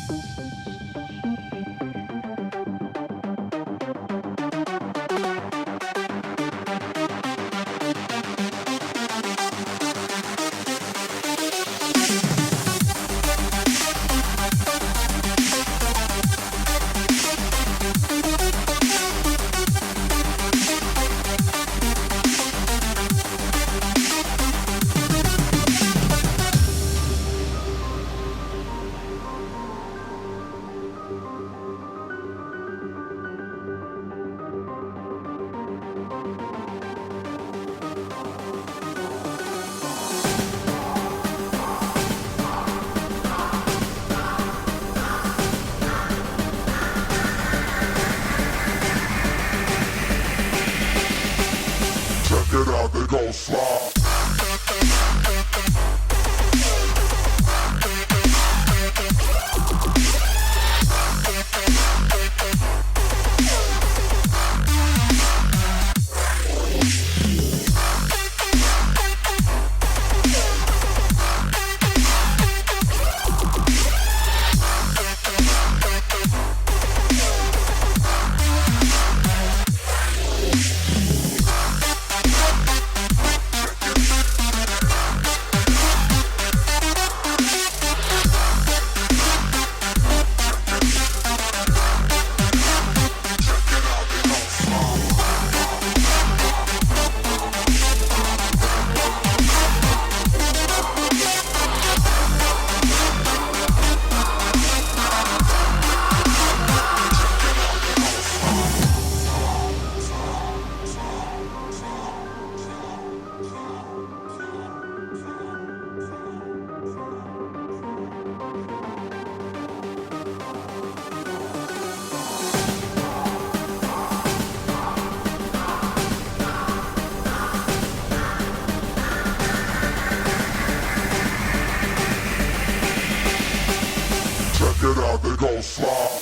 Check it out, they go slide. Check it out, they go slide.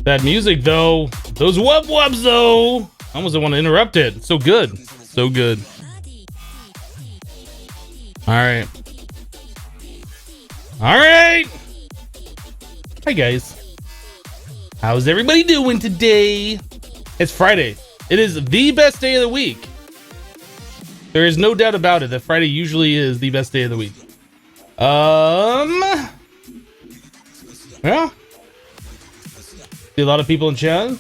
That music though, those wub wubs though. I almost don't want to interrupt it. It's so good, so good. All right, all right. Hi guys. How's everybody doing today? It's Friday. It is the best day of the week. There is no doubt about it that Friday usually is the best day of the week. Yeah. See a lot of people in chat.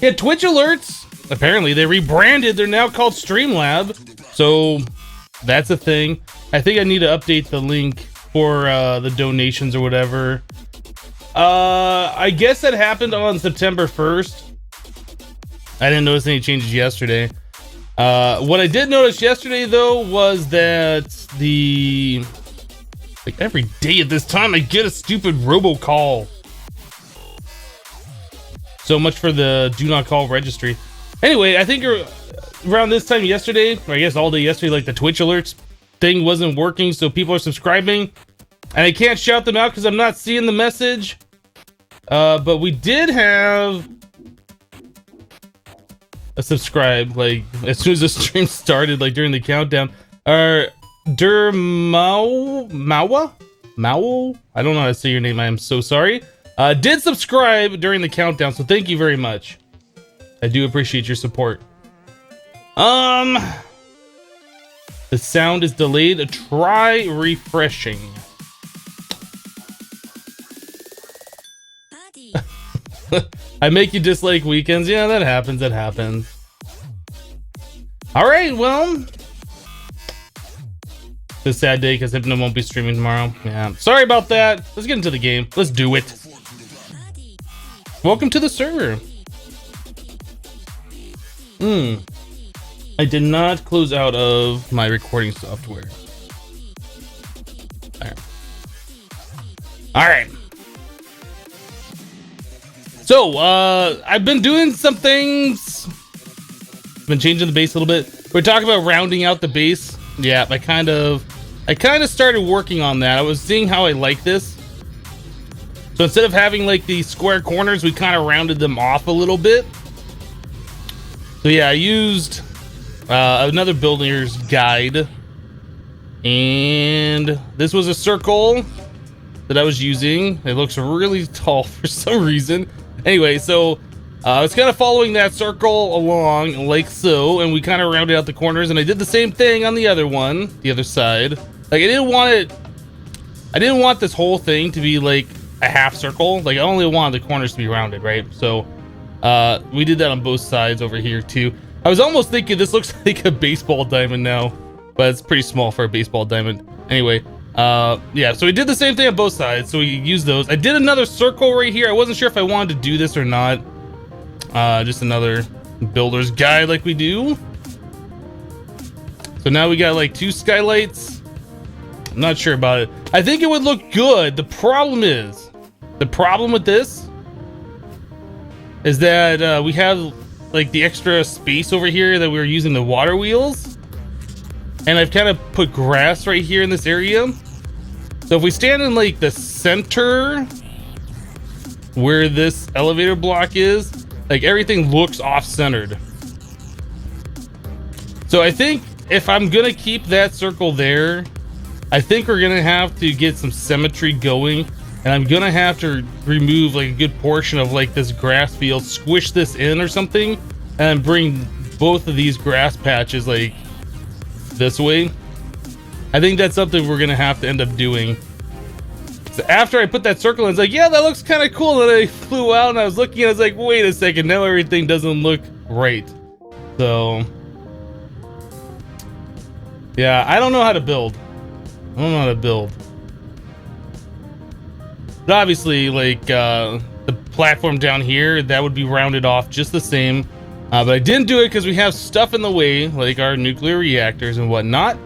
Yeah, Twitch alerts. Apparently they rebranded. They're now called Streamlab. So that's a thing. I think I need to update the link for the donations or whatever. I guess that happened on September 1st. I didn't notice any changes yesterday. What I did notice yesterday though was that like every day at this time I get a stupid robocall. So much for the do not call registry. Anyway, I think around this time yesterday, or I guess all day yesterday, like the Twitch alerts thing wasn't working, so people are subscribing, and I can't shout them out because I'm not seeing the message. But we did have a subscribe, like as soon as the stream started, like during the countdown. Mawa? I don't know how to say your name. I am so sorry. Did subscribe during the countdown, so thank you very much. I do appreciate your support. The sound is delayed. Try refreshing. I make you dislike weekends. Yeah, that happens. That happens. All right, well, it's a sad day because Hypno won't be streaming tomorrow. Yeah, sorry about that. Let's get into the game. Let's do it. Welcome to the server. I did not close out of my recording software. All right. So, I've been doing some things. Been changing the base a little bit. We're talking about rounding out the base. Yeah, I kind of started working on that. I was seeing how I like this. So instead of having like the square corners, we kind of rounded them off a little bit. So yeah, I used another builder's guide, and this was a circle that I was using. It looks really tall for some reason. Anyway, so I was kind of following that circle along like so, and we kind of rounded out the corners, and I did the same thing on the other one, the other side. Like I didn't want this whole thing to be like a half circle. Like I only wanted the corners to be rounded, right? So we did that on both sides over here too. I was almost thinking this looks like a baseball diamond now, but it's pretty small for a baseball diamond. Anyway, yeah, so we did the same thing on both sides, so we used those. I did another circle right here. I wasn't sure if I wanted to do this or not. Just another builder's guide like we do. So now we got like 2 skylights. I'm not sure about it. I think it would look good. The problem with this is that we have like the extra space over here that we were using the water wheels, and I've kind of put grass right here in this area. So if we stand in like the center where this elevator block is, like everything looks off-centered. So I think if I'm gonna keep that circle there, I think we're gonna have to get some symmetry going, and I'm gonna have to remove like a good portion of like this grass field, squish this in or something, and bring both of these grass patches like this way. I think that's something we're gonna have to end up doing. So after I put that circle in, it's like, yeah, that looks kind of cool. And I flew out and I was looking and I was like, wait a second, now everything doesn't look right. So yeah, I don't know how to build. But obviously, like the platform down here, that would be rounded off just the same. But I didn't do it because we have stuff in the way, like our nuclear reactors and whatnot.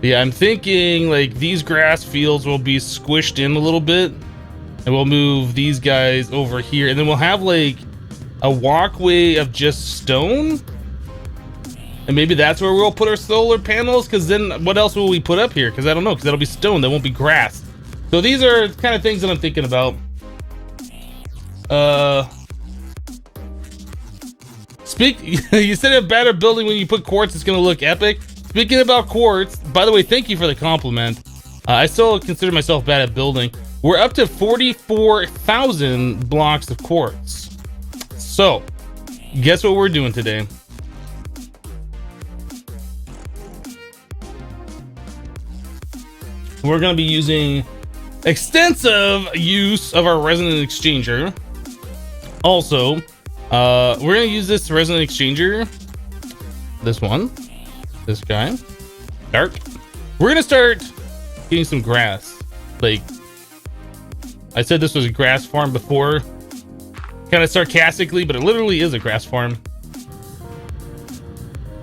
Yeah, I'm thinking like these grass fields will be squished in a little bit, and we'll move these guys over here, and then we'll have like a walkway of just stone, and maybe that's where we'll put our solar panels, because then what else will we put up here? Because I don't know, because that'll be stone, that won't be grass. So these are kind of things that I'm thinking about. You said a better building when you put quartz, it's gonna look epic. Speaking about quartz, by the way, thank you for the compliment. I still consider myself bad at building. we're up to 44,000 blocks of quartz. So, guess what we're doing today? We're going to be using extensive use of our resonant exchanger. Also, we're going to use this resonant exchanger. This one. This guy. Dark. We're going to start getting some grass. Like, I said this was a grass farm before. Kind of sarcastically, but it literally is a grass farm.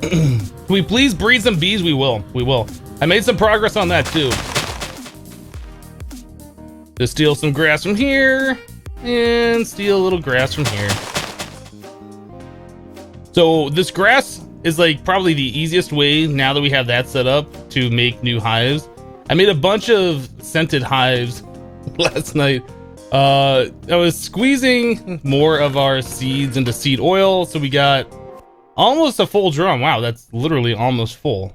Can we please breed some bees? We will. We will. I made some progress on that too. Just steal some grass from here and steal a little grass from here. So this grass is like probably the easiest way now that we have that set up to make new hives. I made a bunch of scented hives last night. I was squeezing more of our seeds into seed oil, so we got almost a full drum. Wow, that's literally almost full.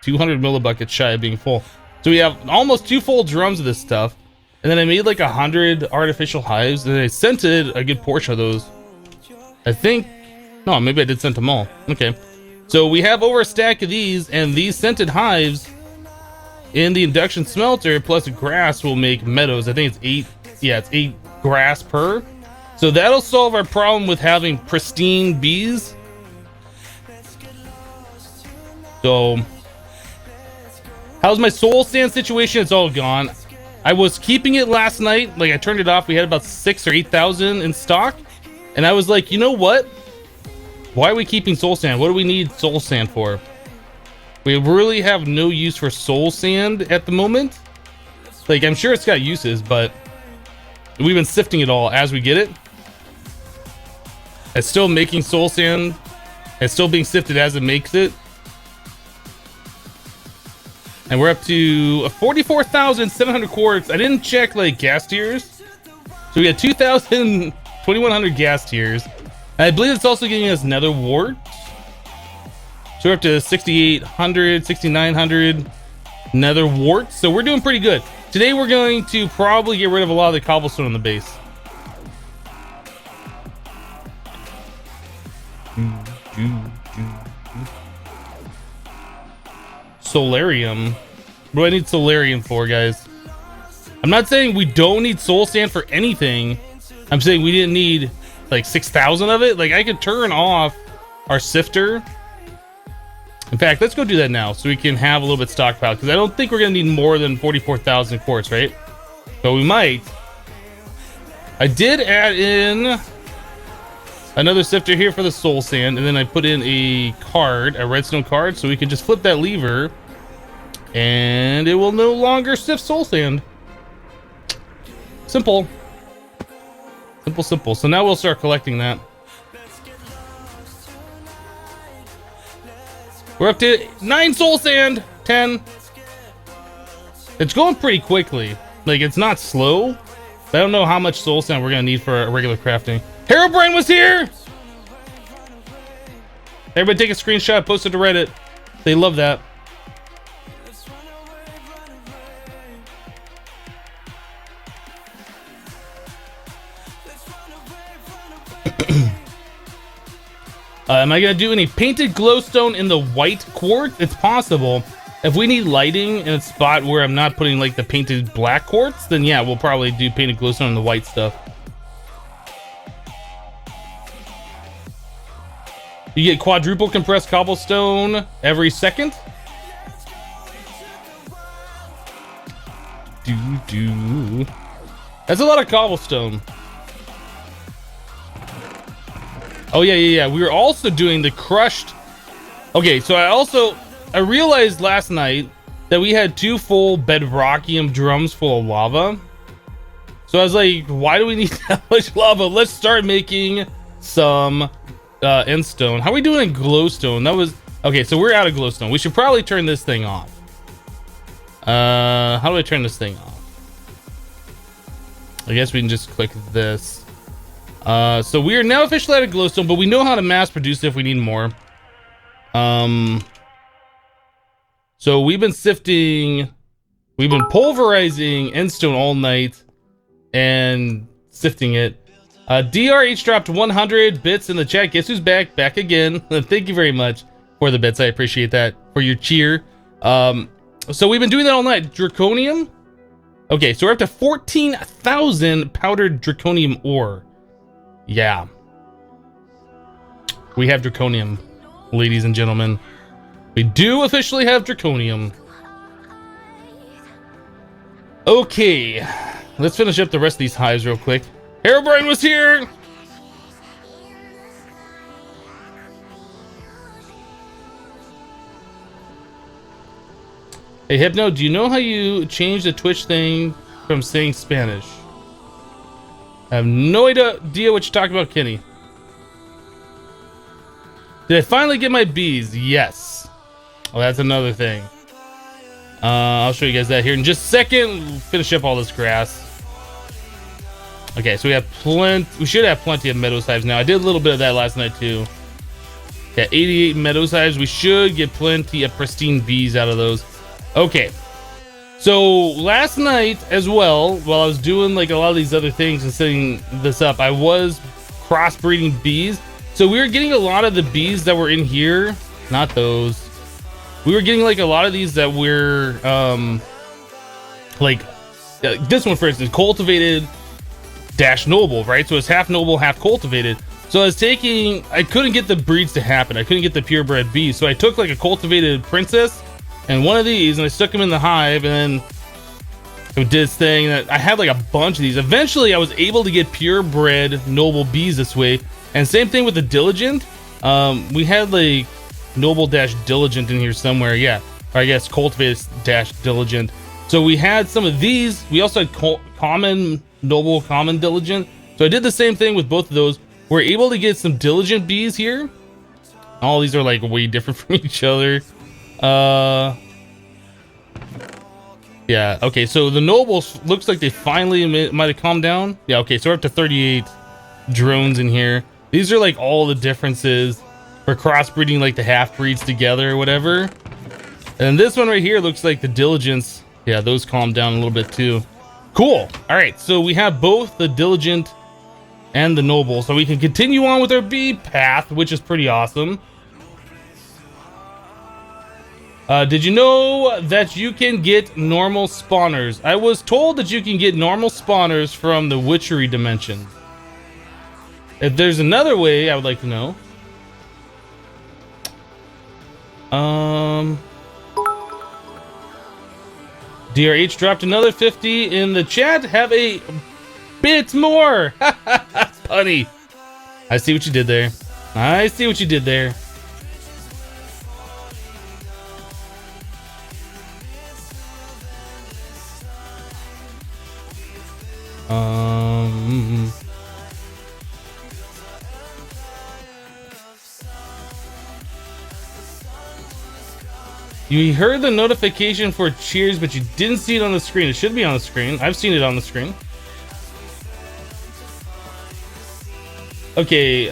200 millibuckets shy of being full. So we have almost 2 full drums of this stuff. And then I made like 100 artificial hives, and I scented a good portion of those. I think, no, maybe I did scent them all. Okay. So we have over a stack of these, and these scented hives in the induction smelter plus grass will make meadows. I think it's 8, yeah, it's 8 grass per. So that'll solve our problem with having pristine bees. So, how's my soul sand situation? It's all gone. I was keeping it last night. Like, I turned it off. We had about 6,000 or 8,000 in stock. And I was like, you know what? Why are we keeping soul sand? What do we need soul sand for? We really have no use for soul sand at the moment. Like, I'm sure it's got uses, but we've been sifting it all as we get it. It's still making soul sand. It's still being sifted as it makes it. And we're up to 44,700 quartz. I didn't check like gas tiers. So we got 2,100 gas tiers. And I believe it's also giving us nether wart. So we're up to 6,800, 6,900 nether wart. So we're doing pretty good. Today we're going to probably get rid of a lot of the cobblestone on the base. Solarium. What do I need solarium for, guys? I'm not saying we don't need soul sand for anything. I'm saying we didn't need like 6,000 of it. Like, I could turn off our sifter. In fact, let's go do that now so we can have a little bit stockpiled, because I don't think we're gonna need more than 44,000 quartz, right? But we might. I did add in another sifter here for the soul sand, and then I put in a card, a redstone card, so we can just flip that lever and it will no longer sift soul sand. Simple. Simple, simple. So now we'll start collecting that. We're up to 9 soul sand. 10. It's going pretty quickly. Like, it's not slow. I don't know how much soul sand we're gonna need for a regular crafting. Herobrine was here! Everybody take a screenshot, post it to Reddit. They love that. Am I gonna do any painted glowstone in the white quartz? It's possible. If we need lighting in a spot where I'm not putting like the painted black quartz, then yeah, we'll probably do painted glowstone in the white stuff. You get quadruple compressed cobblestone every second. That's a lot of cobblestone. Oh yeah. We were also doing the crushed. Okay, so I realized last night that we had 2 full bedrockium drums full of lava. So I was like, why do we need that much lava? Let's start making some endstone. How are we doing in glowstone? That was okay. So we're out of glowstone. We should probably turn this thing off. How do I turn this thing off? I guess we can just click this. So we are now officially out of glowstone, but we know how to mass produce it if we need more. So we've been sifting We've been pulverizing endstone all night and sifting it. DRH dropped 100 bits in the chat. Guess who's back? Back again. Thank you very much for the bits. I appreciate that, for your cheer. So we've been doing that all night. Draconium. Okay, so we're up to 14,000 powdered draconium ore. Yeah. We have draconium, ladies and gentlemen. We do officially have draconium. Okay, let's finish up the rest of these hives real quick. Herobrine was here! Hey Hypno, do you know how you change the Twitch thing from saying Spanish? I have no idea what you're talking about, Kenny. Did I finally get my bees? Yes. Well, that's another thing. I'll show you guys that here in just a second. We'll finish up all this grass. Okay, so we have plenty. We should have plenty of meadow hives now. I did a little bit of that last night too. Yeah, 88 meadow hives. We should get plenty of pristine bees out of those. Okay. So last night as well, while I was doing like a lot of these other things and setting this up, I was crossbreeding bees. So we were getting a lot of the bees that were in here. Not those. We were getting like a lot of these that were like this one for instance, cultivated dash noble, right? So it's half noble, half cultivated. So I was taking, I couldn't get the breeds to happen. I couldn't get the purebred bees. So I took like a cultivated princess and one of these and I stuck them in the hive, and then it did this thing that I had like a bunch of these. Eventually I was able to get purebred noble bees this way. And same thing with the diligent. We had like noble dash diligent in here somewhere. Yeah, or I guess cultivated dash diligent. So we had some of these. We also had common noble, common diligent. So I did the same thing with both of those. We're able to get some diligent bees here. All these are like way different from each other. Yeah, okay, so the nobles looks like they finally might have calmed down. Yeah, okay, so we're up to 38 drones in here. These are like all the differences for crossbreeding like the half breeds together or whatever. And this one right here looks like the diligence. Yeah, those calmed down a little bit too. Cool. All right, so we have both the diligent and the noble, so we can continue on with our bee path, which is pretty awesome. Did you know that you can get normal spawners? I was told that you can get normal spawners from the witchery dimension. If there's another way, I would like to know. DRH dropped another 50 in the chat. Have a bit more. Funny. I see what you did there. I see what you did there. You heard the notification for cheers, but you didn't see it on the screen. It should be on the screen. I've seen it on the screen. Okay,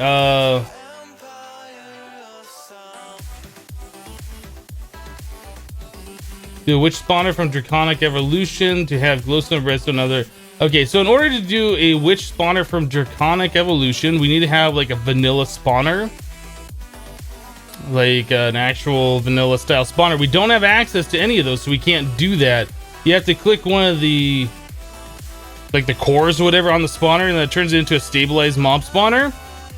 do a witch spawner from Draconic Evolution to have Glowstone, Redstone, other. Okay, so in order to do a witch spawner from Draconic Evolution, we need to have like a vanilla spawner. Like an actual vanilla style spawner. We don't have access to any of those, so we can't do that. You have to click one of the like the cores or whatever on the spawner, and that turns it into a stabilized mob spawner.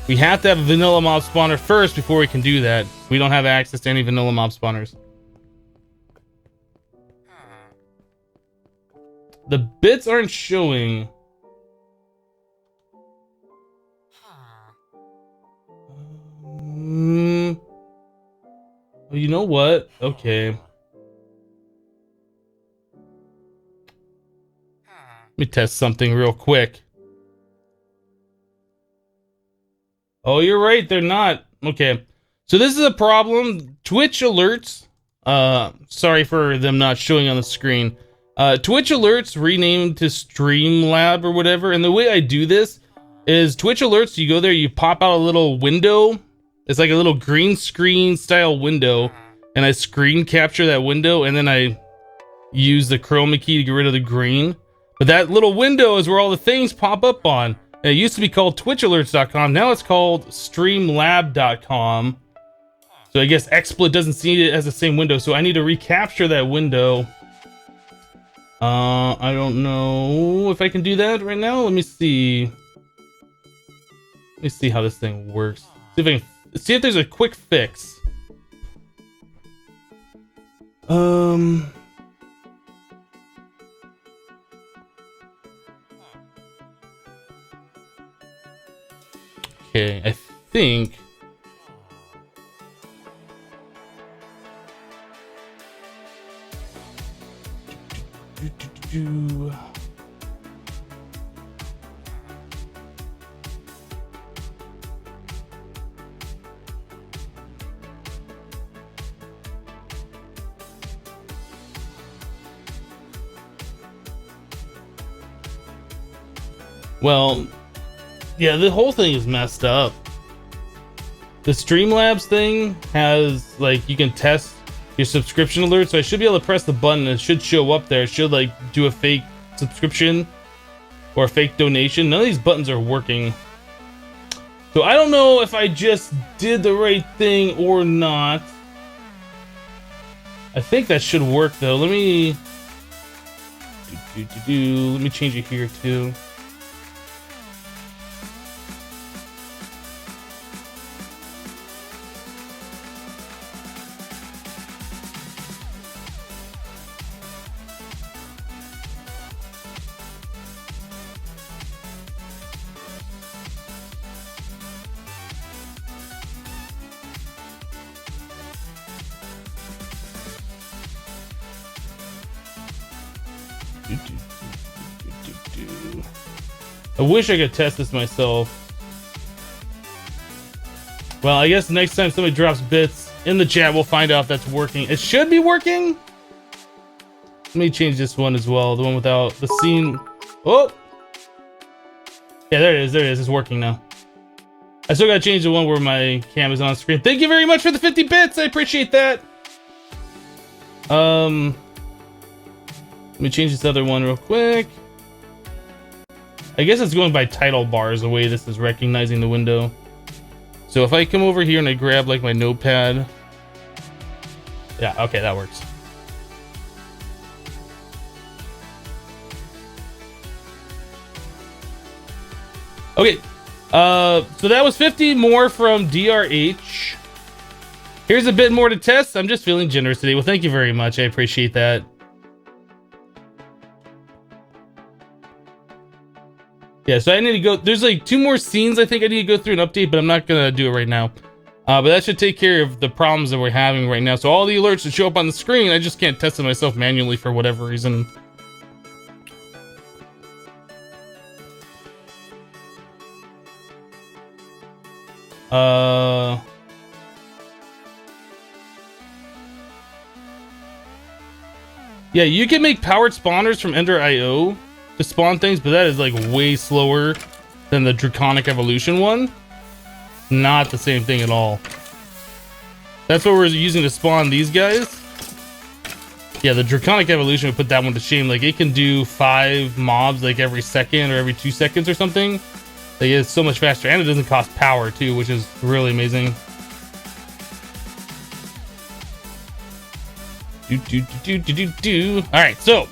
We have to have a vanilla mob spawner first before we can do that. We don't have access to any vanilla mob spawners. The bits aren't showing. You know what? Okay. Let me test something real quick. Oh, you're right. They're not. Okay. So this is a problem. Twitch alerts. Sorry for them not showing on the screen. Twitch alerts renamed to Streamlab or whatever. And the way I do this is Twitch alerts. You go there, you pop out a little window. It's like a little green screen style window, and I screen capture that window, and then I use the chroma key to get rid of the green. But that little window is where all the things pop up on. And it used to be called twitchalerts.com. Now it's called streamlab.com. So I guess XSplit doesn't see it as the same window. So I need to recapture that window. I don't know if I can do that right now. Let me see. Let me see how this thing works. See if I can, see if there's a quick fix. Okay, I think. Well, yeah, the whole thing is messed up. The Streamlabs thing has, like, you can test your subscription alert, so I should be able to press the button and it should show up there. It should, like, do a fake subscription or a fake donation. None of these buttons are working. So I don't know if I just did the right thing or not. I think that should work, though. Let me... Let me change it here, too. I wish I could test this myself. Well, I guess next time somebody drops bits in the chat, we'll find out if that's working. It should be working. Let me change this one as well. The one without the scene. Oh! Yeah, there it is. There it is. It's working now. I still gotta change the one where my cam is on screen. Thank you very much for the 50 bits. I appreciate that. Let me change this other one real quick. I guess it's going by title bars, the way this is recognizing the window. So if I come over here and I grab like my notepad. Yeah, okay, that works. Okay, so that was 50 more from DRH. Here's a bit more to test. I'm just feeling generous today. Well, thank you very much. I appreciate that. Yeah, so I need to go. There's like 2 more scenes I think I need to go through and update, but I'm not gonna do it right now. But that should take care of the problems that we're having right now. So all the alerts that show up on the screen, I just can't test it myself manually for whatever reason. Yeah, you can make powered spawners from Ender.io to spawn things, but that is like way slower than the Draconic Evolution one. Not the same thing at all. That's what we're using to spawn these guys. Yeah, the Draconic Evolution would put that one to shame. Like, it can do 5 mobs like every second or every 2 seconds or something. Like, it's so much faster, and it doesn't cost power too, which is really amazing. All right, so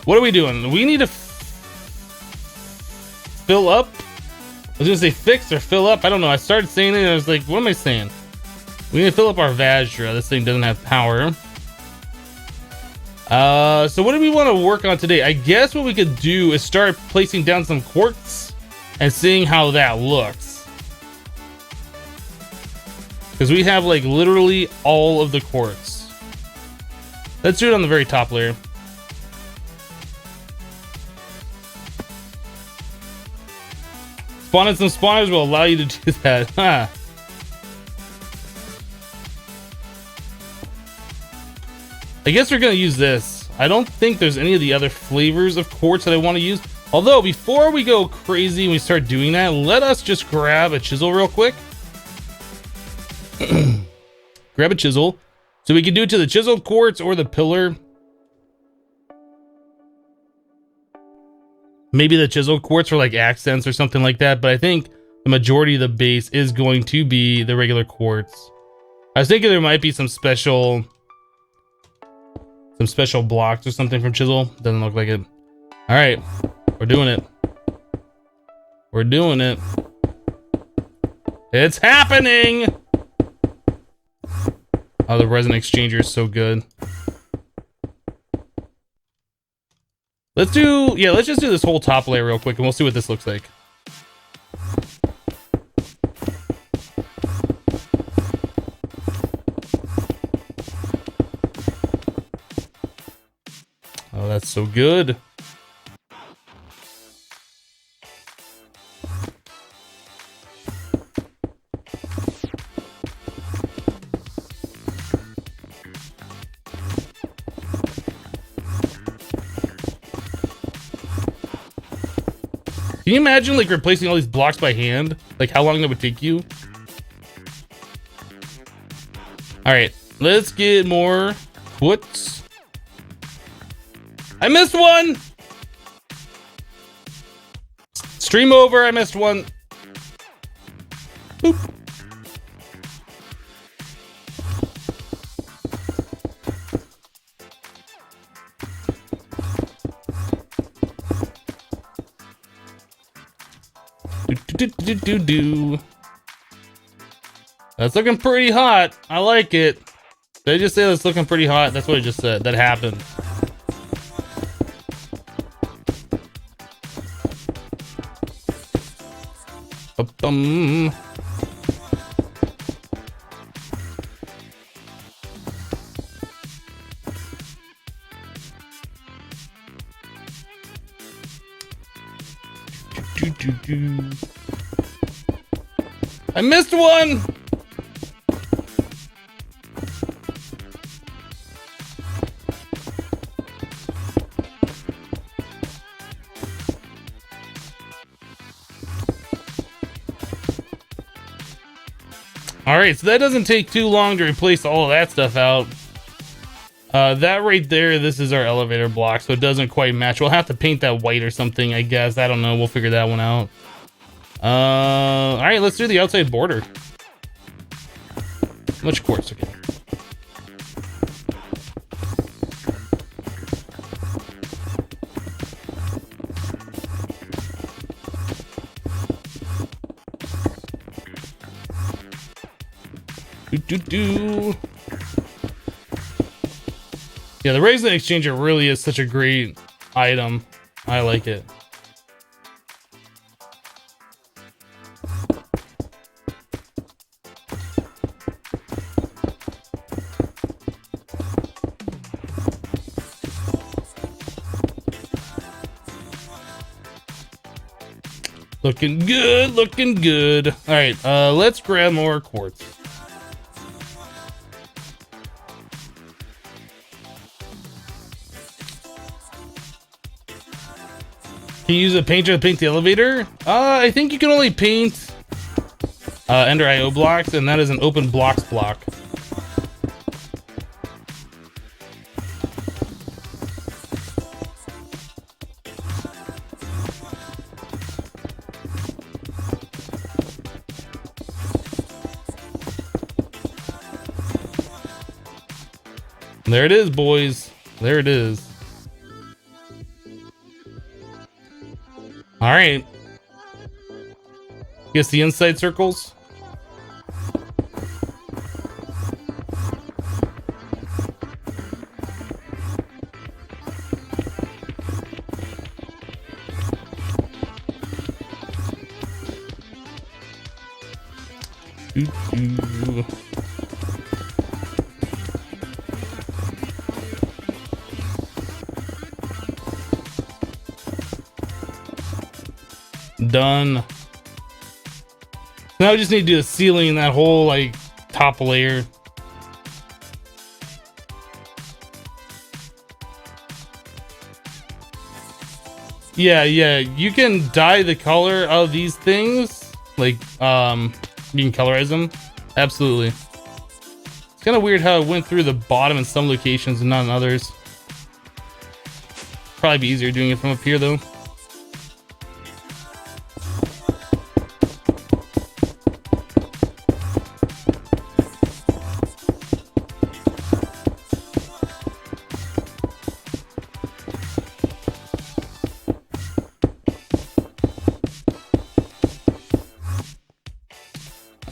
what are we doing? We need to fill up. I was gonna say fix or fill up. I don't know. I started saying it and I was like, what am I saying? We need to fill up our Vajra. This thing doesn't have power. So what do we want to work on today? I guess what we could do is start placing down some quartz and seeing how that looks. Because we have like literally all of the quartz. Let's do it on the very top layer. Spawning some spawners will allow you to do that. Huh. I guess we're gonna use this. I don't think there's any of the other flavors of quartz that I want to use. Although, before we go crazy and we start doing that, let us just grab a chisel real quick. Grab a chisel. So we can do it to the chiseled quartz or the pillar. Maybe the chisel quartz for like accents or something like that, but I think the majority of the base is going to be the regular quartz. I was thinking there might be some special blocks or something from chisel. Doesn't look like it. All right, we're doing it. We're doing it. It's happening. Oh, the resin exchanger is so good. Let's just do this whole top layer real quick and we'll see what this looks like. Oh, that's so good. Can you imagine like replacing all these blocks by hand? Like how long that would take you? All right, let's get more quartz. I missed one. Stream over, I missed one. Boop. Do. That's looking pretty hot. I like it. Did I just say that's looking pretty hot? That's what I just said. That happened. Ba-bum. I missed one. All right, so that doesn't take too long to replace all of that stuff out. That right there, this is our elevator block, so it doesn't quite match. We'll have to paint that white or something, I guess. I don't know. We'll figure that one out. All right, let's do the outside border. How much quartz? Okay. Do. Yeah, the resin exchanger really is such a great item. I like it. Looking good, looking good. All right, let's grab more quartz. Can you use a painter to paint the elevator? I think you can only paint Ender IO blocks, and that is an open blocks block. There it is, boys. There it is. All right. Guess the inside circles. Doo-doo. Done. Now we just need to do the ceiling and that whole like top layer. Yeah, you can dye the color of these things, like you can colorize them. Absolutely. It's kind of weird how it went through the bottom in some locations and not in others. Probably be easier doing it from up here though.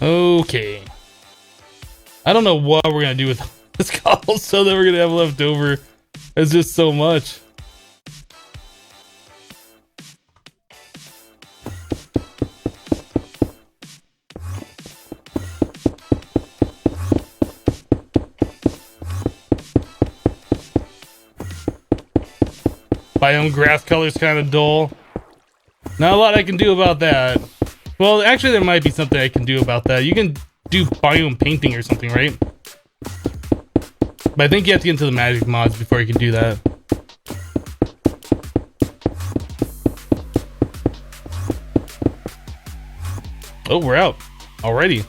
Okay. I don't know what we're gonna do with this cobblestone that we're gonna have left over. It's just so much. Biome grass color's kind of dull. Not a lot I can do about that. Well, actually, there might be something I can do about that. You can do biome painting or something, right? But I think you have to get into the magic mods before you can do that. Oh, we're out already.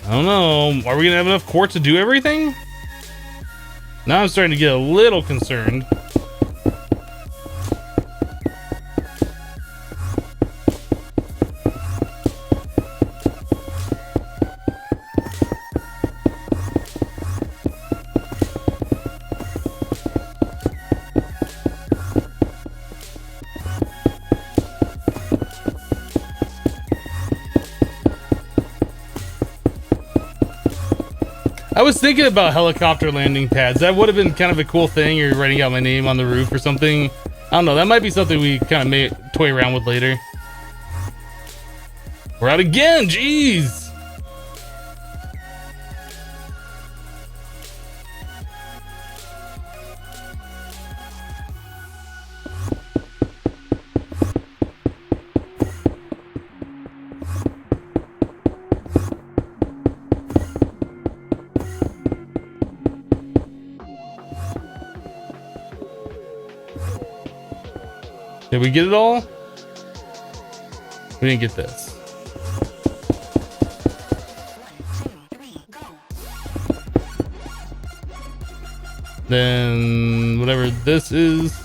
I don't know. Are we gonna have enough quartz to do everything? Now I'm starting to get a little concerned. I was thinking about helicopter landing pads. That would have been kind of a cool thing. You're writing out my name on the roof or something. I don't know. That might be something we kind of may toy around with later. We're out again. Jeez. Did we get it all? We didn't get this. Then whatever this is.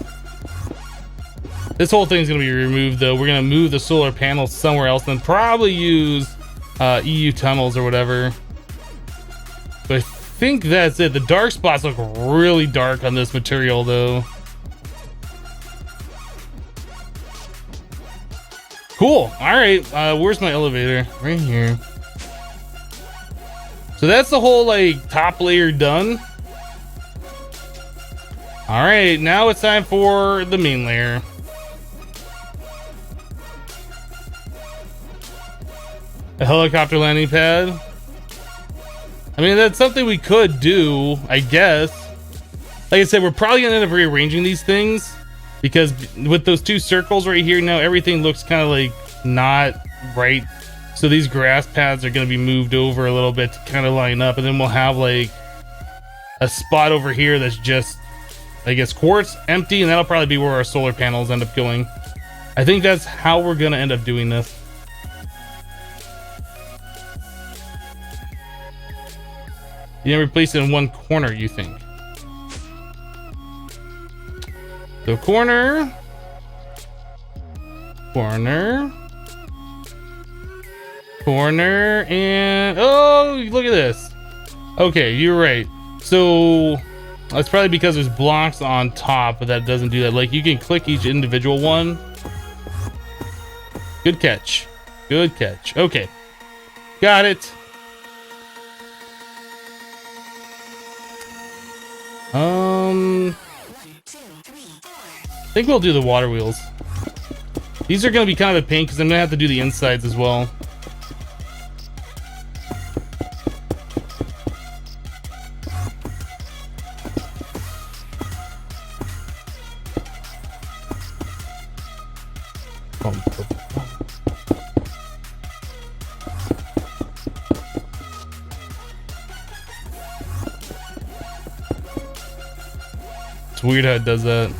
This whole thing's gonna be removed though. We're gonna move the solar panels somewhere else and then probably use EU tunnels or whatever. But I think that's it. The dark spots look really dark on this material though. Cool. All right. Where's my elevator? Right here. So that's the whole like top layer done. All right. Now it's time for the main layer. A helicopter landing pad. I mean, that's something we could do, I guess. Like I said, we're probably gonna end up rearranging these things. Because with those two circles right here, now everything looks kind of like not right. So these grass pads are going to be moved over a little bit to kind of line up. And then we'll have like a spot over here that's just, I guess, quartz, empty. And that'll probably be where our solar panels end up going. I think that's how we're going to end up doing this. You can replace it in one corner, you think? So corner, and oh, look at this. Okay, you're right. So that's probably because there's blocks on top, but that doesn't do that. Like you can click each individual one. Good catch. Good catch. Okay, got it. I think we'll do the water wheels. These are going to be kind of a pain because I'm going to have to do the insides as well. It's weird how it does that.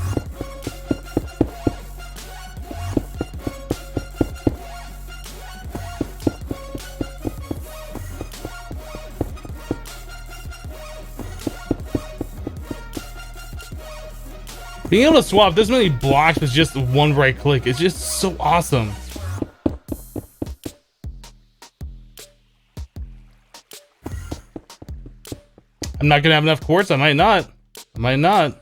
Being able to swap this many blocks with just one right click is just so awesome. I'm not gonna have enough quartz. I might not. I might not.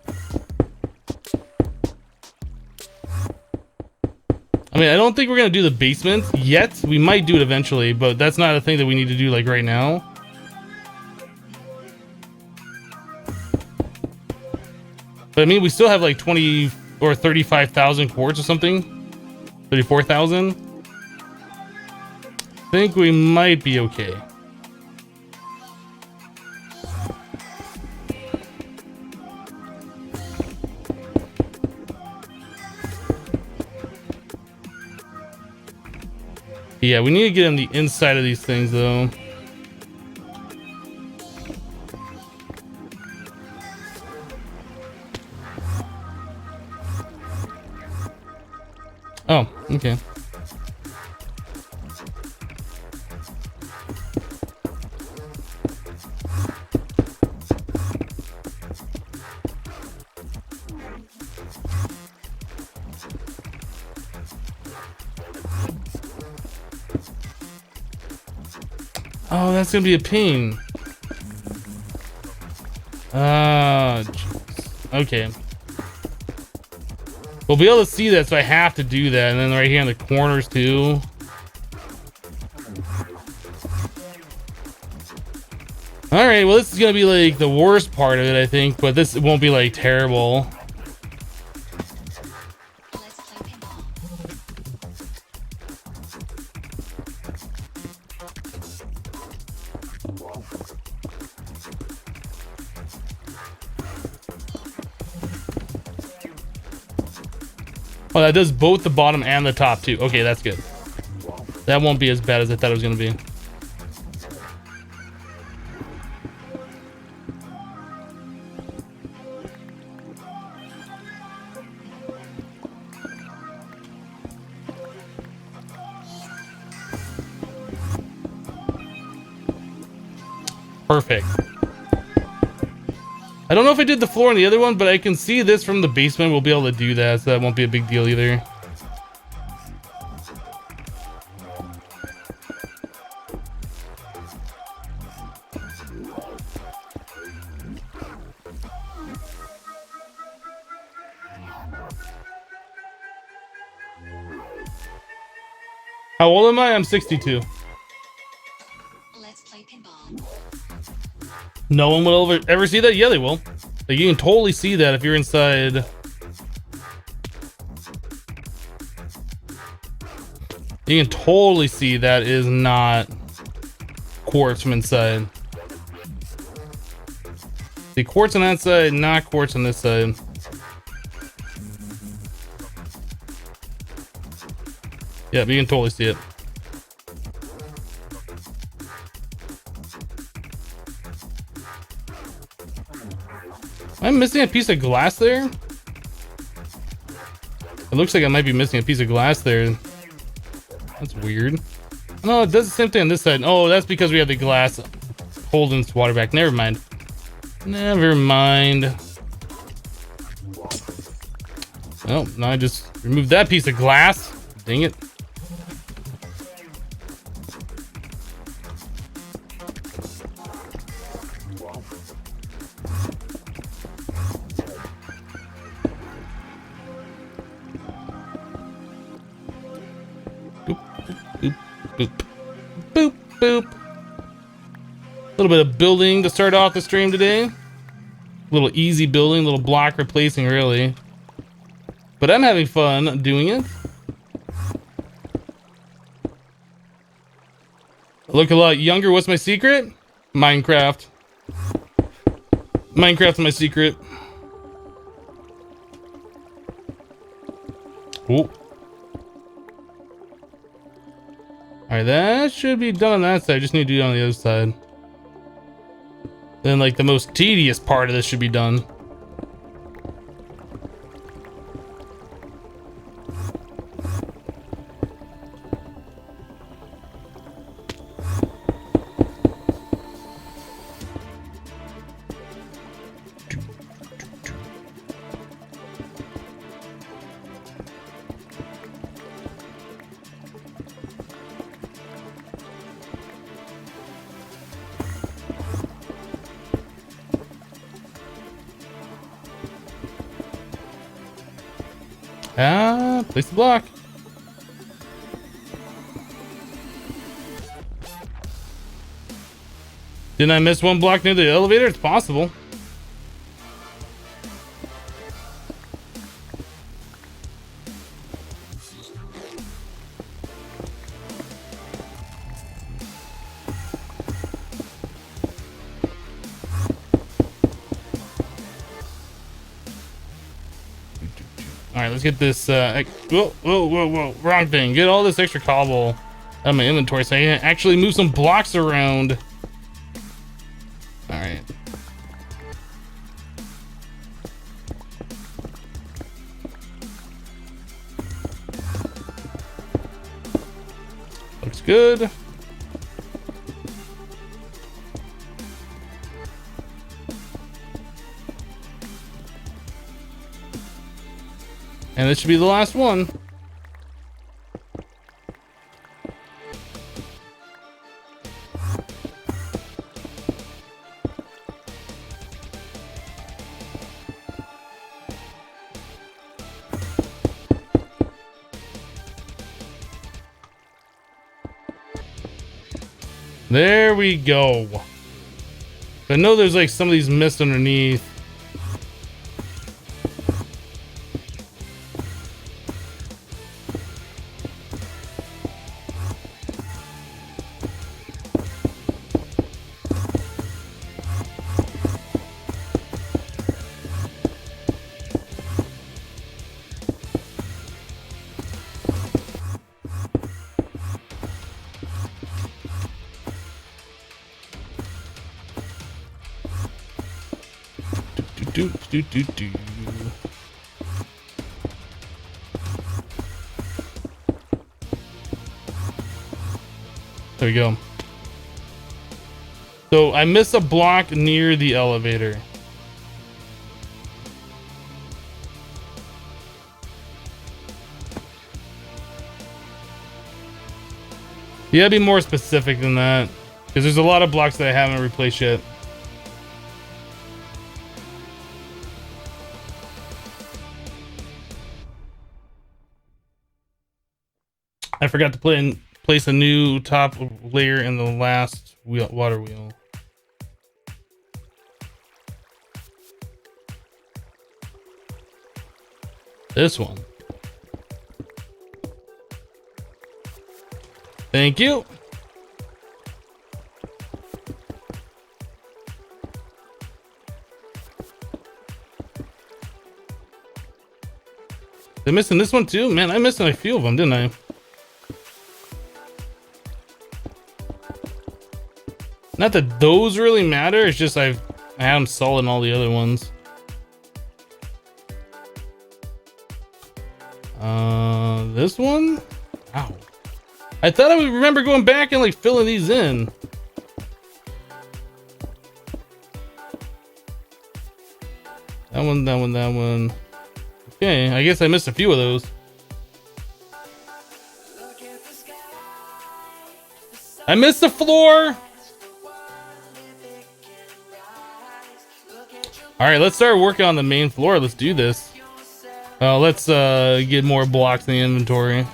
I mean, I don't think we're gonna do the basement yet. We might do it eventually, but that's not a thing that we need to do like right now. But I mean, we still have like 20 or 35,000 quartz or something. 34,000. I think we might be okay. Yeah, we need to get on the inside of these things though. Oh, okay. Oh, that's gonna be a pain. Okay. We'll be able to see that, so I have to do that. And then right here in the corners too. All right, well, this is gonna be like the worst part of it, I think, but this won't be like terrible. Oh, that does both the bottom and the top too. Okay, that's good. That won't be as bad as I thought it was gonna be. Perfect. I don't know if I did the floor on the other one, but I can see this from the basement. We'll be able to do that, so that won't be a big deal either. How old am I? I'm 62. Let's play pinball. No one will ever see that? Yeah, they will. Like, you can totally see that if you're inside. You can totally see that is not quartz from inside. The quartz on that side, not quartz on this side. Yeah, but you can totally see it. I'm missing a piece of glass there. It looks like I might be missing a piece of glass there. That's weird. No, it does the same thing on this side. Oh, that's because we have the glass holding this water back. Never mind. Never mind. Oh, no, I just removed that piece of glass. Dang it. Boop, boop, boop. A little bit of building to start off the stream today. A little easy building, a little block replacing, really. But I'm having fun doing it. I look a lot younger. What's my secret? Minecraft. Minecraft's my secret. Oh. Alright, that should be done on that side. I just need to do it on the other side. Then, like, the most tedious part of this should be done. Place the block. Didn't I miss one block near the elevator? It's possible. All right, let's get this. Whoa, wrong thing. Get all this extra cobble out of my inventory so I can actually move some blocks around. All right. Looks good. And this should be the last one. There we go. I know there's like some of these mist underneath. Do. There we go. So I missed a block near the elevator. You gotta be more specific than that, because there's a lot of blocks that I haven't replaced yet. I forgot to place a new top layer in the last water wheel. This one. Thank you. They're missing this one too? Man, I missed a few of them, didn't I? Not that those really matter, it's just I had them solid in all the other ones. This one? Ow. I thought I would remember going back and like filling these in. That one. Okay, I guess I missed a few of those. I missed the floor! Alright, let's start working on the main floor. Let's do this. Let's get more blocks in the inventory.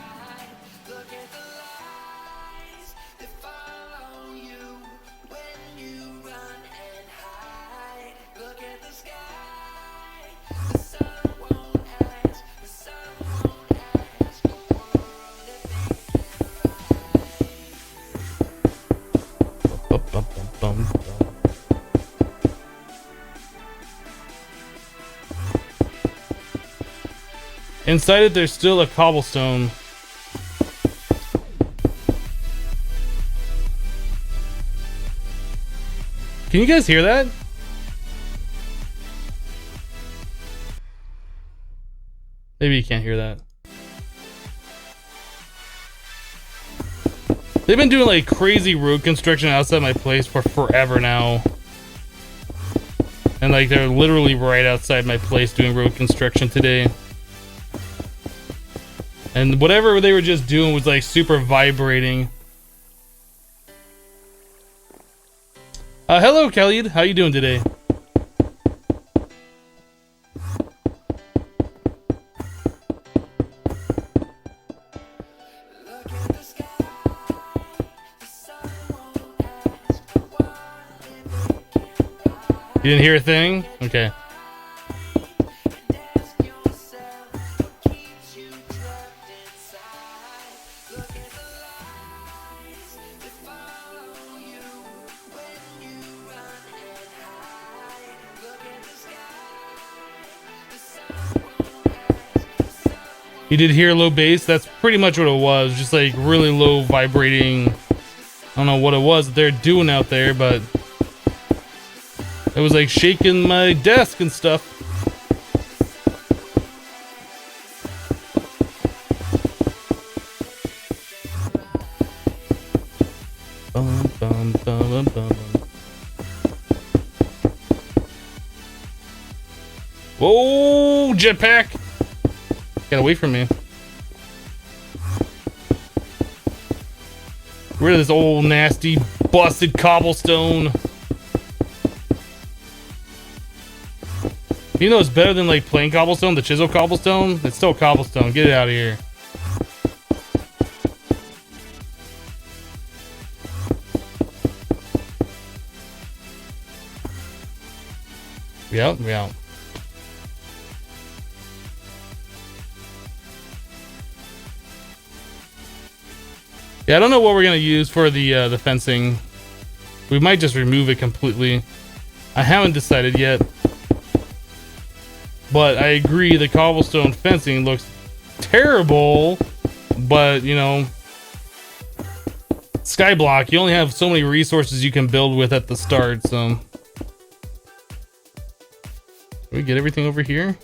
Inside it, there's still a cobblestone. Can you guys hear that? Maybe you can't hear that. They've been doing like crazy road construction outside my place for forever now. And like they're literally right outside my place doing road construction today. And whatever they were just doing was like super vibrating. Hello, Khalid. How you doing today? You didn't hear a thing? Okay. You did hear low bass? That's pretty much what it was. Just like really low vibrating. I don't know what it was that they're doing out there, but it was like shaking my desk and stuff. Bum, bum, bum, bum, bum. Whoa, jetpack! Get away from me. Get rid of this old nasty busted cobblestone. You know it's better than like plain cobblestone, the chisel cobblestone? It's still cobblestone. Get it out of here. We out? We out. Yeah, I don't know what we're gonna use for the fencing. We might just remove it completely. I haven't decided yet. But I agree the cobblestone fencing looks terrible. But, you know, Skyblock, you only have so many resources you can build with at the start, so. Can we get everything over here?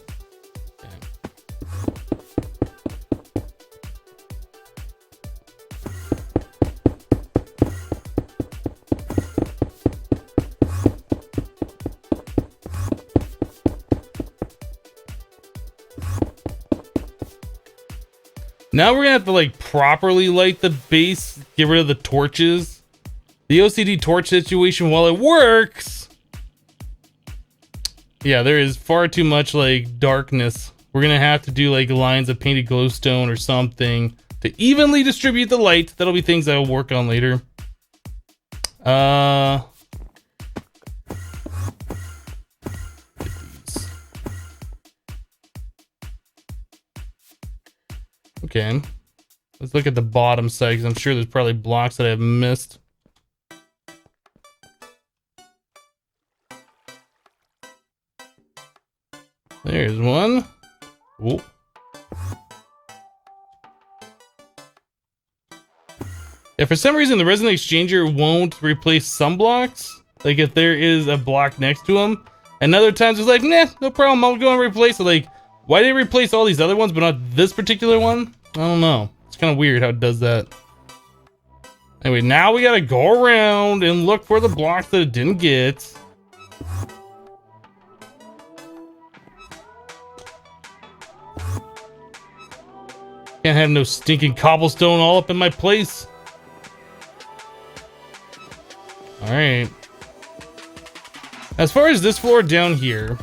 Now we're gonna have to like properly light the base, get rid of the torches. The OCD torch situation, while it works, yeah, there is far too much like darkness. We're gonna have to do like lines of painted glowstone or something to evenly distribute the light. That'll be things I'll work on later. Okay, let's look at the bottom side because I'm sure there's probably blocks that I've missed. There's one. Ooh. Yeah, for some reason the resonant exchanger won't replace some blocks. Like if there is a block next to them, and other times it's like, nah, no problem, I'll go and replace it. Like, why did it replace all these other ones but not this particular one? I don't know. It's kind of weird how it does that. Anyway, now we gotta go around and look for the blocks that it didn't get. Can't have no stinking cobblestone all up in my place. Alright. As far as this floor down here,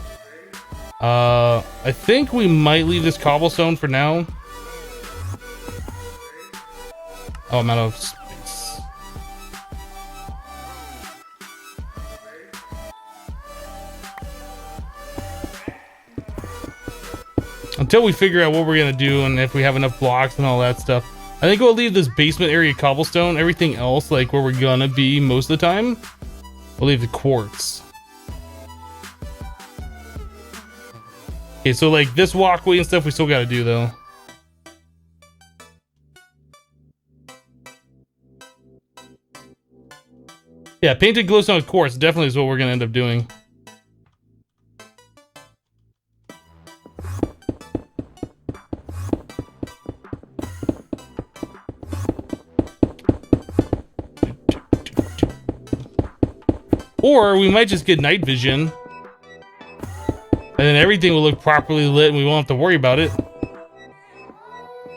I think we might leave this cobblestone for now. Oh, I'm out of space. Until we figure out what we're gonna do and if we have enough blocks and all that stuff. I think we'll leave this basement area cobblestone. Everything else, like where we're gonna be most of the time, we'll leave the quartz. Okay, so like this walkway and stuff we still gotta do though. Yeah, painted glowstone with quartz definitely is what we're gonna end up doing. Or we might just get night vision. And then everything will look properly lit and we won't have to worry about it.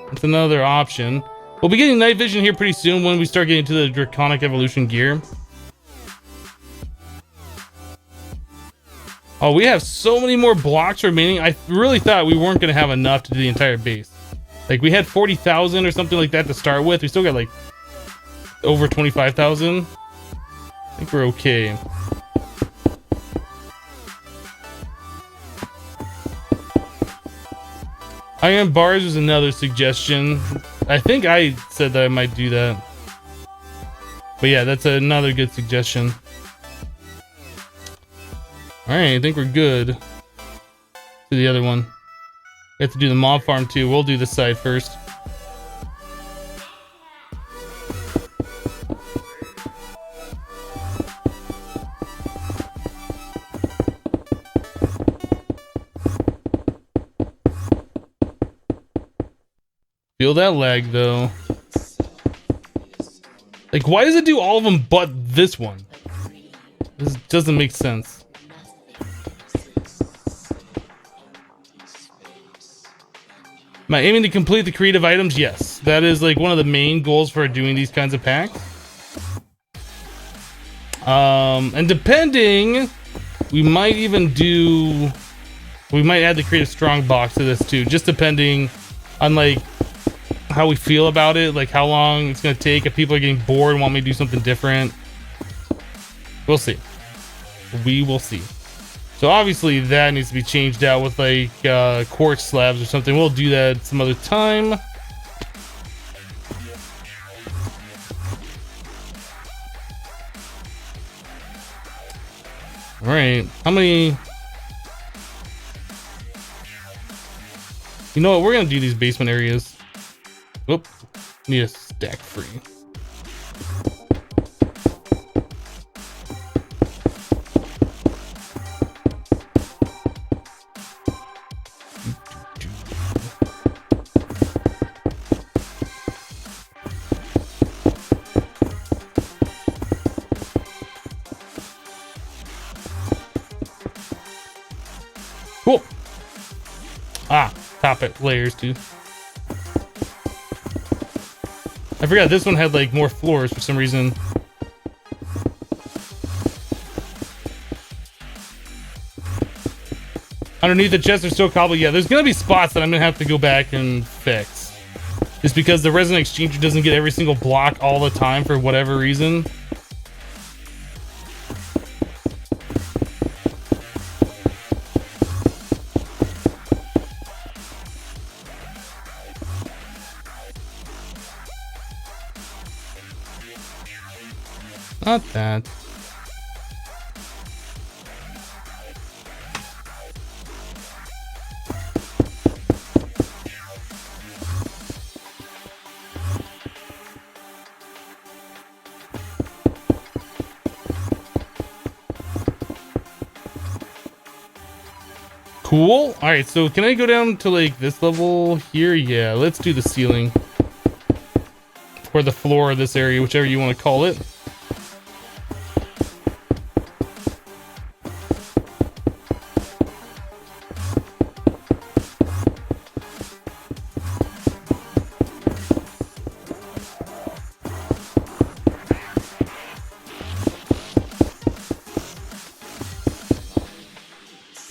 That's another option. We'll be getting night vision here pretty soon when we start getting to the Draconic Evolution gear. Oh, we have so many more blocks remaining. I really thought we weren't going to have enough to do the entire base. Like we had 40,000 or something like that to start with. We still got like over 25,000. I think we're okay. Iron bars is another suggestion. I think I said that I might do that. But yeah, that's another good suggestion. Alright, I think we're good. To the other one. We have to do the mob farm too. We'll do this side first. Feel that lag though. Like, why does it do all of them but this one? This doesn't make sense. Am I aiming to complete the creative items? Yes. That is like one of the main goals for doing these kinds of packs. And depending, we might add the Creative Strongbox to this too, just depending on like how we feel about it, like how long it's gonna take, if people are getting bored and want me to do something different. We'll see. We will see. So obviously that needs to be changed out with like quartz slabs or something. We'll do that some other time. All right, how many? You know what? We're gonna do these basement areas. Whoop, need a stack free. Cool. Ah, top it layers too. I forgot this one had like more floors for some reason. Underneath the chest are still cobbled. Yeah, there's gonna be spots that I'm gonna have to go back and fix. Just because the resin exchanger doesn't get every single block all the time for whatever reason. Not that. Cool. All right, so can I go down to like this level here? Yeah, let's do the ceiling. Or the floor of this area, whichever you want to call it.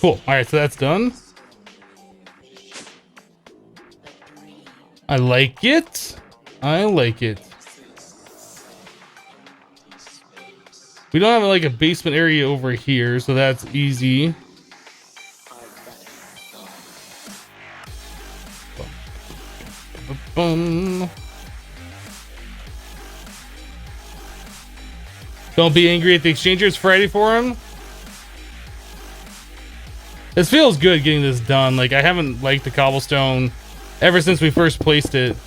Cool. All right, so that's done. I like it. I like it. We don't have like a basement area over here, so that's easy. Don't be angry at the exchanger. It's Friday for him. This feels good getting this done. Like, I haven't liked the cobblestone ever since we first placed it.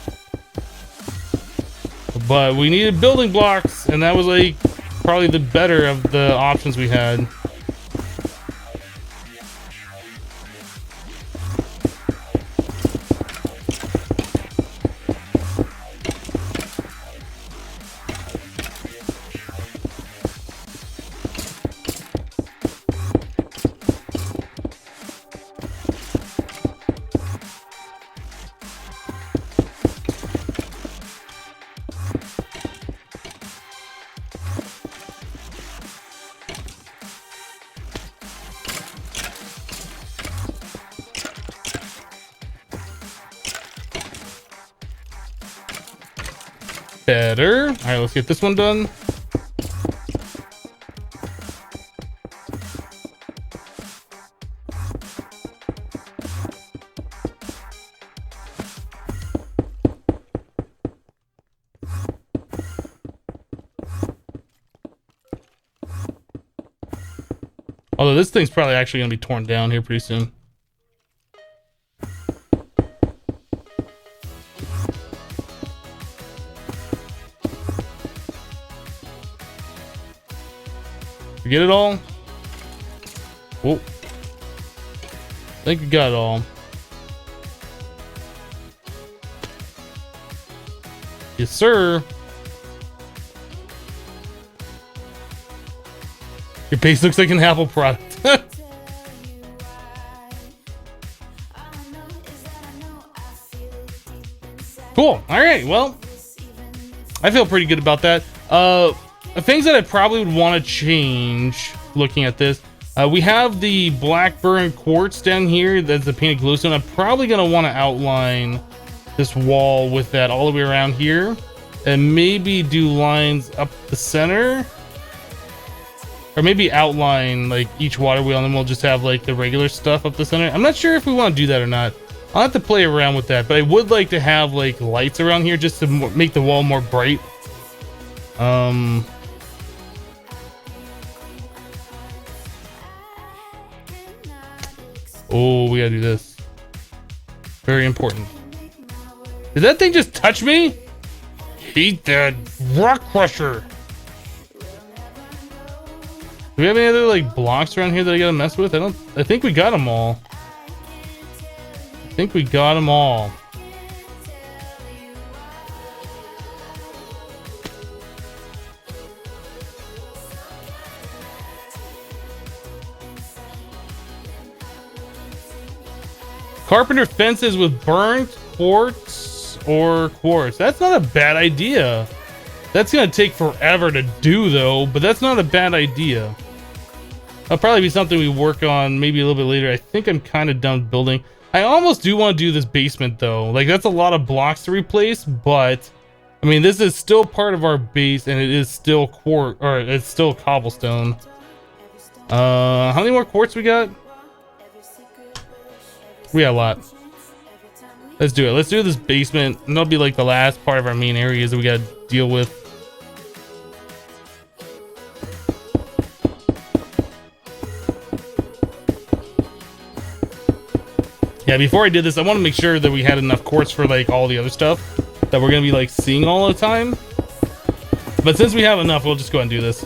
But we needed building blocks, and that was like probably the better of the options we had. Better. All right, let's get this one done. Although this thing's probably actually gonna be torn down here pretty soon. You get it all? Oh. I think we got it all. Yes, sir. Your base looks like an Apple product. Cool. All right. Well, I feel pretty good about that. Things that I probably would want to change looking at this. We have the Blackburn quartz down here. That's the painted glowstone. I'm probably going to want to outline this wall with that all the way around here. And maybe do lines up the center. Or maybe outline like each water wheel and then we'll just have like the regular stuff up the center. I'm not sure if we want to do that or not. I'll have to play around with that. But I would like to have like lights around here just to make the wall more bright. Oh, we gotta do this. Very important. Did that thing just touch me? Hate that rock crusher. Do we have any other like blocks around here that I gotta mess with? I think we got them all. I think we got them all. Carpenter fences with burnt quartz or quartz. That's not a bad idea. That's gonna take forever to do though, but that's not a bad idea. That'll probably be something we work on maybe a little bit later. I think I'm kind of done building. I almost do want to do this basement though. Like that's a lot of blocks to replace, but I mean this is still part of our base and it is still quartz, or it's still cobblestone. How many more quartz we got? We got a lot. Let's do it. Let's do this basement, and that'll be like the last part of our main areas that we gotta deal with. Yeah, before I did this, I want to make sure that we had enough quartz for like all the other stuff that we're gonna be like seeing all the time. But since we have enough, we'll just go ahead and do this.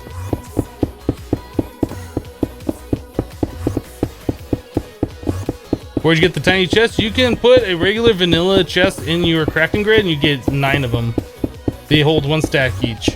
Where'd you get the tiny chest? You can put a regular vanilla chest in your crafting grid and you get 9 of them. They hold 1 stack each.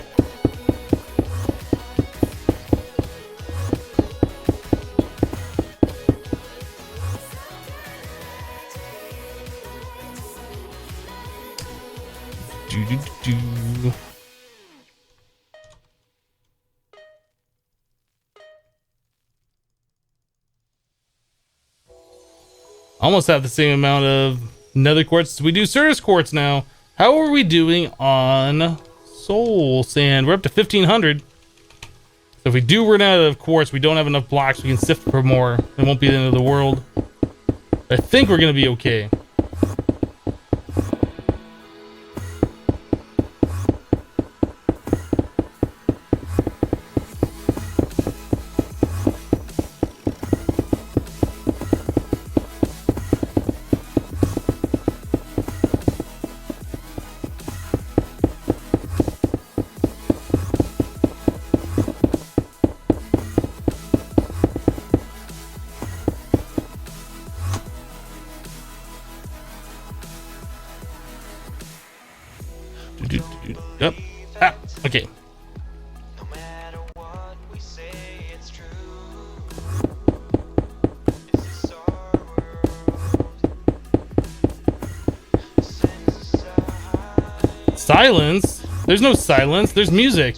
Almost have the same amount of nether quartz. We do Certus quartz now. How are we doing on soul sand? We're up to 1500. So if we do run out of quartz, we don't have enough blocks. We can sift for more. It won't be the end of the world. I think we're gonna be okay. Yep. Ah, okay. Silence? There's no silence, there's music.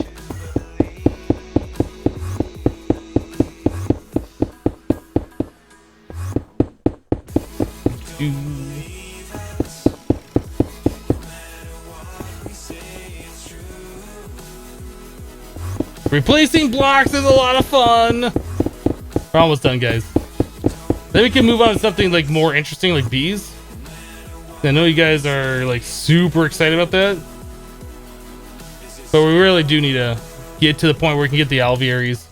Replacing blocks is a lot of fun. We're almost done, guys. Then we can move on to something like more interesting, like bees. I know you guys are like super excited about that, but we really do need to get to the point where we can get the alvearies.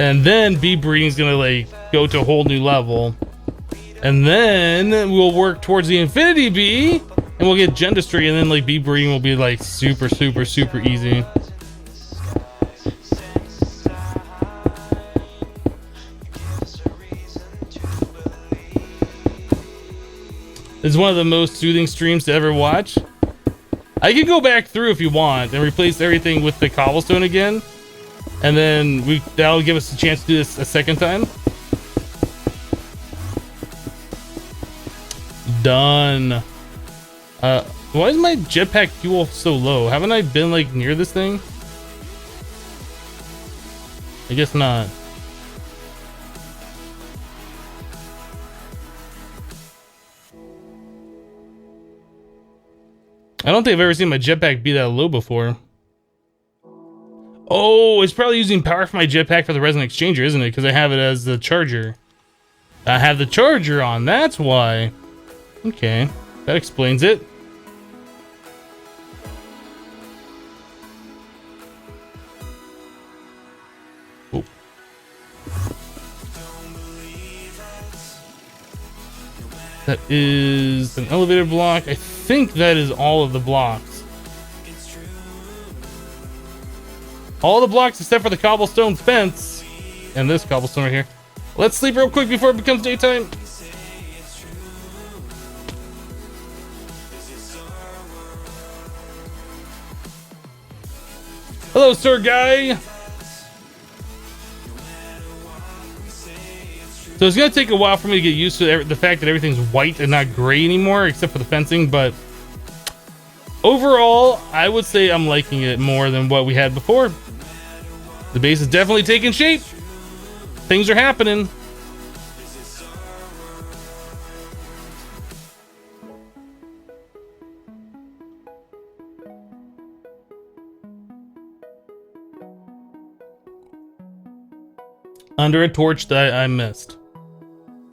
And then bee breeding is gonna like go to a whole new level. And then we'll work towards the infinity bee, and we'll get dentistry, and then like bee breeding will be like super easy. It's one of the most soothing streams to ever watch. I can go back through if you want and replace everything with the cobblestone again, and then that'll give us a chance to do this a second time. Done. Why is my jetpack fuel so low? Haven't I been like near this thing? I guess not. I don't think I've ever seen my jetpack be that low before. Oh, it's probably using power from my jetpack for the resin exchanger, isn't it? Because I have it as the charger. I have the charger on, that's why. Okay, that explains it. Oh. That is an elevator block. I think that is all of the blocks. All the blocks except for the cobblestone fence and this cobblestone right here. Let's sleep real quick before it becomes daytime. Hello, sir guy. So it's gonna take a while for me to get used to the fact that everything's white and not gray anymore, except for the fencing, but overall, I would say I'm liking it more than what we had before. The base is definitely taking shape. Things are happening. Under a torch that I missed.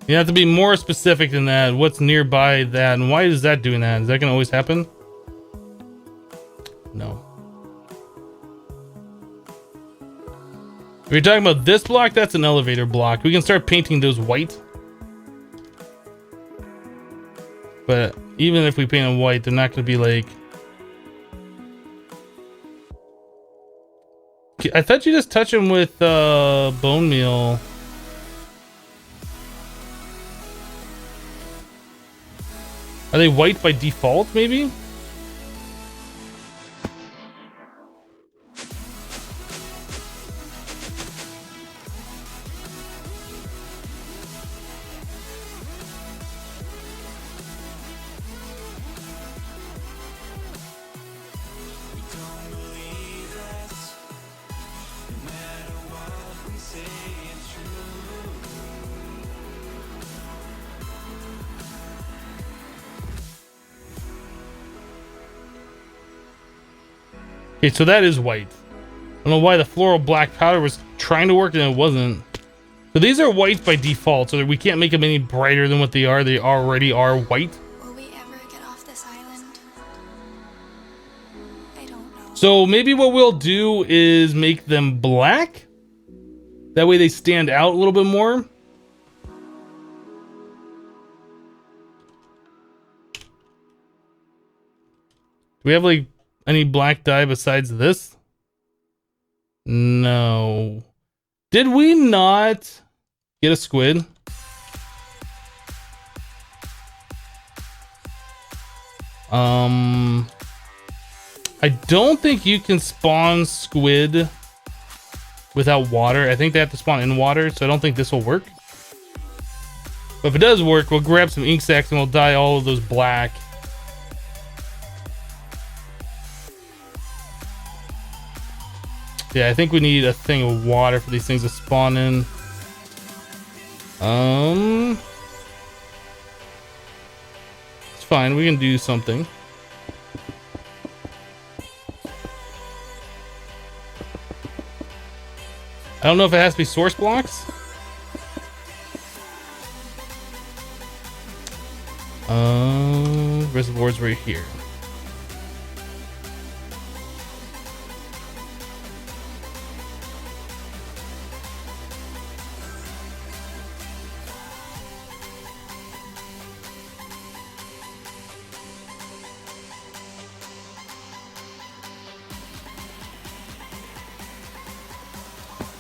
You have to be more specific than that. What's nearby that, and why is that doing that? Is that gonna always happen? No. If you're talking about this block, that's an elevator block. We can start painting those white. But even if we paint them white, they're not gonna be like... I thought you just touch them with bone meal. Are they white by default, maybe? Okay, so that is white. I don't know why the floral black powder was trying to work and it wasn't. So these are white by default, so that we can't make them any brighter than what they are. They already are white. Will we ever get off this island? I don't know. So maybe what we'll do is make them black. That way they stand out a little bit more. Do we have like any black dye besides this? No. Did we not get a squid? I don't think you can spawn squid without water. I think they have to spawn in water, so I don't think this will work. But if it does work, we'll grab some ink sacs and we'll dye all of those black. Yeah, I think we need a thing of water for these things to spawn in. It's fine, we can do something. I don't know if it has to be source blocks. Reservoir's right here.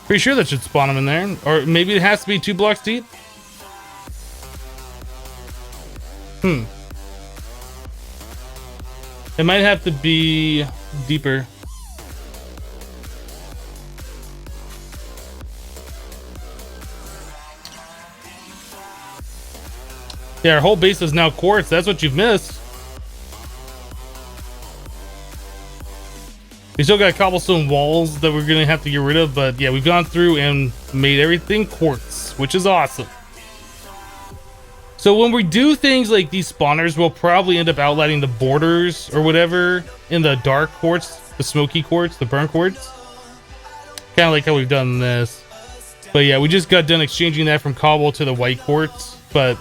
Pretty sure that should spawn them in there. Or maybe it has to be 2 blocks deep. It might have to be deeper. Yeah, our whole base is now quartz. That's what you've missed. We still got cobblestone walls that we're gonna have to get rid of, but yeah, we've gone through and made everything quartz, which is awesome. So when we do things like these spawners, we'll probably end up outlining the borders or whatever in the dark quartz, the smoky quartz, the burnt quartz. Kind of like how we've done this. But yeah, we just got done exchanging that from cobble to the white quartz, but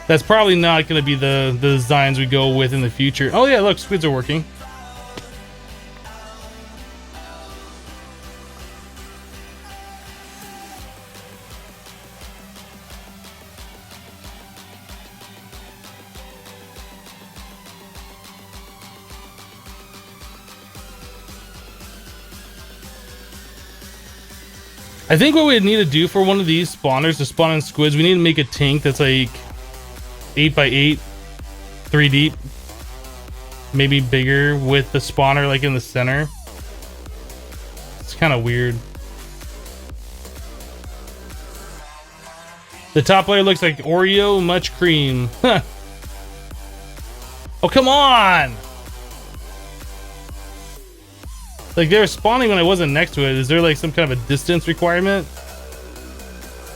that's probably not going to be the designs we go with in the future. Oh yeah, look, squids are working. I think what we need to do for one of these spawners to spawn in squids, we need to make a tank that's like 8x8, 3 deep, maybe bigger with the spawner like in the center. It's kind of weird. The top layer looks like Oreo, much cream. Oh, come on! Like, they were spawning when I wasn't next to it. Is there like some kind of a distance requirement?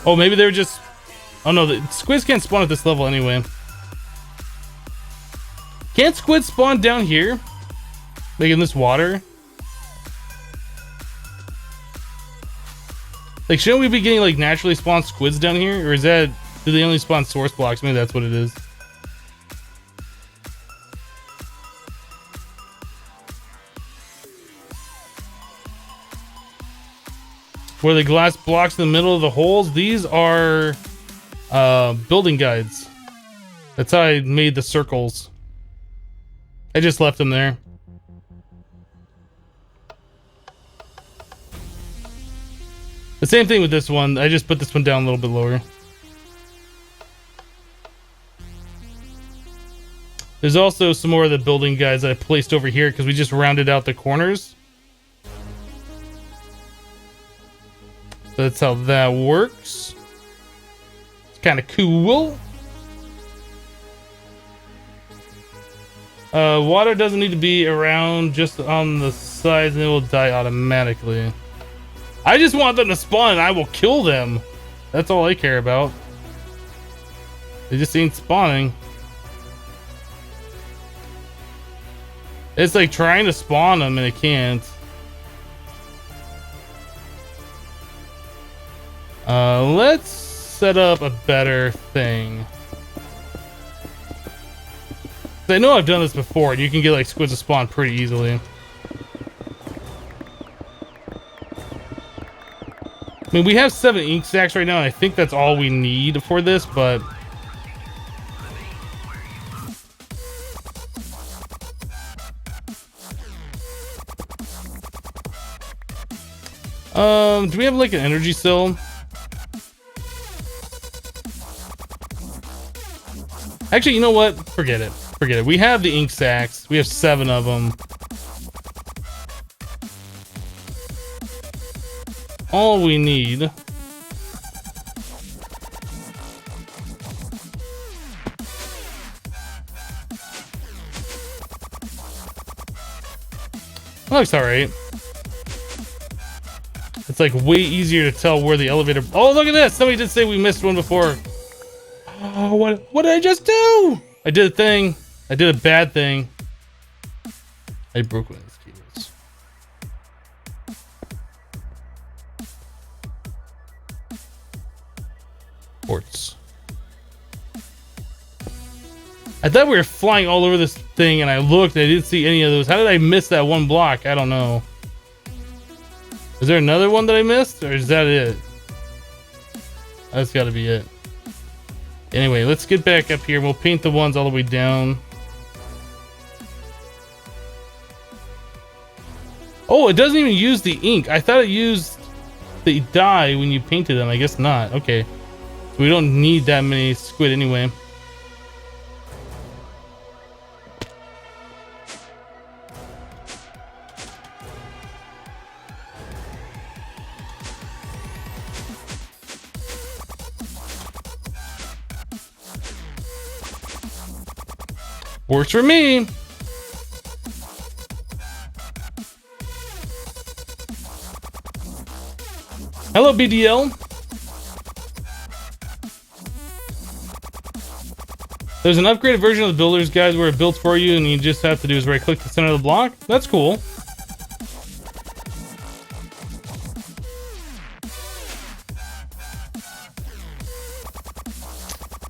Oh, maybe they were just... Oh no, the squids can't spawn at this level anyway. Can't squids spawn down here? Like in this water? Like, shouldn't we be getting like naturally spawned squids down here? Or is that... Do they only spawn source blocks? Maybe that's what it is. Where the glass blocks in the middle of the holes, these are building guides. That's how I made the circles. I just left them there. The same thing with this one. I just put this one down a little bit lower. There's also some more of the building guides that I placed over here because we just rounded out the corners. That's how that works. It's kind of cool. Water doesn't need to be around, just on the sides, and it will die automatically. I just want them to spawn and I will kill them. That's all I care about. They just ain't spawning. It's like trying to spawn them and it can't. Let's set up a better thing. I know I've done this before, and you can get like squids to spawn pretty easily. I mean, we have 7 ink sacks right now, and I think that's all we need for this, but... do we have like an energy cell? Actually, you know what? Forget it. Forget it. We have the ink sacks. We have 7 of them. All we need... Looks alright. It's like way easier to tell where the elevator... Oh, look at this! Somebody did say we missed one before. Oh, what did I just do? I did a thing. I did a bad thing. I broke one of these cables. Quartz. I thought we were flying all over this thing, and I looked and I didn't see any of those. How did I miss that one block? I don't know. Is there another one that I missed, or is that it? That's got to be it. Anyway, let's get back up here. We'll paint the ones all the way down. Oh, it doesn't even use the ink. I thought it used... they die when you painted them? I guess not. Okay. So we don't need that many squid anyway. Works for me. Hello, BDL. There's an upgraded version of the builder's guide where it builds for you and you just have to do is right click the center of the block. That's cool.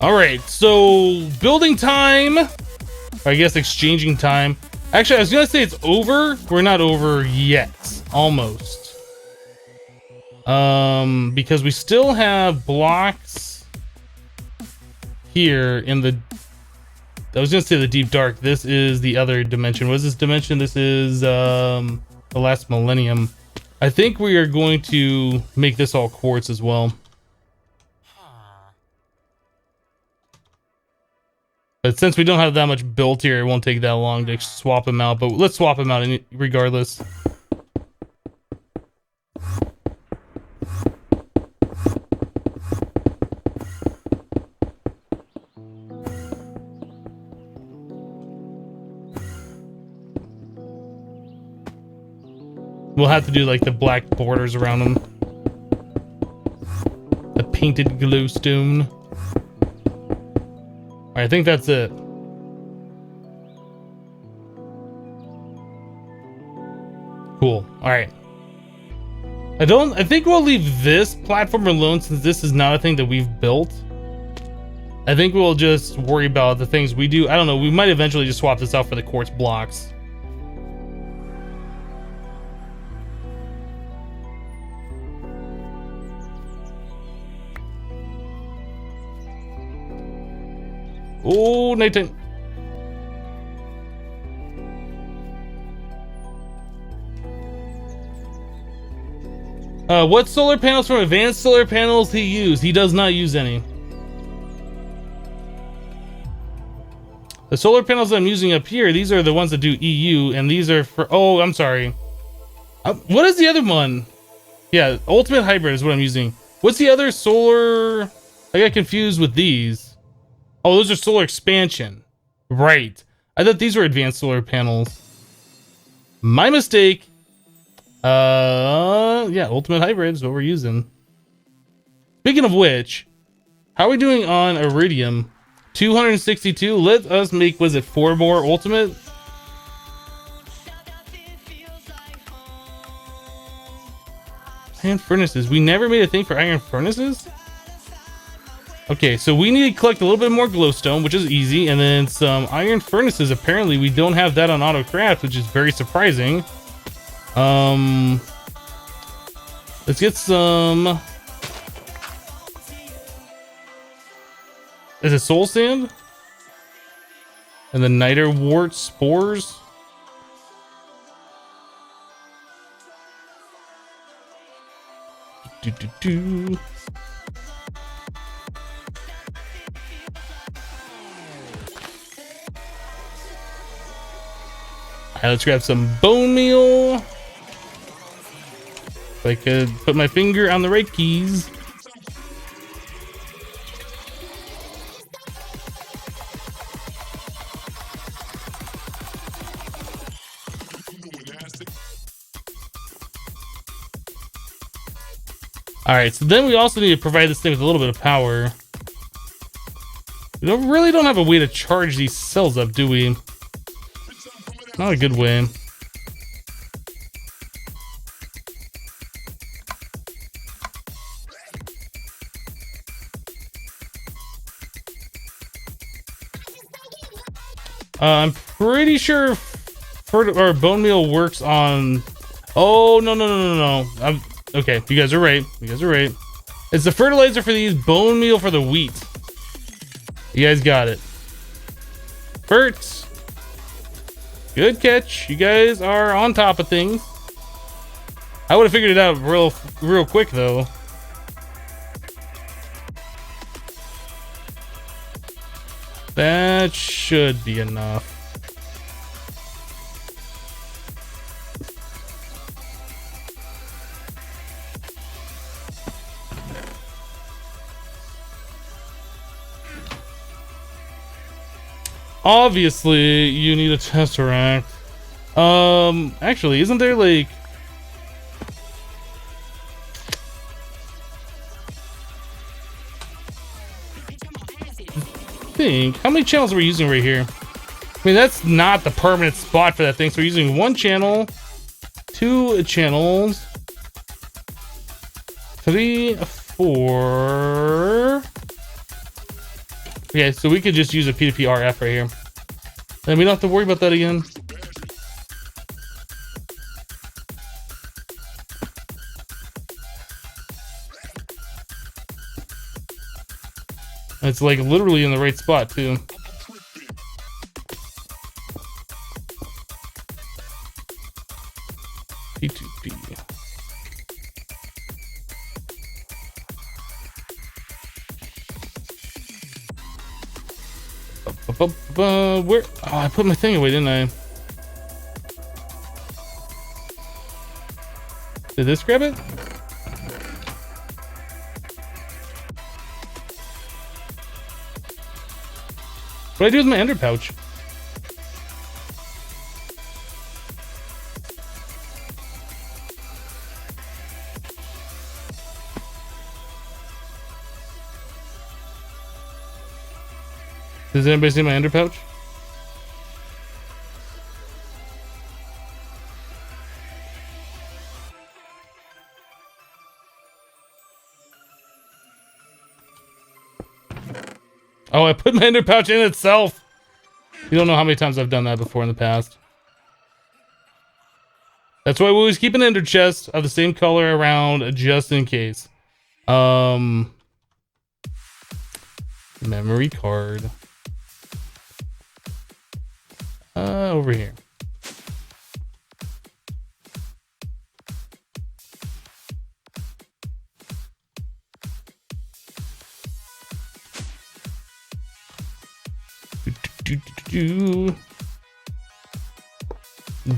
All right, so building time, or I guess exchanging time. Actually, I was gonna say it's over. We're not over yet, almost. Because we still have blocks here in the, I was gonna say the deep dark. This is the other dimension. What is this dimension? This is the last millennium. I think we are going to make this all quartz as well. But since we don't have that much built here, it won't take that long to swap them out. But let's swap them out regardless. We'll have to do like the black borders around them. The painted glowstone. I think that's it. Cool. All right. I think we'll leave this platform alone since this is not a thing that we've built. I think we'll just worry about the things we do. I don't know. We might eventually just swap this out for the quartz blocks. Oh, nighttime. What solar panels from advanced solar panels he use? He does not use any. The solar panels I'm using up here, these are the ones that do EU, and these are for, oh, I'm sorry. What is the other one? Yeah, Ultimate Hybrid is what I'm using. What's the other solar? I got confused with these. Oh, those are solar expansion. Right. I thought these were advanced solar panels. My mistake. Yeah, Ultimate Hybrid is what we're using. Speaking of which, how are we doing on Iridium? 262. Let us make, was it 4 more Ultimate? Iron furnaces. We never made a thing for iron furnaces? Okay, so we need to collect a little bit more glowstone, which is easy, and then some iron furnaces. Apparently, we don't have that on AutoCraft, which is very surprising. Let's get some. Is it soul sand? And the niter wart spores. Do. Alright, let's grab some bone meal. If I could put my finger on the right keys. Alright, so then we also need to provide this thing with a little bit of power. We really don't have a way to charge these cells up, do we? Not a good way. I'm pretty sure or bone meal works on. Oh no! Okay, you guys are right. It's the fertilizer for these, bone meal for the wheat. You guys got it. Ferts. Good catch. You guys are on top of things. I would have figured it out real quick though. That should be enough. Obviously, you need a tesseract. Actually, isn't there like... How many channels are we using right here? I mean, that's not the permanent spot for that thing. So we're using 1 channel, 2 channels, 3, 4. Okay, so we could just use a P2P RF right here. And we don't have to worry about that again. It's like literally in the right spot too. P2P. Where? Oh, I put my thing away, didn't I? Did this grab it? What do I do with my ender pouch? Does anybody see my ender pouch? Oh, I put my ender pouch in itself. You don't know how many times I've done that before in the past. That's why we always keep an ender chest of the same color around just in case. Memory card. Over here.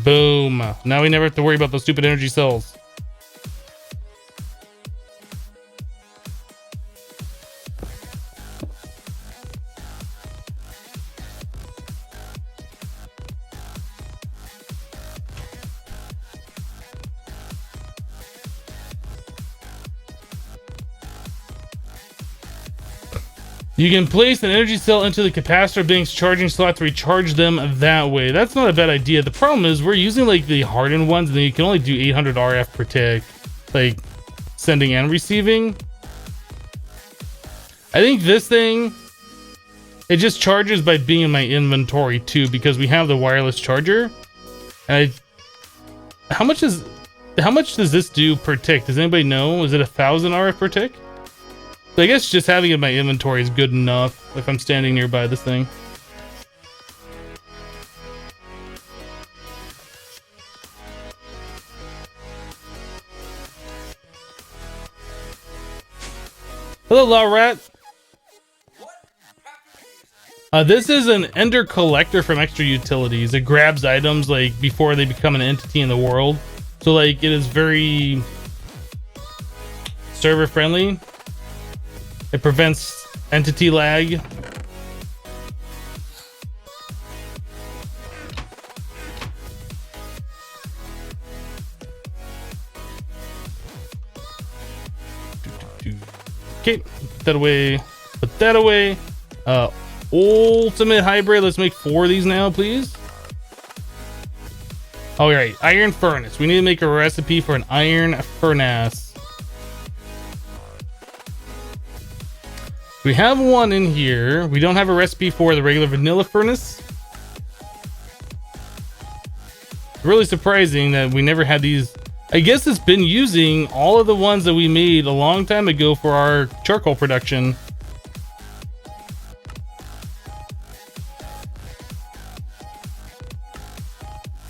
Boom. Now we never have to worry about those stupid energy cells. You can place an energy cell into the capacitor bank's charging slot to recharge them that way. That's not a bad idea. The problem is we're using like the hardened ones and you can only do 800 RF per tick, like sending and receiving. I think this thing, it just charges by being in my inventory too, because we have the wireless charger. And how much does this do per tick? Does anybody know? Is it 1,000 RF per tick? So I guess just having it in my inventory is good enough if I'm standing nearby this thing. Hello, La Rat. This is an Ender collector from Extra Utilities. It grabs items like before they become an entity in the world. So like it is very server friendly. It prevents entity lag. Okay, put that away. Put that away. Ultimate hybrid. Let's make 4 of these now, please. All right, iron furnace. We need to make a recipe for an iron furnace. We have one in here. We don't have a recipe for the regular vanilla furnace. Really surprising that we never had these. I guess it's been using all of the ones that we made a long time ago for our charcoal production.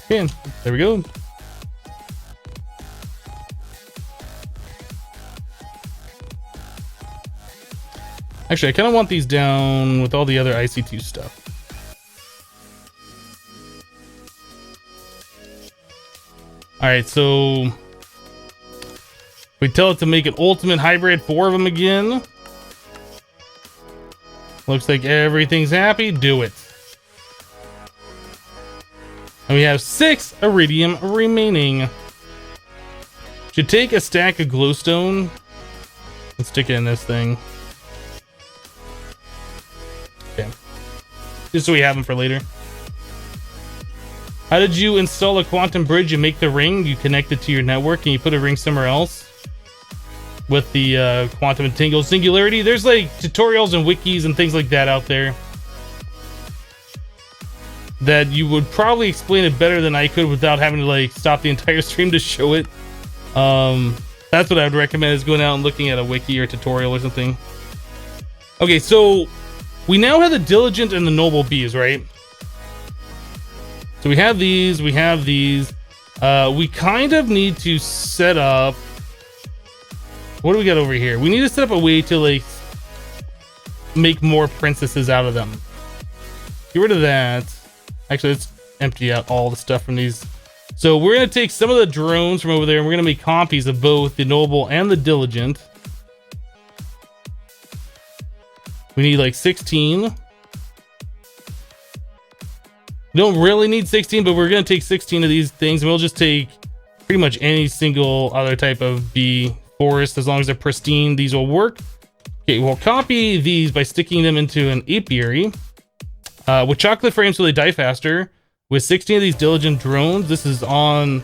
Okay, there we go. Actually, I kind of want these down with all the other IC2 stuff. All right, so we tell it to make an ultimate hybrid, 4 of them again. Looks like everything's happy. Do it. And we have 6 iridium remaining. Should take a stack of glowstone and stick it in this thing. Okay. Just so we have them for later. How did you install a quantum bridge and make the ring? You connect it to your network and you put a ring somewhere else with the quantum entangled singularity. There's like tutorials and wikis and things like that out there that you would probably explain it better than I could without having to like stop the entire stream to show it. That's what I would recommend, is going out and looking at a wiki or tutorial or something. Okay, so we now have the diligent and the noble bees, right? So we have these, we have these. We kind of need to set up, what do we got over here? We need to set up a way to like make more princesses out of them. Get rid of that. Actually, let's empty out all the stuff from these. So we're going to take some of the drones from over there and we're going to make copies of both the noble and the diligent. We need like 16. We don't really need 16, but we're going to take 16 of these things and we'll just take pretty much any single other type of bee forest. As long as they're pristine, these will work. Okay, we'll copy these by sticking them into an apiary with chocolate frames so they die faster. With 16 of these diligent drones, this is on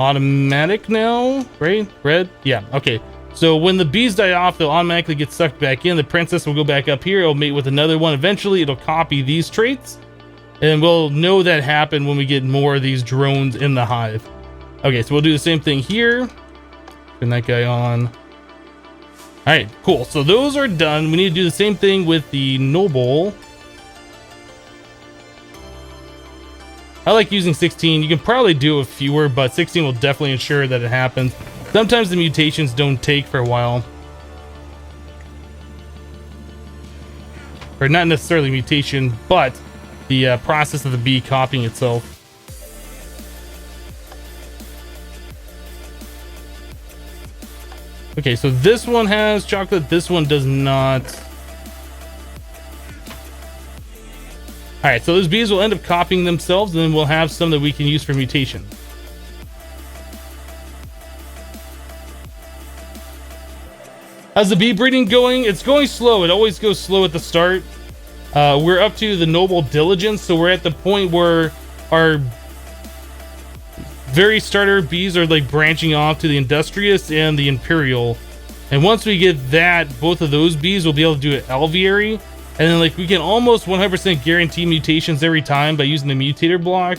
automatic now, right? Red? Yeah, okay. So when the bees die off, they'll automatically get sucked back in. The princess will go back up here. It'll mate with another one. Eventually, it'll copy these traits. And we'll know that happened when we get more of these drones in the hive. Okay, so we'll do the same thing here. Turn that guy on. All right, cool. So those are done. We need to do the same thing with the noble. I like using 16. You can probably do a fewer, but 16 will definitely ensure that it happens. Sometimes the mutations don't take for a while. Or not necessarily mutation, but the process of the bee copying itself. Okay, so this one has chocolate, this one does not. All right, so those bees will end up copying themselves, and then we'll have some that we can use for mutation. How's the bee breeding going? It's going slow. It always goes slow at the start. We're up to the noble diligence, so we're at the point where our very starter bees are like branching off to the industrious and the imperial. And once we get that, both of those bees will be able to do an alveary. And then like we can almost 100% guarantee mutations every time by using the mutator block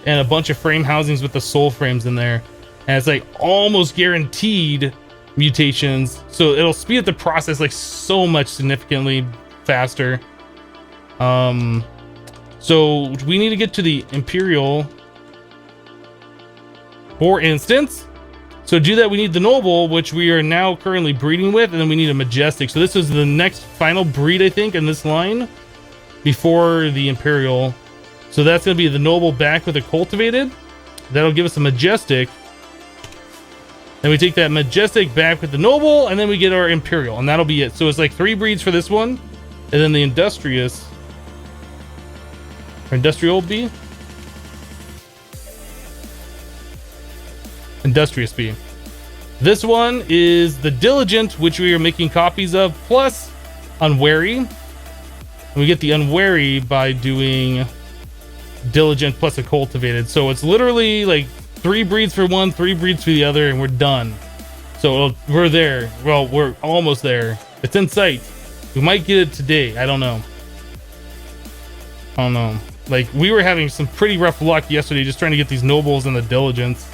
and a bunch of frame housings with the soul frames in there. And it's like almost guaranteed mutations. So it'll speed up the process like so much significantly faster. So we need to get to the imperial, for instance. So to do that, we need the noble, which we are now currently breeding with, and then we need a majestic. So this is the next final breed, I think, in this line before the imperial. So that's going to be the noble back with a cultivated. That'll give us a majestic. Then we take that majestic back with the noble, and then we get our imperial, and that'll be it. So it's like 3 breeds for this one, and then the industrious, or industrial bee. Industrious bee. This one is the diligent, which we are making copies of, plus unwary. And we get the unwary by doing diligent plus a cultivated. So it's literally like 3 breeds for one, 3 breeds for the other, and we're done. So we're there. Well, we're almost there. It's in sight. We might get it today. I don't know. Like, we were having some pretty rough luck yesterday just trying to get these nobles and the diligence.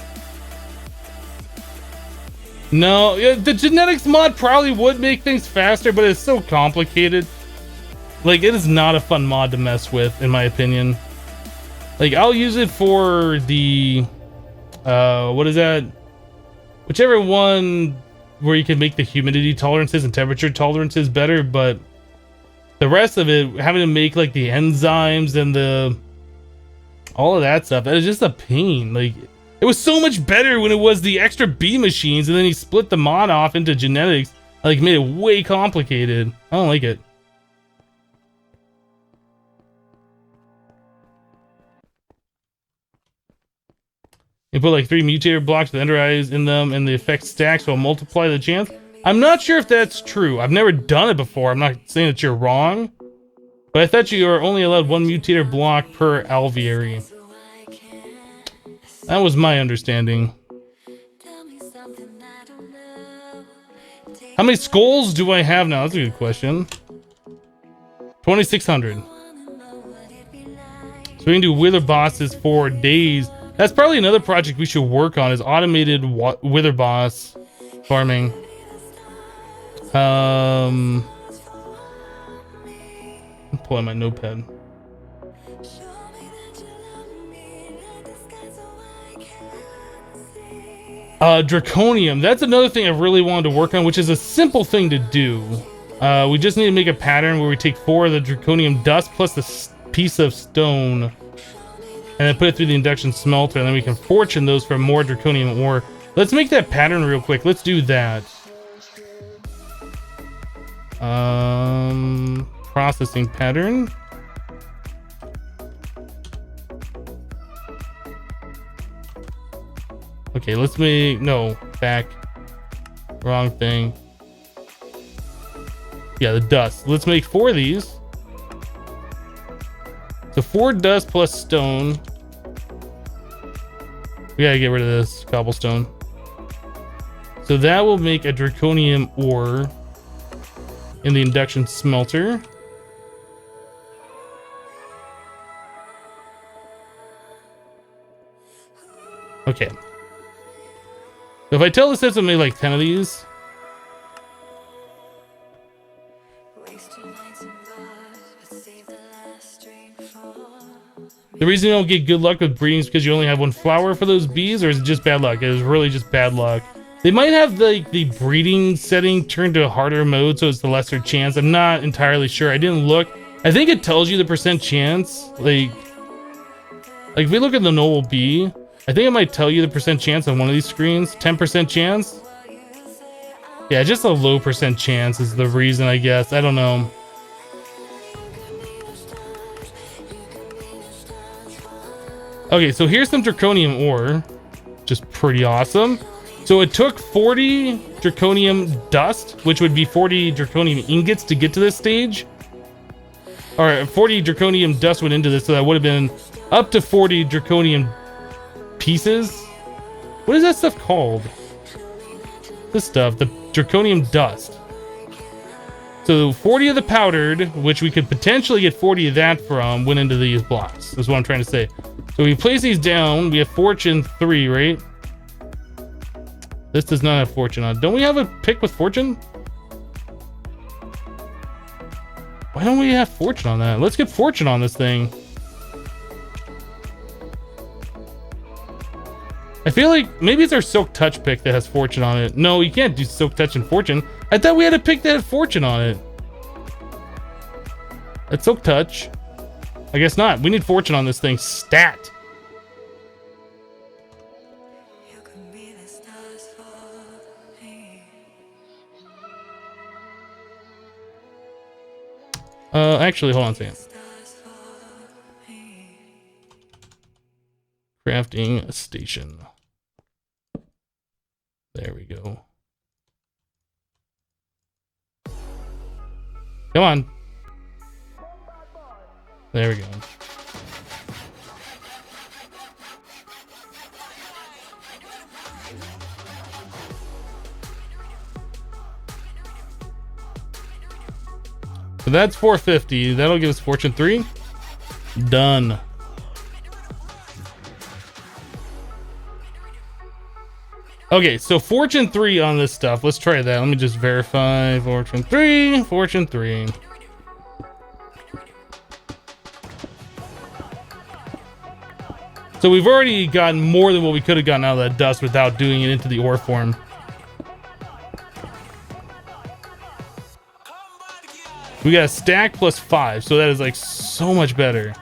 No, the genetics mod probably would make things faster, but it's so complicated. Like, it is not a fun mod to mess with, in my opinion. Like, I'll use it for the what is that? Whichever one where you can make the humidity tolerances and temperature tolerances better, but The rest of it, having to make like the enzymes and all of that stuff, that is just a pain. Like, it was so much better when it was the extra B machines, and then he split the mod off into genetics, like made it way complicated. I don't like it. You put like 3 mutator blocks with ender eyes in them, and the effect stacks will multiply the chance. I'm not sure if that's true. I've never done it before. I'm not saying that you're wrong, but I thought you were only allowed 1 mutator block per alveary. That was my understanding. How many skulls do I have now? That's a good question. 2,600. So we can do wither bosses for days. That's probably another project we should work on, is automated wither boss farming. I'm pulling my notepad. Draconium. That's another thing I really wanted to work on, which is a simple thing to do. We just need to make a pattern where we take 4 of the Draconium dust plus the piece of stone, and then put it through the induction smelter, and then we can fortune those for more Draconium ore. Let's make that pattern real quick. Let's do that. Processing pattern. Okay, let's make, no, back. Wrong thing. Yeah, the dust. Let's make 4 of these. So 4 dust plus stone. We gotta get rid of this cobblestone. So that will make a Draconium ore in the induction smelter. Okay. So if I tell the system to make like 10 of these. The reason you don't get good luck with breeding is because you only have 1 flower for those bees, or is it just bad luck? It was really just bad luck. They might have the breeding setting turned to a harder mode, so it's the lesser chance. I'm not entirely sure. I didn't look. I think it tells you the percent chance. Like if we look at the noble bee, I think it might tell you the percent chance on one of these screens. 10% chance. Yeah, just a low percent chance is the reason, I guess. I don't know. Okay, so here's some Draconium ore, just pretty awesome. So it took 40 Draconium dust, which would be 40 Draconium ingots to get to this stage. Or 40 Draconium dust went into this, so that would have been up to 40 Draconium pieces. What is that stuff called? This stuff, the Draconium dust. So 40 of the powdered, which we could potentially get 40 of that from, went into these blocks. That's what I'm trying to say. So we place these down. We have fortune 3, right? This does not have fortune on. Don't we have a pick with fortune? Why don't we have fortune on that? Let's get fortune on this thing. I feel like maybe it's our silk touch pick that has fortune on it. No, you can't do silk touch and fortune. I thought we had a pick that had fortune on it. That's silk touch. I guess not. We need fortune on this thing. Stat. Actually, hold on a second. Crafting station. There we go. Come on. There we go. So that's 450. That'll give us fortune 3. Done. Okay, so fortune 3 on this stuff. Let's try that. Let me just verify. Fortune 3. Fortune 3. So we've already gotten more than what we could have gotten out of that dust without doing it into the ore form. We got a stack plus 5, so that is like so much better.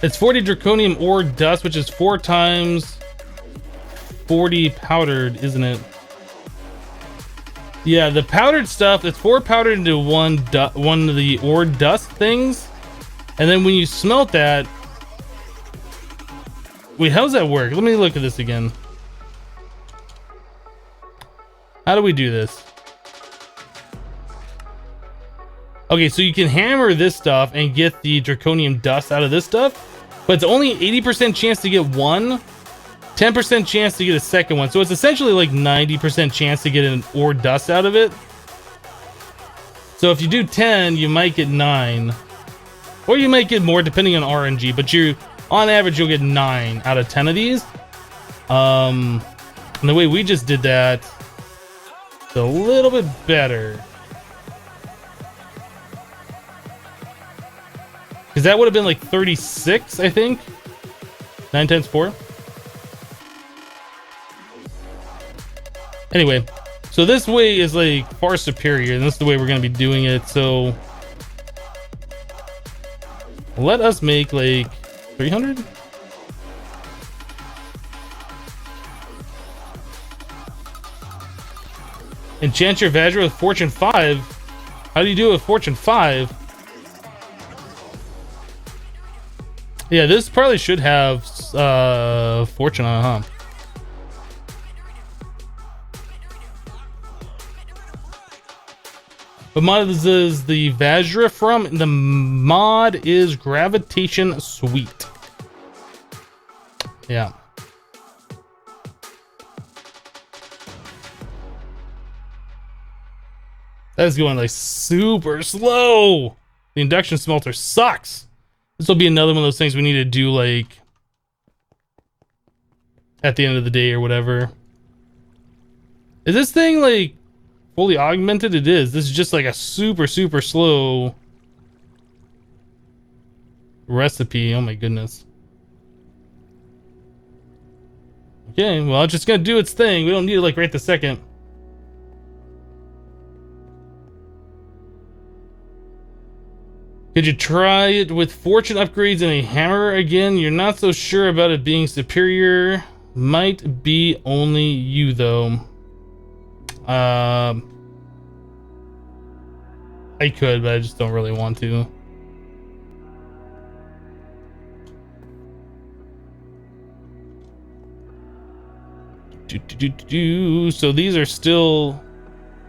It's 40 draconium ore dust, which is 4 times 40 powdered, isn't it? Yeah, the powdered stuff, it's 4 powdered into one of the ore dust things. And then when you smelt that... Wait, how does that work? Let me look at this again. How do we do this? Okay, so you can hammer this stuff and get the draconium dust out of this stuff, but it's only 80% chance to get one, 10% chance to get a second one. So it's essentially like 90% chance to get an ore dust out of it. So if you do 10, you might get 9. Or you might get more depending on RNG, but on average you'll get 9 out of 10 of these. And the way we just did that, it's a little bit better. Because that would have been like 36, I think. 9 times 4. Anyway, so this way is like far superior, and this is the way we're going to be doing it. So let us make like 300. Enchant your Vajra with Fortune 5. How do you do it with Fortune 5? Yeah, this probably should have Fortune on it, huh? What mod is the Vajra from? The mod is Gravitation Suite. Yeah. That is going like super slow. The induction smelter sucks. This will be another one of those things we need to do like at the end of the day or whatever. Is this thing like fully augmented? It is. This is just like a super slow recipe. Oh my goodness. Okay, well, it's just gonna do its thing. We don't need it like right this second. Could you try it with fortune upgrades and a hammer again? You're not so sure about it being superior. Might be only you though. I could, but I just don't really want to. So these are still...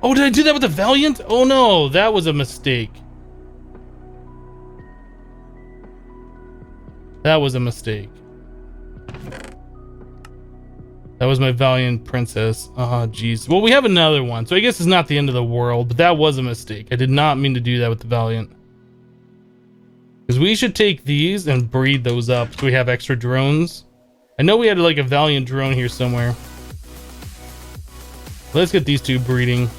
Oh, did I do that with the Valiant? Oh no, that was a mistake. That was a mistake. That was my Valiant Princess. Oh, jeez. Well, we have another one, so I guess it's not the end of the world, but that was a mistake. I did not mean to do that with the Valiant. Because we should take these and breed those up so we have extra drones. I know we had like a Valiant drone here somewhere. Let's get these two breeding.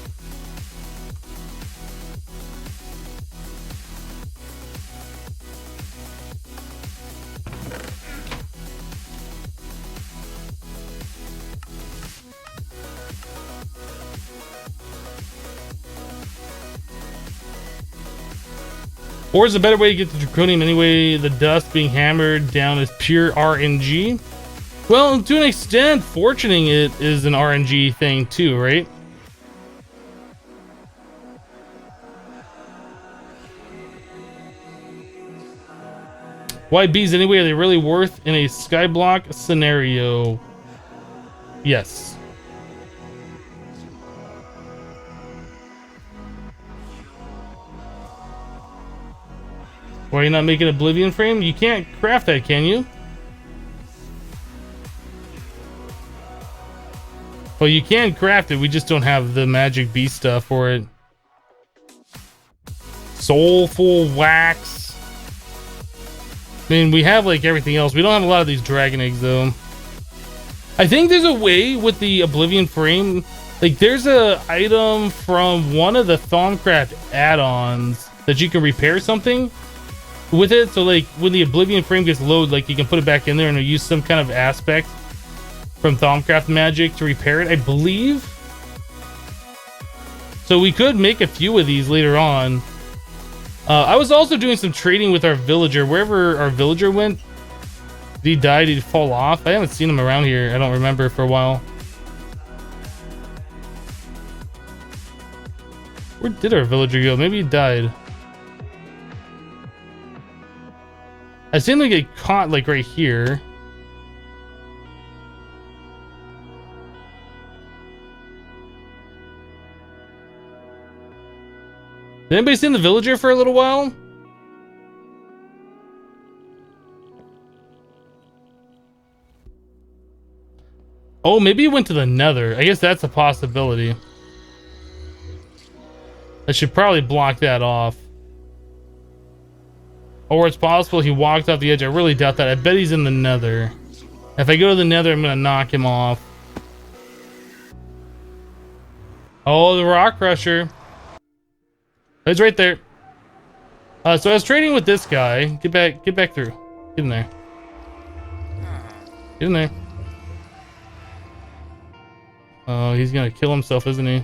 Or is a better way to get the Draconium anyway? The dust being hammered down is pure RNG. Well, to an extent, fortuning it is an RNG thing too, right? Why bees anyway? Are they really worth in a skyblock scenario? Yes. Why are you not making Oblivion frame? You can't craft that, can you? Well, you can craft it. We just don't have the magic bee stuff for it. Soulful wax. I mean, we have like everything else. We don't have a lot of these dragon eggs though. I think there's a way with the Oblivion frame. Like there's a item from one of the Thaumcraft add-ons that you can repair something. with it. So like when the Oblivion frame gets low, like you can put it back in there and it'll use some kind of aspect from Thaumcraft magic to repair it, I believe. So we could make a few of these later on. I was also doing some trading with our villager. Wherever our villager went, did he die? Did he fall off? I haven't seen him around here. I don't remember for a while. Where did our villager go? Maybe he died. I seen him get caught like right here. Did anybody seen the villager for a little while? Oh, maybe he went to the nether. I guess that's a possibility. I should probably block that off. Or it's possible he walked off the edge. I really doubt that. I bet he's in the nether. If I go to the nether, I'm gonna knock him off. Oh, the rock crusher. It's right there. So I was trading with this guy. Get back through. Get in there. Get in there. Oh, he's gonna kill himself, isn't he?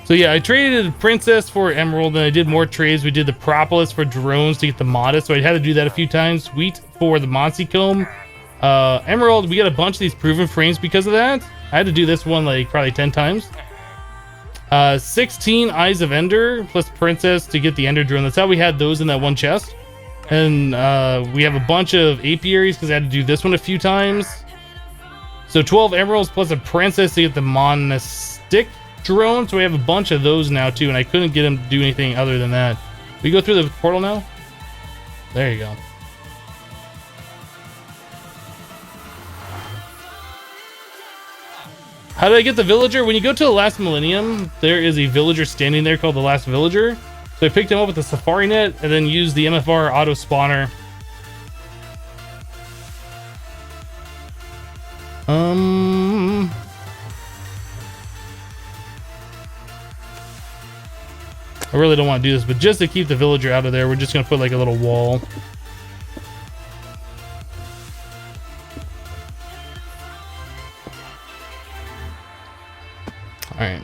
So yeah, I traded a princess for emerald, and I did more trades. We did the propolis for drones to get the modest, so I had to do that a few times. Wheat for the Monty comb. Emerald, we got a bunch of these proven frames because of that. I had to do this one like probably 10 times. 16 Eyes of Ender plus Princess to get the Ender Drone. That's how we had those in that one chest. And we have a bunch of apiaries because I had to do this one a few times. So 12 emeralds plus a Princess to get the Monastic Drone. So we have a bunch of those now too, and I couldn't get him to do anything other than that. We go through the portal now? There you go. How did I get the villager? When you go to the last millennium, there is a villager standing there called the last villager. So I picked him up with the safari net and then used the MFR auto spawner. I really don't want to do this, but just to keep the villager out of there, we're just going to put like a little wall. All right.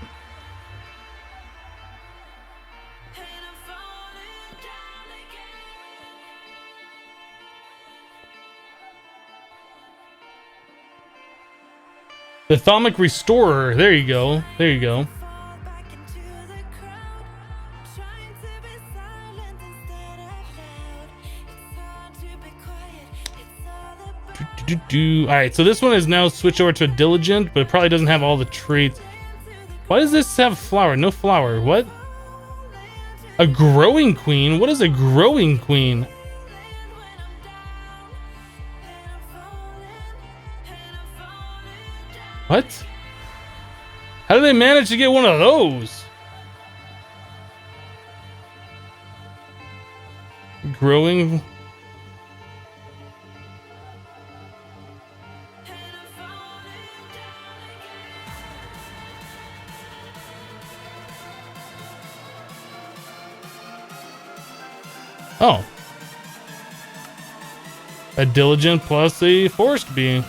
The Thaumic Restorer. There you go. There you go. All right, so this one is now switched over to a Diligent, but it probably doesn't have all the traits. Why does this have flower? No flower. What? A growing queen? What is a growing queen? What? How did they manage to get one of those? Growing. Oh. A Diligent plus a Forest Bee.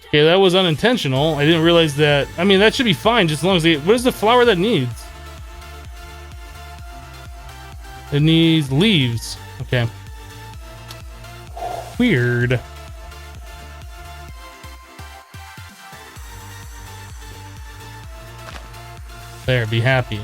Okay, that was unintentional. I didn't realize that. I mean, that should be fine just as long as they... What is the flower that needs? It needs leaves. Okay. Weird. There, be happy.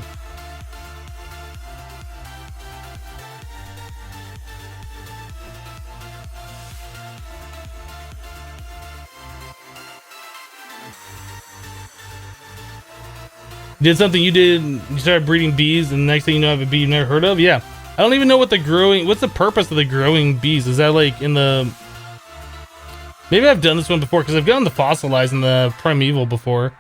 Did something you did, you started breeding bees, and the next thing you know, have a bee you've never heard of? Yeah. I don't even know what the growing, what's the purpose of the growing bees? Is that like in the, maybe I've done this one before, because I've gotten the fossilized in the primeval before.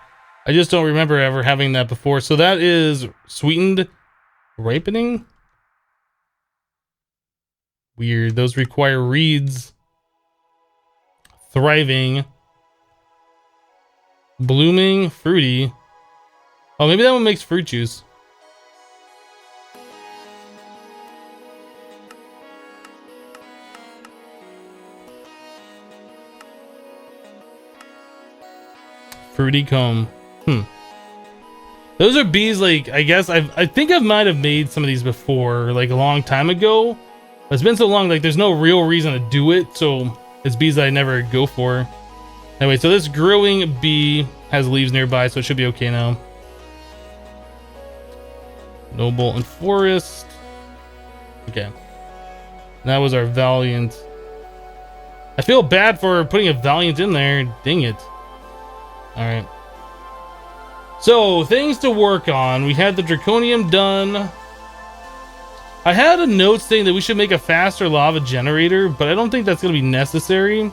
I just don't remember ever having that before. So that is sweetened ripening? Weird. Those require reeds. Thriving. Blooming. Fruity. Oh, maybe that one makes fruit juice. Fruity comb. Those are bees, like, I guess I think I might have made some of these before, like a long time ago. But it's been so long, like there's no real reason to do it, so it's bees that I never go for. Anyway, so this growing bee has leaves nearby, so it should be okay now. Noble and Forest. Okay. That was our Valiant. I feel bad for putting a Valiant in there. Dang it. Alright. So, things to work on. We had the Draconium done. I had a note saying that we should make a faster lava generator, but I don't think that's going to be necessary.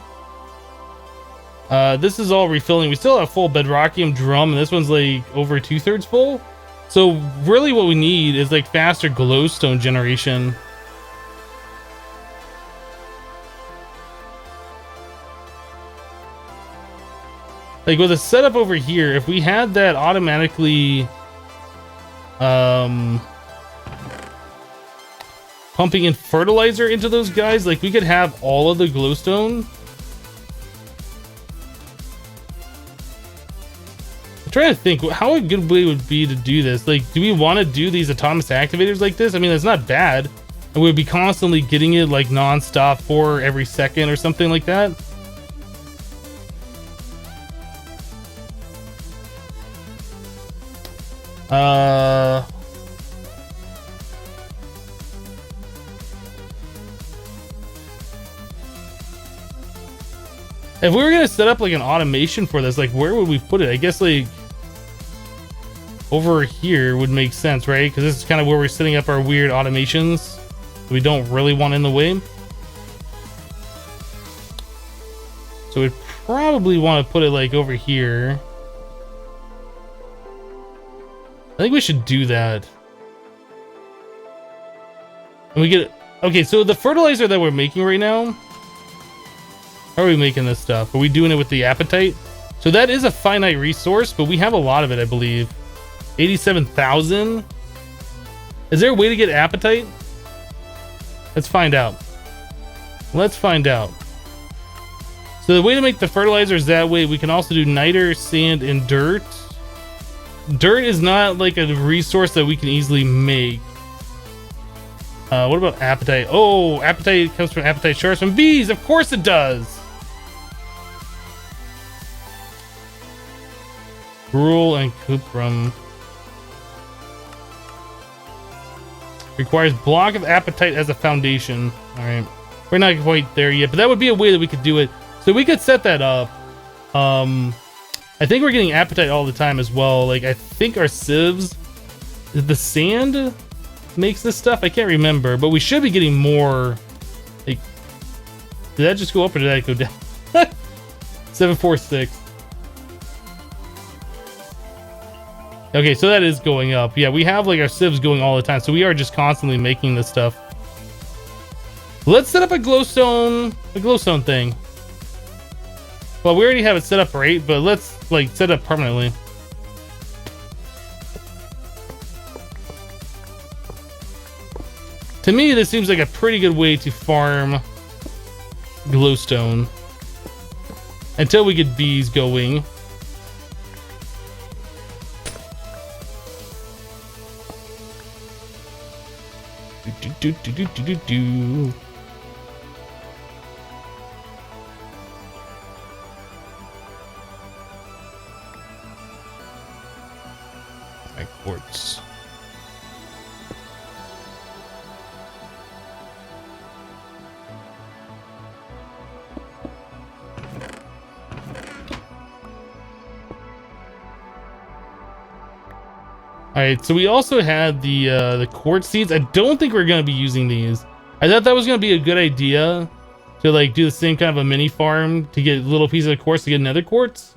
This is all refilling. We still have full Bedrockium drum, and this one's like over 2/3 full. So really what we need is like faster glowstone generation. Like with a setup over here, if we had that automatically pumping in fertilizer into those guys, like we could have all of the glowstone. I'm trying to think how a good way would be to do this. Like, do we want to do these autonomous activators like this? I mean, it's not bad. And we'd be constantly getting it like non-stop for every second or something like that. If we were gonna set up like an automation for this, like where would we put it? I guess like over here would make sense, right? Because this is kind of where we're setting up our weird automations we don't really want in the way. So we'd probably want to put it like over here. I think we should do that. And we get... Okay, so the fertilizer that we're making right now... How are we making this stuff? Are we doing it with the apatite? So that is a finite resource, but we have a lot of it, I believe. 87,000? Is there a way to get apatite? Let's find out. Let's find out. So the way to make the fertilizer is that way. We can also do niter, sand, and dirt. Dirt is not like a resource that we can easily make. What about apatite? Oh, apatite comes from apatite shards from bees. Of course it does. Gruel and cuprum. Requires block of apatite as a foundation. All right, we're not quite there yet, but that would be a way that we could do it. So we could set that up. I think we're getting apatite all the time as well. Like I think our sieves, the sand makes this stuff. I can't remember, but we should be getting more. Like, did that just go up or did that go down? 746. Okay, so that is going up. Yeah, we have like our sieves going all the time, so we are just constantly making this stuff. Let's set up a glowstone thing. Well, we already have it set up, right? But let's like set up permanently. To me, this seems like a pretty good way to farm glowstone until we get bees going. Do. My quartz. Alright, so we also had the quartz seeds. I don't think we're going to be using these. I thought that was going to be a good idea to like do the same kind of a mini farm to get little pieces of quartz to get another quartz.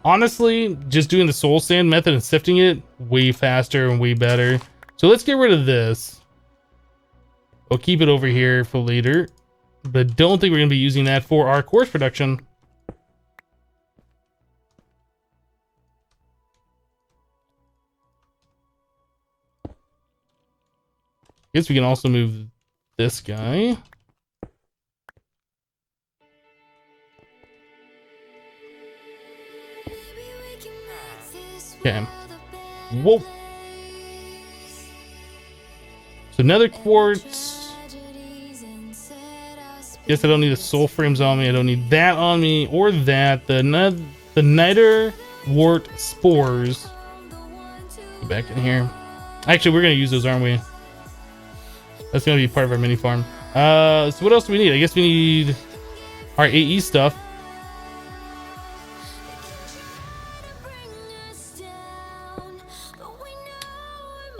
Honestly, just doing the soul sand method and sifting it, way faster and way better. So let's get rid of this. We'll keep it over here for later, but don't think we're going to be using that for our quartz production. Guess we can also move this guy. Okay. Whoa. So nether quartz. Guess I don't need the soul frames on me. I don't need that on me or that. The niter wart spores. Go back in here. Actually, we're gonna use those, aren't we? That's gonna be part of our mini farm. So what else do we need? I guess we need our AE stuff.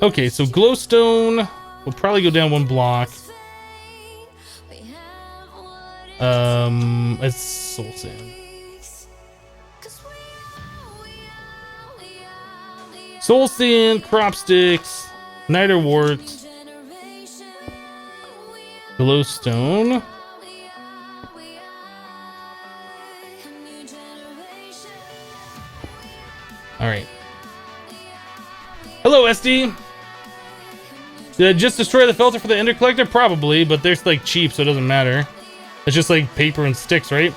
Okay, so glowstone will probably go down one block. It's soul sand. Soul sand, crop sticks, niter warts, glowstone. All right. Hello, SD. Did I just destroy the filter for the ender collector? Probably, but they're like cheap, so it doesn't matter. It's just like paper and sticks, right?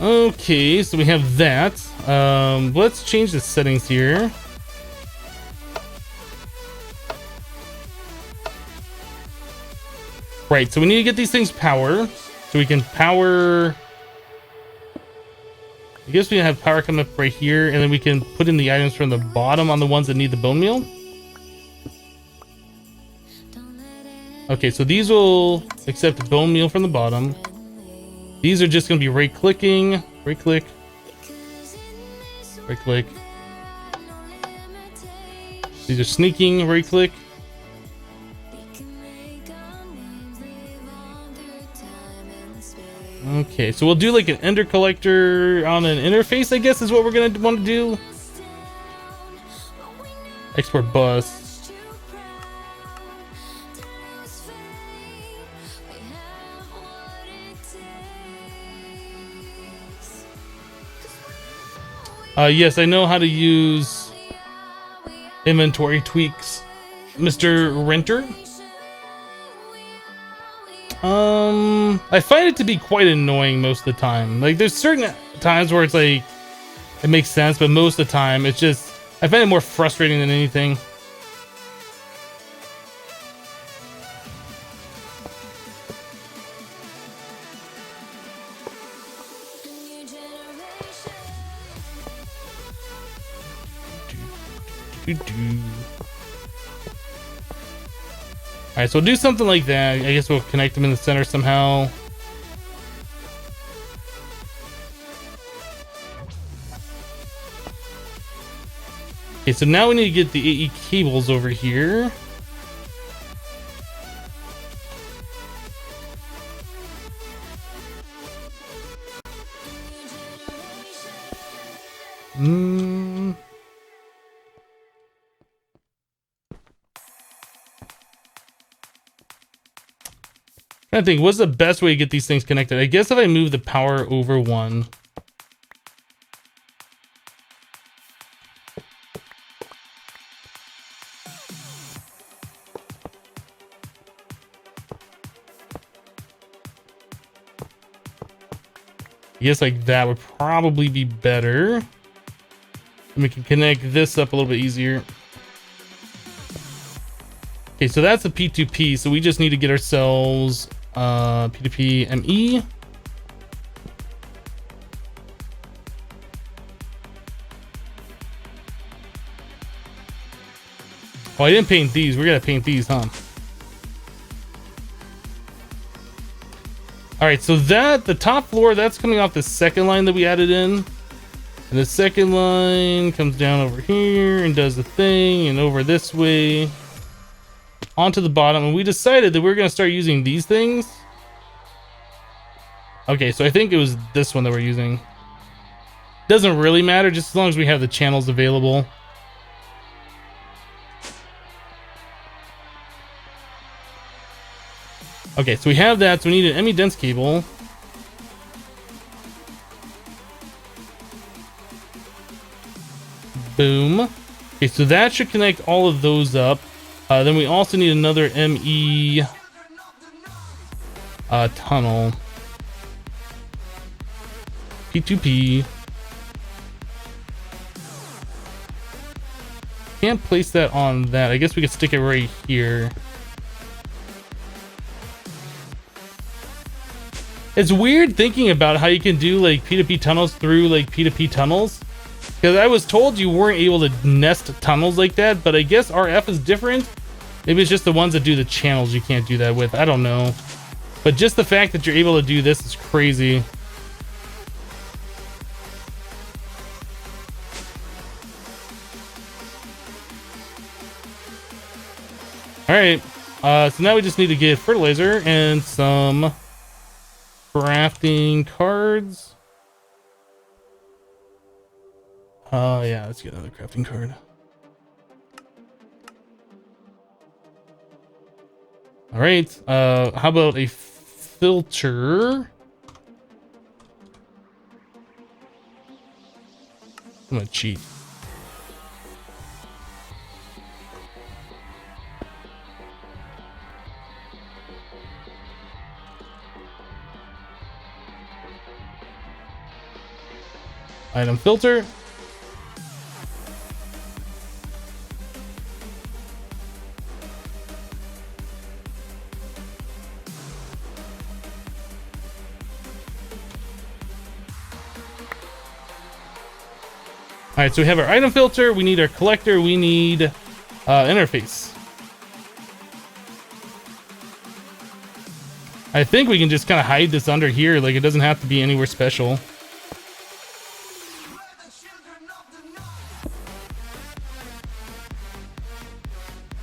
Okay, so we have that. Let's change the settings here. Right, so we need to get these things power. So we can power... I guess we have power come up right here, and then we can put in the items from the bottom on the ones that need the bone meal. Okay, so these will accept bone meal from the bottom. These are just going to be right-clicking. Right-click. Right-click. These are sneaking. Right-click. Okay, so we'll do like an ender collector on an interface, I guess is what we're going to want to do. Export bus. Yes, I know how to use inventory tweaks, Mr. Renter. I find it to be quite annoying most of the time. Like, there's certain times where it's like, it makes sense, but most of the time, it's just, I find it more frustrating than anything. Alright, so we'll do something like that. I guess we'll connect them in the center somehow. Okay, so now we need to get the AE cables over here. I think, what's the best way to get these things connected? I guess if I move the power over one. I guess like that would probably be better. And we can connect this up a little bit easier. Okay, so that's a P2P, so we just need to get ourselves P2P ME. Oh, I didn't paint these. We're gonna paint these, huh? All right, so that, the top floor, that's coming off the second line that we added in. And the second line comes down over here and does the thing, and over this way onto the bottom. And we decided that we were going to start using these things. Okay, so I think it was this one that we're using. Doesn't really matter, just as long as we have the channels available. Okay, so we have that, so we need an ME dense cable. Boom. Okay, so that should connect all of those up. Then we also need another ME tunnel. P2P. Can't place that on that. I guess we could stick it right here. It's weird thinking about how you can do like P2P tunnels through like P2P tunnels. Because I was told you weren't able to nest tunnels like that, but I guess RF is different. Maybe it's just the ones that do the channels you can't do that with. I don't know. But just the fact that you're able to do this is crazy. Alright, so now we just need to get fertilizer and some crafting cards. Yeah, let's get another crafting card. Alright, how about a filter? I'm gonna cheat. Item filter. All right, so we have our item filter, we need our collector, we need interface. I think we can just kind of hide this under here, like it doesn't have to be anywhere special.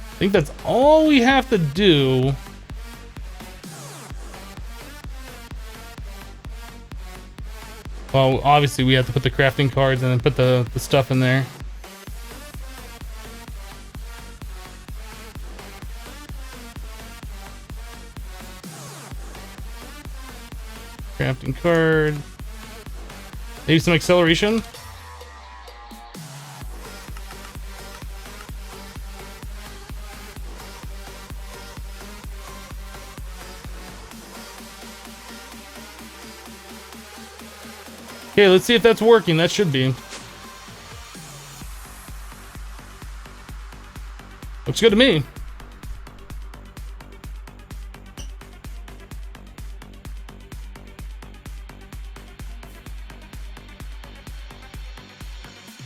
I think that's all we have to do. Well, obviously we have to put the crafting cards and then put the stuff in there. Crafting card. Maybe some acceleration. Okay, let's see if that's working. That should be. Looks good to me.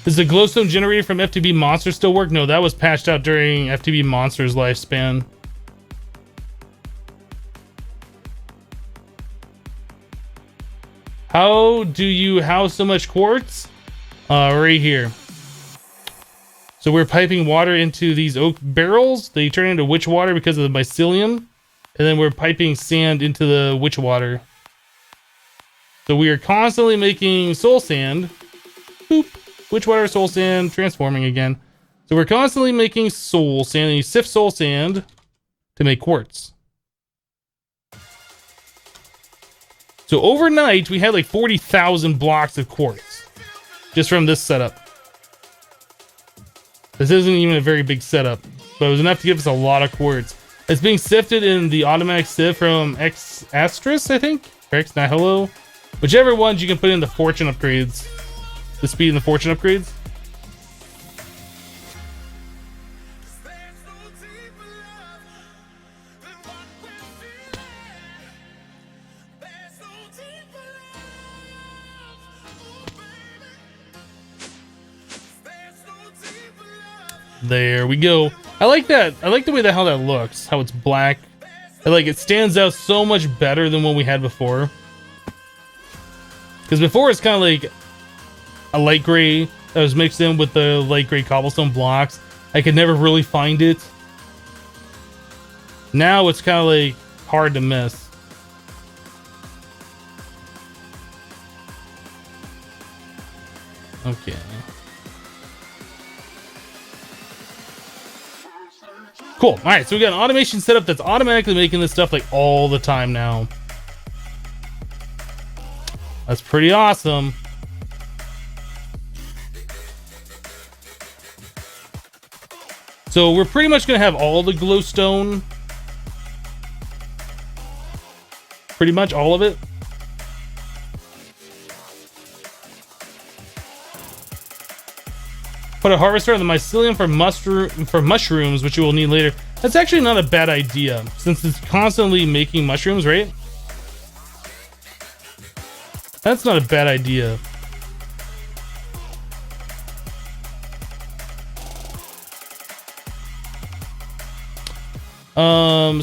Does the glowstone generator from FTB Monster still work? No, that was patched out during FTB Monster's lifespan. How do you house so much quartz? Right here. So we're piping water into these oak barrels. They turn into witch water because of the mycelium. And then we're piping sand into the witch water. So we are constantly making soul sand. Boop. Witch water, soul sand, transforming again. So we're constantly making soul sand. And you sift soul sand to make quartz. So overnight, we had like 40,000 blocks of quartz. Just from this setup. This isn't even a very big setup. But it was enough to give us a lot of quartz. It's being sifted in the automatic sieve from X Astris, I think? Or X Nihilo. Whichever ones you can put in the fortune upgrades. The speed and the fortune upgrades. There we go. I like that. I like the way that how that looks. How it's black. And like it stands out so much better than what we had before. Because before it's kind of like a light gray that was mixed in with the light gray cobblestone blocks. I could never really find it. Now it's kind of like hard to miss. Okay. Cool. All right, so we got an automation setup that's automatically making this stuff like all the time now. That's pretty awesome. So we're pretty much gonna have all the glowstone. Pretty much all of it. Put a harvester on the mycelium for mushrooms, which you will need later. That's actually not a bad idea, since it's constantly making mushrooms, right? That's not a bad idea.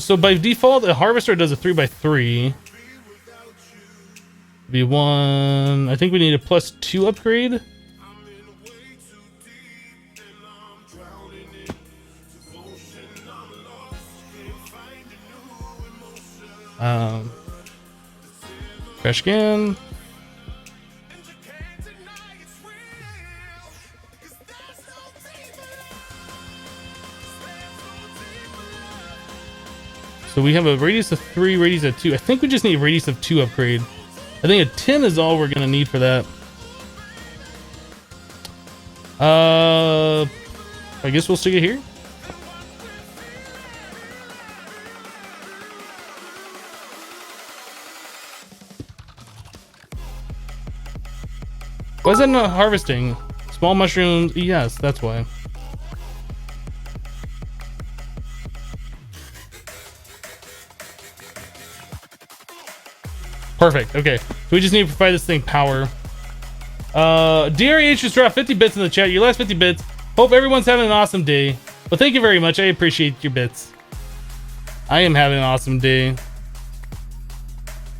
So by default, a harvester does a 3x3. Be one. I think we need a +2 upgrade. Trash can. So we have a radius of 3, radius of 2. I think we just need a radius of 2 upgrade. I think a 10 is all we're gonna need for that. I guess we'll stick it here. Why is that not harvesting? Small mushrooms, yes, that's why. Perfect, okay. So we just need to provide this thing power. DREH just dropped 50 bits in the chat. Your last 50 bits. Hope everyone's having an awesome day. Well, thank you very much. I appreciate your bits. I am having an awesome day.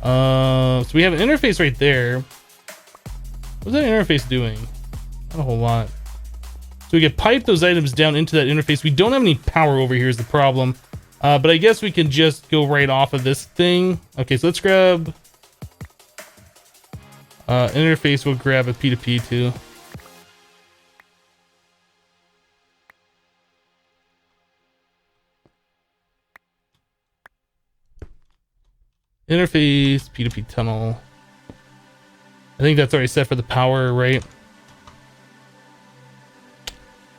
So we have an interface right there. What's that interface doing? Not a whole lot. So we can pipe those items down into that interface. We don't have any power over here is the problem. But I guess we can just go right off of this thing. Okay, so let's grab... interface, we'll grab a P2P too. Interface, P2P tunnel. I think that's already set for the power, right?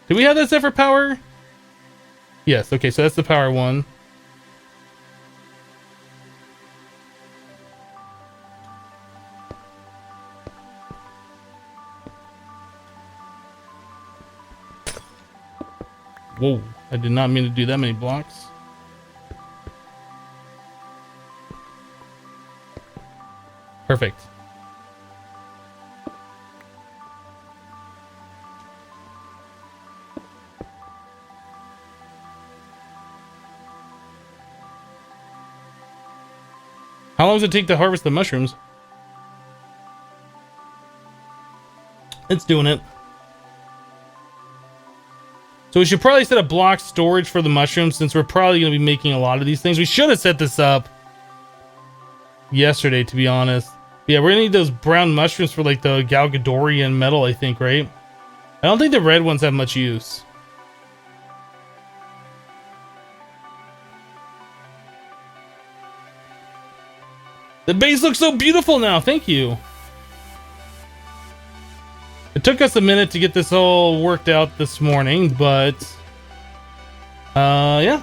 Did we have that set for power? Yes, okay, so that's the power one. Whoa, I did not mean to do that many blocks. Perfect. How long does it take to harvest the mushrooms? It's doing it. So we should probably set a block storage for the mushrooms since we're probably going to be making a lot of these things. We should have set this up yesterday, to be honest. But yeah, we're going to need those brown mushrooms for like the Galgadorian metal, I think, right? I don't think the red ones have much use. The base looks so beautiful now. Thank you. It took us a minute to get this all worked out this morning, but yeah.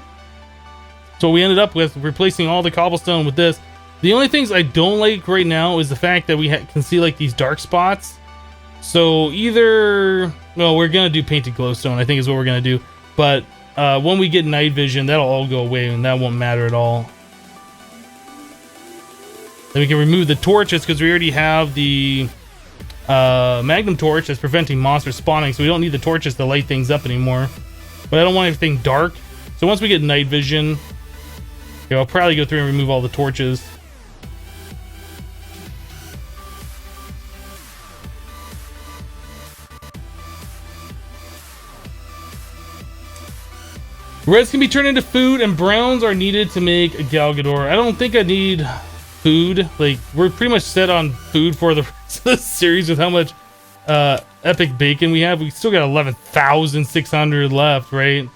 So we ended up with replacing all the cobblestone with this. The only things I don't like right now is the fact that we can see like these dark spots. So either, well, we're gonna do painted glowstone, I think is what we're gonna do. But when we get night vision, that'll all go away and that won't matter at all. Then we can remove the torches because we already have the magnum torch that's preventing monsters spawning, so we don't need the torches to light things up anymore. But I don't want everything dark, so once we get night vision, I'll probably go through and remove all the torches. Reds can be turned into food and browns are needed to make a Galgador. I don't think I need food. Like, we're pretty much set on food for the rest of the series with how much epic bacon we have. We still got 11,600 left, right?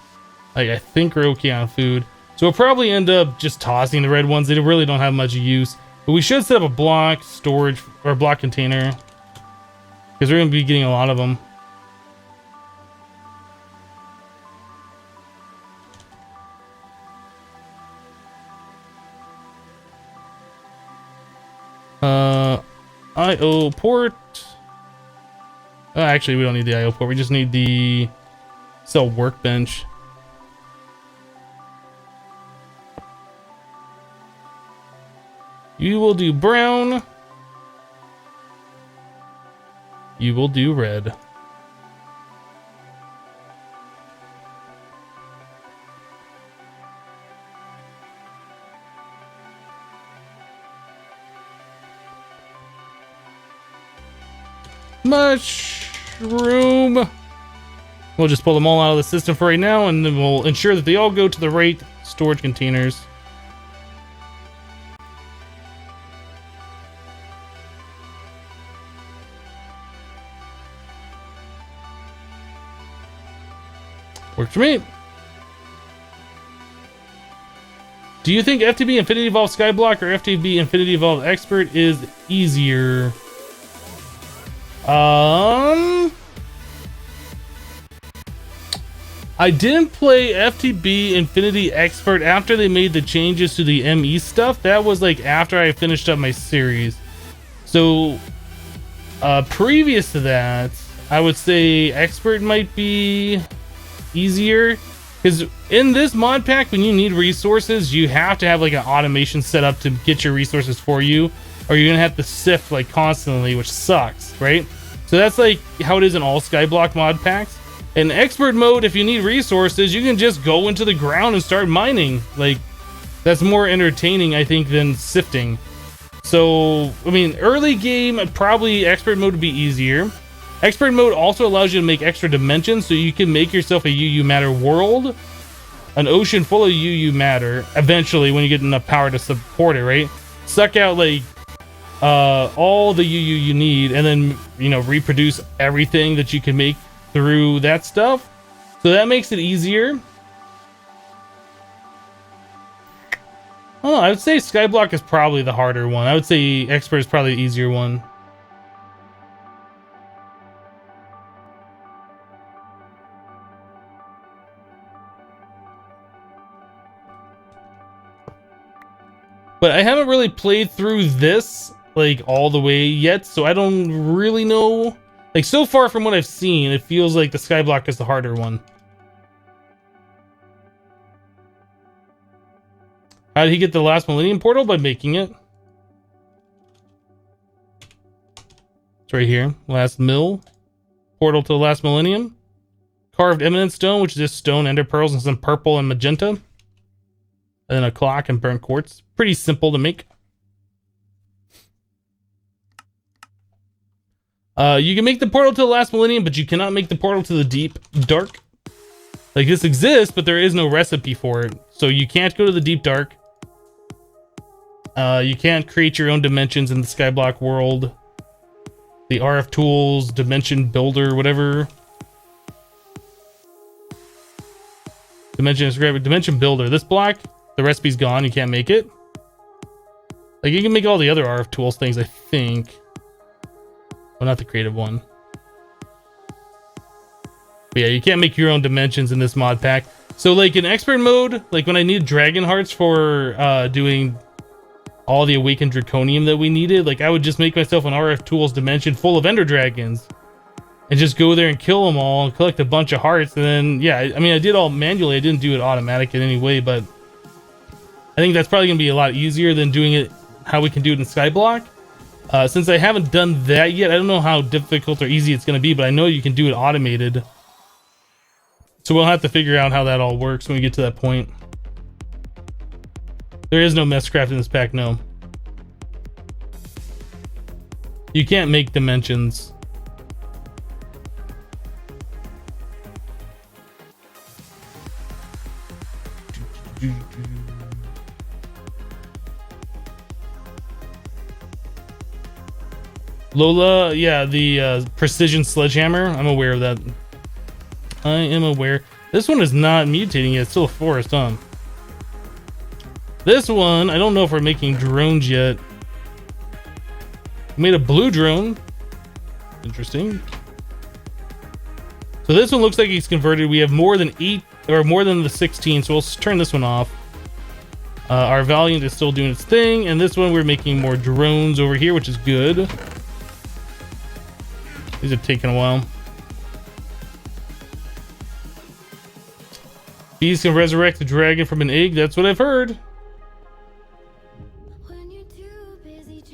Like, I think we're okay on food. So we'll probably end up just tossing the red ones. They really don't have much use. But we should set up a block storage or a block container because we're going to be getting a lot of them. IO port. Actually, we don't need the IO port. We just need the cell workbench. You will do brown. You will do red. Mushroom. We'll just pull them all out of the system for right now, and then we'll ensure that they all go to the right storage containers. Works for me. Do you think FTB Infinity Evolved Skyblock or FTB Infinity Evolved Expert is easier? I didn't play FTB Infinity Expert after they made the changes to the ME stuff. That was like after I finished up my series. So previous to that, I would say Expert might be easier, because in this mod pack, when you need resources, you have to have like an automation set up to get your resources for you, or you're gonna have to sift like constantly, which sucks, right? So that's like how it is in all Skyblock mod packs. In expert mode, if you need resources, you can just go into the ground and start mining. Like, that's more entertaining, I think, than sifting. So, I mean, early game, probably expert mode would be easier. Expert mode also allows you to make extra dimensions, so you can make yourself a UU matter world, an ocean full of UU matter, eventually when you get enough power to support it, right? Suck out, like, all the UU you need, and then, you know, reproduce everything that you can make through that stuff. So that makes it easier. Oh, I would say Skyblock is probably the harder one. I would say Expert is probably the easier one. But I haven't really played through this like all the way yet, so I don't really know. Like, so far from what I've seen, it feels like the Skyblock is the harder one. How did he get the last Millennium portal? By making it. It's right here. Last mill. Portal to the last Millennium. Carved eminence stone, which is just stone, ender pearls, and some purple and magenta. And then a clock and burnt quartz. Pretty simple to make. You can make the portal to the last Millennium, but you cannot make the portal to the deep dark. Like, this exists, but there is no recipe for it. So you can't go to the deep dark. You can't create your own dimensions in the Skyblock world. The RF tools, dimension builder, whatever. Dimension builder. This block, the recipe's gone. You can't make it. Like, you can make all the other RF tools things, I think. Well, not the creative one. But yeah, you can't make your own dimensions in this mod pack. So, like, in expert mode, like when I needed dragon hearts for doing all the awakened draconium that we needed, like, I would just make myself an RF tools dimension full of ender dragons and just go there and kill them all and collect a bunch of hearts. And then, yeah, I mean, I did all manually. I didn't do it automatic in any way, but I think that's probably gonna be a lot easier than doing it how we can do it in Skyblock. Since I haven't done that yet, I don't know how difficult or easy it's going to be, but I know you can do it automated. So we'll have to figure out how that all works when we get to that point. There is no messcraft in this pack, no. You can't make dimensions. Lola, yeah, the precision sledgehammer. I'm aware of that. I am aware. This one is not mutating yet. It's still a forest, huh? This one, I don't know if we're making drones yet. We made a blue drone. Interesting. So this one looks like he's converted. We have more than 8, or more than the 16, so we'll turn this one off. Our Valiant is still doing its thing, and this one we're making more drones over here, which is good. These are taking a while. Bees can resurrect a dragon from an egg. That's what I've heard.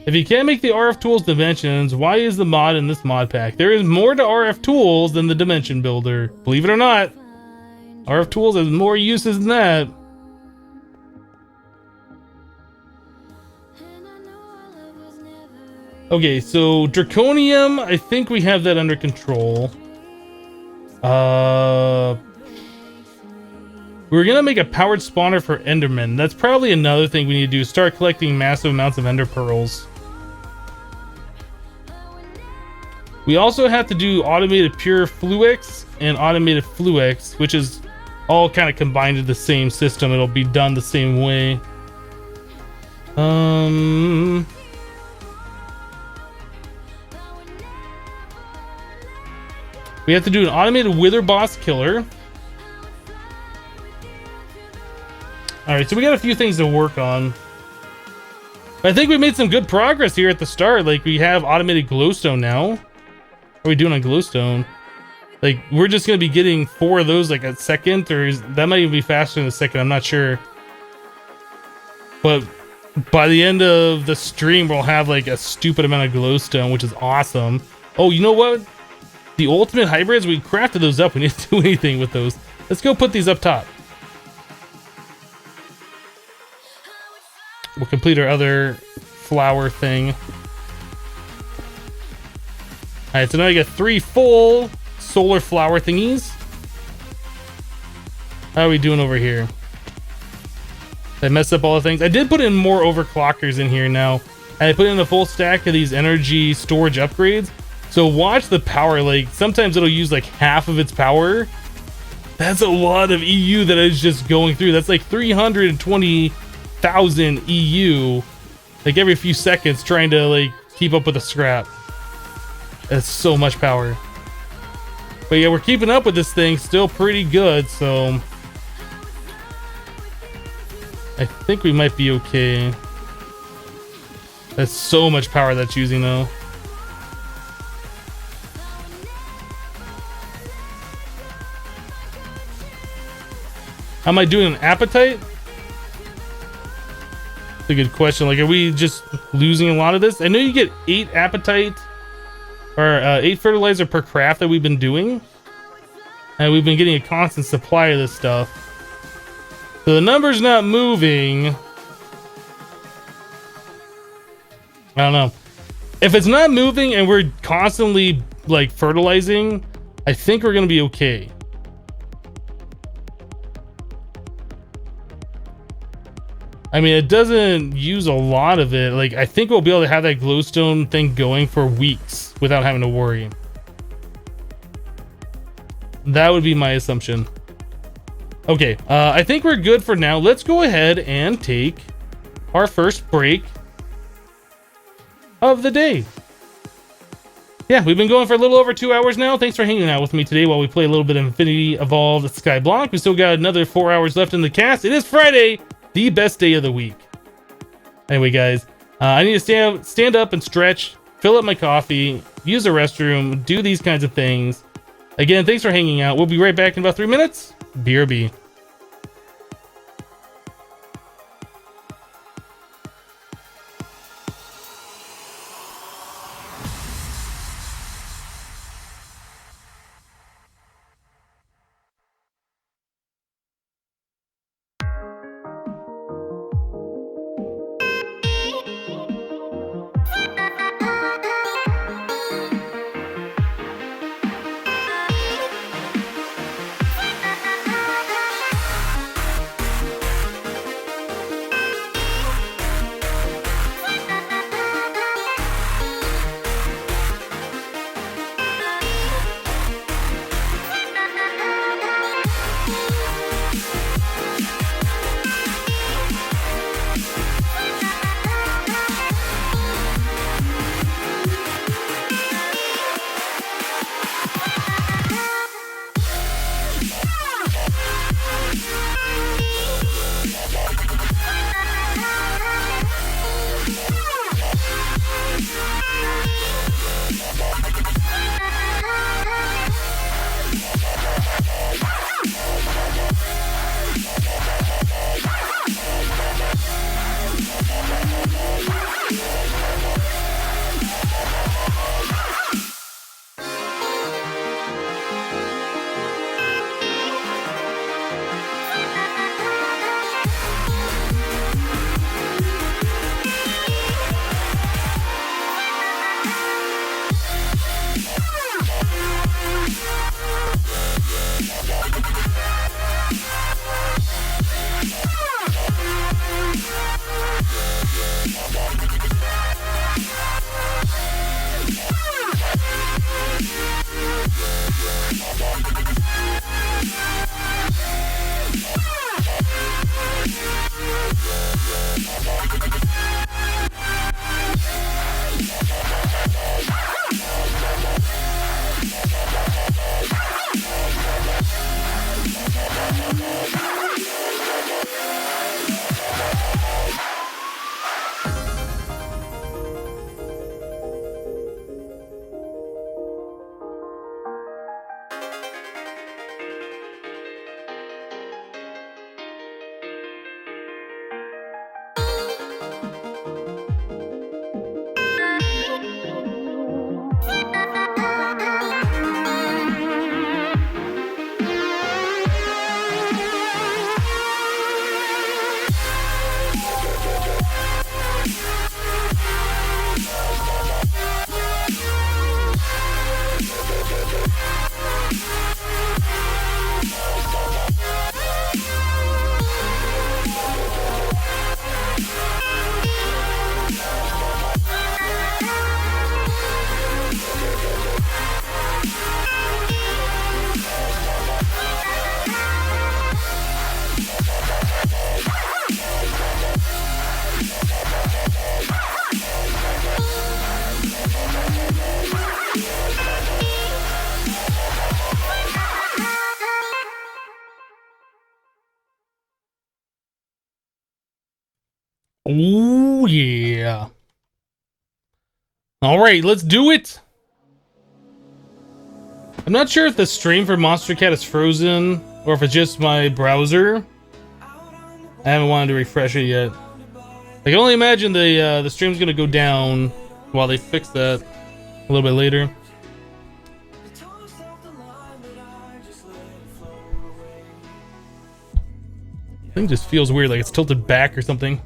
If you can't make the RF tools dimensions, why is the mod in this mod pack? There is more to RF tools than the dimension builder. Believe it or not, RF tools has more uses than that. Okay, so Draconium, I think we have that under control. We're gonna make a powered spawner for Enderman. That's probably another thing we need to do. Start collecting massive amounts of Ender Pearls. We also have to do automated pure Fluix and automated Fluix, which is all kind of combined into the same system. It'll be done the same way. We have to do an automated Wither Boss Killer. Alright, so we got a few things to work on. I think we made some good progress here at the start. Like, we have automated Glowstone now. What are we doing on Glowstone? Like, we're just going to be getting 4 of those like a second, or that might even be faster than a second. I'm not sure. But by the end of the stream, we'll have like a stupid amount of Glowstone, which is awesome. Oh, you know what? The ultimate hybrids, we crafted those up. We didn't do anything with those. Let's go put these up top. We'll complete our other flower thing. Alright, so now you got 3 full solar flower thingies. How are we doing over here? Did I mess up all the things? I did put in more overclockers in here now. And I put in a full stack of these energy storage upgrades. So watch the power. Like, sometimes it'll use like half of its power. That's a lot of EU that is just going through. That's like 320,000 EU, like every few seconds, trying to like keep up with the scrap. That's so much power. But yeah, we're keeping up with this thing still pretty good, so I think we might be okay. That's so much power that's using though. How am I doing an appetite? That's a good question. Like, are we just losing a lot of this? I know you get 8 appetite or 8 fertilizer per craft that we've been doing, and we've been getting a constant supply of this stuff. So the number's not moving. I don't know. If it's not moving and we're constantly like fertilizing, I think we're gonna be okay. I mean, it doesn't use a lot of it. Like, I think we'll be able to have that glowstone thing going for weeks without having to worry. That would be my assumption. Okay, I think we're good for now. Let's go ahead and take our first break of the day. Yeah, we've been going for a little over 2 hours now. Thanks for hanging out with me today while we play a little bit of Infinity Evolved Skyblock. We still got another 4 hours left in the cast. It is Friday, the best day of the week. Anyway, guys, I need to stand up and stretch, fill up my coffee, use the restroom, do these kinds of things. Again, thanks for hanging out. We'll be right back in about 3 minutes. BRB. Oh, yeah. All right, let's do it. I'm not sure if the stream for Monster Cat is frozen or if it's just my browser. I haven't wanted to refresh it yet. I can only imagine the stream's gonna go down while they fix that a little bit later. Thing just feels weird, like it's tilted back or something.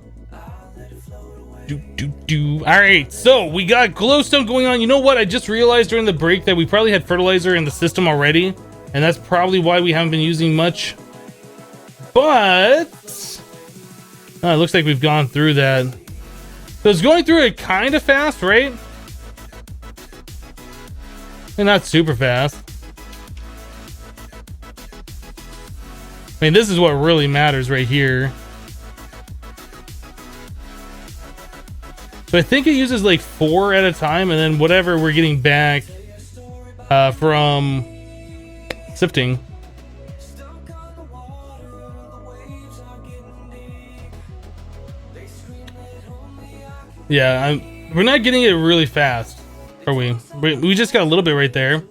Alright, so we got glowstone going on. You know what? I just realized during the break that we probably had fertilizer in the system already, and that's probably why we haven't been using much. But it looks like we've gone through that. So it's going through it kind of fast, right? And not super fast. I mean, this is what really matters right here. So I think it uses like 4 at a time, and then whatever we're getting back from sifting. Yeah, we're not getting it really fast, are we? We just got a little bit right there.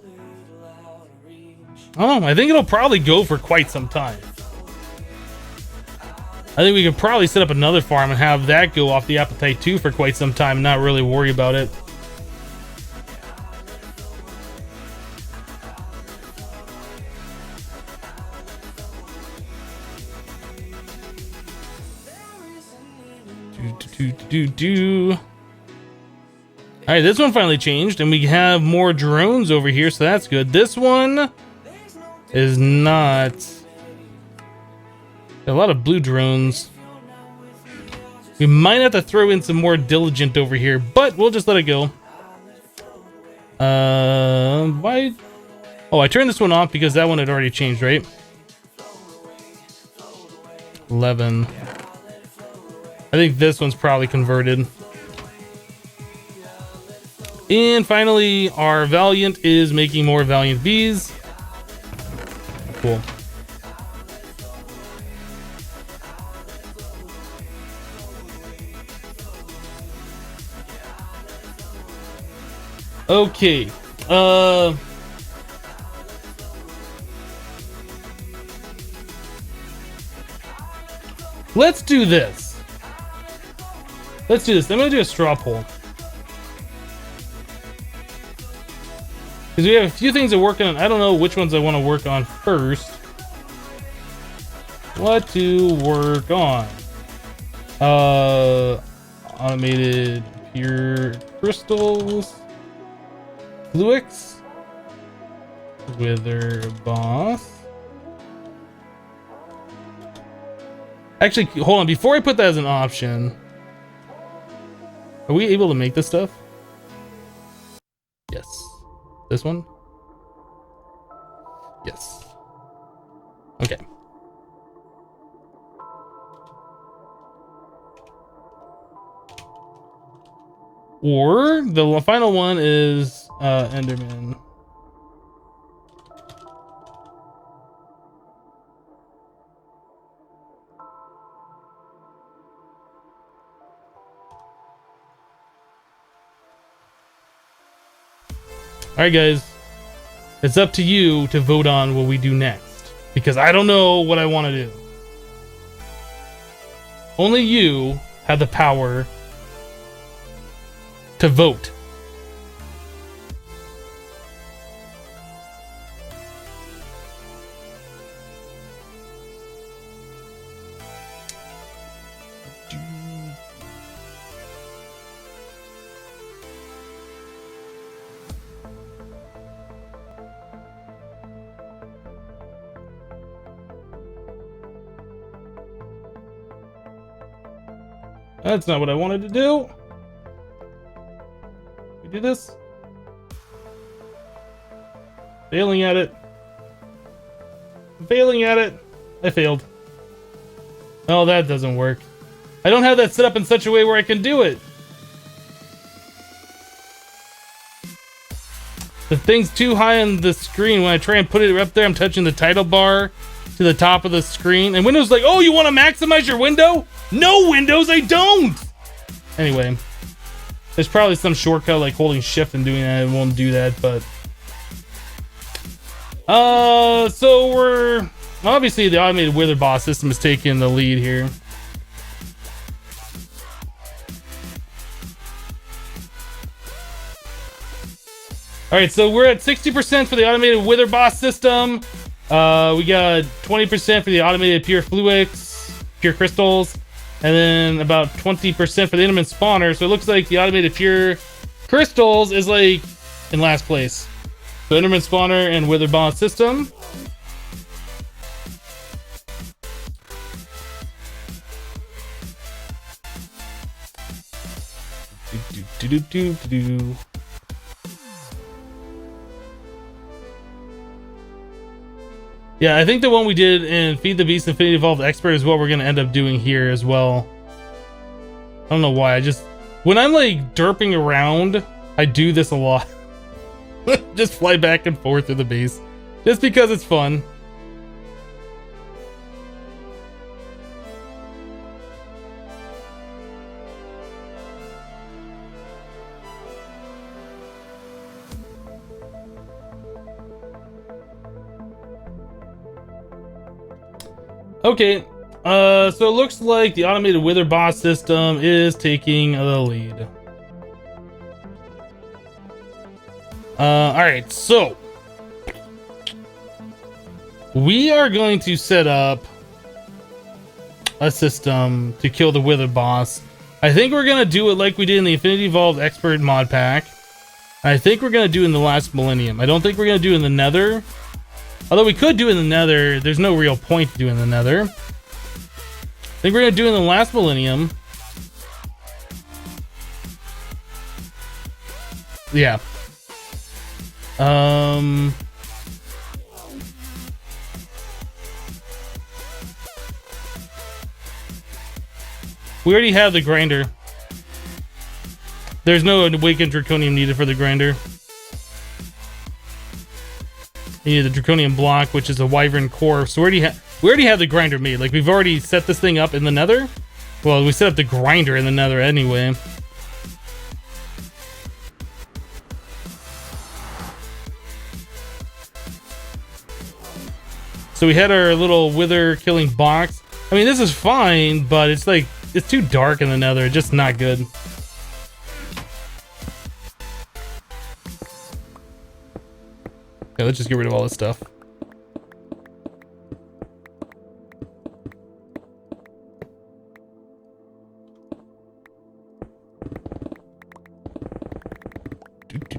Oh, I think it'll probably go for quite some time. I think we could probably set up another farm and have that go off the appetite too for quite some time and not really worry about it. Alright, this one finally changed and we have more drones over here, so that's good. This one is not... A lot of blue drones. We might have to throw in some more diligent over here, but we'll just let it go. Why? Oh, I turned this one off because that one had already changed, right? 11. I think this one's probably converted. And finally, our Valiant is making more Valiant bees. Cool. Okay, let's do this. Let's do this. I'm gonna do a straw poll. Because we have a few things to work on. I don't know which ones I want to work on first. What to work on? Automated pure crystals. Fluix, Wither Boss. Actually, hold on. Before I put that as an option, are we able to make this stuff? Yes. This one? Yes. Okay. Or the final one is Enderman. Alright guys, it's up to you to vote on what we do next, because I don't know what I want to do. Only you have the power to vote. That's not what I wanted to do. We do this. Failing at it. Failing at it. I failed. Oh, that doesn't work. I don't have that set up in such a way where I can do it. The thing's too high on the screen. When I try and put it up there, I'm touching the title bar to the top of the screen. And Windows like, oh, you want to maximize your window? No, Windows, I don't! Anyway, there's probably some shortcut like holding shift and doing that. It won't do that, but... so we're... Obviously, the automated wither boss system is taking the lead here. Alright, so we're at 60% for the automated wither boss system. We got 20% for the automated pure fluix, pure crystals, and then about 20% for the Enderman spawner. So it looks like the automated pure crystals is like in last place. So Enderman spawner and wither boss system. Yeah, I think the one we did in Feed the Beast Infinity Evolved Expert is what we're gonna end up doing here as well. I don't know why, when I'm like derping around, I do this a lot. Just fly back and forth through the base. Just because it's fun. Okay, so it looks like the automated wither boss system is taking the lead. Alright, so we are going to set up a system to kill the wither boss. I think we're gonna do it like we did in the Infinity Evolved Expert mod pack. I think we're gonna do it in the last millennium. I don't think we're gonna do it in the nether. Although we could do it in the nether, there's no real point to do it in the nether. I think we're gonna do it in the last millennium. Yeah. We already have the grinder. There's no awakened draconium needed for the grinder. You need the draconium block, which is a wyvern core. So we already have the grinder made. Like, we've already set this thing up in the nether. Well, we set up the grinder in the nether anyway. So we had our little wither killing box. I mean, this is fine, but it's like, it's too dark in the nether. It's just not good. Yeah, let's just get rid of all this stuff.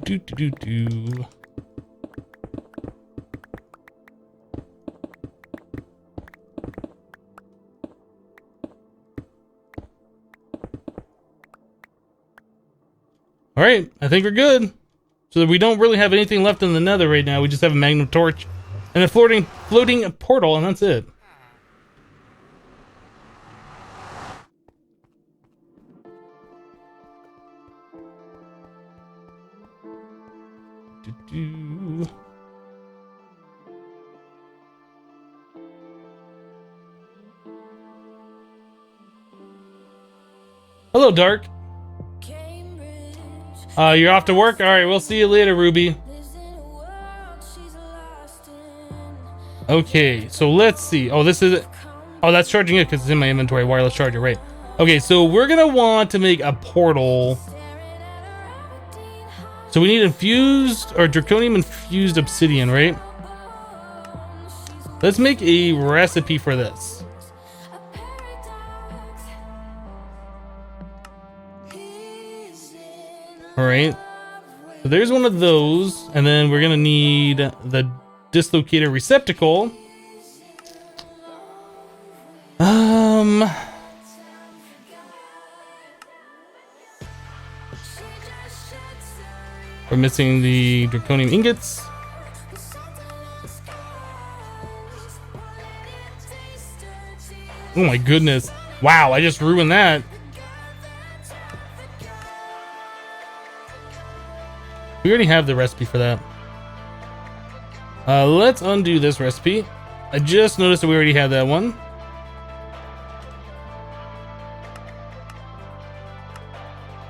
Do. All right, I think we're good. So we don't really have anything left in the nether right now. We just have a magnum torch and a floating portal, and that's it. Hello, Dark. You're off to work? All right, we'll see you later, Ruby. Okay, so let's see. Oh, this is... Oh, that's charging it because it's in my inventory. Wireless charger, right. Okay, so we're going to want to make a portal. So we need infused or Draconium infused obsidian, right? Let's make a recipe for this. All right. So there's one of those. And then we're going to need the dislocator receptacle. We're missing the Draconium ingots. Oh my goodness. Wow, I just ruined that. We already have the recipe for that. Let's undo this recipe. I just noticed that we already had that one.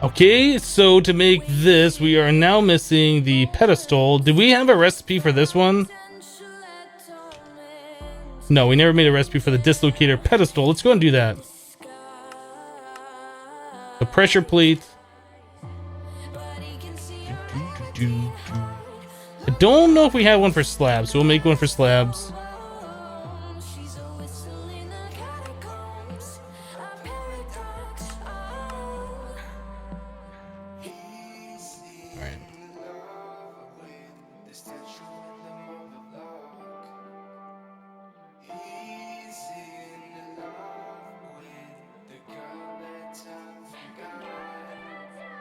Okay, so to make this, we are now missing the pedestal. Did we have a recipe for this one? No, we never made a recipe for the dislocator pedestal. Let's go and do that. The pressure plate. I don't know if we had one for slabs, so we'll make one for slabs.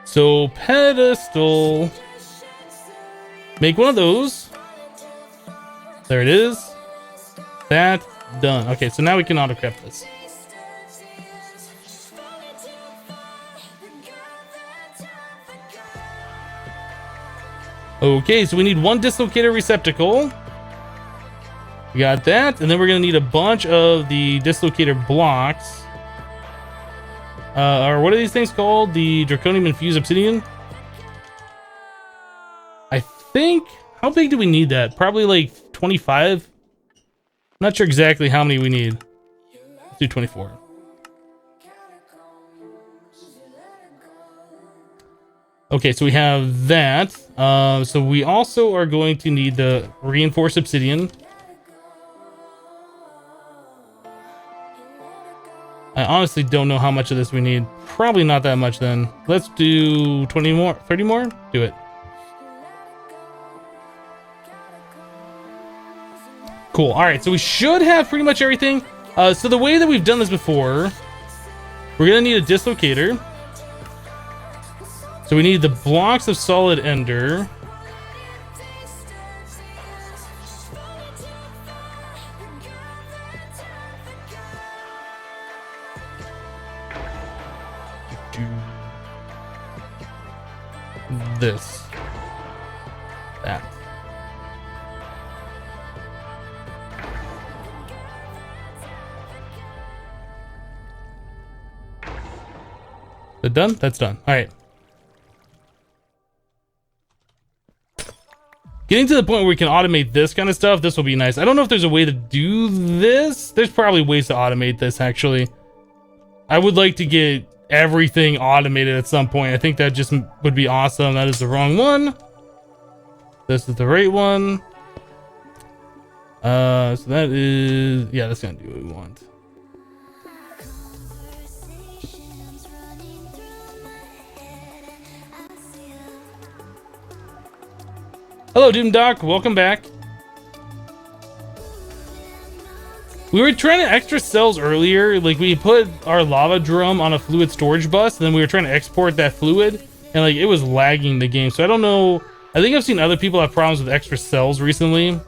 So pedestal, make one of those. There it is. That done. Okay, so now we can autocraft this. Okay, so we need one dislocator receptacle. We got that, and then we're gonna need a bunch of the dislocator blocks. Or what are these things called? The Draconium infused obsidian? I think... How big do we need that? Probably like 25? Not sure exactly how many we need. Let's do 24. Okay, so we have that. So we also are going to need the reinforced obsidian. I honestly don't know how much of this we need. Probably not that much then. Let's do 20 more, 30 more? Do it. Cool. All right, so we should have pretty much everything. So the way that we've done this before, we're gonna need a dislocator. So we need the blocks of solid ender. This. That. That done? That's done. All right. Getting to the point where we can automate this kind of stuff, this will be nice. I don't know if there's a way to do this. There's probably ways to automate this, actually. I would like to get everything automated at some point. I think that just would be awesome. That is the wrong one. This is the right one. So that is... Yeah, that's gonna do what we want. Hello, Doom Doc. Welcome back. We were trying to extra cells earlier. Like, we put our lava drum on a fluid storage bus, and then we were trying to export that fluid, and like it was lagging the game. So I don't know. I think I've seen other people have problems with extra cells recently,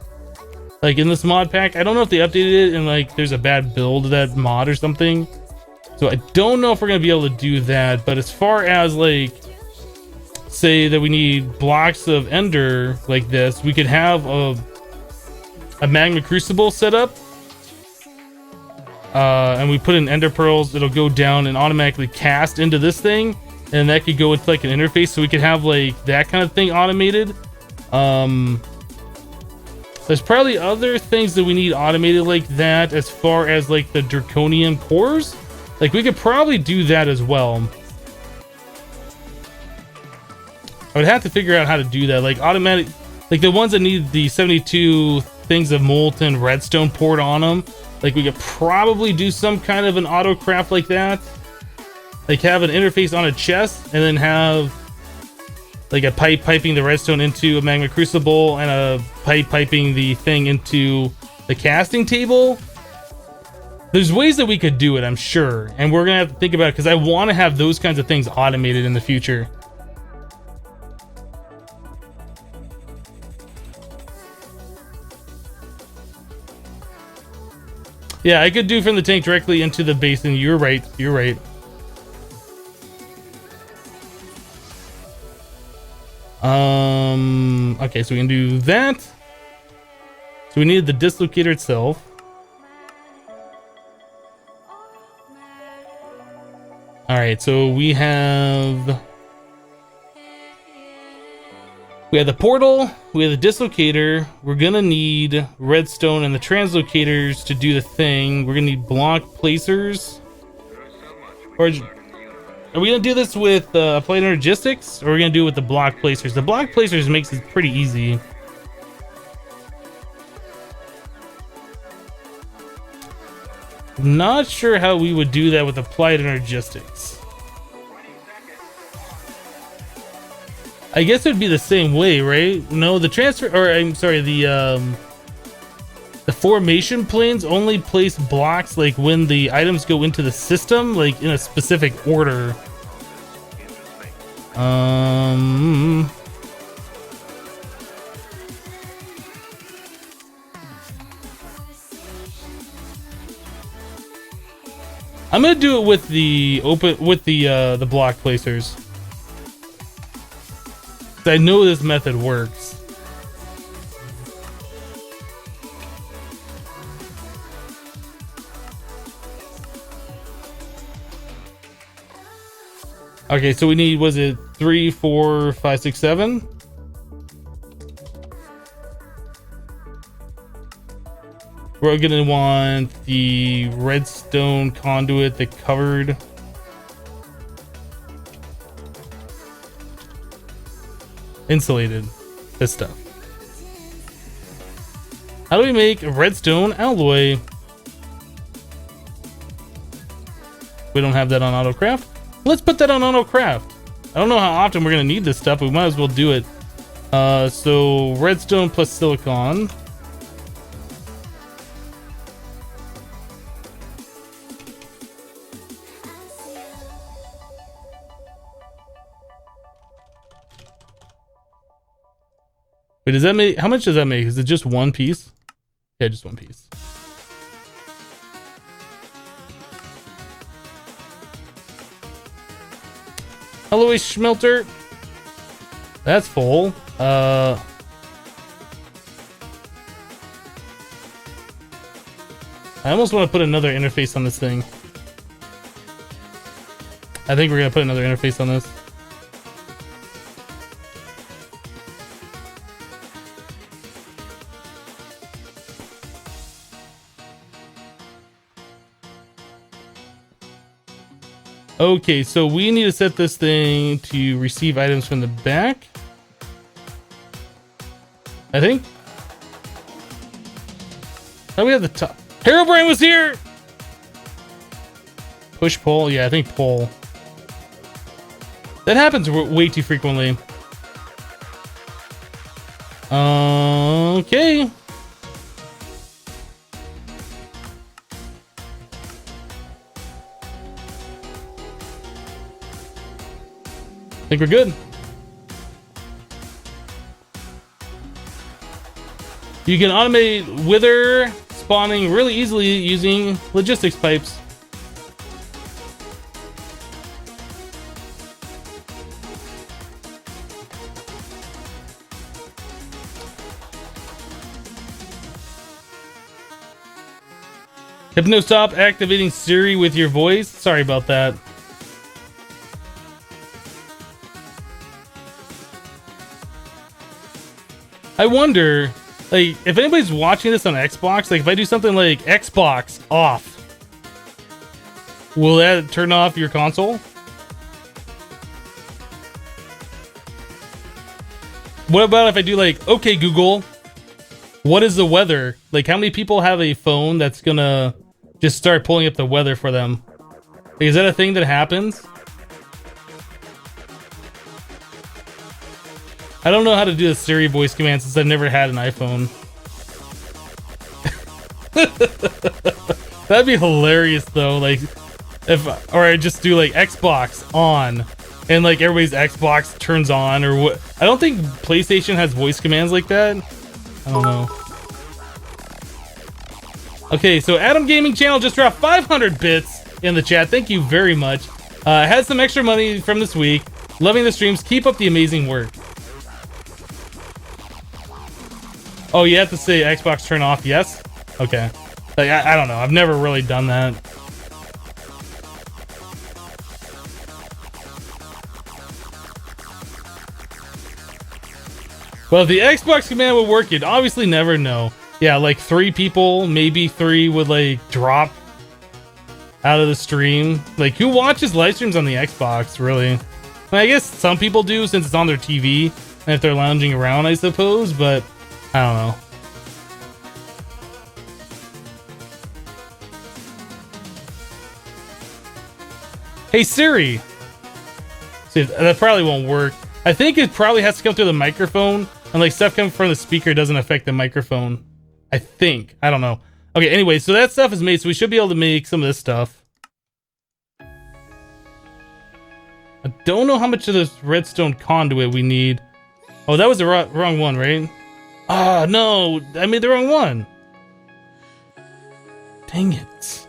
like in this mod pack. I don't know if they updated it and like there's a bad build of that mod or something. So I don't know if we're gonna be able to do that. But as far as like say that we need blocks of ender like this, we could have a magma crucible set up. And we put in ender pearls, it'll go down and automatically cast into this thing. And that could go into like an interface, so we could have like that kind of thing automated. There's probably other things that we need automated like that, as far as like the Draconium cores. Like we could probably do that as well. I would have to figure out how to do that, like automatic, like the ones that need the 72 things of molten redstone poured on them. Like we could probably do some kind of an auto craft like that. Like have an interface on a chest and then have like a pipe piping the redstone into a magma crucible and a pipe piping the thing into the casting table. There's ways that we could do it, I'm sure. And we're gonna have to think about it because I want to have those kinds of things automated in the future. Yeah, I could do from the tank directly into the basin. You're right. You're right. Okay, so we can do that. So we needed the dislocator itself. All right, so we have the portal, we have the dislocator. We're gonna need redstone and the translocators to do the thing. We're gonna need block placers. Or are we gonna do this with applied energistics, or are we gonna do it with the block placers? The block placers makes it pretty easy. Not sure how we would do that with applied energistics. I guess it would be the same way, right? No, the transfer, or I'm sorry, the formation planes only place blocks like when the items go into the system, like in a specific order. I'm gonna do it with the block placers. I know this method works. Okay, so we need, was it 3, 4, 5, 6, 7? We're gonna want the redstone conduit, the covered. Insulated, this stuff. How do we make a redstone alloy? We don't have that on AutoCraft. Let's put that on AutoCraft. I don't know how often we're gonna need this stuff, but we might as well do it. So redstone plus silicon. Wait, does that make, how much does that make? Is it just one piece? Yeah, just one piece. Alloy smelter. That's full. I almost want to put another interface on this thing. I think we're gonna put another interface on this. Okay, so we need to set this thing to receive items from the back, I think. Oh, we have the top. Herobrine was here! Push pull, yeah, I think pull. That happens way too frequently. Okay. I think we're good. You can automate wither spawning really easily using logistics pipes. Hypno, stop activating Siri with your voice. Sorry about that. I wonder, like, if anybody's watching this on Xbox, like if I do something like Xbox off, will that turn off your console? What about if I do like, okay, Google, what is the weather? Like, how many people have a phone that's gonna just start pulling up the weather for them? Like, is that a thing that happens? I don't know how to do the Siri voice command since I've never had an iPhone. That'd be hilarious though. Like, or I just do like Xbox on, and like everybody's Xbox turns on, or what? I don't think PlayStation has voice commands like that. I don't know. Okay, so Adam Gaming Channel just dropped 500 bits in the chat. Thank you very much. Had some extra money from this week. Loving the streams. Keep up the amazing work. Oh, you have to say Xbox turn off, yes? Okay. Like, I don't know. I've never really done that. Well, if the Xbox command would work, you'd obviously never know. Yeah, like 3 people, maybe 3 would like drop out of the stream. Like, who watches live streams on the Xbox, really? I mean, I guess some people do since it's on their TV and if they're lounging around, I suppose, but I don't know. Hey Siri! See, that probably won't work. I think it probably has to come through the microphone, and like stuff coming from the speaker doesn't affect the microphone. I think. I don't know. Okay, anyway, so that stuff is made, so we should be able to make some of this stuff. I don't know how much of this redstone conduit we need. Oh, that was the wrong one, right? Ah, no, I made the wrong one. Dang it.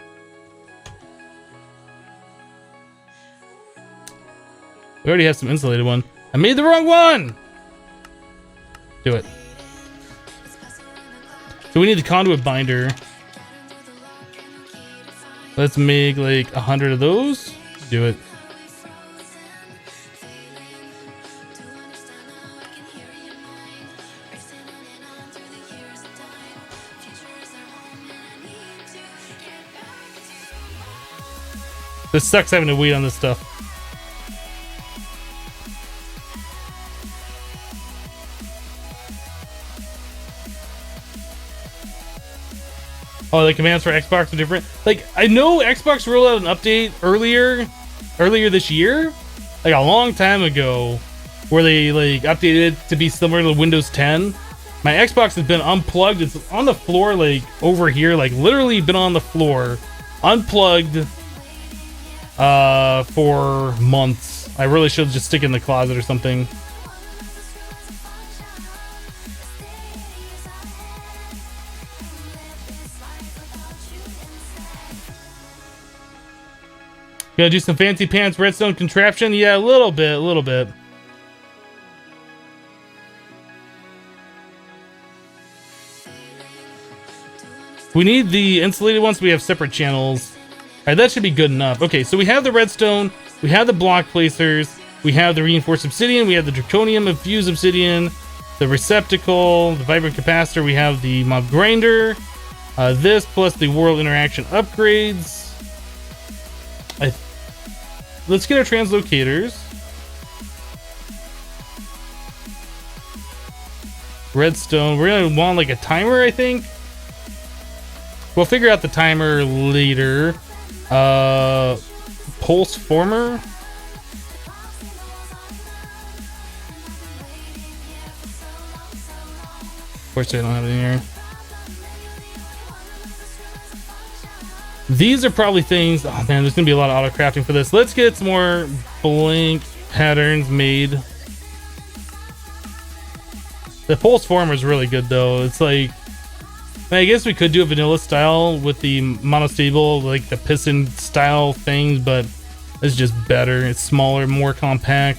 We already have some insulated one. I made the wrong one. Do it. So we need the conduit binder. Let's make like 100 of those. Do it. This sucks having to wait on this stuff. Oh, the commands for Xbox are different. Like, I know Xbox rolled out an update earlier this year, like a long time ago, where they like updated it to be similar to Windows 10. My Xbox has been unplugged. It's on the floor, like over here, like literally been on the floor, unplugged, for months. I really should just stick it in the closet or something. Gonna do some fancy pants redstone contraption? Yeah, a little bit. We need the insulated ones, so we have separate channels. Alright, that should be good enough. Okay, so we have the redstone, we have the block placers, we have the reinforced obsidian, we have the draconium infused obsidian, the receptacle, the vibrant capacitor, we have the mob grinder, this plus the world interaction upgrades. Let's get our translocators. Redstone. We're gonna want like a timer, I think. We'll figure out the timer later. Pulse former. Of course, I don't have it in here. These are probably things. Oh man, there's gonna be a lot of auto crafting for this. Let's get some more blank patterns made. The pulse former is really good though. It's like, I guess we could do a vanilla style with the monostable, like the piston style things, but it's just better. It's smaller, more compact.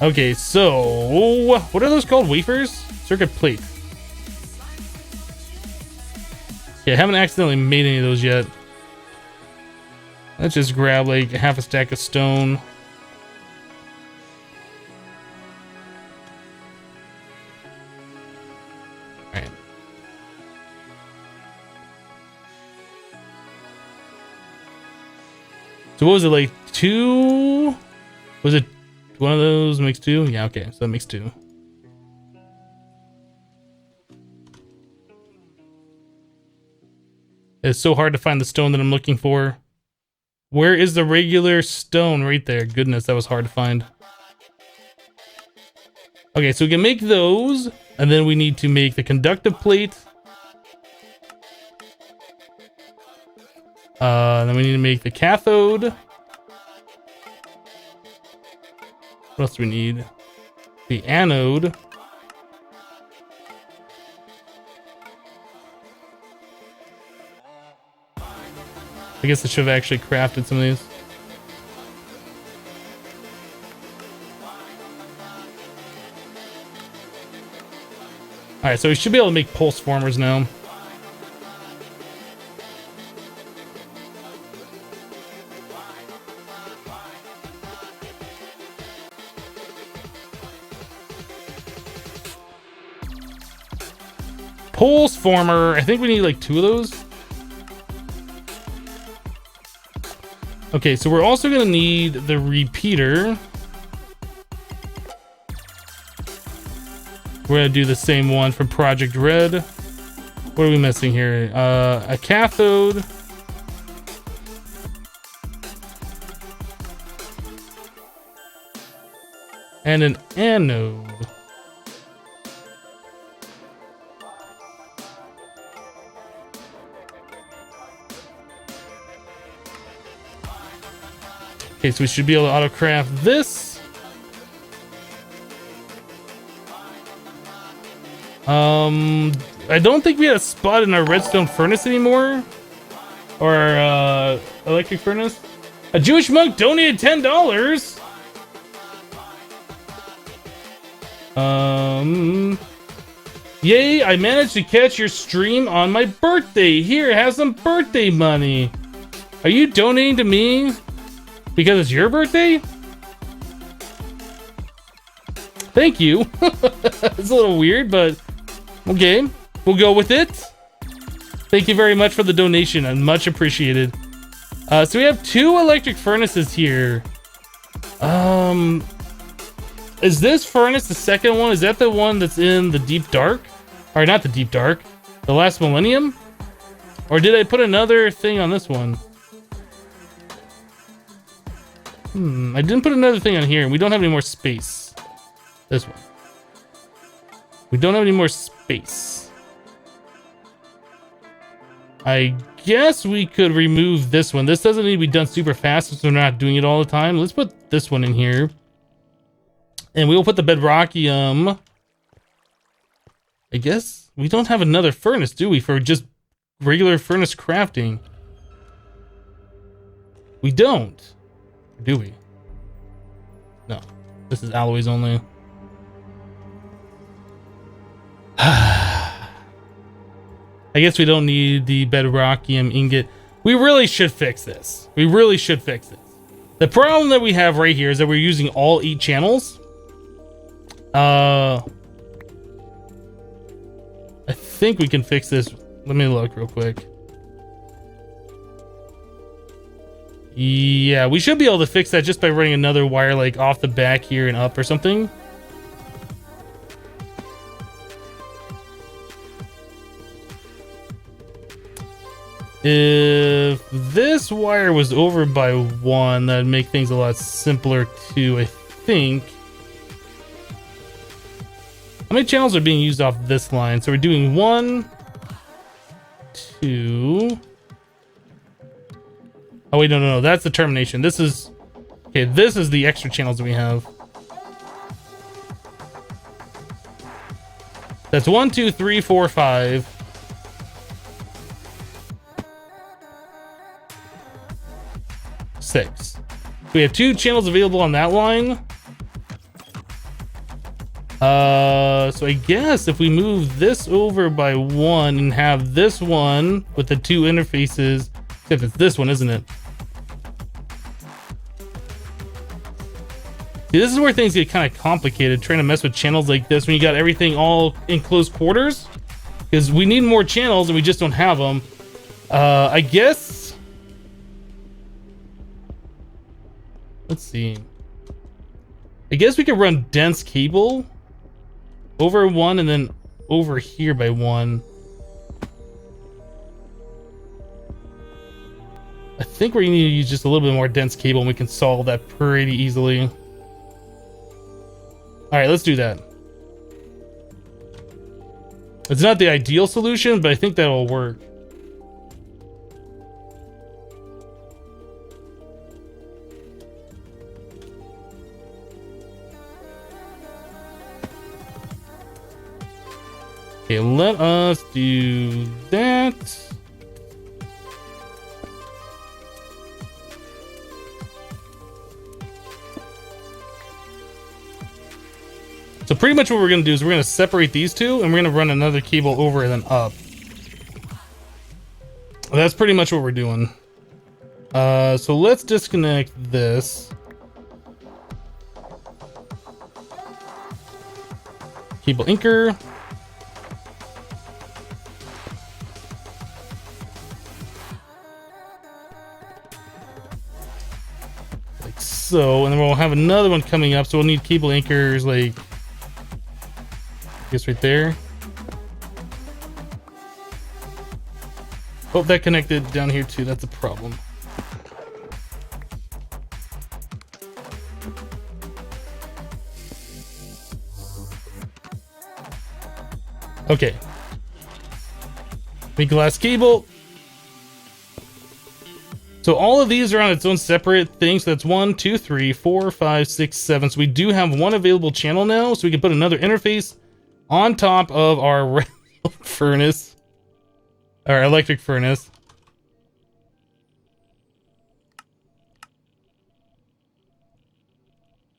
Okay, so what are those called? Wafers? Circuit plate. Yeah, I haven't accidentally made any of those yet. Let's just grab like half a stack of stone. Alright. So what was it, like 2? Was it one of those makes 2? Yeah, okay, so that makes 2. It's so hard to find the stone that I'm looking for. Where is the regular stone? Right there. Goodness, that was hard to find. Okay, so we can make those, and then we need to make the conductive plate. Then we need to make the cathode. What else do we need? The anode. I guess I should have actually crafted some of these. Alright, so we should be able to make pulse formers now. Pulse former. I think we need like 2 of those. Okay, so we're also gonna need the repeater. We're gonna do the same one for Project Red. What are we missing here? A cathode. And an anode. Okay, so we should be able to auto-craft this. I don't think we had a spot in our redstone furnace anymore. Or our electric furnace. A Jewish monk donated $10. Yay, I managed to catch your stream on my birthday. Here, have some birthday money. Are you donating to me because it's your birthday? Thank you. It's a little weird, but okay, we'll go with it. Thank you very much for the donation, and much appreciated. So we have 2 electric furnaces here. Is this furnace the second one? Is that the one that's in the deep dark? Or not the deep dark, the last millennium? Or did I put another thing on this one? I didn't put another thing on here, and we don't have any more space. This one. We don't have any more space. I guess we could remove this one. This doesn't need to be done super fast since we're not doing it all the time. Let's put this one in here. And we will put the bedrockium. I guess we don't have another furnace, do we? For just regular furnace crafting. We don't. Do we? No. This is alloys only. I guess we don't need the bedrockium ingot. We really should fix this. We really should fix this. The problem that we have right here is that we're using all 8 channels. I think we can fix this. Let me look real quick. Yeah, we should be able to fix that just by running another wire like off the back here and up or something. If this wire was over by 1, that'd make things a lot simpler too, I think. How many channels are being used off this line? So we're doing 1, 2. Oh wait, no, that's the termination. This is okay. This is the extra channels that we have. That's 1, 2, 3, 4, 5. 6. We have 2 channels available on that line. So I guess if we move this over by 1 and have this one with the 2 interfaces, except it's this one, isn't it? See, this is where things get kind of complicated, trying to mess with channels like this when you got everything all in close quarters, because we need more channels and we just don't have them. I guess, let's see. I guess we could run dense cable over 1 and then over here by 1. I think we're gonna need to use just a little bit more dense cable and we can solve that pretty easily. All right, let's do that. It's not the ideal solution, but I think that'll work. Okay, let us do that. So pretty much what we're going to do is we're going to separate these two and we're going to run another cable over and then up. That's pretty much what we're doing. So let's disconnect this. Cable anchor. Like so, and then we'll have another one coming up, so we'll need cable anchors like I guess right there. Oh, that connected down here too. That's a problem. Okay. Big glass cable. So all of these are on its own separate thing. So that's 1, 2, 3, 4, 5, 6, 7. So we do have one available channel now. So we can put another interface on top of our furnace, our electric furnace.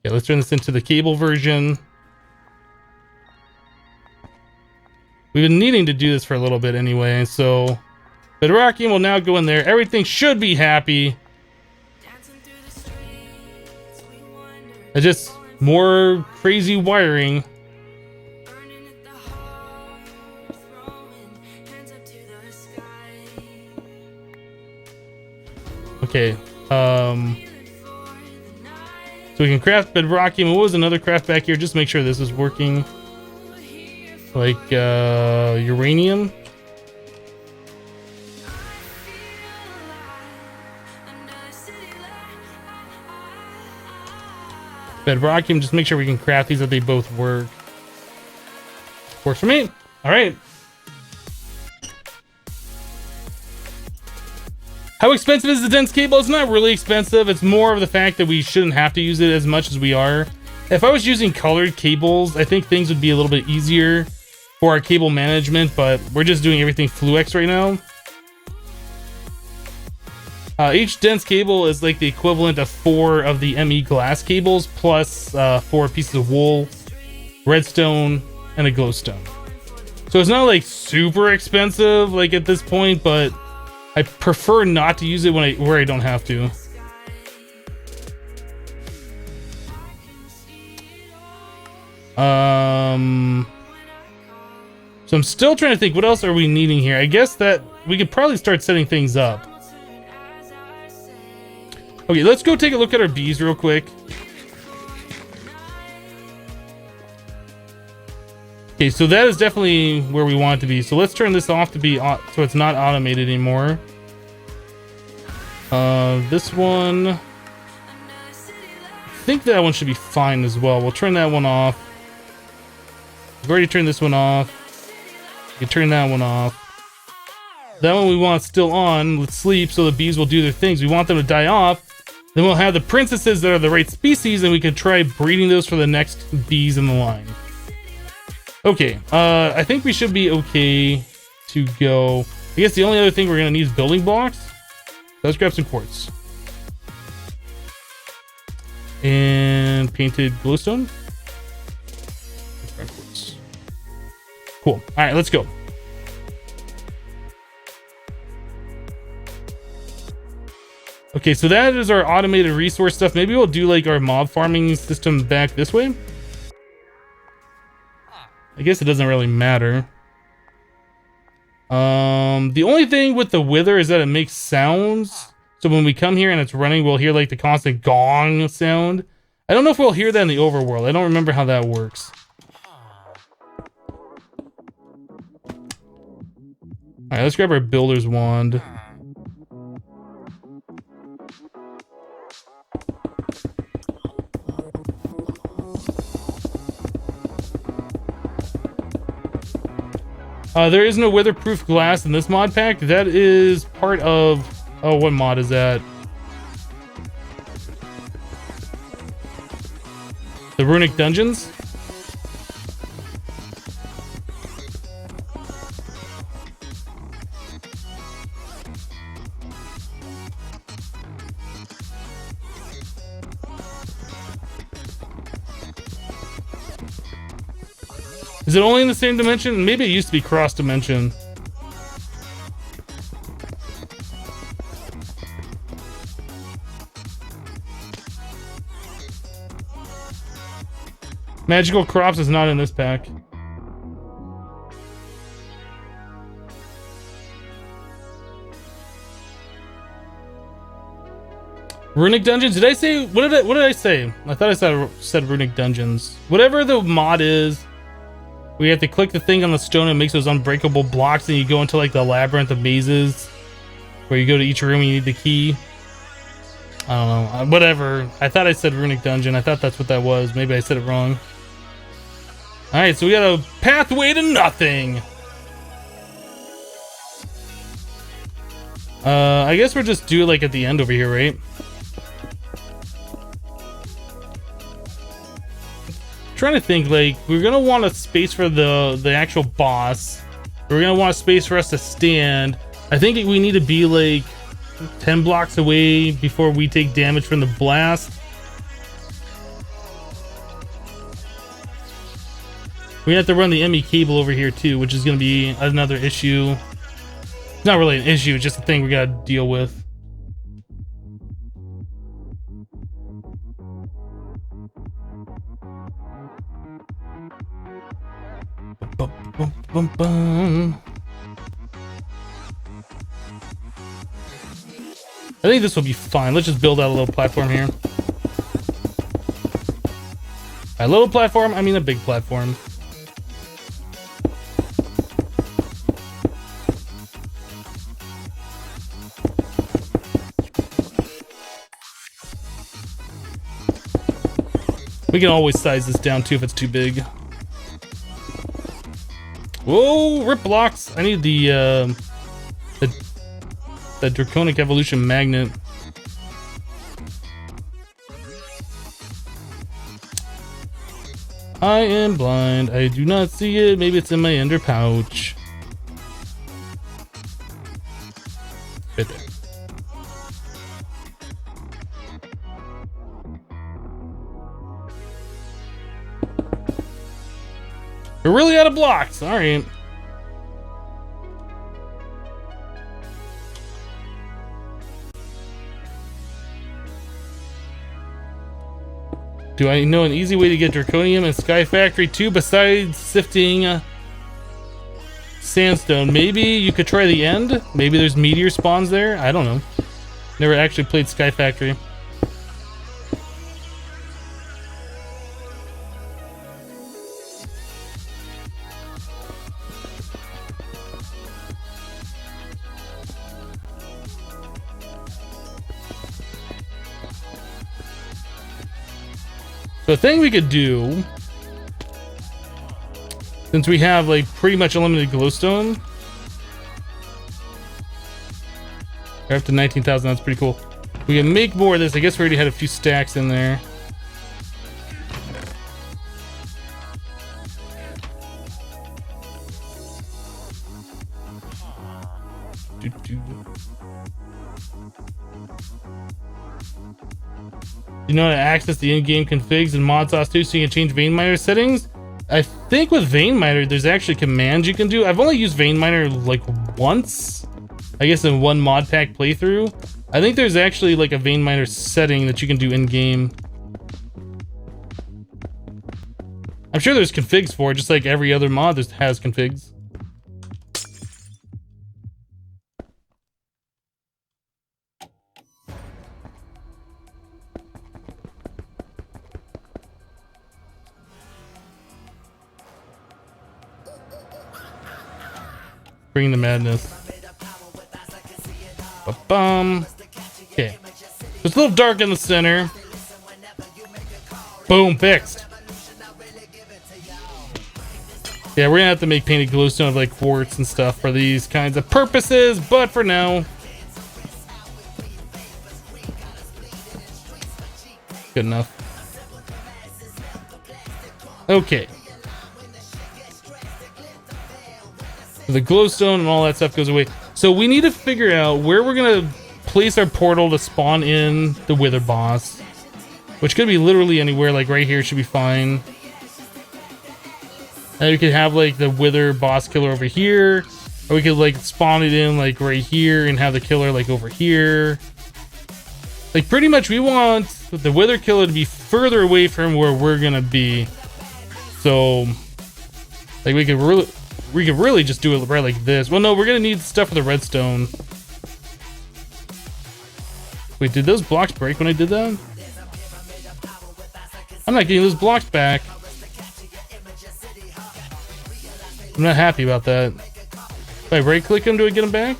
Okay, let's turn this into the cable version. We've been needing to do this for a little bit anyway, so Bedrockium will now go in there. Everything should be happy. It's just more crazy wiring. Okay, so we can craft Bedrockium. What was another craft back here? Just make sure this is working. Like, uranium. Bedrockium, just make sure we can craft these, that they both work. Works for me. All right. How expensive is the dense cable? It's not really expensive. It's more of the fact that we shouldn't have to use it as much as we are. If I was using colored cables, I think things would be a little bit easier for our cable management, but we're just doing everything Fluex right now. Each dense cable is like the equivalent of 4 of the ME glass cables, plus 4 pieces of wool, redstone, and a glowstone. So it's not like super expensive like at this point, but I prefer not to use it when where I don't have to. So I'm still trying to think, what else are we needing here? I guess that we could probably start setting things up. Okay, let's go take a look at our bees real quick. Okay, so that is definitely where we want it to be. So let's turn this off to be so it's not automated anymore. This one, I think that one should be fine as well. We'll turn that one off. We've already turned this one off. You can turn that one off. That one we want still on. Let's sleep so the bees will do their things. We want them to die off. Then we'll have the princesses that are the right species, and we can try breeding those for the next bees in the line. Okay, I think we should be okay to go. I guess the only other thing we're gonna need is building blocks. Let's grab some quartz. And painted glowstone. Cool. All right, let's go. Okay, so that is our automated resource stuff. Maybe we'll do like our mob farming system back this way. I guess it doesn't really matter. The only thing with the wither is that it makes sounds. So when we come here and it's running, we'll hear like the constant gong sound. I don't know if we'll hear that in the overworld. I don't remember how that works. All right, let's grab our builder's wand. There is no weatherproof glass in this mod pack. That is part of... Oh, what mod is that? The Runic Dungeons? Is it only in the same dimension? Maybe it used to be cross dimension. Magical crops is not in this pack. Runic dungeons? Did I say what did I say? I thought I said runic dungeons. Whatever the mod is. We have to click the thing on the stone and it makes those unbreakable blocks, and you go into like the labyrinth of mazes where you go to each room and you need the key. I don't know. Whatever. I thought I said runic dungeon. I thought that's what that was. Maybe I said it wrong. Alright, so we got a pathway to nothing. I guess we'll just do it like at the end over here, right? Trying to think, like, we're gonna want a space for the actual boss. We're gonna want a space for us to stand. I think we need to be like 10 blocks away before we take damage from the blast. We have to run the ME cable over here too, which is gonna be another issue. It's not really an issue, it's just a thing we gotta deal with. Bum, bum, bum. I think this will be fine. Let's just build out a little platform here. A little platform, I mean a big platform. We can always size this down too if it's too big. Whoa, rip blocks. I need the Draconic Evolution magnet. I am blind. I do not see it. Maybe it's in my ender pouch. Right there. We're really out of blocks. All right. Do I know an easy way to get Draconium and Sky Factory too besides sifting sandstone? Maybe you could try the end. Maybe there's meteor spawns there. I don't know. Never actually played Sky Factory. The thing we could do, since we have like pretty much unlimited glowstone, we're up to 19,000. That's pretty cool. We can make more of this. I guess we already had a few stacks in there. You know how to access the in-game configs and mod sauce too, so you can change vein miner settings? I think with Vein Miner, there's actually commands you can do. I've only used Vein Miner like once, I guess in one mod pack playthrough. I think there's actually like a Vein Miner setting that you can do in game. I'm sure there's configs for it, just like every other mod that has configs. Bring the madness. Ba-bum. Okay. It's a little dark in the center. Boom, fixed. Yeah, we're gonna have to make painted glowstone of like quartz and stuff for these kinds of purposes, but for now, good enough. Okay. The glowstone and all that stuff goes away. So we need to figure out where we're gonna place our portal to spawn in the wither boss, which could be literally anywhere. Like right here should be fine. And we could have like the wither boss killer over here, or we could like spawn it in like right here and have the killer like over here. Like pretty much we want the wither killer to be further away from where we're gonna be. So like we could really just do it right like this. Well, no, we're gonna need stuff for the redstone. Wait, did those blocks break when I did that? I'm not getting those blocks back. I'm not happy about that. If I right click them, do I get them back?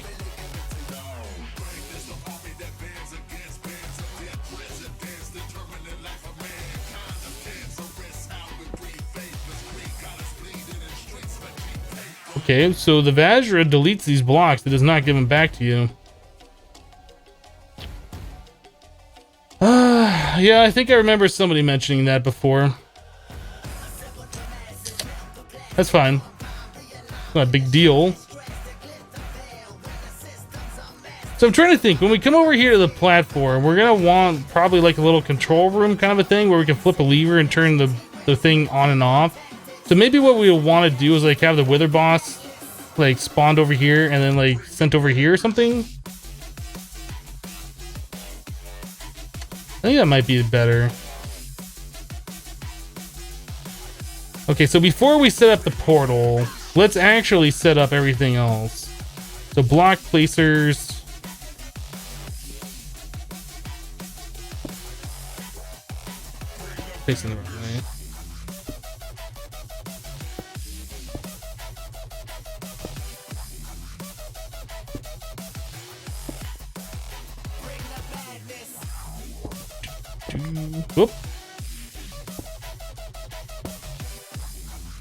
Okay, so the Vajra deletes these blocks. It does not give them back to you. Yeah, I think I remember somebody mentioning that before. That's fine. Not a big deal. So I'm trying to think, when we come over here to the platform, we're gonna want probably like a little control room kind of a thing where we can flip a lever and turn the thing on and off. So maybe what we want to do is like have the wither boss like spawned over here and then like sent over here or something. I think that might be better. Okay, so before we set up the portal, let's actually set up everything else. So block placers. Facing the wrong way. Whoop.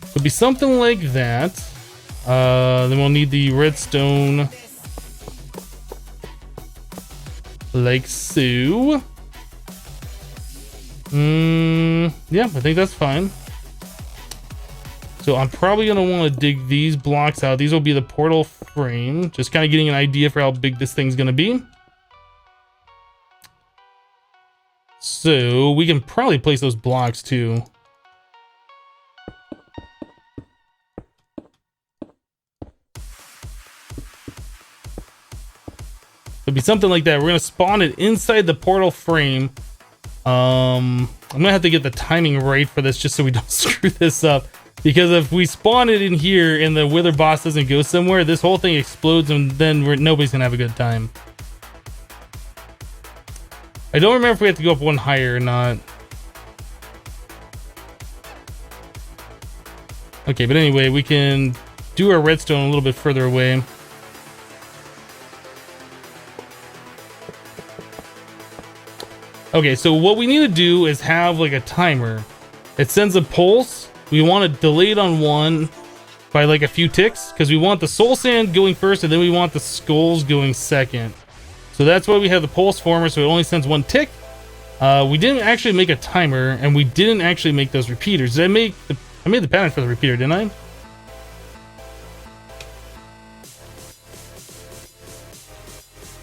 It'll be something like that. Then we'll need the redstone, like so. Yeah, I think that's fine. So I'm probably gonna want to dig these blocks out. These will be the portal frame. Just kind of getting an idea for how big this thing's gonna be. So we can probably place those blocks too. It'll be something like that. We're gonna spawn it inside the portal frame. I'm gonna have to get the timing right for this just so we don't screw this up. Because if we spawn it in here and the wither boss doesn't go somewhere, this whole thing explodes and then nobody's gonna have a good time. I don't remember if we have to go up one higher or not. Okay, but anyway, we can do our redstone a little bit further away. Okay, so what we need to do is have like a timer. It sends a pulse. We want to delay it on one by like a few ticks because we want the soul sand going first and then we want the skulls going second. So that's why we have the pulse former, so it only sends one tick. We didn't actually make a timer and we didn't actually make those repeaters. Did I made the pattern for the repeater, didn't I?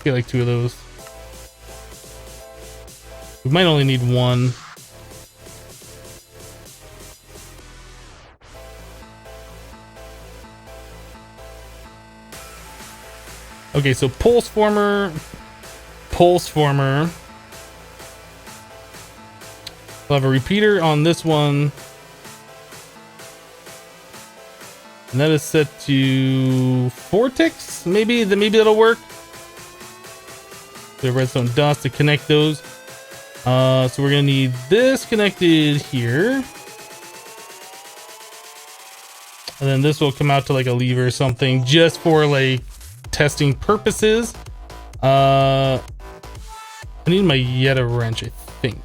Get like 2 of those. We might only need 1. Okay, so pulse former. We'll have a repeater on this one. And that is set to 4 ticks. Maybe that'll work. The redstone dust to connect those. So we're gonna need this connected here. And then this will come out to like a lever or something just for like testing purposes. I need my Yeta wrench, I think.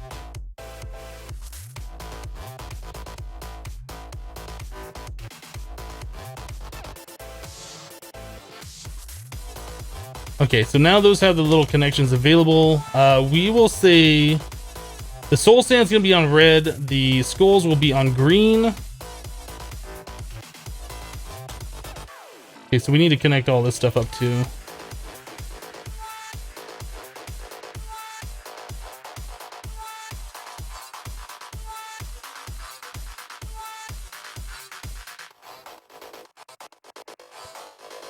Okay, so now those have the little connections available. We will say the soul sand's gonna be on red, the skulls will be on green. Okay, so we need to connect all this stuff up too.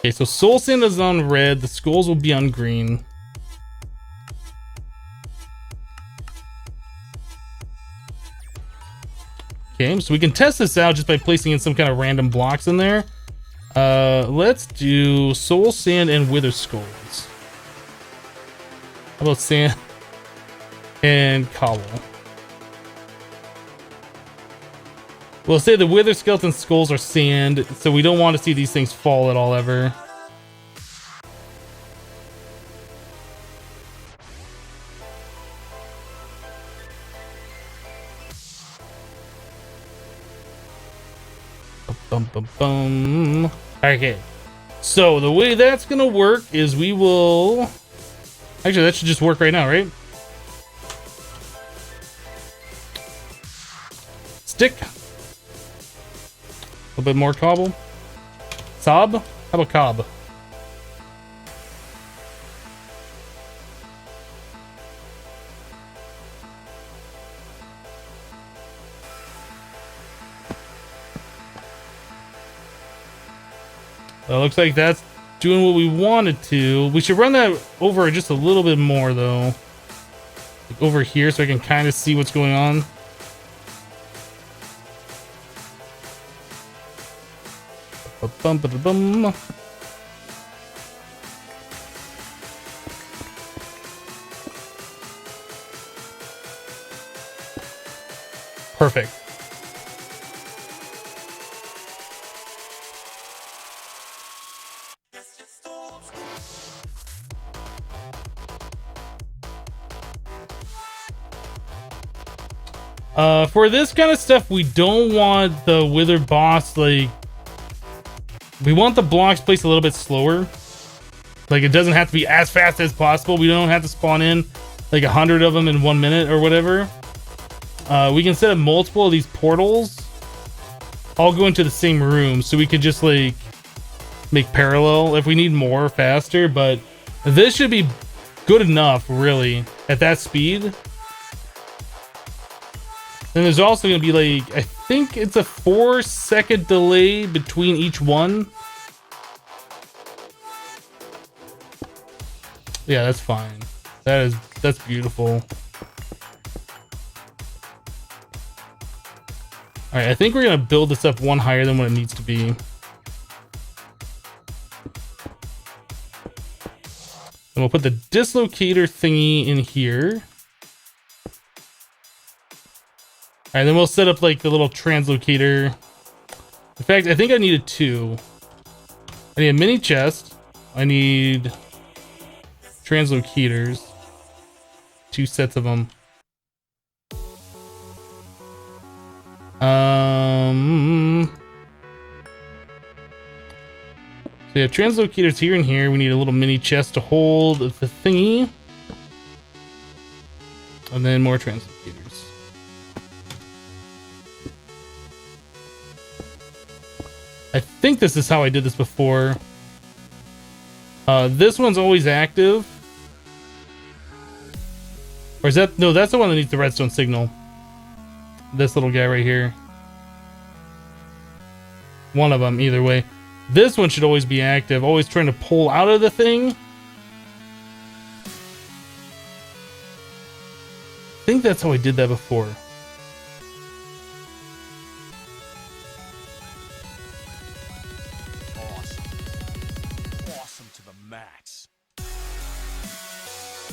Okay, so soul sand is on red, the skulls will be on green. Okay, so we can test this out just by placing in some kind of random blocks in there. Let's do soul sand and wither skulls. How about sand and cobble? We'll say the wither skeleton skulls are sand, so we don't want to see these things fall at all ever. Bum, bum, bum. Okay, so the way that's gonna work is we will... Actually, that should just work right now, right? Stick. A little bit more cobble. Sob? How about cob? Looks like that's doing what we wanted to. We should run that over just a little bit more though. Like over here so I can kind of see what's going on. Ba-bum. Perfect. For this kind of stuff, we don't want the wither boss, like, we want the blocks placed a little bit slower. Like, it doesn't have to be as fast as possible. We don't have to spawn in like 100 of them in 1 minute or whatever. We can set up multiple of these portals all go into the same room, so we could just like make parallel if we need more faster, but this should be good enough really at that speed. Then there's also going to be like, I think it's a 4-second delay between each one. Yeah, that's fine. That's beautiful. All right, I think we're going to build this up one higher than what it needs to be. And we'll put the dislocator thingy in here. All right, then we'll set up like the little translocator. In fact, I think I needed 2. I need a mini chest. I need translocators. 2 sets of them. So we have translocators here and here. We need a little mini chest to hold the thingy. And then more translocators. I think this is how I did this before. This one's always active. Or is that... No, that's the one that needs the redstone signal. This little guy right here. One of them, either way. This one should always be active. Always trying to pull out of the thing. think that's how I did that before. Awesome to the max.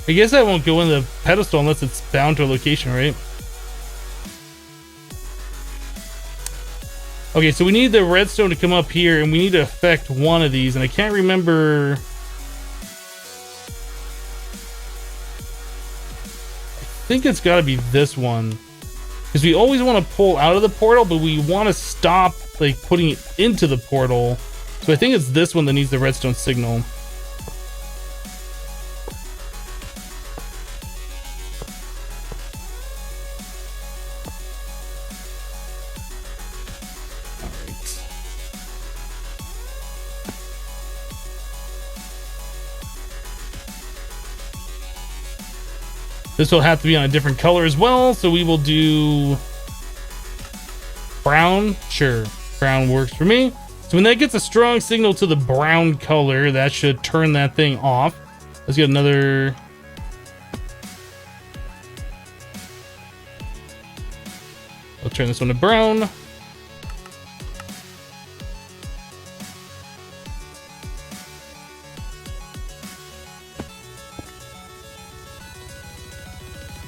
I guess I won't go in the pedestal unless it's bound to a location, right? Okay, so we need the redstone to come up here, and we need to affect one of these, and I can't remember. I think it's got to be this one, because we always want to pull out of the portal, but we want to stop like putting it into the portal. So I think it's this one that needs the redstone signal. This will have to be on a different color as well, so we will do brown. Sure, brown works for me. So when that gets a strong signal to the brown color, that should turn that thing off. Let's get another. I'll turn this one to brown.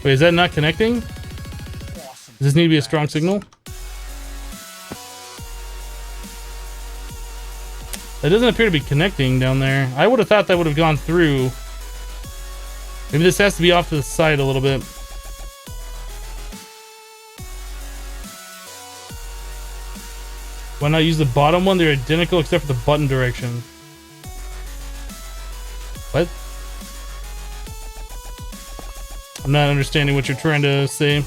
Wait, is that not connecting? Does this need to be a strong signal? That doesn't appear to be connecting down there. I would have thought that would have gone through. Maybe this has to be off to the side a little bit. Why not use the bottom one? They're identical except for the button direction. What? I'm not understanding what you're trying to say.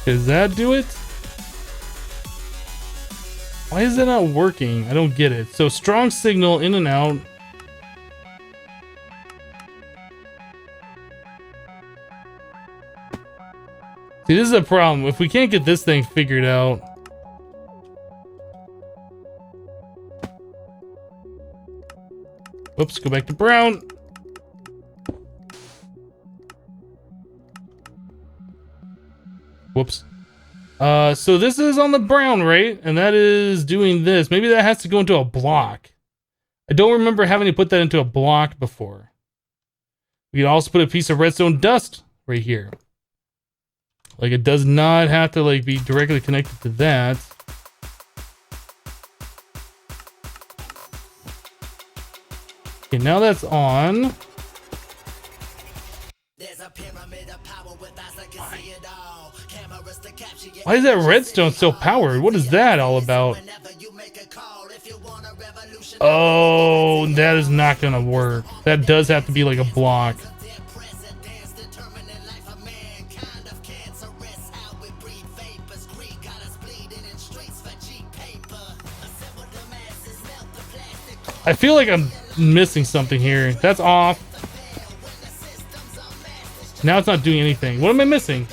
Does that do it? Why is that not working? I don't get it. So strong signal in and out. See, this is a problem. If we can't get this thing figured out. Whoops, go back to brown. Whoops. So this is on the brown, right? And that is doing this. Maybe that has to go into a block. I don't remember having to put that into a block before. We can also put a piece of redstone dust right here. Like, it does not have to like be directly connected to that. Okay, now that's on. Why is that redstone so powered? What is that all about? Oh, that is not gonna work. That does have to be like a block. I feel like I'm missing something here. That's off. Now it's not doing anything. What am I missing?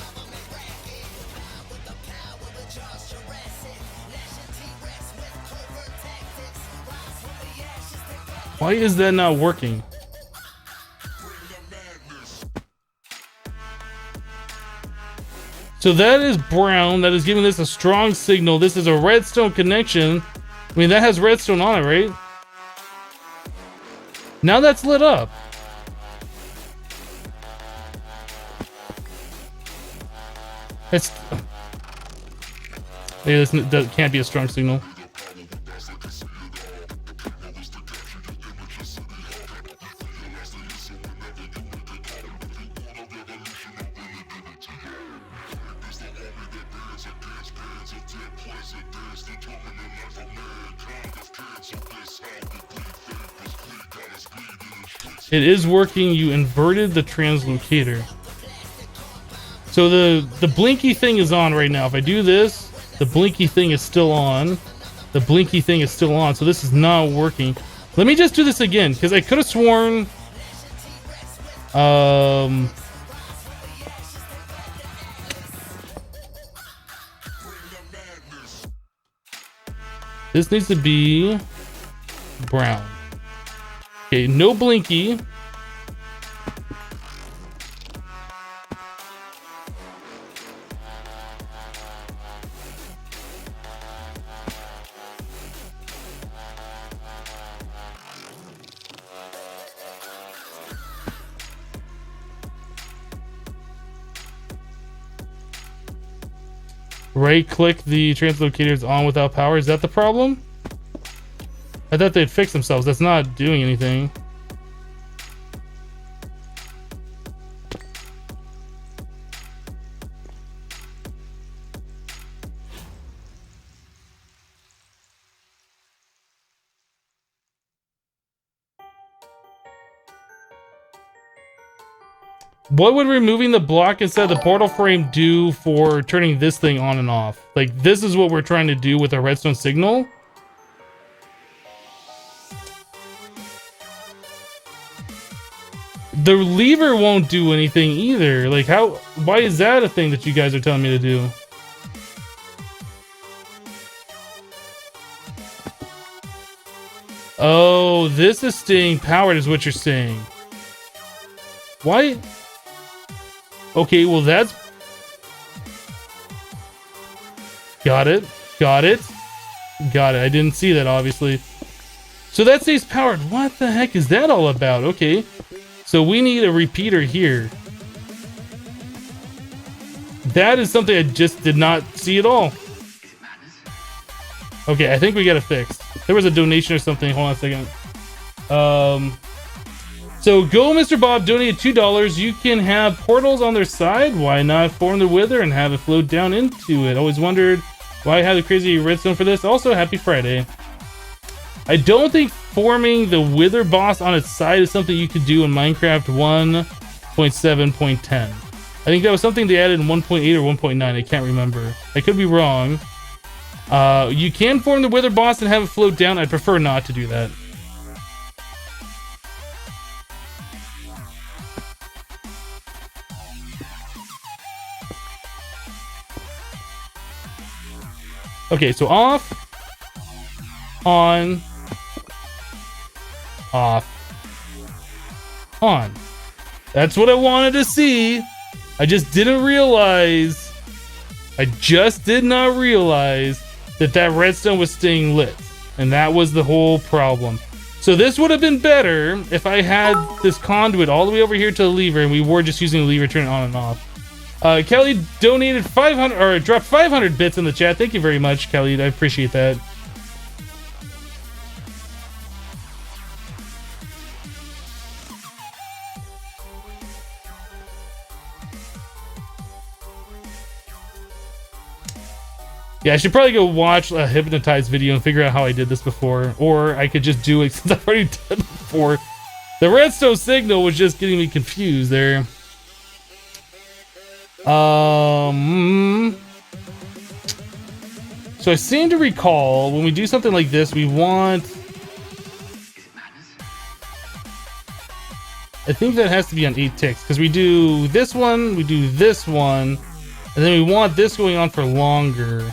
Why is that not working? So that is brown. That is giving this a strong signal. This is a redstone connection. I mean, that has redstone on it, right? Now that's lit up. It's... Maybe this can't be a strong signal. It is working. You inverted the translocator. So the blinky thing is on right now. If I do this, the blinky thing is still on. the blinky thing is still on, so this is not working. Let me just do this again, because I could have sworn this needs to be brown. Okay, no blinky. Right click the translocators on without power. Is that the problem? I thought they'd fix themselves. That's not doing anything. What would removing the block instead of the portal frame do for turning this thing on and off? Like, this is what we're trying to do with our redstone signal. The lever won't do anything either. Like, why is that a thing that you guys are telling me to do? Oh, this is staying powered is what you're saying. Why? Okay, well that's... Got it. Got it. Got it. I didn't see that, obviously. So that stays powered. What the heck is that all about? Okay. So we need a repeater here. That is something I just did not see at all. Okay, I think we got it fixed. There was a donation or something. Hold on a second. So Go Mr. Bob donated $2. You can have portals on their side. Why not form the wither and have it float down into it? Always wondered why I had a crazy redstone for this. Also, happy Friday. I don't think forming the wither boss on its side is something you could do in Minecraft 1.7.10. I think that was something they added in 1.8 or 1.9. I can't remember. I could be wrong. You can form the wither boss and have it float down. I'd prefer not to do that. Okay, so off, on, off, on. That's what I wanted to see. I just didn't realize, I just did not realize that that redstone was staying lit. And that was the whole problem. So this would have been better if I had this conduit all the way over here to the lever and we were just using the lever to turn it on and off. Kelly donated 500 or dropped 500 bits in the chat. Thank you very much, Kelly. I appreciate that. Yeah, I should probably go watch a hypnotized video and figure out how I did this before, or I could just do it since I've already done it before. The redstone signal was just getting me confused there. So I seem to recall when we do something like this, we want, I think that has to be on 8 ticks because we do this one, and then we want this going on for longer.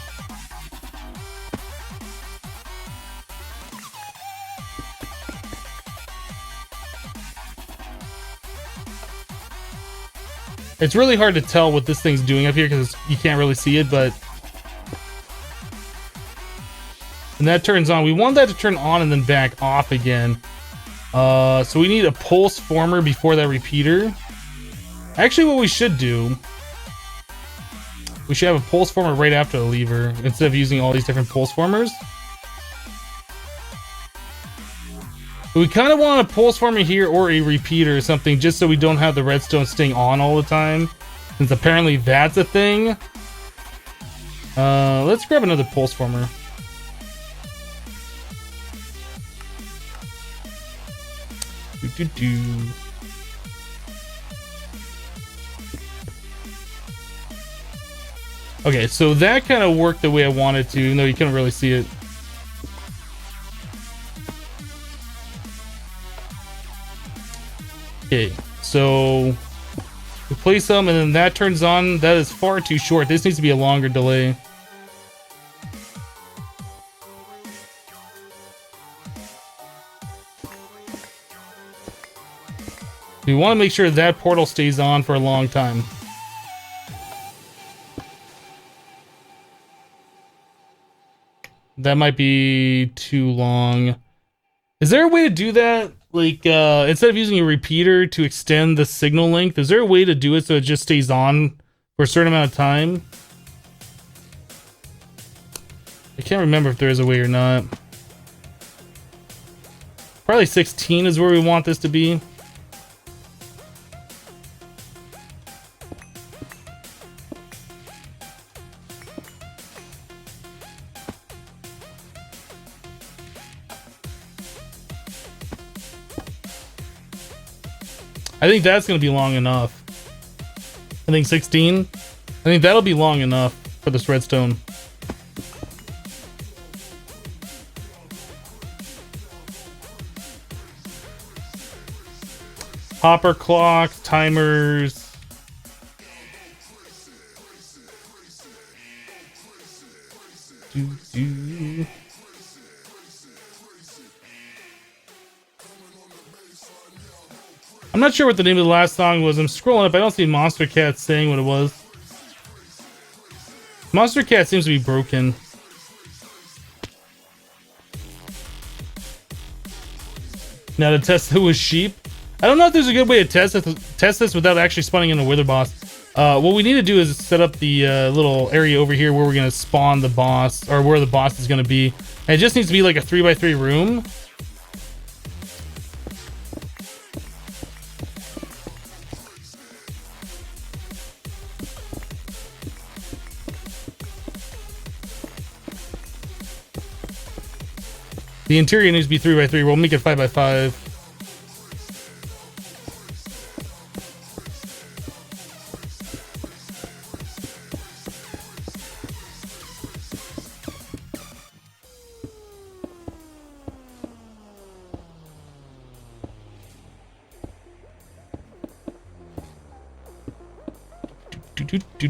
It's really hard to tell what this thing's doing up here because you can't really see it, but... And that turns on. We want that to turn on and then back off again. So we need a pulse former before that repeater. Actually, what we should do... We should have a pulse former right after the lever instead of using all these different pulse formers. But we kind of want a pulse former here or a repeater or something just so we don't have the redstone staying on all the time. Since apparently that's a thing. Let's grab another pulse former. Okay, so that kind of worked the way I wanted to, even though you couldn't really see it. Okay, so we place them and then that turns on. That is far too short. This needs to be a longer delay. We want to make sure that portal stays on for a long time. That might be too long. Is there a way to do that? Like, instead of using a repeater to extend the signal length, is there a way to do it so it just stays on for a certain amount of time? I can't remember if there is a way or not. Probably 16 is where we want this to be. I think that's going to be long enough. I think 16. I think that'll be long enough for this redstone. Hopper clocks, timers. Do. I'm not sure what the name of the last song was. I'm scrolling up. I don't see Monster Cat saying what it was. Monster Cat seems to be broken. Now to test it with sheep. I don't know if there's a good way to test this without actually spawning in a wither boss. What we need to do is set up the little area over here where we're going to spawn the boss, or where the boss is going to be. And it just needs to be like a 3x3 room. The interior needs to be 3x3. We'll make it 5x5.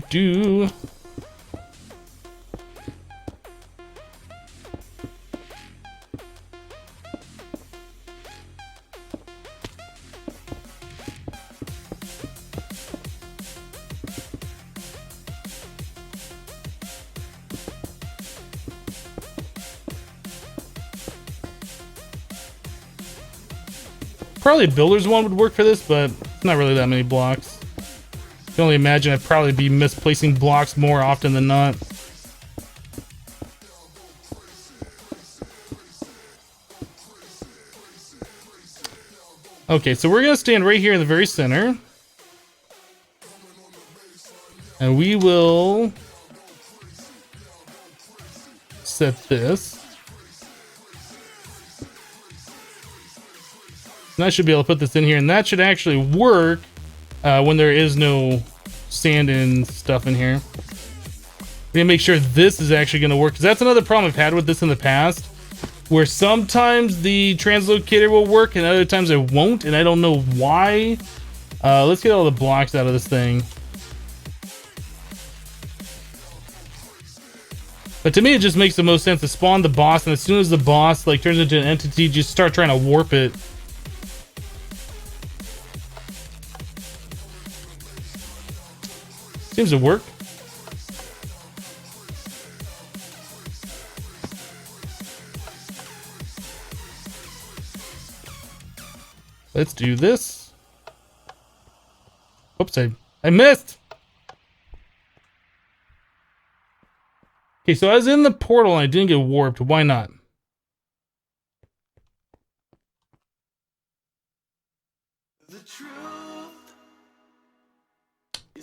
Do. Probably a builder's one would work for this, but not really that many blocks. I can only imagine I'd probably be misplacing blocks more often than not. Okay, so we're gonna stand right here in the very center. And we will set this. And I should be able to put this in here, and that should actually work when there is no sand and stuff in here. We're gonna make sure this is actually gonna work, because that's another problem I've had with this in the past, where sometimes the translocator will work and other times it won't, and I don't know why. Let's get all the blocks out of this thing. But to me, it just makes the most sense to spawn the boss, and as soon as the boss like turns into an entity, just start trying to warp it. Seems to work. Let's do this. Oops, I missed. Okay, so I was in the portal and I didn't get warped. Why not?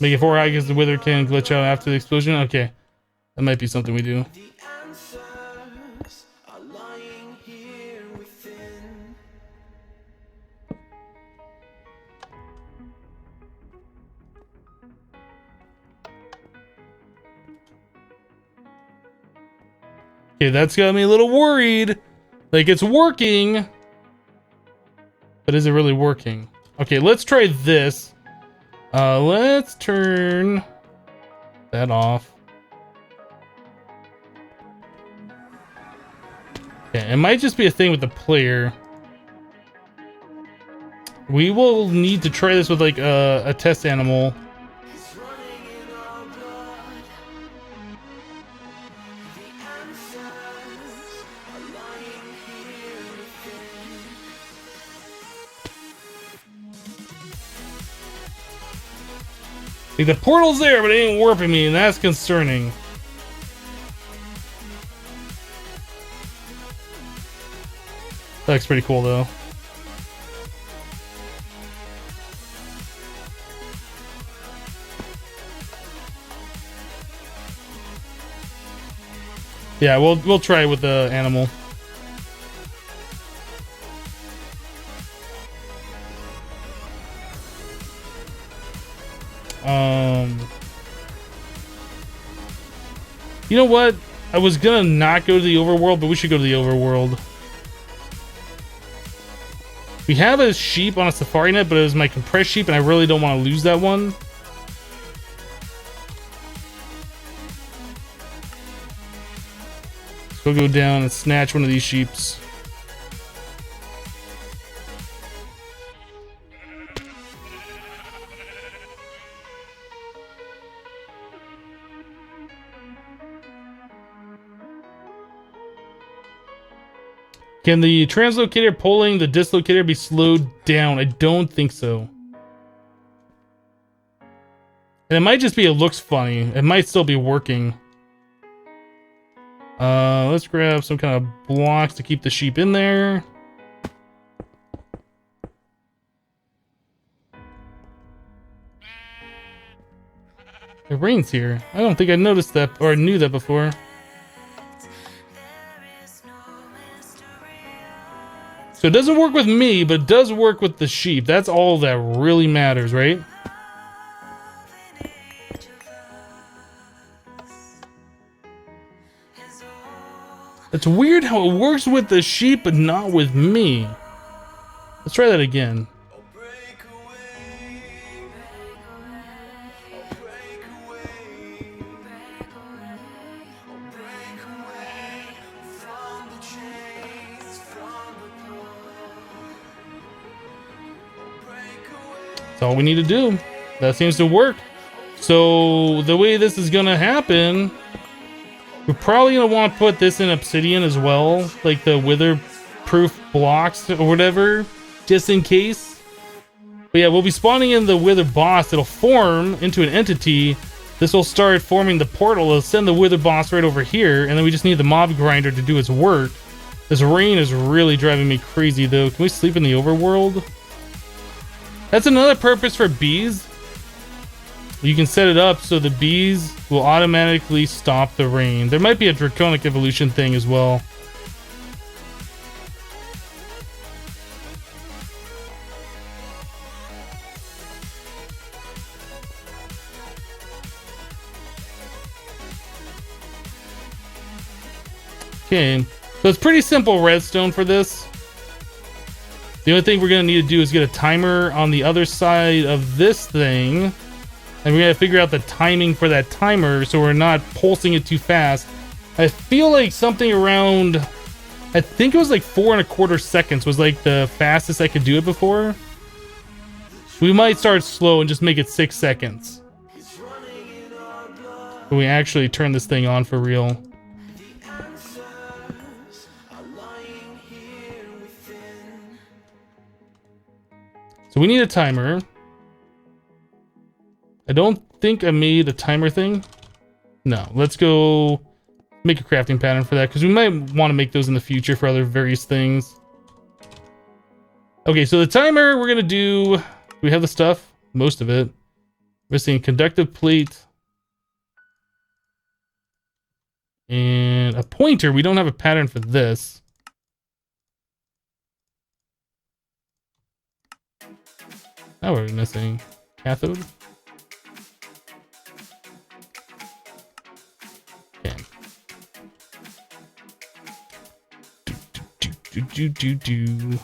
Make it 4 high because the wither can glitch out after the explosion. Okay, that might be something we do. Okay, that's got me a little worried. Like, it's working, but is it really working? Okay, let's try this. Let's turn that off. Okay, it might just be a thing with the player. We will need to try this with like a test animal. Like the portal's there, but it ain't warping me, and that's concerning. That looks pretty cool though. Yeah, we'll try it with the animal. You know what? I was gonna not go to the overworld, but we should go to the overworld. We have a sheep on a safari net, but it was my compressed sheep, and I really don't want to lose that one. So we'll go down and snatch one of these sheeps. Can the translocator pulling the dislocator be slowed down? I don't think so. And it might just be it looks funny. It might still be working. Let's grab some kind of blocks to keep the sheep in there. It rains here. I don't think I noticed that or knew that before. So it doesn't work with me, but it does work with the sheep. That's all that really matters, right? It's weird how it works with the sheep, but not with me. Let's try that again. That's all we need to do. That seems to work. So the way this is gonna happen, we're probably gonna want to put this in obsidian as well, like the wither-proof blocks or whatever, just in case. But yeah, we'll be spawning in the wither boss. It'll form into an entity. This will start forming the portal. It'll send the wither boss right over here, and then we just need the mob grinder to do its work. This rain is really driving me crazy though. Can we sleep in the overworld? That's another purpose for bees. You can set it up so the bees will automatically stop the rain. There might be a draconic evolution thing as well. Okay, so it's pretty simple redstone for this. The only thing we're gonna need to do is get a timer on the other side of this thing. And we're gonna figure out the timing for that timer so we're not pulsing it too fast. I feel like something around, I think it was like 4¼ seconds was like the fastest I could do it before. We might start slow and just make it 6 seconds. When we actually turn this thing on for real. So we need a timer. I don't think I made a timer thing. No, let's go make a crafting pattern for that because we might want to make those in the future for other various things. Okay, so the timer we're gonna do. We have the stuff, most of it. Missing conductive plate and a pointer. We don't have a pattern for this. Oh, what are we missing? Cathode? Okay. Do.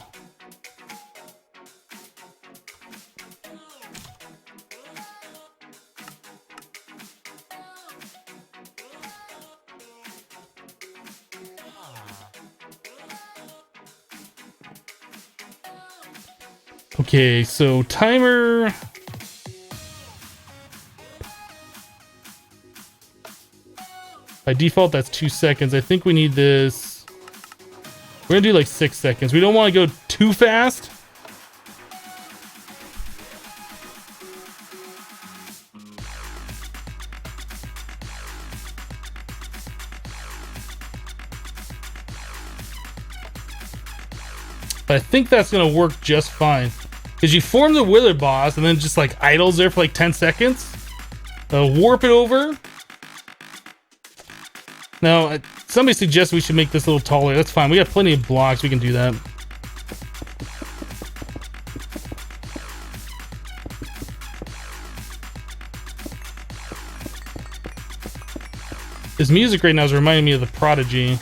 Okay, so timer. By default, that's 2 seconds. I think we need this. We're gonna do like 6 seconds. We don't want to go too fast. But I think that's gonna work just fine. Because you form the wither boss and then just like idles there for like 10 seconds. Warp it over. Now, somebody suggests we should make this a little taller. That's fine. We got plenty of blocks. We can do that. This music right now is reminding me of The Prodigy.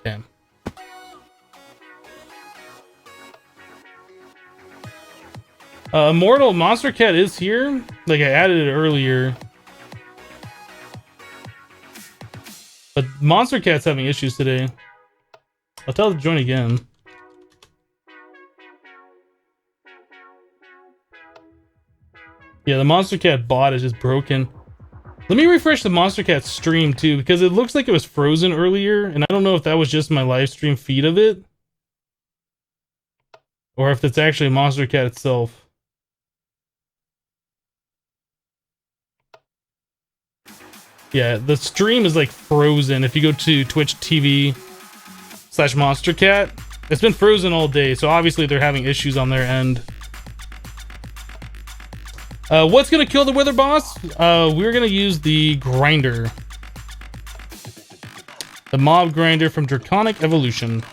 Okay. Immortal Monster Cat is here. Like I added it earlier. But Monster Cat's having issues today. I'll tell it to join again. Yeah, the Monster Cat bot is just broken. Let me refresh the Monster Cat stream too, because it looks like it was frozen earlier, and I don't know if that was just my live stream feed of it, or if it's actually Monster Cat itself. Yeah, the stream is like frozen. If you go to Twitch TV/Monster Cat, it's been frozen all day, so obviously they're having issues on their end. What's gonna kill the wither boss? We're gonna use the grinder. The mob grinder from Draconic Evolution.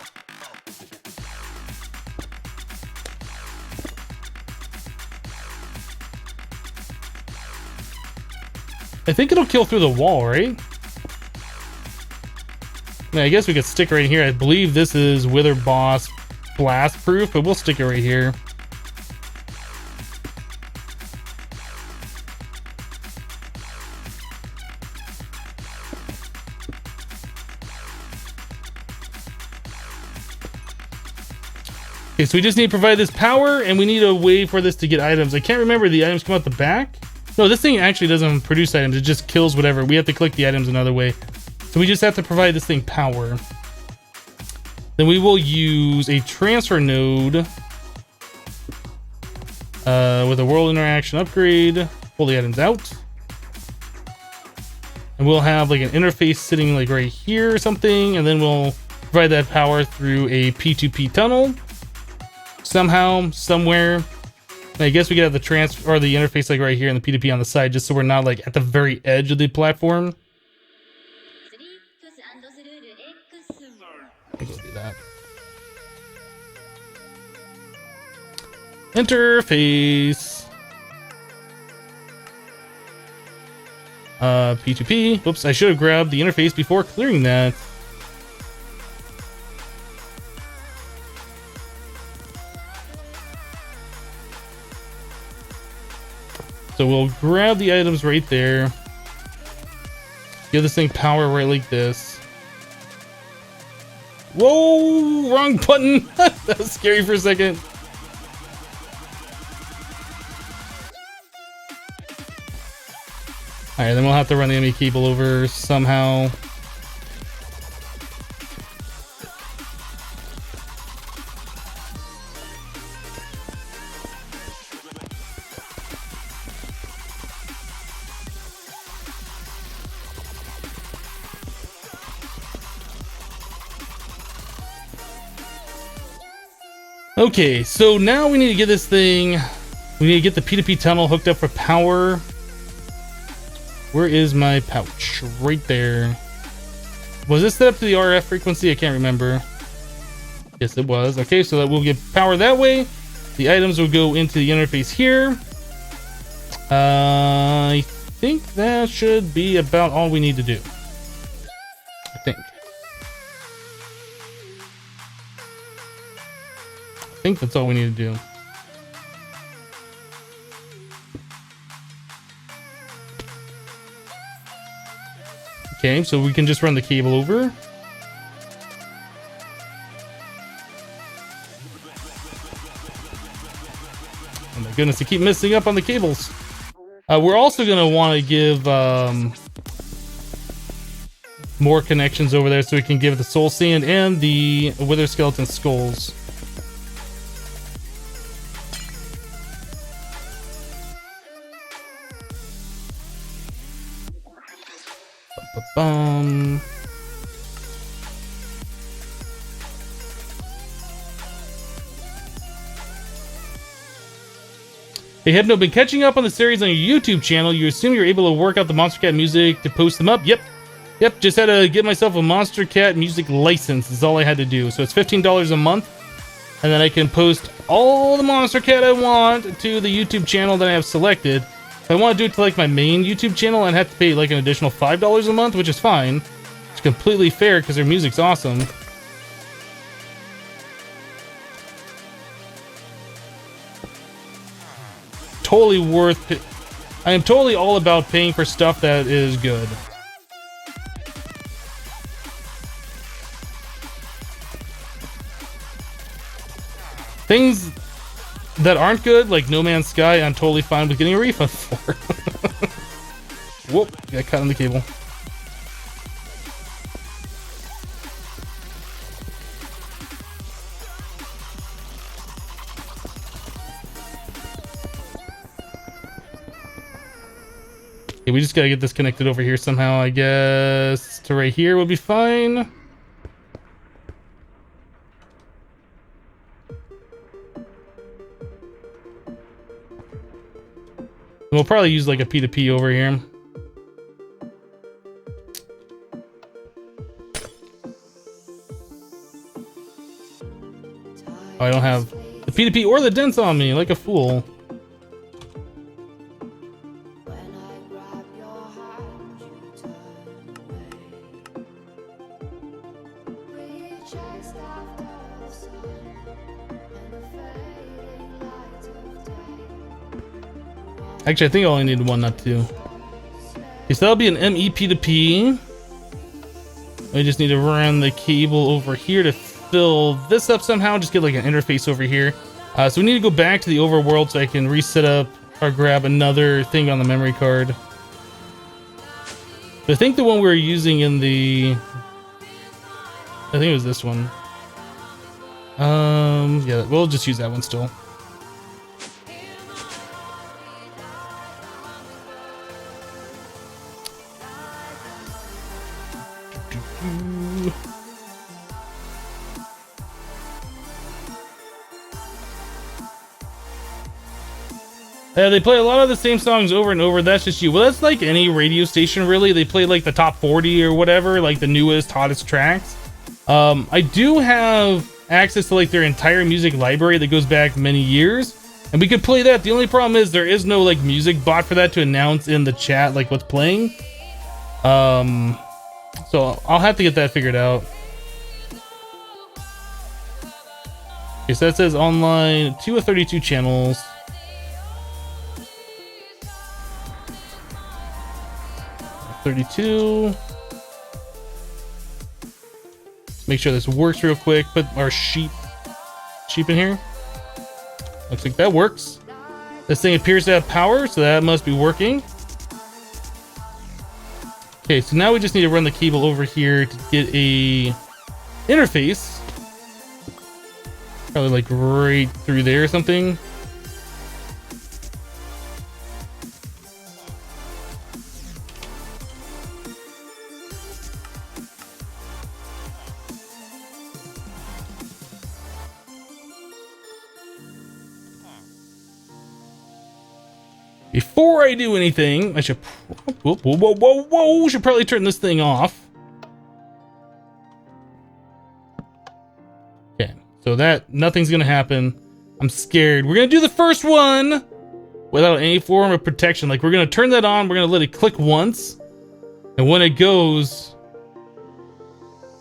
I think it'll kill through the wall, right? Yeah, I guess we could stick right here. I believe this is wither boss blast proof, but we'll stick it right here. Okay, so we just need to provide this power, and we need a way for this to get items. I can't remember, the items come out the back? No, this thing actually doesn't produce items, it just kills whatever. We have to collect the items another way. So we just have to provide this thing power. Then we will use a transfer node with a world interaction upgrade. Pull the items out. And we'll have like an interface sitting like right here or something, and then we'll provide that power through a P2P tunnel. Somehow, somewhere. And I guess we could have the transfer or the interface like right here and the P2P on the side, just so we're not like at the very edge of the platform. I'll go do that. Interface. P2P. Whoops, I should have grabbed the interface before clearing that. So we'll grab the items right there. Give this thing power right like this. Whoa, wrong button. That was scary for a second. Alright, then we'll have to run the enemy cable over somehow. Okay, so now we need to get this thing. We need to get the P2P tunnel hooked up for power. Where is my pouch? Right there. Was this set up to the RF frequency? I can't remember. Yes, it was. Okay, so that we'll get power that way. The items will go into the interface here. I think that should be about all we need to do. I think. I think that's all we need to do. Okay, so we can just run the cable over. Oh my goodness, I keep messing up on the cables. We're also gonna want to give more connections over there so we can give the soul sand and the wither skeleton skulls. Ba-bum. Hey Hypno, been catching up on the series on your YouTube channel. You assume you're able to work out the Monster Cat music to post them up? Yep, just had to get myself a Monster Cat music license is all I had to do. So it's $15 a month, and then I can post all the Monster Cat I want to the YouTube channel that I have selected. If I want to do it to like my main YouTube channel, I'd have to pay like an additional $5 a month, which is fine. It's completely fair because their music's awesome. Totally worth it. I am totally all about paying for stuff that is good. Things that aren't good, like No Man's Sky, I'm totally fine with getting a refund for. Whoop, got cut on the cable. Okay, we just gotta get this connected over here somehow, I guess. To right here will be fine. We'll probably use like a P2P over here. Oh, I don't have the P2P or the dents on me, like a fool. Actually, I think I only need one, not two. Okay, so that'll be an MEP2P. We just need to run the cable over here to fill this up somehow. Just get like an interface over here. So we need to go back to the overworld so I can reset up or grab another thing on the memory card. But I think the one we were using in the... I think it was this one. Yeah, we'll just use that one still. Yeah, they play a lot of the same songs over and over. That's just you. Well, that's like any radio station, really. They play like the top 40 or whatever, like the newest, hottest tracks. I do have access to like their entire music library that goes back many years, and we could play that. The only problem is there is no like music bot for that to announce in the chat like what's playing. So I'll have to get that figured out. Okay, so that says online 2 of 32 channels. 32. Make sure this works real quick. Put our sheep in here. Looks like that works. This thing appears to have power, so that must be working. Okay, so now we just need to run the cable over here to get a interface. Probably like right through there or something. Before I do anything, I should should probably turn this thing off. Okay, so that nothing's gonna happen. I'm scared. We're gonna do the first one without any form of protection. Like, we're gonna turn that on, we're gonna let it click once, and when it goes,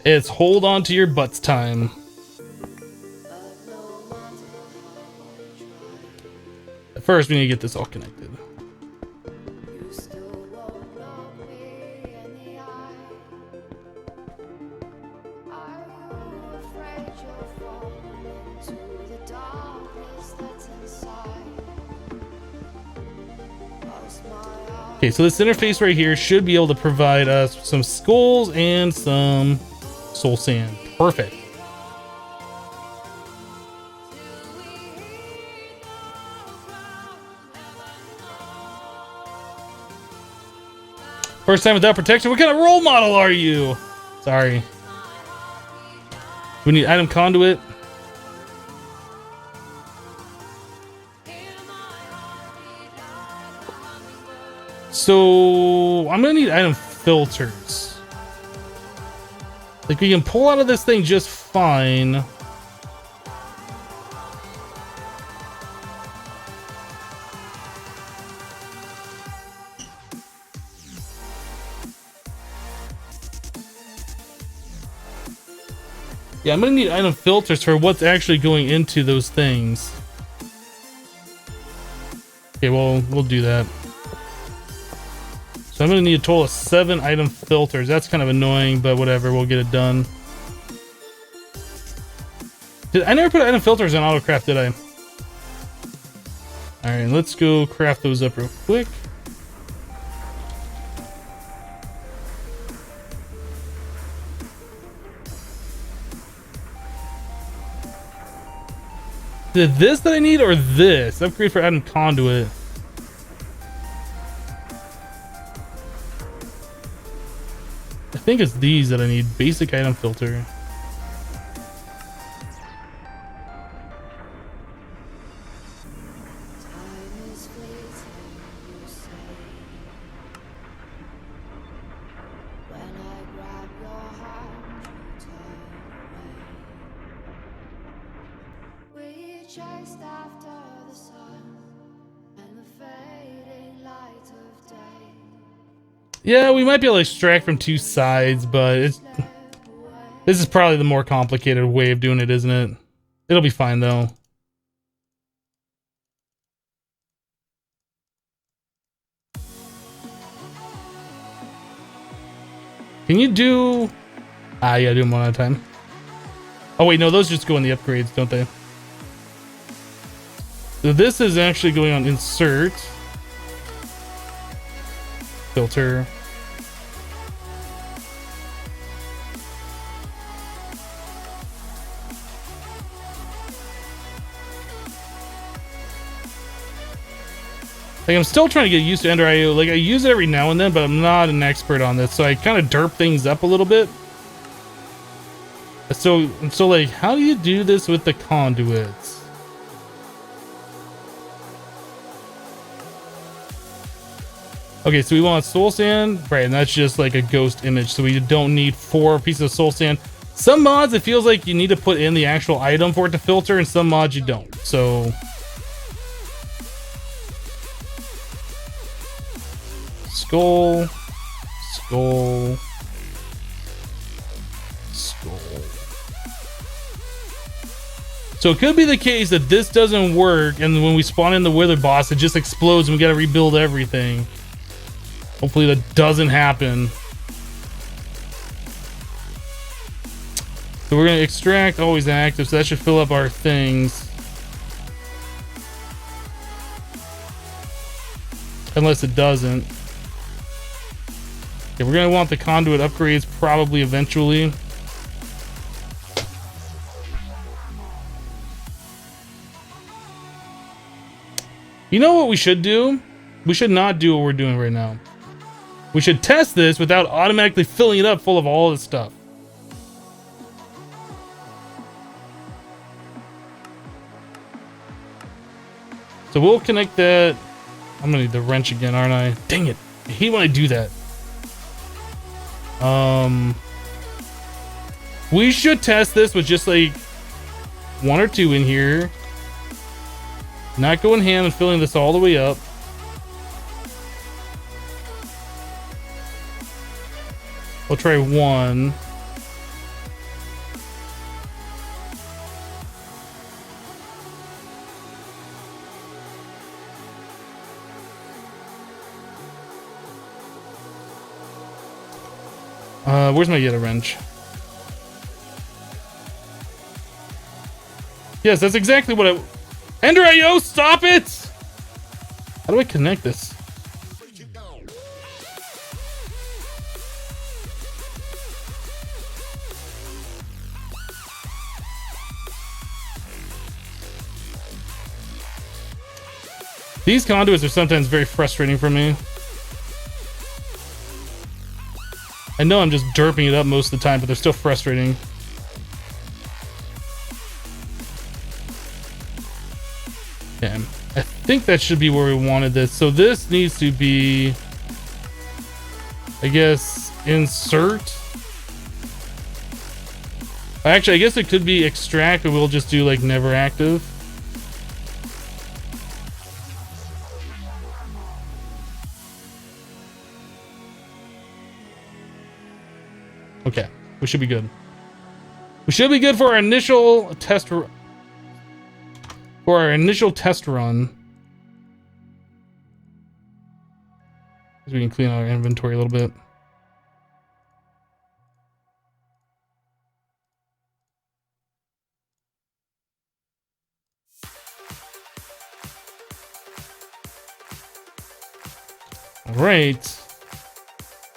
it's hold on to your butts time. At first, we need to get this all connected. Okay, so this interface right here should be able to provide us some skulls and some soul sand. Perfect. First time without protection. What kind of role model are you? Sorry. We need item conduit. So I'm gonna need item filters. Like we can pull out of this thing just fine. Yeah, I'm gonna need item filters for what's actually going into those things. Okay, well, we'll do that. So I'm gonna need a total of 7 item filters. That's kind of annoying, but whatever, we'll get it done. I never put item filters on autocraft, did I? Alright, let's go craft those up real quick. Is it this that I need or this? Upgrade for item conduit. I think it's these that I need. Basic item filter. Yeah, we might be able to extract from 2 sides, but this is probably the more complicated way of doing it, isn't it? It'll be fine, though. Can you do... Ah, you gotta do them one at a time. Oh, wait, no, those just go in the upgrades, don't they? So this is actually going on insert. Filter. Like, I'm still trying to get used to Ender IO. Like, I use it every now and then, but I'm not an expert on this, so I kind of derp things up a little bit. So like, how do you do this with the conduits? Okay, so we want soul sand, right? And that's just like a ghost image, so we don't need 4 pieces of soul sand. Some mods, it feels like you need to put in the actual item for it to filter, and some mods you don't. So skull, skull, skull. So it could be the case that this doesn't work, and when we spawn in the wither boss, it just explodes and we gotta rebuild everything. Hopefully that doesn't happen. So we're gonna extract always active, so that should fill up our things. Unless it doesn't. Okay, we're gonna want the conduit upgrades probably eventually. You know what we should do? We should not do what we're doing right now. We should test this without automatically filling it up full of all this stuff. So we'll connect that. I'm gonna need the wrench again, aren't I? Dang it. I hate when I do that. We should test this with just like 1 or 2 in here. Not going ham and filling this all the way up. We'll try 1. Where's my Yeta wrench? Yes, that's exactly what I... Ender IO, stop it! How do I connect this? These conduits are sometimes very frustrating for me. I know I'm just derping it up most of the time, but they're still frustrating. Okay, I think that should be where we wanted this. So this needs to be, I guess, insert. Actually, I guess it could be extract, but we'll just do like never active. Okay, we should be good. We should be good for our initial test. For our initial test run. We can clean out our inventory a little bit. All right.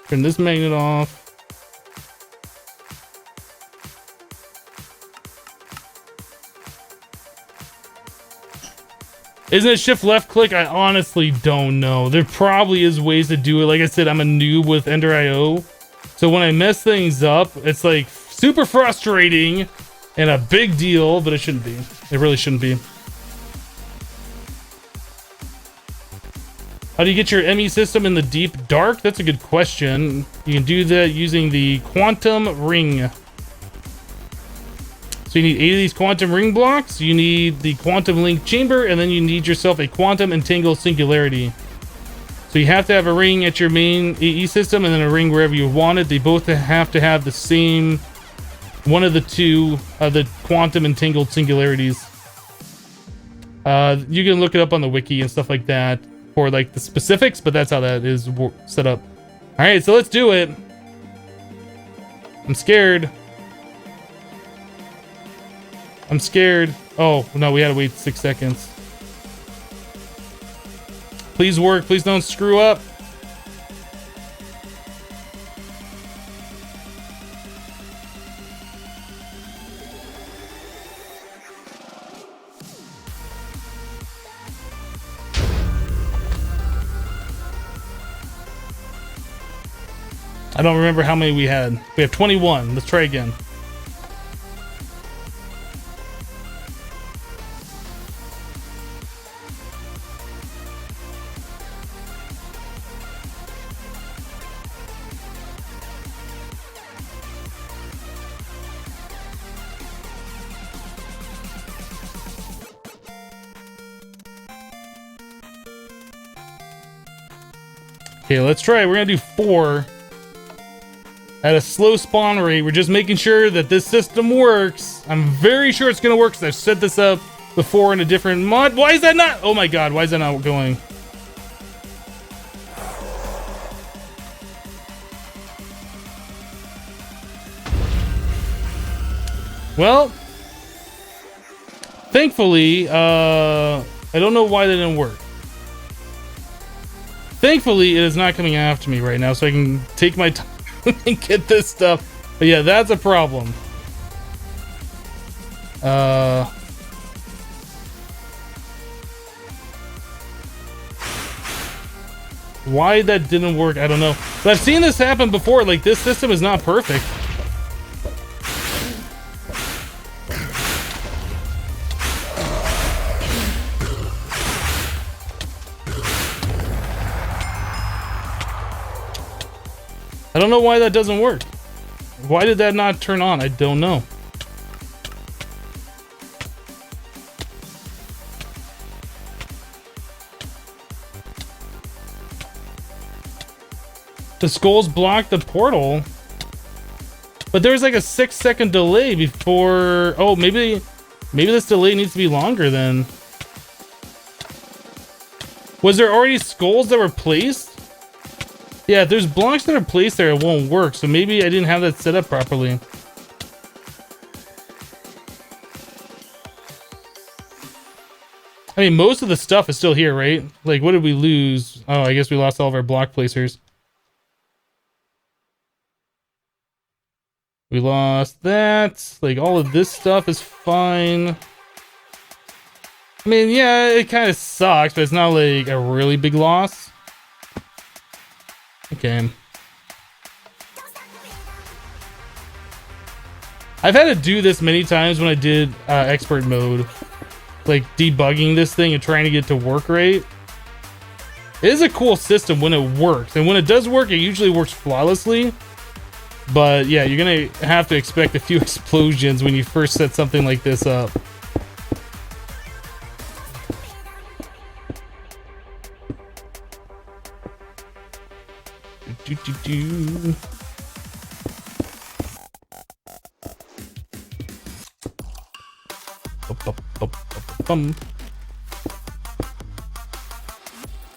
Turn this magnet off. Isn't it shift left click? I honestly don't know. There probably is ways to do it. Like I said, I'm a noob with Ender.io. So when I mess things up, it's like super frustrating and a big deal, but it shouldn't be. It really shouldn't be. How do you get your ME system in the deep dark? That's a good question. You can do that using the quantum ring. So you need 8 of these quantum ring blocks, you need the quantum link chamber, and then you need yourself a quantum entangle singularity. So you have to have a ring at your main AE system and then a ring wherever you want it. They both have to have the same, one of the two of the quantum entangled singularities. You can look it up on the wiki and stuff like that for like the specifics, but that's how that is set up. All right, so let's do it. I'm scared. I'm scared. Oh, no, we had to wait 6 seconds. Please work. Please don't screw up. I don't remember how many we had. We have 21. Let's try again. Okay, let's try. We're gonna do 4 at a slow spawn rate. We're just making sure that this system works. I'm very sure it's gonna work because I've set this up before in a different mod. Why is that not? Oh my god, why is that not going? Well, thankfully, I don't know why that didn't work. Thankfully, it is not coming after me right now, so I can take my time and get this stuff. But yeah, that's a problem. Why that didn't work, I don't know. But I've seen this happen before. Like, this system is not perfect. I don't know why that doesn't work. Why did that not turn on? I don't know. The skulls block the portal. But there's like a 6-second delay before... Oh, maybe this delay needs to be longer then. Was there already skulls that were placed? Yeah, if there's blocks that are placed there, it won't work. So maybe I didn't have that set up properly. I mean, most of the stuff is still here, right? Like, what did we lose? Oh, I guess we lost all of our block placers. We lost that. Like, all of this stuff is fine. I mean, yeah, it kind of sucks, but it's not like a really big loss. Okay. I've had to do this many times when I did expert mode. Like debugging this thing and trying to get it to work right. It is a cool system when it works. And when it does work, it usually works flawlessly. But yeah, you're going to have to expect a few explosions when you first set something like this up.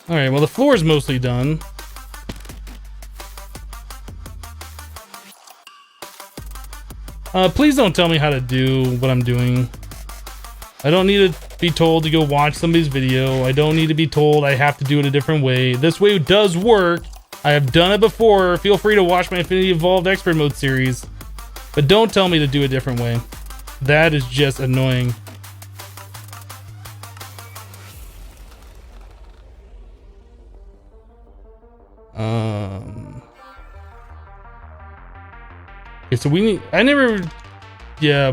Alright, well the floor is mostly done. Please don't tell me how to do what I'm doing. I don't need to be told to go watch somebody's video. I don't need to be told I have to do it a different way. This way does work. I have done it before. Feel free to watch my Infinity Evolved Expert Mode series. But don't tell me to do it a different way. That is just annoying. Okay, so we need,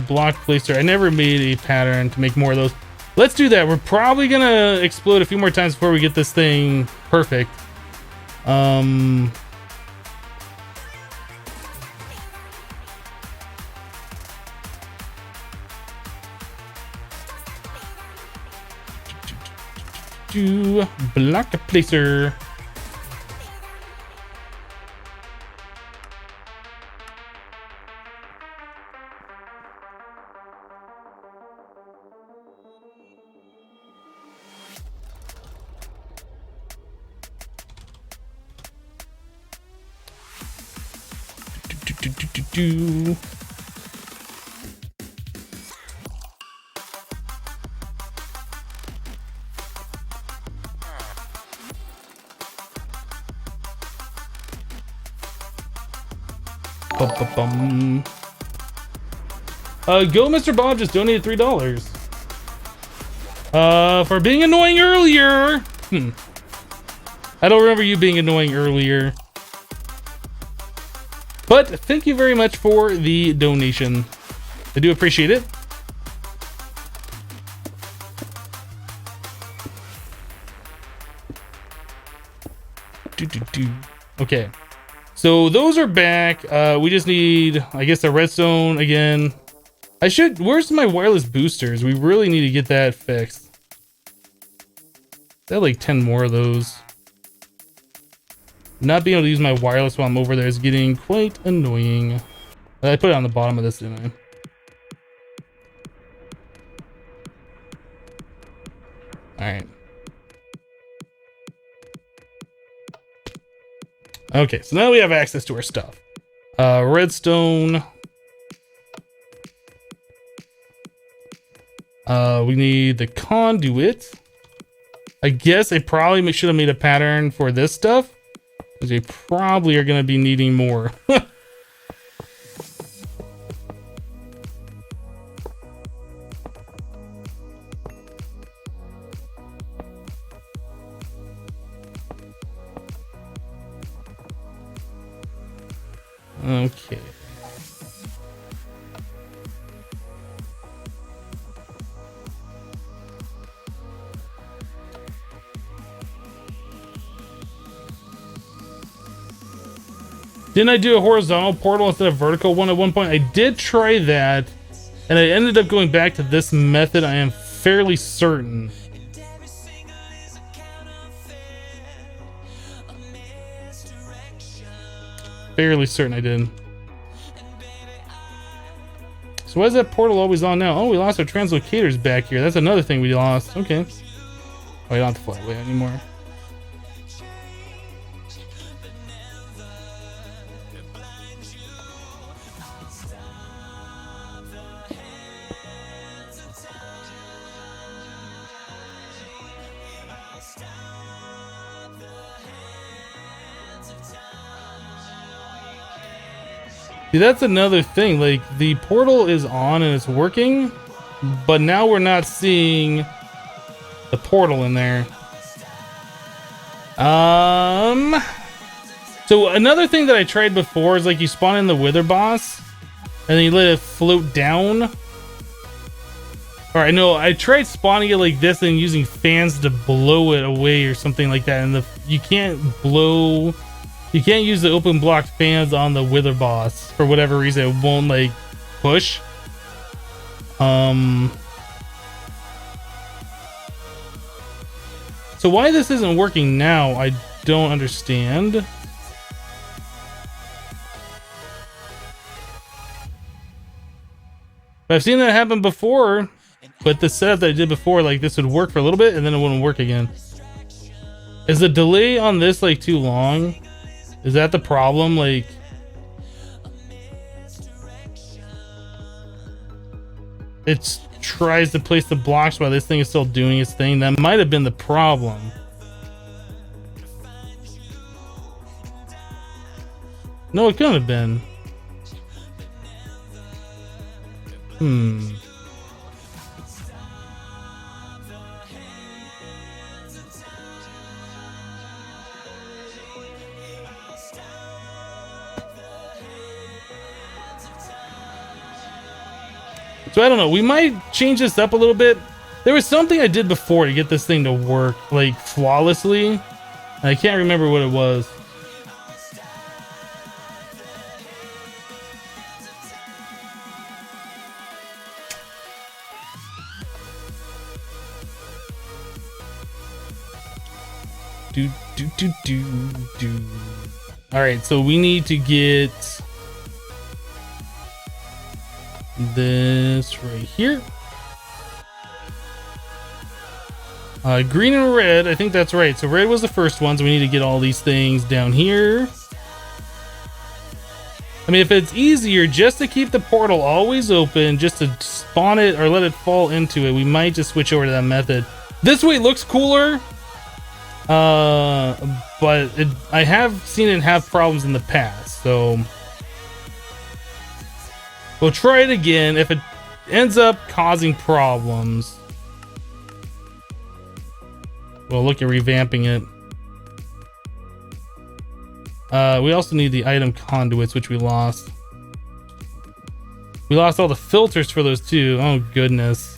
block placer. I never made a pattern to make more of those. Let's do that. We're probably gonna explode a few more times before we get this thing perfect. Block placer. Go Mr. Bob just donated $3. For being annoying earlier. I don't remember you being annoying earlier. But thank you very much for the donation. I do appreciate it. Okay. So those are back. We just need, I guess, the redstone again. Where's my wireless boosters? We really need to get that fixed. I have like 10 more of those. Not being able to use my wireless while I'm over there is getting quite annoying. I put it on the bottom of this, didn't I? Alright. Okay, so now we have access to our stuff. Redstone. We need the conduit. I guess I probably should have made a pattern for this stuff, because we probably are going to be needing more. Okay. Didn't I do a horizontal portal instead of vertical one at one point? I did try that, and I ended up going back to this method, I am fairly certain. Fairly certain I did. So why is that portal always on now? Oh, we lost our translocators back here. That's another thing we lost. Okay. Oh, I don't have to fly away anymore. See, that's another thing. Like, the portal is on and it's working, but now we're not seeing the portal in there. So another thing that I tried before is like you spawn in the wither boss and then you let it float down. All right, no, I tried spawning it like this and using fans to blow it away or something like that. And you can't use the open block fans on the wither boss for whatever reason. It won't like push. So why this isn't working now, I don't understand. But I've seen that happen before. But the setup that I did before, like this would work for a little bit and then it wouldn't work again. Is the delay on this like too long? Is that the problem? Like, it tries to place the blocks while this thing is still doing its thing. That might have been the problem. No, it couldn't have been. So I don't know, we might change this up a little bit. There was something I did before to get this thing to work like flawlessly. I can't remember what it was. All right, so we need to get this right here. Green and red, I think that's right. So red was the first one, so we need to get all these things down here. I mean, if it's easier just to keep the portal always open, just to spawn it or let it fall into it, we might just switch over to that method. This way looks cooler, but I have seen it have problems in the past, so we'll try it again. If it ends up causing problems, we'll look at revamping it. We also need the item conduits, which we lost. We lost all the filters for those too. Oh goodness.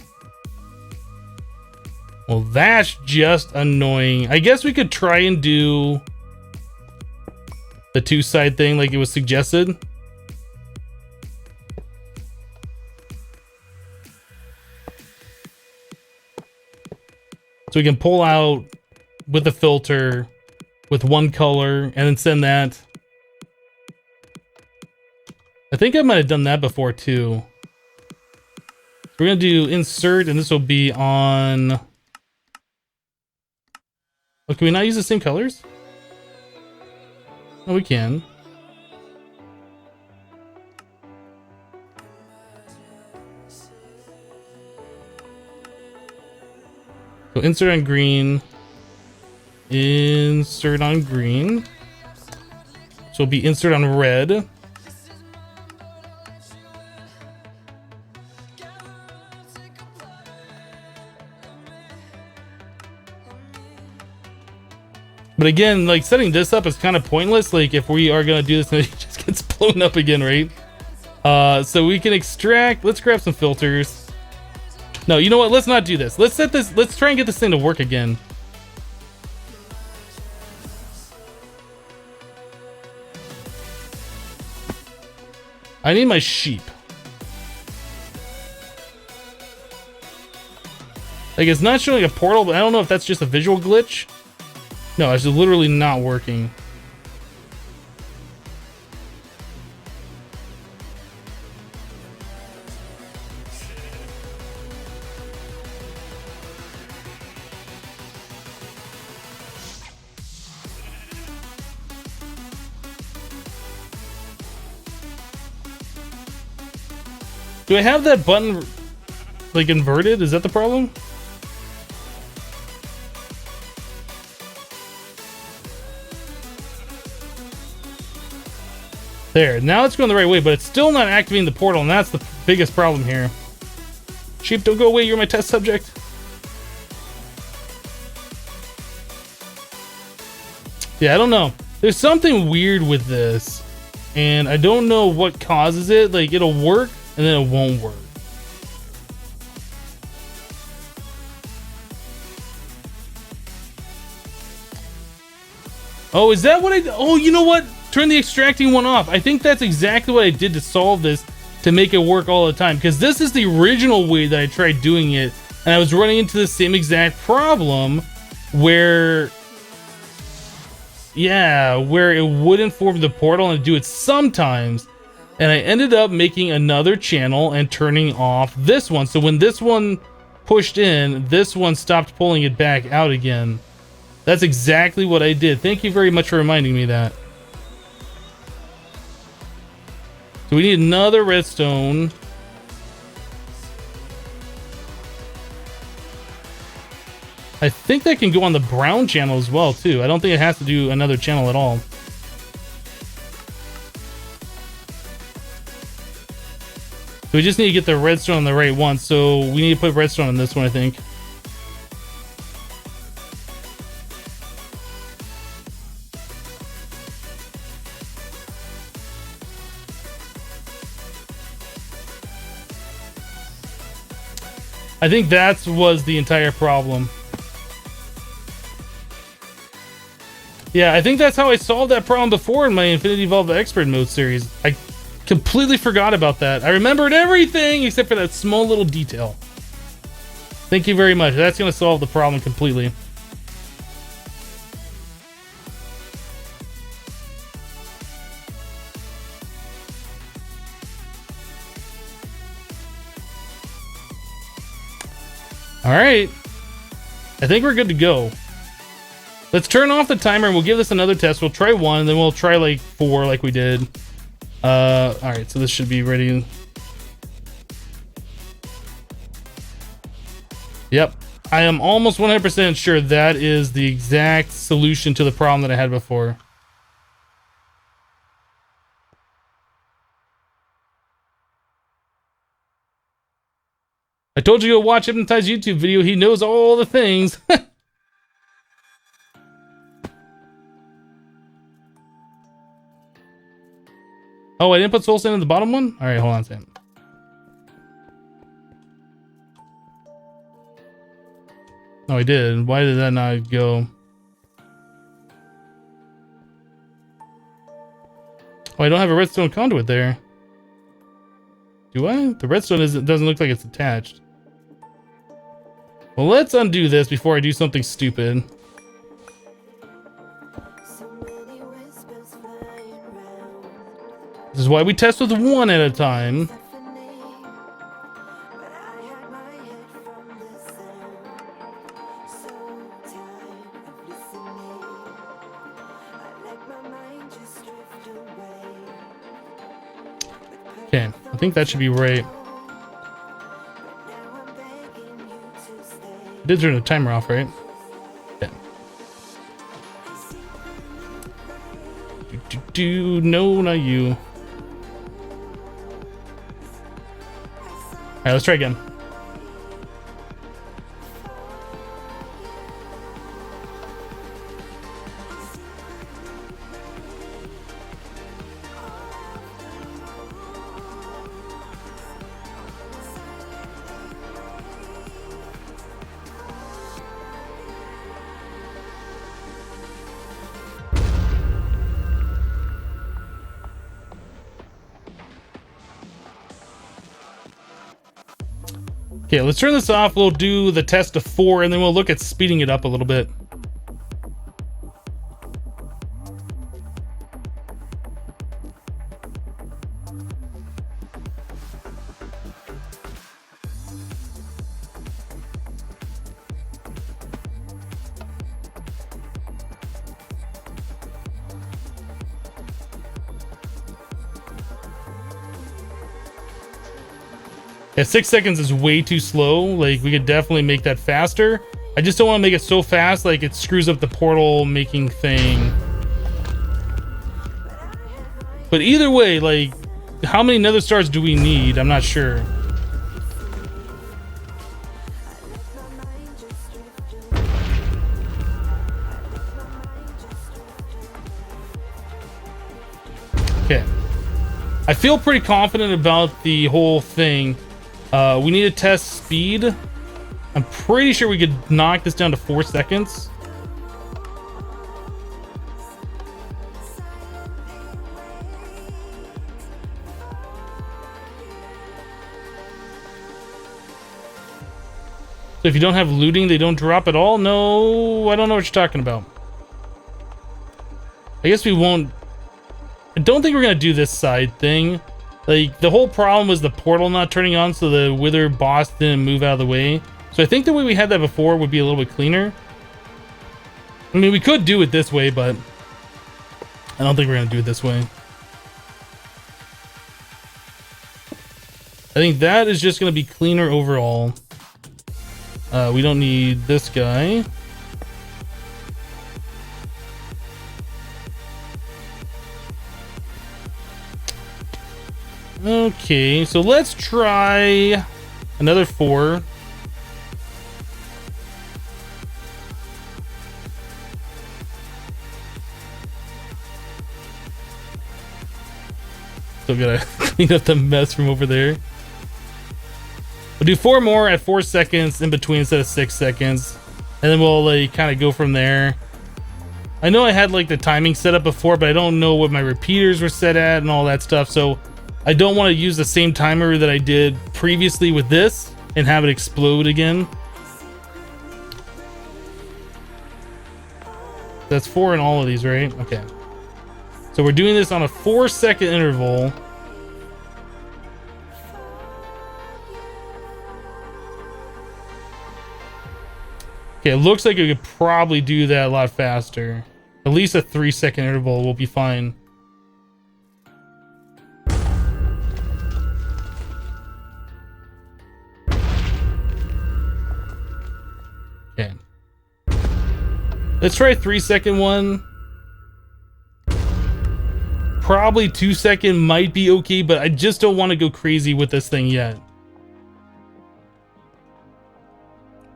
Well, that's just annoying. I guess we could try and do the two-side thing like it was suggested. So we can pull out with the filter with one color and then send that. I think I might have done that before too. We're gonna do insert, and this will be on. Oh, can we not use the same colors? No, we can. So insert on green. Insert on green. So it'll be insert on red. But again, like setting this up is kind of pointless. Like if we are gonna do this and it just gets blown up again, right? So we can extract. Let's grab some filters. No, you know what? Let's not do this. Let's set this. Let's try and get this thing to work again. I need my sheep. Like it's not showing a portal, but I don't know if that's just a visual glitch. No, it's literally not working. Do I have that button like inverted? Is that the problem? There, now it's going the right way, but it's still not activating the portal, and that's the biggest problem here. Sheep, don't go away, you're my test subject. Yeah, I don't know. There's something weird with this, and I don't know what causes it. Like, it'll work, and then it won't work. Oh, is that what I... Oh, you know what? Turn the extracting one off. I think that's exactly what I did to solve this, to make it work all the time. Because this is the original way that I tried doing it, and I was running into the same exact problem where... Yeah, where it wouldn't form the portal and do it sometimes. And I ended up making another channel and turning off this one. So when this one pushed in, this one stopped pulling it back out again. That's exactly what I did. Thank you very much for reminding me that. So we need another redstone. I think that can go on the brown channel as well, too. I don't think it has to do another channel at all. So we just need to get the redstone on the right one. So we need to put redstone on this one, I think. I think that was the entire problem. Yeah, I think that's how I solved that problem before in my Infinity Evolved Expert Mode series. I completely forgot about that. I remembered everything except for that small little detail. Thank you very much. That's going to solve the problem completely. All right, I think we're good to go. Let's turn off the timer and we'll give this another test. We'll try one, and then we'll try like 4 like we did. All right, so this should be ready. Yep, I am almost 100% sure that is the exact solution to the problem that I had before. I told you to watch Hypnotize YouTube video. He knows all the things. Oh, I didn't put soul sand in the bottom one? All right, hold on a second. Oh, I did. Why did that not go? Oh, I don't have a redstone conduit there. Do I? The redstone doesn't look like it's attached. Well, let's undo this before I do something stupid. This is why we test with one at a time. Okay, I think that should be right. I did turn the timer off, right? Yeah. No, not you. All right, let's try again. Okay, let's turn this off. We'll do the test of 4, and then we'll look at speeding it up a little bit. Yeah, 6 seconds is way too slow. Like, we could definitely make that faster. I just don't want to make it so fast, like it screws up the portal making thing. But either way, like, how many nether stars do we need? I'm not sure. Okay. I feel pretty confident about the whole thing. We need to test speed. I'm pretty sure we could knock this down to 4 seconds. So if you don't have looting, they don't drop at all? No, I don't know what you're talking about. I guess we won't... I don't think we're going to do this side thing. Like, the whole problem was the portal not turning on, so the wither boss didn't move out of the way. So I think the way we had that before would be a little bit cleaner. I mean, we could do it this way, but I don't think we're going to do it this way. I think that is just going to be cleaner overall. We don't need this guy. Okay, so let's try another 4. Still gotta clean up the mess from over there. We'll do 4 more at 4 seconds in between instead of 6 seconds. And then we'll like kind of go from there. I know I had like the timing set up before, but I don't know what my repeaters were set at and all that stuff. So I don't want to use the same timer that I did previously with this and have it explode again. That's 4 in all of these, right? Okay. So we're doing this on a 4-second interval. Okay, it looks like we could probably do that a lot faster. At least a 3-second interval will be fine. Okay. Let's try a 3-second one. Probably 2-second might be okay, but I just don't want to go crazy with this thing yet.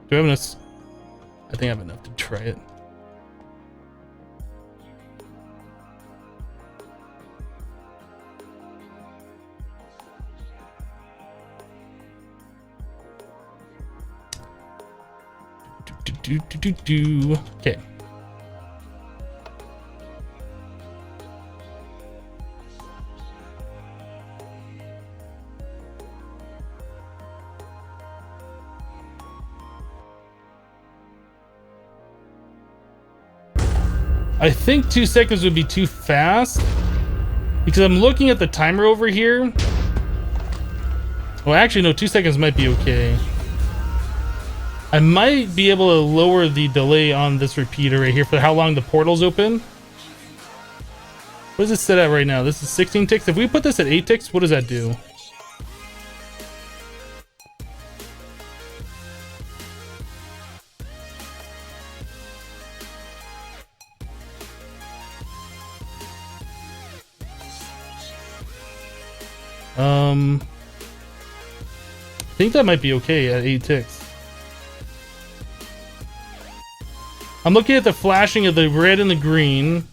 Do I have enough? I think I have enough to try it. Okay. I think 2 seconds would be too fast because I'm looking at the timer over here. Well, actually, no, 2 seconds might be okay. I might be able to lower the delay on this repeater right here for how long the portal's open. What is it set at right now? This is 16 ticks. If we put this at 8 ticks, what does that do? I think that might be okay at 8 ticks. I'm looking at the flashing of the red and the green, and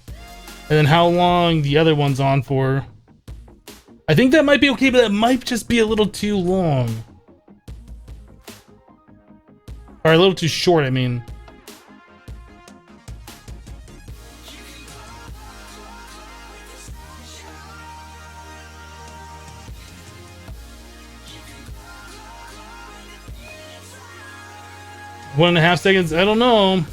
then how long the other one's on for. I think that might be okay, but that might just be a little too long. Or a little too short, I mean. One and a half seconds? I don't know.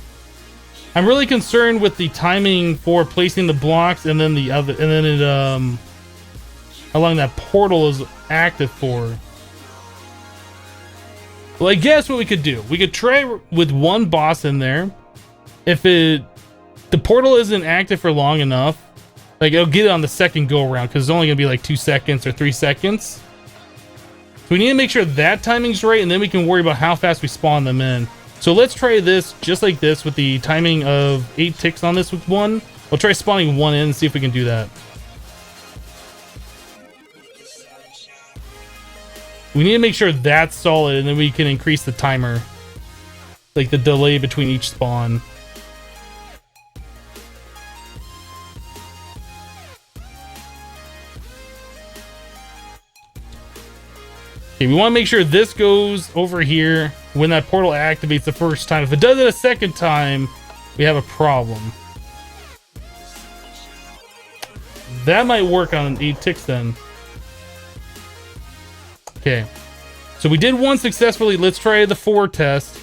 I'm really concerned with the timing for placing the blocks and then the other, and then it, how long that portal is active for. Well, I guess what we could do, we could try with one boss in there. If the portal isn't active for long enough, like it'll get it on the second go around because it's only gonna be like 2 seconds or 3 seconds. So we need to make sure that timing's right, and then we can worry about how fast we spawn them in. So let's try this just like this with the timing of 8 ticks on this with one. We'll try spawning one in and see if we can do that. We need to make sure that's solid, and then we can increase the timer. Like the delay between each spawn. Okay, we want to make sure this goes over here when that portal activates the first time. If it does it a second time, we have a problem. That might work on 8 ticks then. Okay. So we did one successfully. Let's try the 4 test.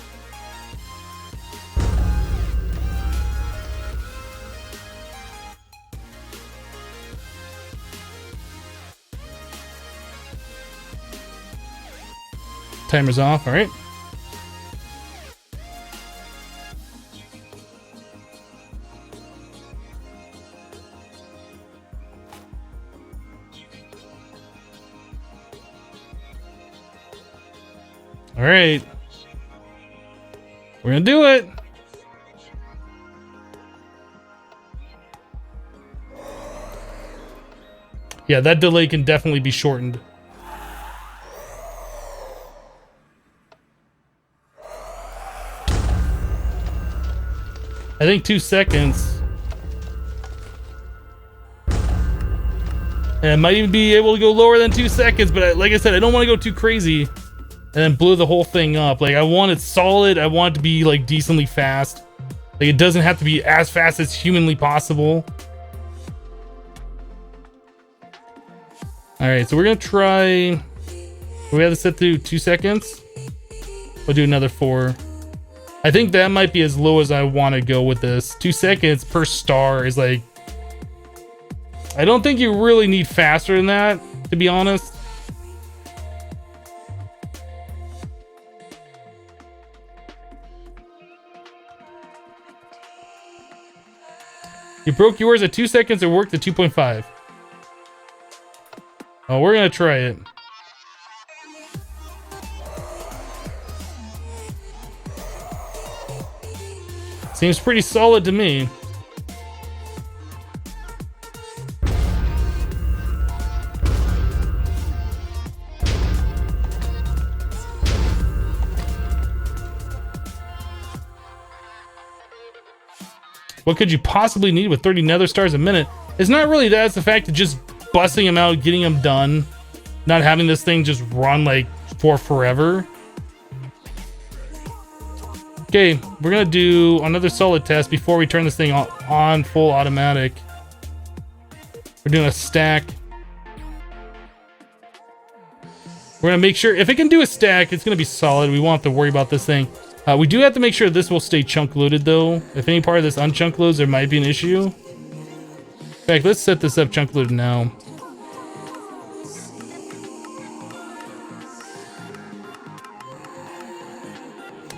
Timer's off, all right. All right. We're gonna do it. Yeah, that delay can definitely be shortened. I think 2 seconds. And it might even be able to go lower than 2 seconds, but like I said, I don't want to go too crazy and then blow the whole thing up. Like, I want it solid. I want it to be like decently fast. Like, it doesn't have to be as fast as humanly possible. All right, so we're gonna try. We have to set to 2 seconds. We'll do another 4. I think that might be as low as I want to go with this. 2 seconds per star is like... I don't think you really need faster than that, to be honest. You broke yours at 2 seconds, it worked at 2.5. Oh, we're gonna try it. Seems pretty solid to me. What could you possibly need with 30 nether stars a minute? It's not really that, it's the fact of just busting them out, getting them done, not having this thing just run like for forever. Okay, we're gonna do another solid test before we turn this thing on full automatic. We're doing a stack. We're gonna make sure, if it can do a stack, it's gonna be solid. We won't have to worry about this thing. We do have to make sure this will stay chunk loaded though. If any part of this unchunk loads, there might be an issue. In fact, let's set this up chunk loaded now.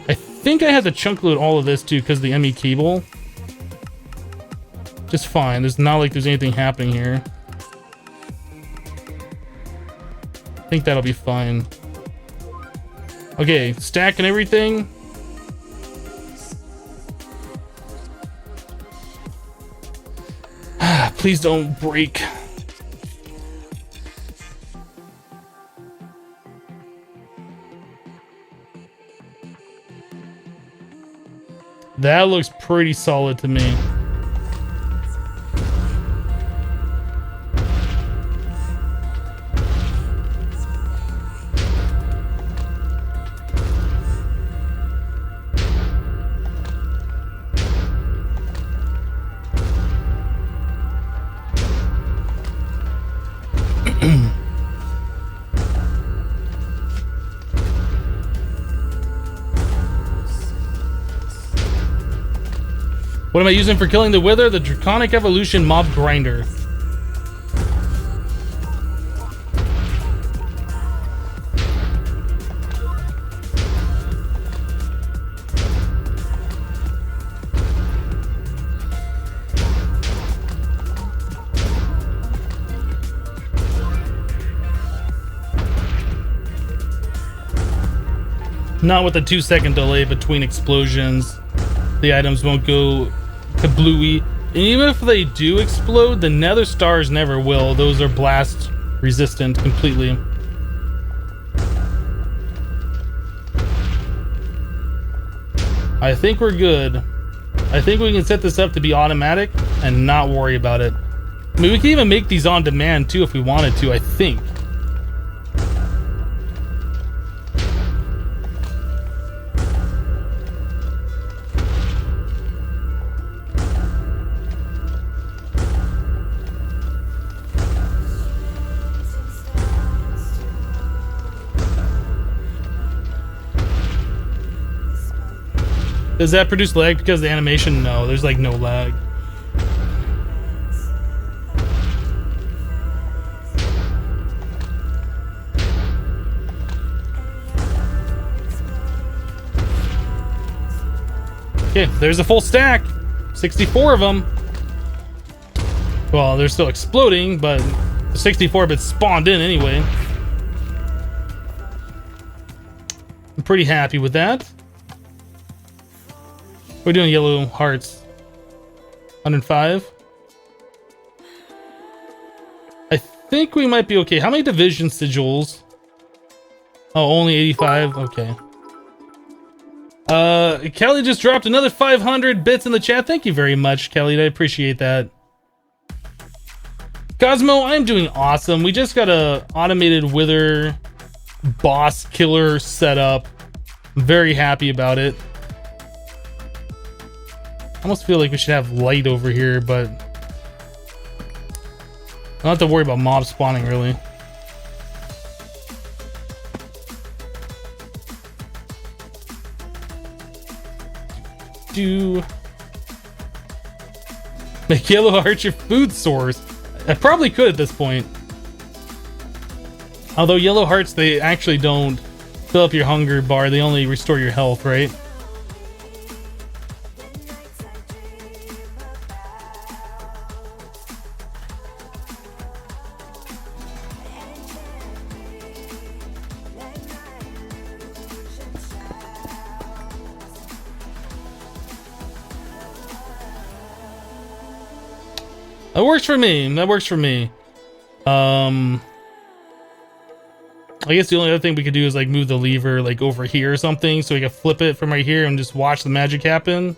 I think I had to chunk load all of this too because of the ME cable. Just fine. There's not like there's anything happening here. I think that'll be fine. Okay, stacking everything. Please don't break. That looks pretty solid to me. What am I using for killing the Wither? The Draconic Evolution Mob Grinder. Not with the 2-second delay between explosions. The items won't go kablooey. And even if they do explode, the nether stars never will. Those are blast resistant completely. I think we're good. I think we can set this up to be automatic and not worry about it. I mean, we can even make these on demand too if we wanted to, I think. Does that produce lag because of the animation? No, there's like no lag. Okay, there's a full stack. 64 of them. Well, they're still exploding, but 64 bits spawned in anyway. I'm pretty happy with that. We're doing yellow hearts. 105. I think we might be okay. How many division sigils? Oh, only 85. Okay. Kelly just dropped another 500 bits in the chat. Thank you very much, Kelly. I appreciate that. Cosmo, I'm doing awesome. We just got a automated wither boss killer set up. I'm very happy about it. I almost feel like we should have light over here, but I don't have to worry about mob spawning really. Make yellow hearts your food source. I probably could at this point. Although yellow hearts, they actually don't fill up your hunger bar. They only restore your health, right? That works for me. That works for me. I guess the only other thing we could do is like move the lever like over here or something, so we can flip it from right here and just watch the magic happen.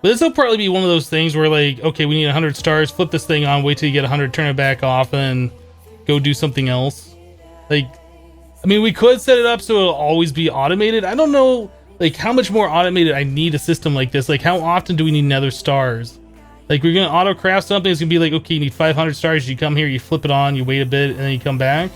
But this will probably be one of those things where like, okay, we need 100 stars, flip this thing on, wait till you get 100, turn it back off, and go do something else. Like, I mean, we could set it up so it'll always be automated. I don't know like how much more automated I need a system like this. Like, how often do we need nether stars? Like, we're gonna auto craft something. It's gonna be like, okay, you need 500 stars. You come here, you flip it on, you wait a bit, and then you come back.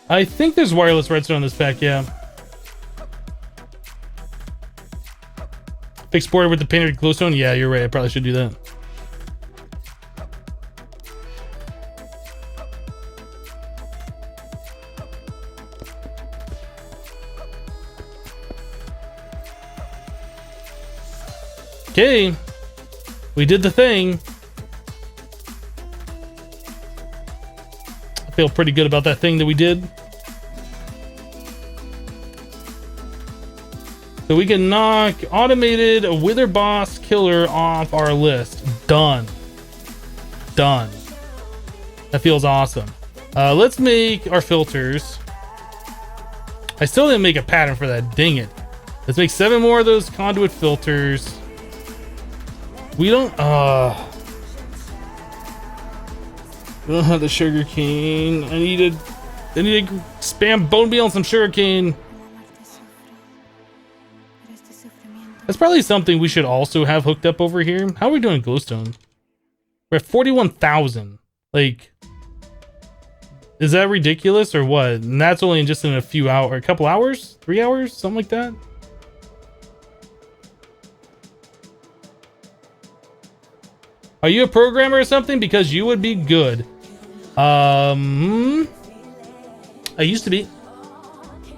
I think there's wireless redstone in this pack, yeah. Fix border with the painted glowstone? Yeah, you're right. I probably should do that. Okay. We did the thing. I feel pretty good about that thing that we did. So we can knock automated a wither boss killer off our list. Done. Done. That feels awesome. Let's make our filters. I still didn't make a pattern for that. Dang it. Let's make 7 more of those conduit filters. We don't have the sugar cane. I need to spam bone meal and some sugar cane. That's probably something we should also have hooked up over here. How are we doing glowstone? We're at 41,000. Like, is that ridiculous or what? And that's only just in a few hours, a couple hours, 3 hours, something like that. Are you a programmer or something? Because you would be good. I used to be.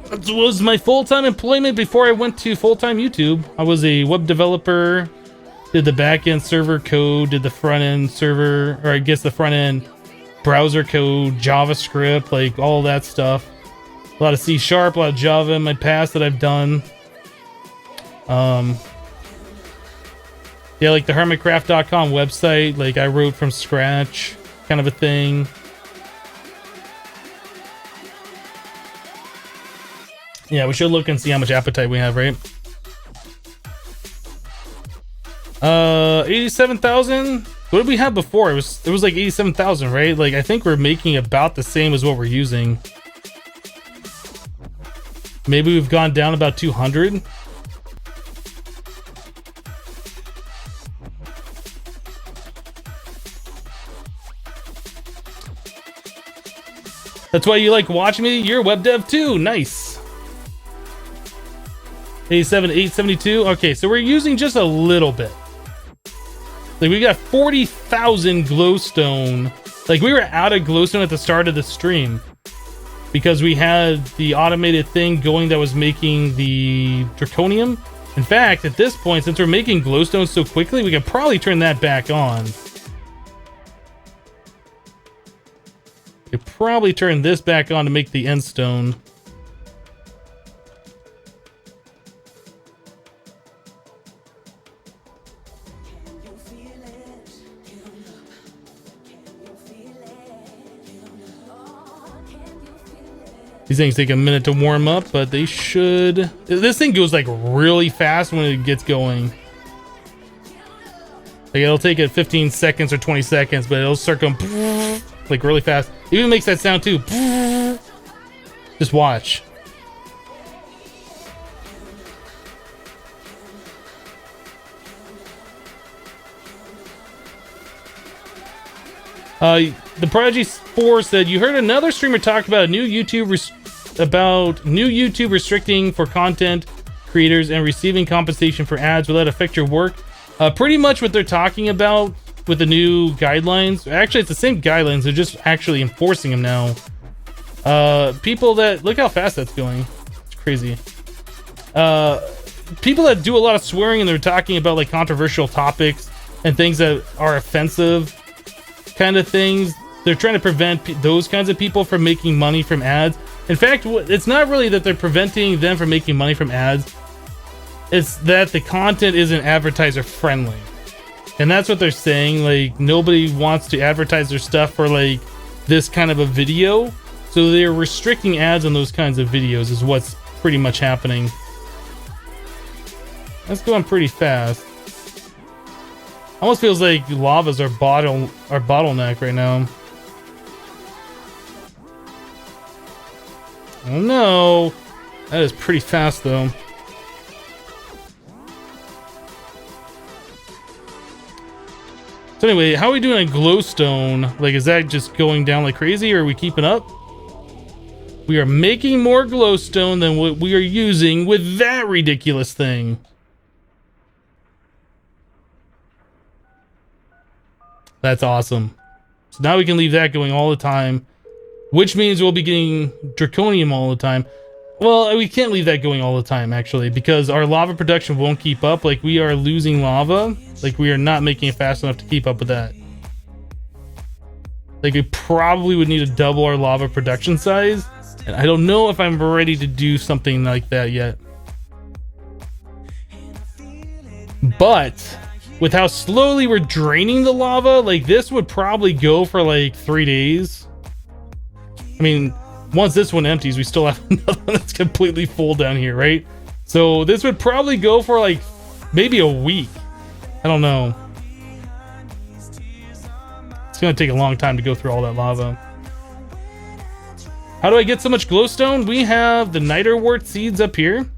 That was my full-time employment before I went to full-time YouTube. I was a web developer, did the back-end server code, did the front-end server, or I guess the front-end browser code, JavaScript, like all that stuff. A lot of C#, a lot of Java in my past that I've done. Yeah, like the hermitcraft.com website, like I wrote from scratch, kind of a thing. Yeah, we should look and see how much appetite we have, right? 87,000. What did we have before? It was like 87,000, right? Like I think we're making about the same as what we're using. Maybe we've gone down about 200. That's why you like watching me. You're a web dev too. Nice. 872. Okay, so we're using just a little bit. Like we got 40,000 glowstone. Like we were out of glowstone at the start of the stream because we had the automated thing going that was making the Draconium. In fact, at this point, since we're making glowstone so quickly, we could probably turn that back on. Could probably turn this back on to make the end stone. These things take a minute to warm up, but they should. This thing goes like really fast when it gets going. Like it'll take it 15 seconds or 20 seconds, but it'll start going like really fast. It even makes that sound too. Just watch. The Prodigy 4 said, you heard another streamer talk about new YouTube restricting for content creators and receiving compensation for ads. Will that affect your work? Pretty much what they're talking about with the new guidelines. Actually, it's the same guidelines. They're just actually enforcing them now. People that look how fast that's going. It's crazy. People that do a lot of swearing and they're talking about like controversial topics and things that are offensive kind of things. They're trying to prevent those kinds of people from making money from ads. In fact, it's not really that they're preventing them from making money from ads. It's that the content isn't advertiser friendly. And that's what they're saying. Like, nobody wants to advertise their stuff for like this kind of a video. So they're restricting ads on those kinds of videos is what's pretty much happening. That's going pretty fast. Almost feels like lava's our bottleneck right now. Oh no, that is pretty fast though. So anyway, how are we doing a glowstone? Like, is that just going down like crazy, or are we keeping up? We are making more glowstone than what we are using with that ridiculous thing. That's awesome. So now we can leave that going all the time, which means we'll be getting Draconium all the time. Well, we can't leave that going all the time, actually, because our lava production won't keep up. Like, we are losing lava. Like, we are not making it fast enough to keep up with that. Like, we probably would need to double our lava production size. And I don't know if I'm ready to do something like that yet. But with how slowly we're draining the lava, like, this would probably go for like 3 days. I mean, once this one empties, we still have another one that's completely full down here, right? So this would probably go for like maybe a week. I don't know. It's gonna take a long time to go through all that lava. How do I get so much glowstone? We have the niterwort seeds up here.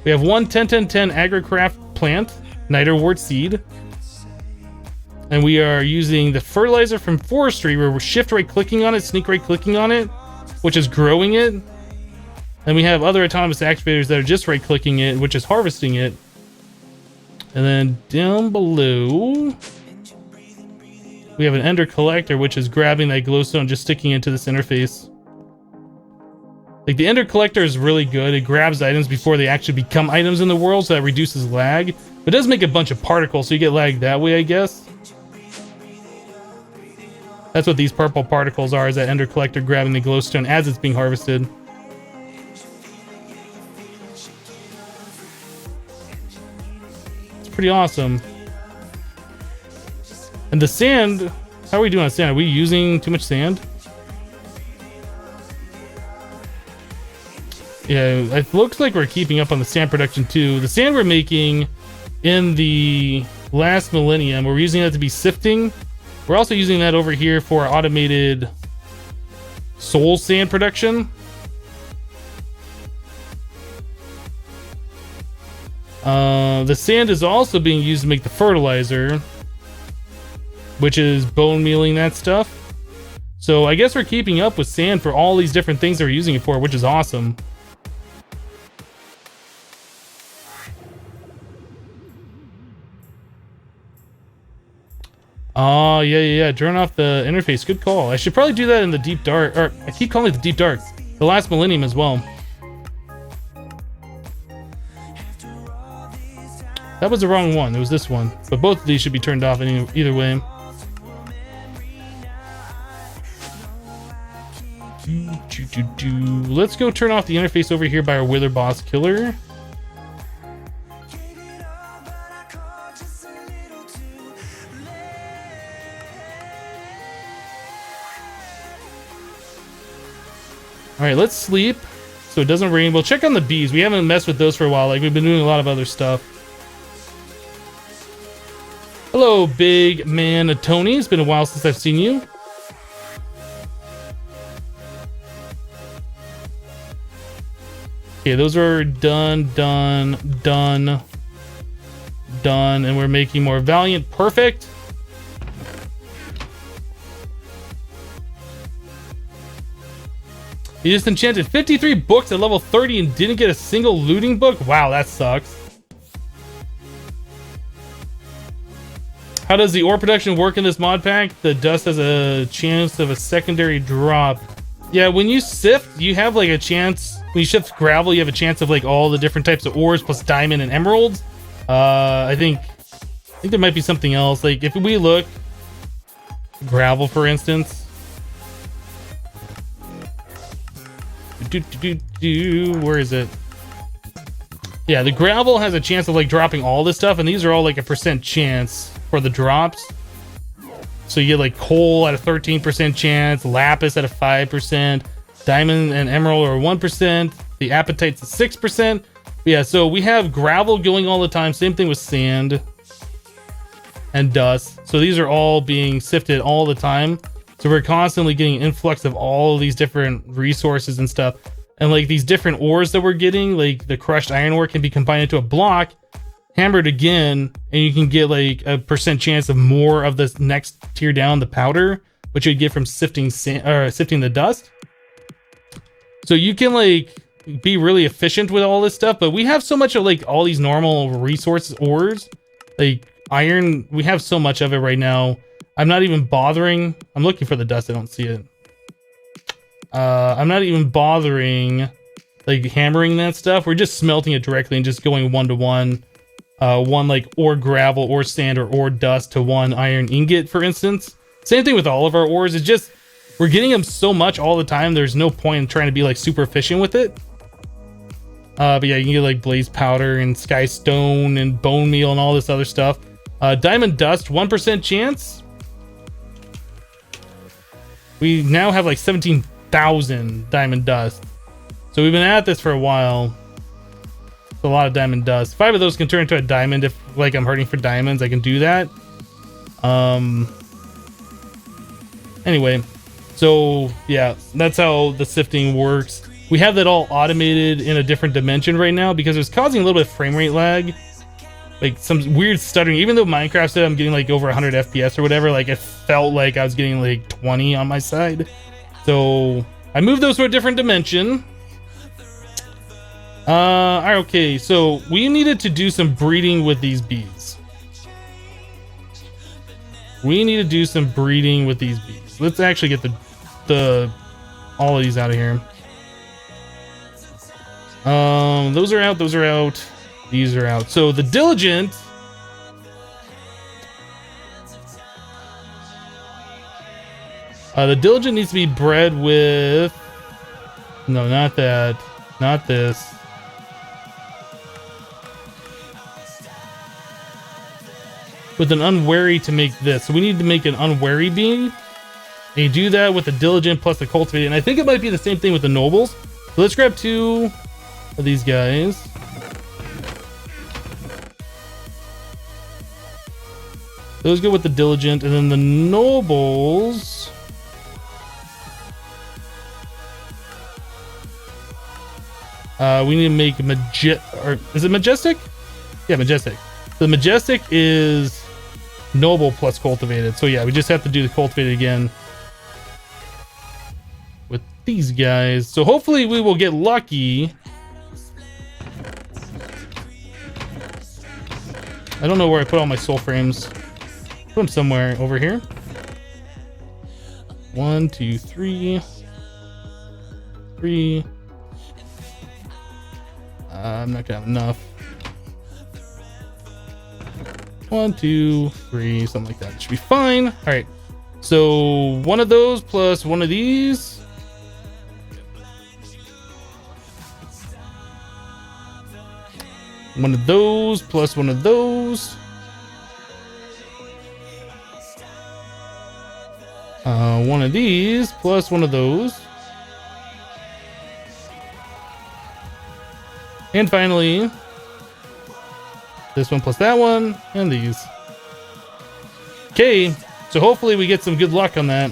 We have one 10-10-10 agricraft plant, niterwort seed. And we are using the fertilizer from forestry where we're shift right clicking on it, sneak right clicking on it, which is growing it. And we have other autonomous activators that are just right clicking it, which is harvesting it. And then down below, we have an ender collector, which is grabbing that glowstone, just sticking into this interface. Like, the ender collector is really good. It grabs items before they actually become items in the world, so that reduces lag. But it does make a bunch of particles, so you get lag that way, I guess. That's what these purple particles are, is that ender collector grabbing the glowstone as it's being harvested. It's pretty awesome. And the sand, how are we doing on sand? Are we using too much sand? Yeah, it looks like we're keeping up on the sand production too. The sand we're making in the last millennium, we're using that to be sifting. We're also using that over here for automated soul sand production. The sand is also being used to make the fertilizer, which is bone mealing that stuff. So I guess we're keeping up with sand for all these different things that we're using it for, which is awesome. Oh, yeah. Turn off the interface. Good call. I should probably do that in the deep dark. Or I keep calling it the deep dark. The last millennium as well. That was the wrong one. It was this one. But both of these should be turned off either way. Let's go turn off the interface over here by our Wither Boss Killer. Alright, let's sleep so it doesn't rain. We'll check on the bees. We haven't messed with those for a while. Like, we've been doing a lot of other stuff. Hello, big man Tony. It's been a while since I've seen you. Okay, those are done, and we're making more Valiant. Perfect. You just enchanted 53 books at level 30 and didn't get a single looting book? Wow, that sucks. How does the ore production work in this mod pack? The dust has a chance of a secondary drop. Yeah, when you sift, you have like a chance. When you shift gravel, you have a chance of like all the different types of ores plus diamond and emeralds. I think there might be something else. Like if we look gravel, for instance. Where is it? Yeah, the gravel has a chance of like dropping all this stuff, and these are all like a % chance for the drops. So you get like coal at a 13% chance, lapis at a 5%, diamond and emerald are 1%, the apatite's a 6%. Yeah, so we have gravel going all the time. Same thing with sand and dust. So these are all being sifted all the time. So we're constantly getting an influx of all of these different resources and stuff. And like these different ores that we're getting, like the crushed iron ore can be combined into a block, hammered again, and you can get like a % chance of more of this next tier down, the powder, which you'd get from sifting sifting the dust. So you can like be really efficient with all this stuff, but we have so much of like all these normal resources, ores, like iron, we have so much of it right now. I'm not even bothering. I'm looking for the dust. I don't see it. I'm not even bothering like hammering that stuff. We're just smelting it directly and just going 1-to-1. One like ore gravel, ore sand, or ore dust to one iron ingot, for instance. Same thing with all of our ores. It's just we're getting them so much all the time. There's no point in trying to be like super efficient with it. But yeah, you can get like blaze powder and sky stone and bone meal and all this other stuff. Diamond dust, 1% chance. We now have like 17,000 diamond dust. So we've been at this for a while. It's a lot of diamond dust. 5 of those can turn into a diamond if like I'm hurting for diamonds. I can do that. Anyway, so yeah, that's how the sifting works. We have that all automated in a different dimension right now because it's causing a little bit of frame rate lag. Like some weird stuttering. Even though Minecraft said I'm getting like over 100 FPS or whatever, like it felt like I was getting like 20 on my side. So I moved those to a different dimension. Alright, okay, so we needed to do some breeding with these bees. We need to do some breeding with these bees. Let's actually get the all of these out of here. Those are out, those are out. These are out. So the diligent. The diligent needs to be bred with. No, not that. Not this. With an unwary to make this. So we need to make an unwary bee. And you do that with the diligent plus the cultivated. And I think it might be the same thing with the nobles. So let's grab 2 of these guys. Those go with the diligent, and then the nobles. We need to make or is it majestic? Yeah, majestic. The majestic is noble plus cultivated. So yeah, we just have to do the cultivated again with these guys. So hopefully we will get lucky. I don't know where I put all my soul frames. Put them somewhere over here. 1, 2, 3. 3. I'm not gonna have enough. 1, 2, 3, something like that. It should be fine. All right. So one of those plus one of these. One of those plus one of those. One of these plus one of those. And finally, this one plus that one, and these. Okay, so hopefully we get some good luck on that.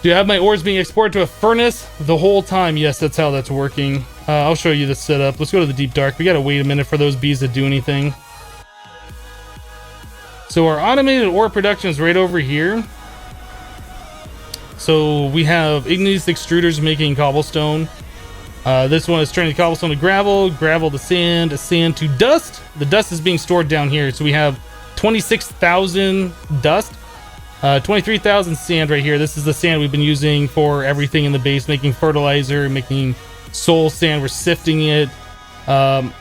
Do I have my ores being exported to a furnace the whole time? Yes, that's how that's working. I'll show you the setup. Let's go to the deep dark. We gotta wait a minute for those bees to do anything. So our automated ore production is right over here. So we have igneous extruders making cobblestone. This one is turning cobblestone to gravel, gravel to sand, sand to dust. The dust is being stored down here. So we have 26,000 dust. 23,000 sand right here. This is the sand we've been using for everything in the base, making fertilizer, making soul sand. We're sifting it. I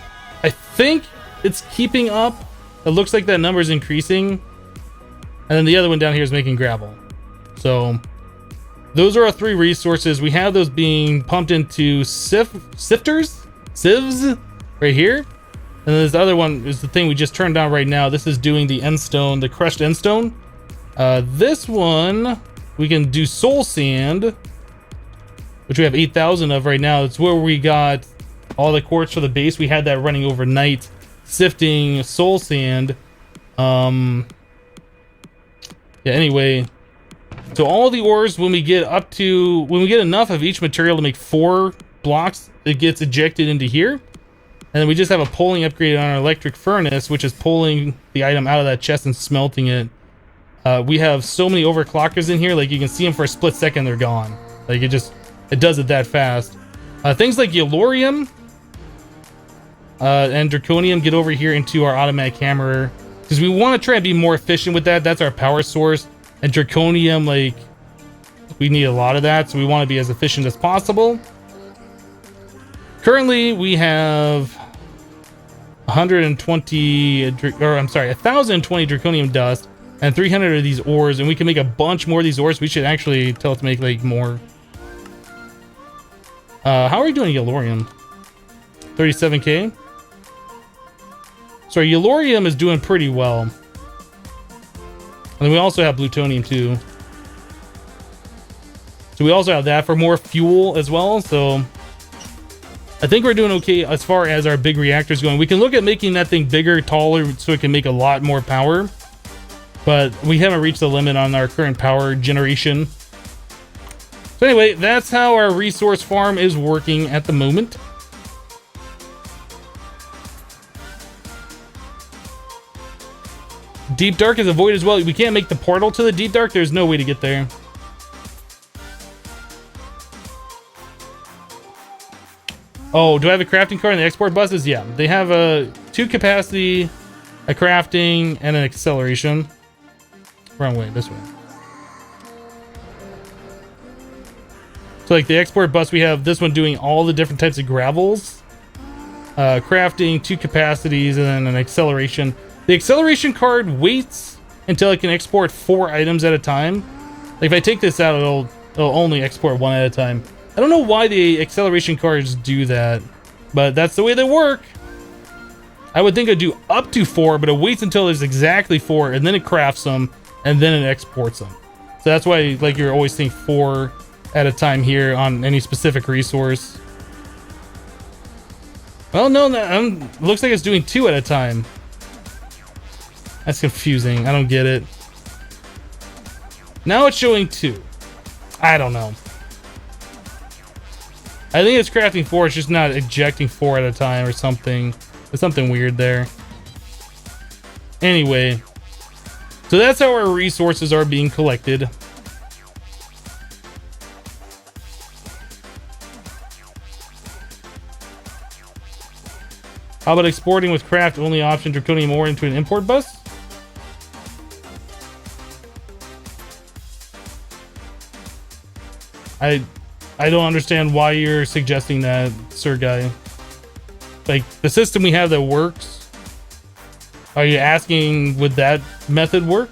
think it's keeping up. It looks like that number is increasing. And then the other one down here is making gravel. So those are our 3 resources. We have those being pumped into sieves right here. And then this other one is the thing we just turned on right now. This is doing the end stone, the crushed end stone. This one, we can do soul sand, which we have 8,000 of right now. It's where we got all the quartz for the base. We had that running overnight, sifting soul sand. Yeah, anyway, so all the ores, when we get enough of each material to make 4 blocks, it gets ejected into here. And then we just have a pulling upgrade on our electric furnace, which is pulling the item out of that chest and smelting it. We have so many overclockers in here, like you can see them for a split second, they're gone. Like it does it that fast. Things like Yellorium and Draconium get over here into our automatic hammerer, because we want to try and be more efficient with that. That's our power source. And Draconium, like, we need a lot of that, so we want to be as efficient as possible. Currently, we have 120 Draconium dust and 300 of these ores, and we can make a bunch more of these ores. We should actually tell it to make like more. How are we doing Yellorium? 37k. So Yellorium is doing pretty well. And then we also have plutonium too. So we also have that for more fuel as well. So I think we're doing okay as far as our big reactors going. We can look at making that thing bigger, taller, so it can make a lot more power. But we haven't reached the limit on our current power generation. So anyway, that's how our resource farm is working at the moment. Deep dark is a void as well. We can't make the portal to the deep dark. There's no way to get there. Oh, do I have a crafting card in the export buses? Yeah, they have a 2 capacity, a crafting, and an acceleration. Wrong way, this way. So like the export bus, we have this one doing all the different types of gravels, crafting, 2 capacities, and then an acceleration. The acceleration card waits until it can export 4 items at a time. Like if I take this out, it'll only export 1 at a time. I don't know why the acceleration cards do that, but that's the way they work. I would think it'd do up to 4, but it waits until there's exactly 4, and then it crafts them, and then it exports them. So that's why, like, you're always seeing 4 at a time here on any specific resource. Well, no, looks like it's doing 2 at a time. That's confusing. I don't get it. Now it's showing 2. I don't know. I think it's crafting 4, it's just not ejecting 4 at a time or something. There's something weird there. Anyway, so that's how our resources are being collected. How about exporting with craft only option Draconium ore into an import bus? I don't understand why you're suggesting that, Sir Guy. Like, the system we have that works, are you asking would that method work?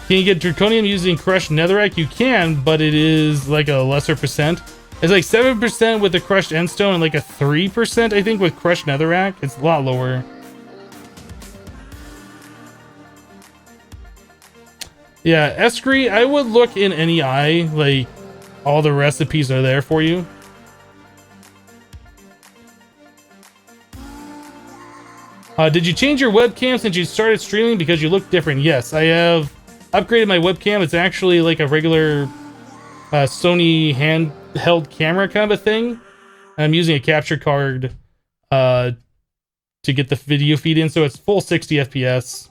Can you get Draconium using crushed netherrack? You can, but it is like a lesser percent. It's like 7% with the crushed endstone and like a 3%, I think, with crushed netherrack. It's a lot lower. Yeah, Escree, I would look in NEI, like all the recipes are there for you. Did you change your webcam since you started streaming because you look different? Yes, I have upgraded my webcam. It's actually like a regular Sony handheld camera kind of a thing. I'm using a capture card to get the video feed in, so it's full 60 FPS.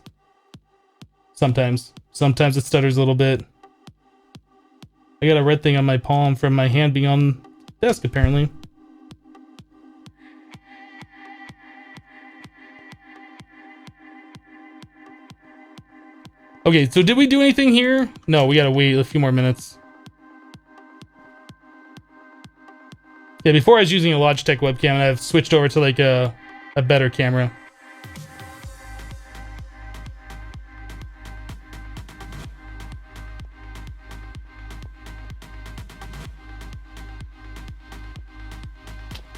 Sometimes it stutters a little bit. I got a red thing on my palm from my hand being on the desk, apparently. Okay, so did we do anything here? No, we gotta wait a few more minutes. Yeah, before I was using a Logitech webcam, and I've switched over to like a better camera.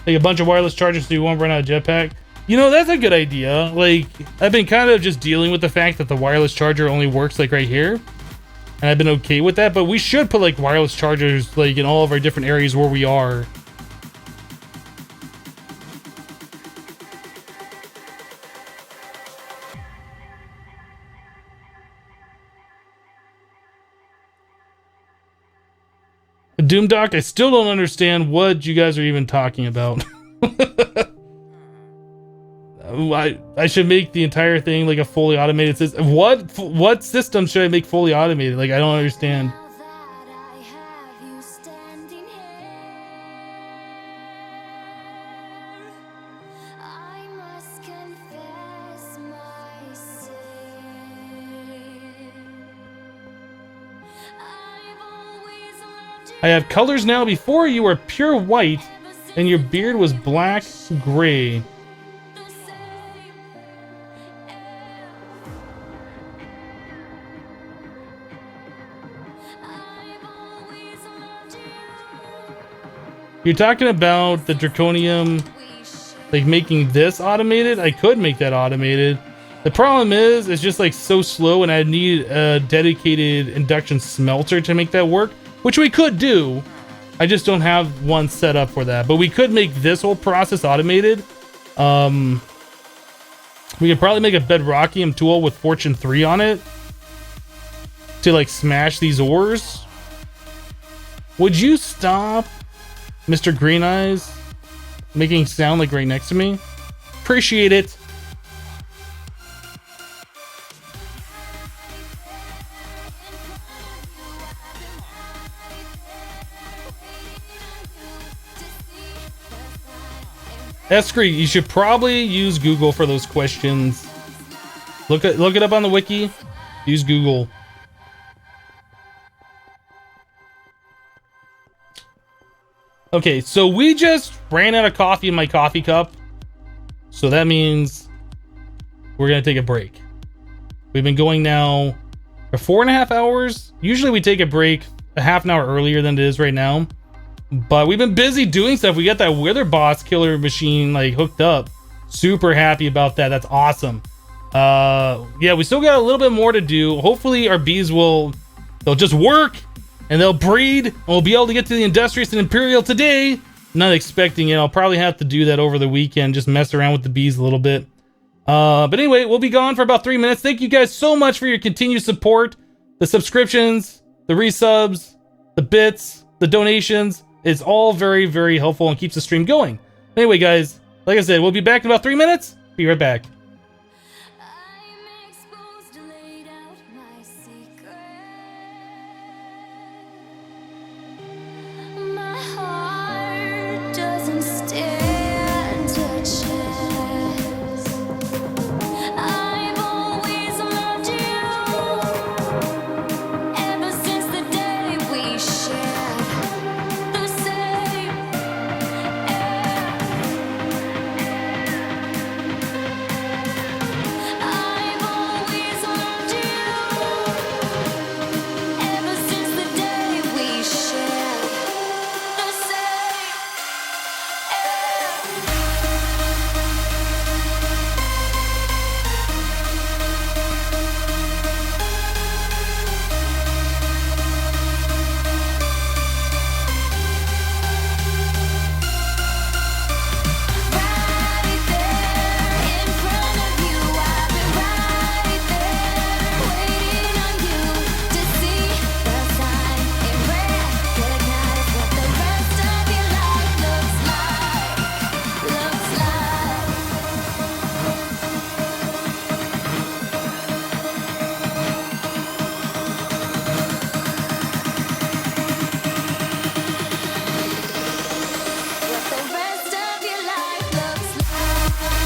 Like a bunch of wireless chargers so you won't run out of jetpack. You know, that's a good idea. Like, I've been kind of just dealing with the fact that the wireless charger only works like right here. And I've been okay with that, but we should put like wireless chargers like in all of our different areas where we are. Doomdock, I still don't understand what you guys are even talking about. I should make the entire thing like a fully automated system. What system should I make fully automated? Like, I don't understand. I have colors now. Before you were pure white and your beard was black gray. You're talking about the Draconium, like making this automated? I could make that automated. The problem is, it's just like so slow and I need a dedicated induction smelter to make that work, which we could do. I just don't have one set up for that, but we could make this whole process automated. We could probably make a bedrockium tool with Fortune 3 on it to like smash these ores. Would you stop, Mr. Green Eyes, making sound like right next to me? Appreciate it. Escree, you should probably use Google for those questions. Look it up on the wiki. Use Google. Okay, so we just ran out of coffee in my coffee cup. So that means we're gonna take a break. We've been going now for 4.5 hours. Usually we take a break a half an hour earlier than it is right now. But we've been busy doing stuff. We got that Wither Boss killer machine like hooked up. Super happy about that. That's awesome. Yeah, we still got a little bit more to do. Hopefully our bees they'll just work and they'll breed and we'll be able to get to the Industrious and Imperial today. Not expecting it. I'll probably have to do that over the weekend. Just mess around with the bees a little bit. But anyway, we'll be gone for about 3 minutes. Thank you guys so much for your continued support. The subscriptions, the resubs, the bits, the donations. It's all very, very helpful and keeps the stream going. Anyway, guys, like I said, we'll be back in about 3 minutes. Be right back. I'm exposed, laid out my secret. My heart doesn't stand a chance. I've always loved you ever since the day we shared the same air. I've always loved you ever since the day we shared the same right there in front of you. I've been right there waiting on you to see the sign in red. Recognize what the rest of your life looks like. Looks like. What the rest of your life looks right there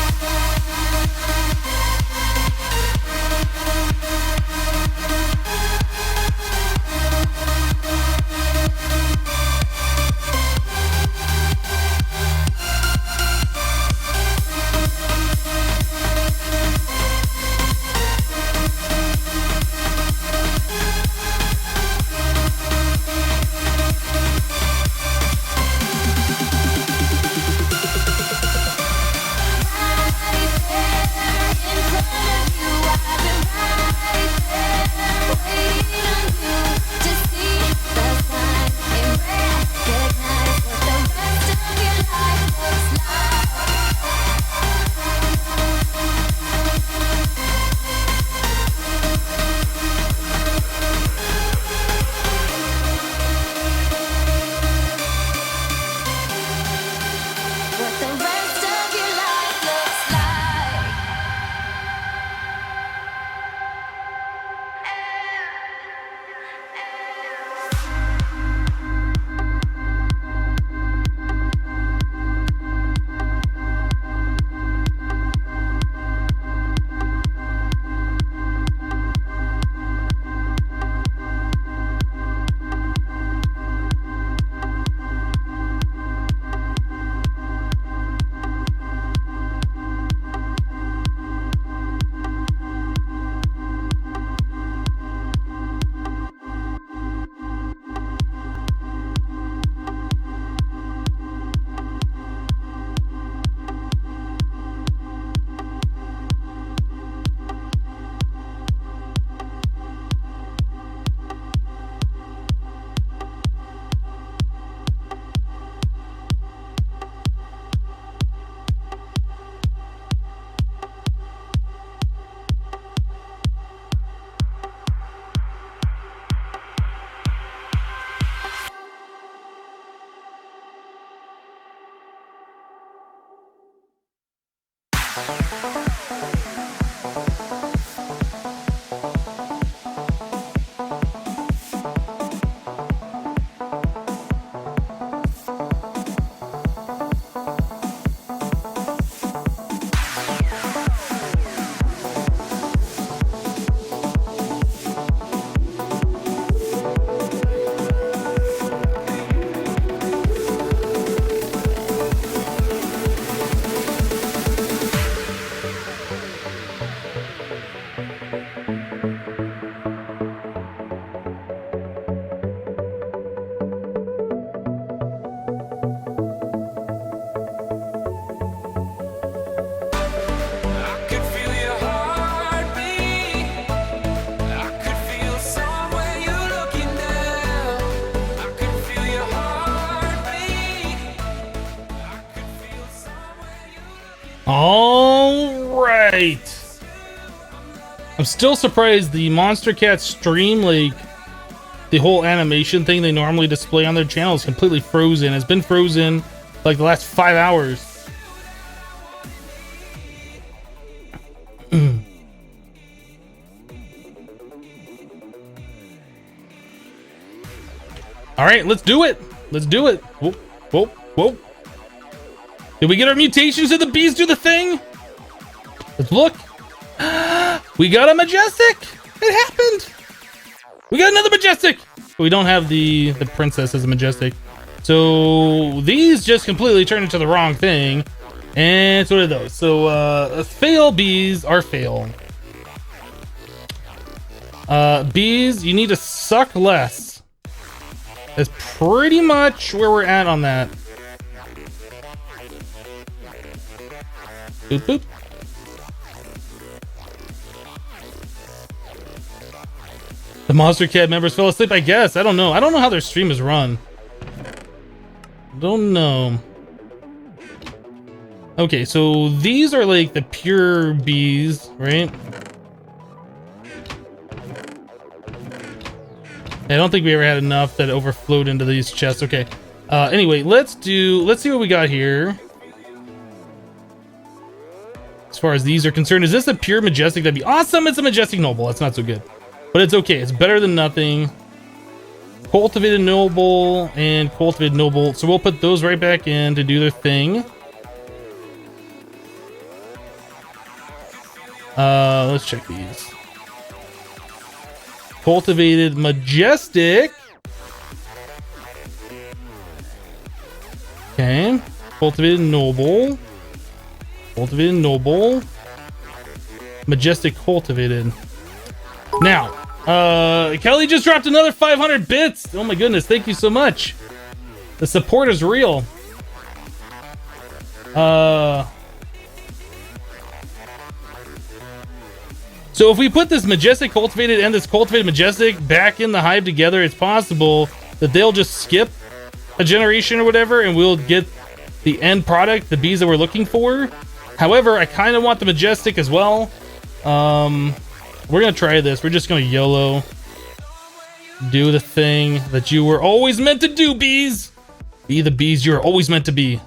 in front of you. I've been right there waiting on you to see the sign in red. Recognize what the rest of your life looks like. What the rest of your life looks like. right. I'm still surprised the Monster Cat stream, like the whole animation thing they normally display on their channel is completely frozen. It's been frozen like the last 5 hours. All right, let's do it. Let's do it. Whoa, whoa, whoa. Did we get our mutations? Did the bees do the thing? Let's look. We got a majestic. It happened. We got another majestic. We don't have the princess as a majestic. So these just completely turned into the wrong thing. And so did those. So fail bees are fail. Bees, you need to suck less. That's pretty much where we're at on that. Boop, boop. The Monster Cat members fell asleep, I guess. I don't know. I don't know how their stream is run. Don't know. Okay, so these are like the pure bees, right? I don't think we ever had enough that overflowed into these chests. Okay. Anyway, let's see what we got here. As far as these are concerned, is this a pure majestic? That'd be awesome. It's a majestic noble. That's not so good, but it's okay. It's better than nothing. Cultivated noble and cultivated noble. So we'll put those right back in to do their thing. Let's check these. Cultivated majestic. Okay. Cultivated noble. Cultivated noble. Majestic cultivated. Now, Kelly just dropped another 500 bits. Oh my goodness, thank you so much. The support is real. So if we put this majestic cultivated and this cultivated majestic back in the hive together, it's possible that they'll just skip a generation or whatever and we'll get the end product, the bees that we're looking for. However, I kind of want the majestic as well. We're gonna try this. We're just gonna YOLO. Do the thing that you were always meant to do, bees. Be the bees you're always meant to be.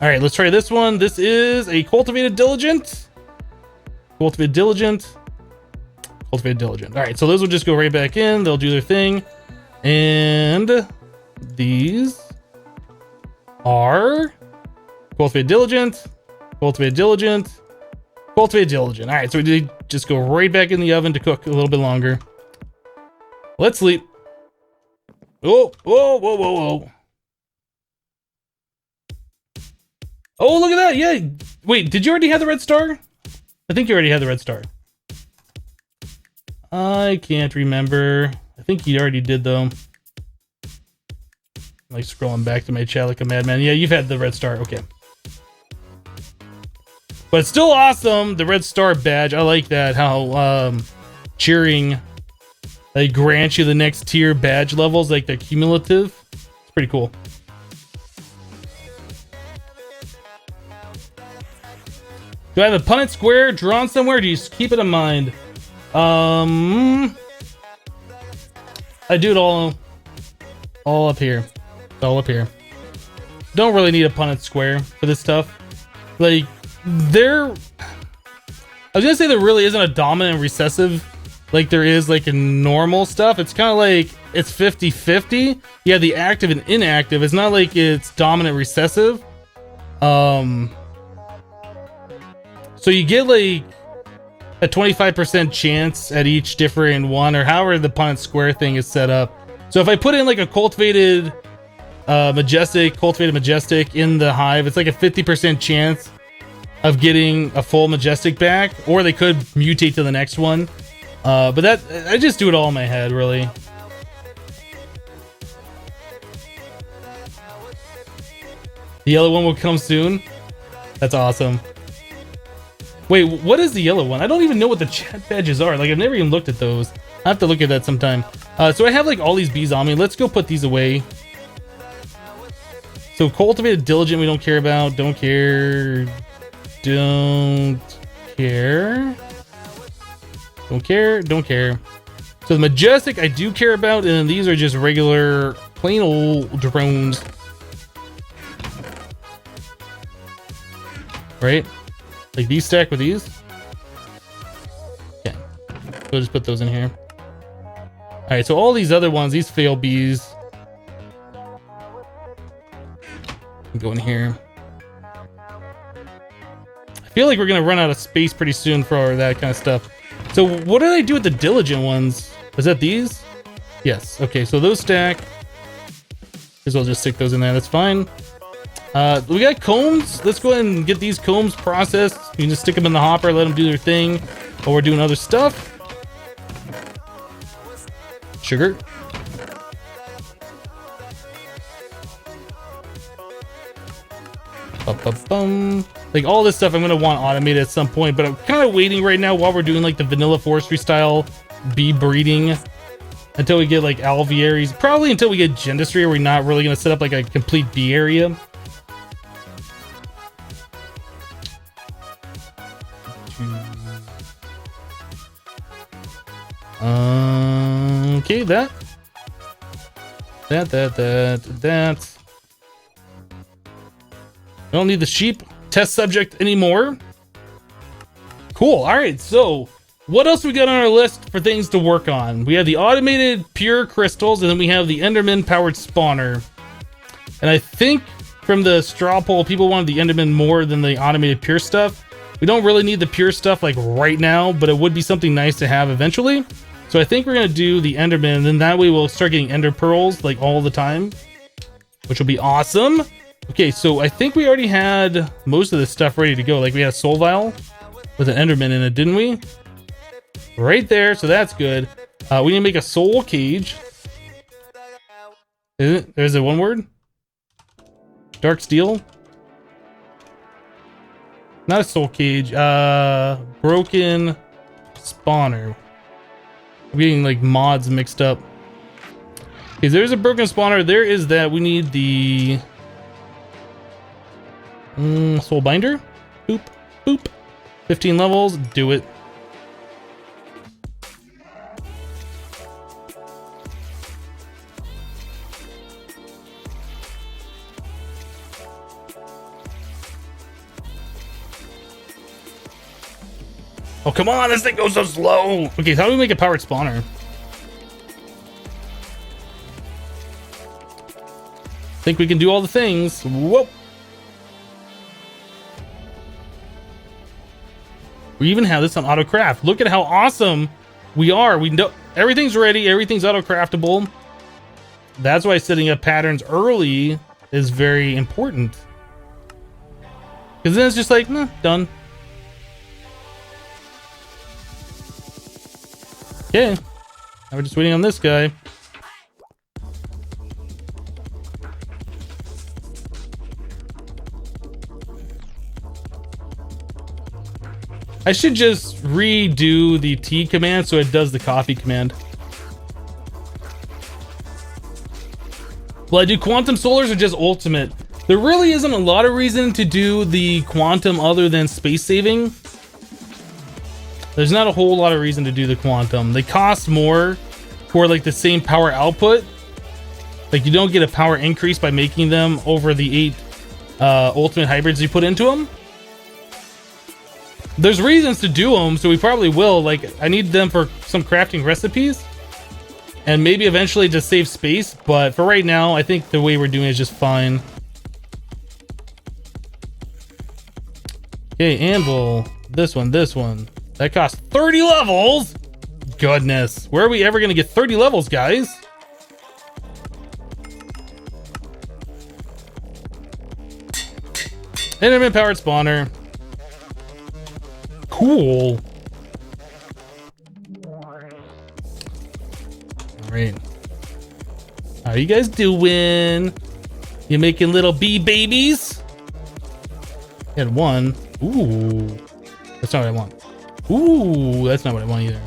All right, let's try this one. This is a cultivated diligent. Cultivated diligent. Cultivated diligent. All right, so those will just go right back in. They'll do their thing. And these are cultivated diligent, cultivated diligent, cultivated diligent. All right, so we just go right back in the oven to cook a little bit longer. Let's sleep. Oh, whoa, whoa, whoa, whoa. Oh, look at that. Yeah. Wait, did you already have the red star? I think you already had the red star. I can't remember. I think you already did, though. I'm like scrolling back to my chat like a madman. Yeah, you've had the red star. Okay. But it's still awesome. The red star badge. I like that. How cheering they grant you the next tier badge levels. Like they're cumulative. It's pretty cool. Do I have a Punnett square drawn somewhere? Or do you just keep it in mind? I do it all up here. It's all up here. Don't really need a Punnett square for this stuff. Like, I was gonna say there really isn't a dominant recessive like there is like in normal stuff. It's kind of like it's 50-50. Yeah, the active and inactive. It's not like it's dominant recessive. So you get like a 25% chance at each different one, or however the Punnett square thing is set up. So if I put in like a cultivated majestic in the hive, it's like a 50% chance of getting a full majestic back, or they could mutate to the next one. But that, I just do it all in my head, really. The yellow one will come soon. That's awesome. Wait, what is the yellow one? I don't even know what the chat badges are. Like, I've never even looked at those. I have to look at that sometime. So I have like all these bees on me. Let's go put these away. So cultivated diligent, we don't care about. Don't care. don't care. Don't care, don't care. So the majestic I do care about, and then these are just regular, plain old drones. Right? Like these stack with these? Okay. So just put those in here. Alright, so all these other ones, these fail bees. Go in here. I feel like we're gonna run out of space pretty soon for that kind of stuff. So what did I do with the diligent ones? Was that these? Yes. Okay, so those stack. As well just stick those in there. That's fine. We got combs. Let's go ahead and get these combs processed. You can just stick them in the hopper, let them do their thing while we're doing other stuff. Sugar. Ba-ba-bum. Like all this stuff I'm gonna want automated at some point, but I'm kind of waiting right now while we're doing like the vanilla forestry style bee breeding until we get like alvearies. Probably until we get gendistry, we're not really gonna set up like a complete bee area. Okay, that. I don't need the sheep test subject anymore. Cool. All right. So what else we got on our list for things to work on? We have the automated pure crystals, and then we have the Enderman powered spawner. And I think from the straw poll, people wanted the Enderman more than the automated pure stuff. We don't really need the pure stuff like right now, but it would be something nice to have eventually. So I think we're going to do the Enderman, and then that way we'll start getting Ender Pearls like all the time, which will be awesome. Okay, so I think we already had most of this stuff ready to go. Like we had a soul vial with an Enderman in it, didn't we? Right there, so that's good. We need to make a soul cage. Is it? There's a one word? Dark steel? Not a soul cage. Broken spawner. I'm getting like mods mixed up. Okay, there's a broken spawner. There is that. We need the soul binder. Boop, boop. 15 levels. Do it. Oh, come on, this thing goes so slow. Okay, so how do we make a powered spawner? Think we can do all the things. Whoa. We even have this on auto craft. Look at how awesome we are. We know everything's ready. Everything's auto craftable. That's why setting up patterns early is very important. Because then it's just like, done. Okay, now we're just waiting on this guy. I should just redo the T command so it does the coffee command. Will I do quantum solars or just ultimate? There really isn't a lot of reason to do the quantum other than space saving. There's not a whole lot of reason to do the quantum. They cost more for like the same power output. Like you don't get a power increase by making them over the 8 ultimate hybrids you put into them. There's reasons to do them, so we probably will. Like I need them for some crafting recipes and maybe eventually to save space. But for right now, I think the way we're doing it is just fine. Okay, anvil. This one. That costs 30 levels. Goodness. Where are we ever going to get 30 levels, guys? Enderman powered spawner. Cool. All right. How are you guys doing? You making little bee babies? Had one. Ooh. That's not what I want. Ooh, that's not what I want either.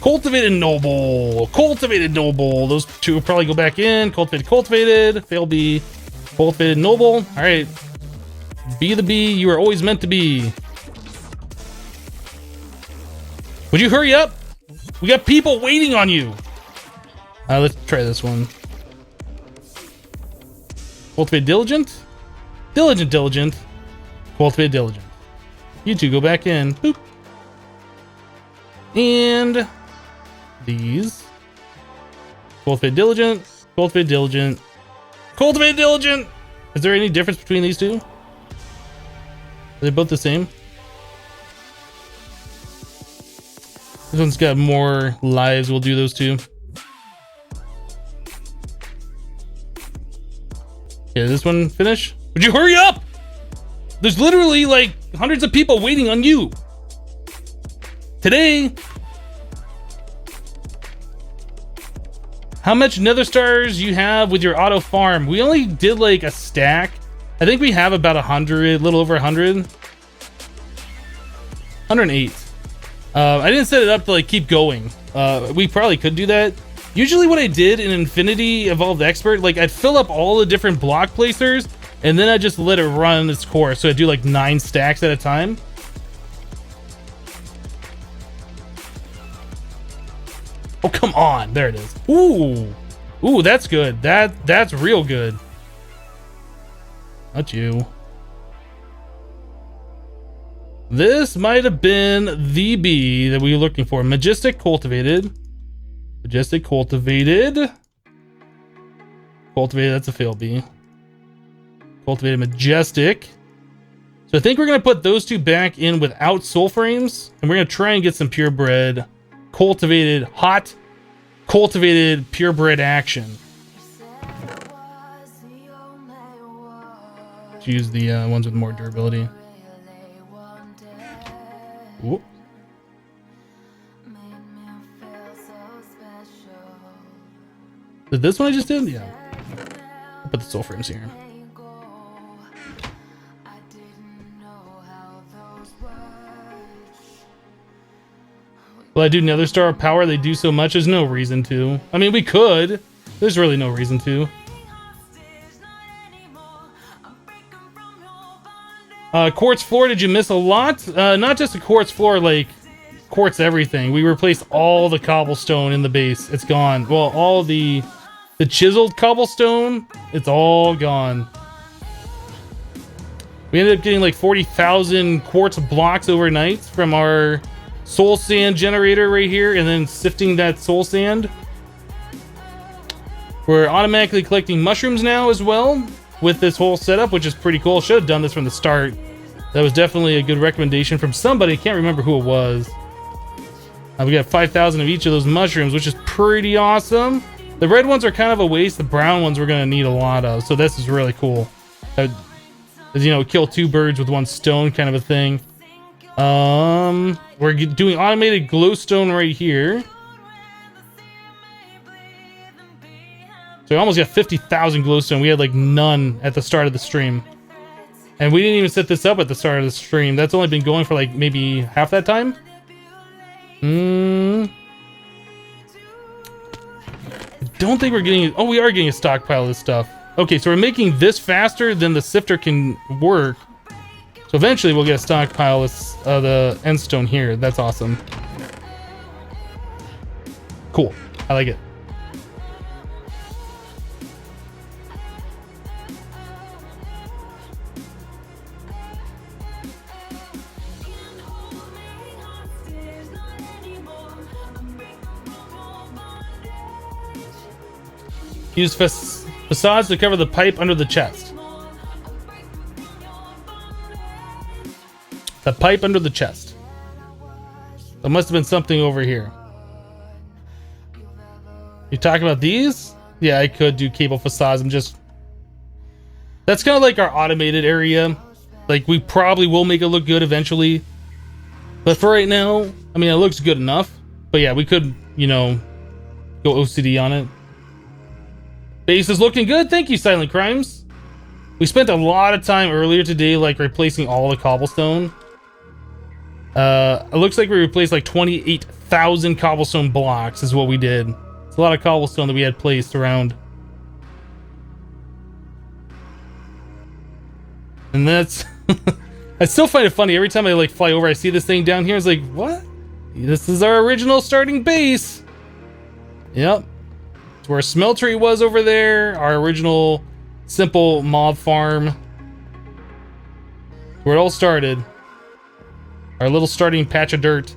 Cultivated noble. Cultivated noble. Those two will probably go back in. Cultivated, cultivated. Fail B. Cultivated noble. All right. Be the bee you are always meant to be. Would you hurry up? We got people waiting on you. Let's try this one. Cultivate diligent. Diligent, diligent. Cultivate diligent. You two go back in. Boop. And these. Cultivate diligent. Cultivate diligent. Cultivate diligent. Is there any difference between these two? Are they both the same? This one's got more lives. We'll do those two. Okay, this one finish? Would you hurry up? There's literally like hundreds of people waiting on you. Today. How much nether stars you have with your auto farm? We only did like a stack. I think we have about 100, a little over 100. 108. I didn't set it up to like keep going. We probably could do that. Usually what I did in Infinity Evolved Expert, like I'd fill up all the different block placers and then I just let it run its course. So I do like 9 stacks at a time. Oh, come on. There it is. Ooh. Ooh, that's good. That's real good. Not you. This might have been the bee that we were looking for. Majestic cultivated. Majestic cultivated. Cultivated, that's a fail bee. Cultivated majestic. So I think we're going to put those two back in without soul frames. And we're going to try and get some purebred. Cultivated, hot, cultivated purebred action. Let's use the ones with more durability. Whoop. Did this one I just did? Yeah. I'll put the soul frames here. Will I do Nether Star power? They do so much. There's no reason to. I mean, we could. There's really no reason to. Quartz floor, did you miss a lot? Not just a quartz floor, like quartz everything. We replaced all the cobblestone in the base. It's gone. Well, all the chiseled cobblestone, it's all gone. We ended up getting like 40,000 quartz blocks overnight from our soul sand generator right here, and then sifting that soul sand. We're automatically collecting mushrooms now as well with this whole setup, which is pretty cool. Should have done this from the start. That was definitely a good recommendation from somebody. Can't remember who it was. We got 5,000 of each of those mushrooms, which is pretty awesome. The red ones are kind of a waste. The brown ones we're going to need a lot of. So this is really cool. As you know, kill 2 birds with 1 stone kind of a thing. We're doing automated glowstone right here. So we almost got 50,000 glowstone. We had like none at the start of the stream. And we didn't even set this up at the start of the stream. That's only been going for like maybe half that time. I don't think we're getting... Oh, we are getting a stockpile of this stuff. Okay, so we're making this faster than the sifter can work. So eventually we'll get a stockpile of the endstone here. That's awesome. Cool. I like it. Use facades to cover the pipe under the chest. The pipe under the chest. There must have been something over here. You talking about these? Yeah, I could do cable facades. That's kind of like our automated area. Like, we probably will make it look good eventually. But for right now, I mean, it looks good enough. But yeah, we could, you know, go OCD on it. Base is looking good. Thank you, Silent Crimes. We spent a lot of time earlier today, like, replacing all the cobblestone. It looks like we replaced like 1,000 cobblestone blocks is what we did. It's a lot of cobblestone that we had placed around. And that's... I still find it funny. Every time I like fly over, I see this thing down here. It's like, what? This is our original starting base. Yep. It's where smeltery was over there. Our original simple mob farm. Where it all started. Our little starting patch of dirt.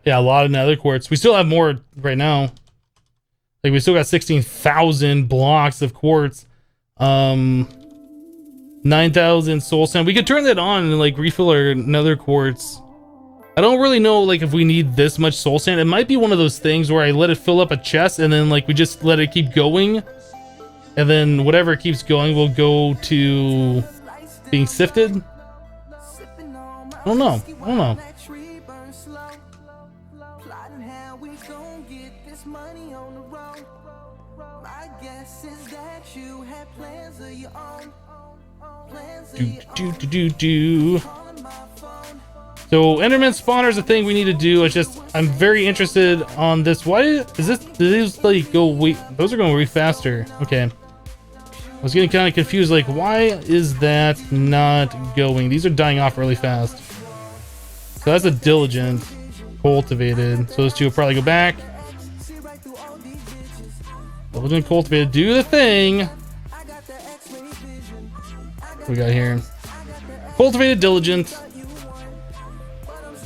Yeah, a lot of nether quartz. We still have more right now. Like, we still got 16,000 blocks of quartz. 9,000 soul sand. We could turn that on and like refill our nether quartz. I don't really know like if we need this much soul sand. It might be one of those things where I let it fill up a chest and then like we just let it keep going. And then whatever keeps going will go to being sifted. I don't know. I don't know. Do. So Enderman spawner is a thing we need to do. It's just I'm very interested on this. Why is this? Do these like go way? Those are going way faster. Okay. I was getting kind of confused. Like, why is that not going? These are dying off really fast. So that's a diligent, cultivated. So those two will probably go back. Diligent, cultivated. Do the thing. What we got here? Cultivated, diligent.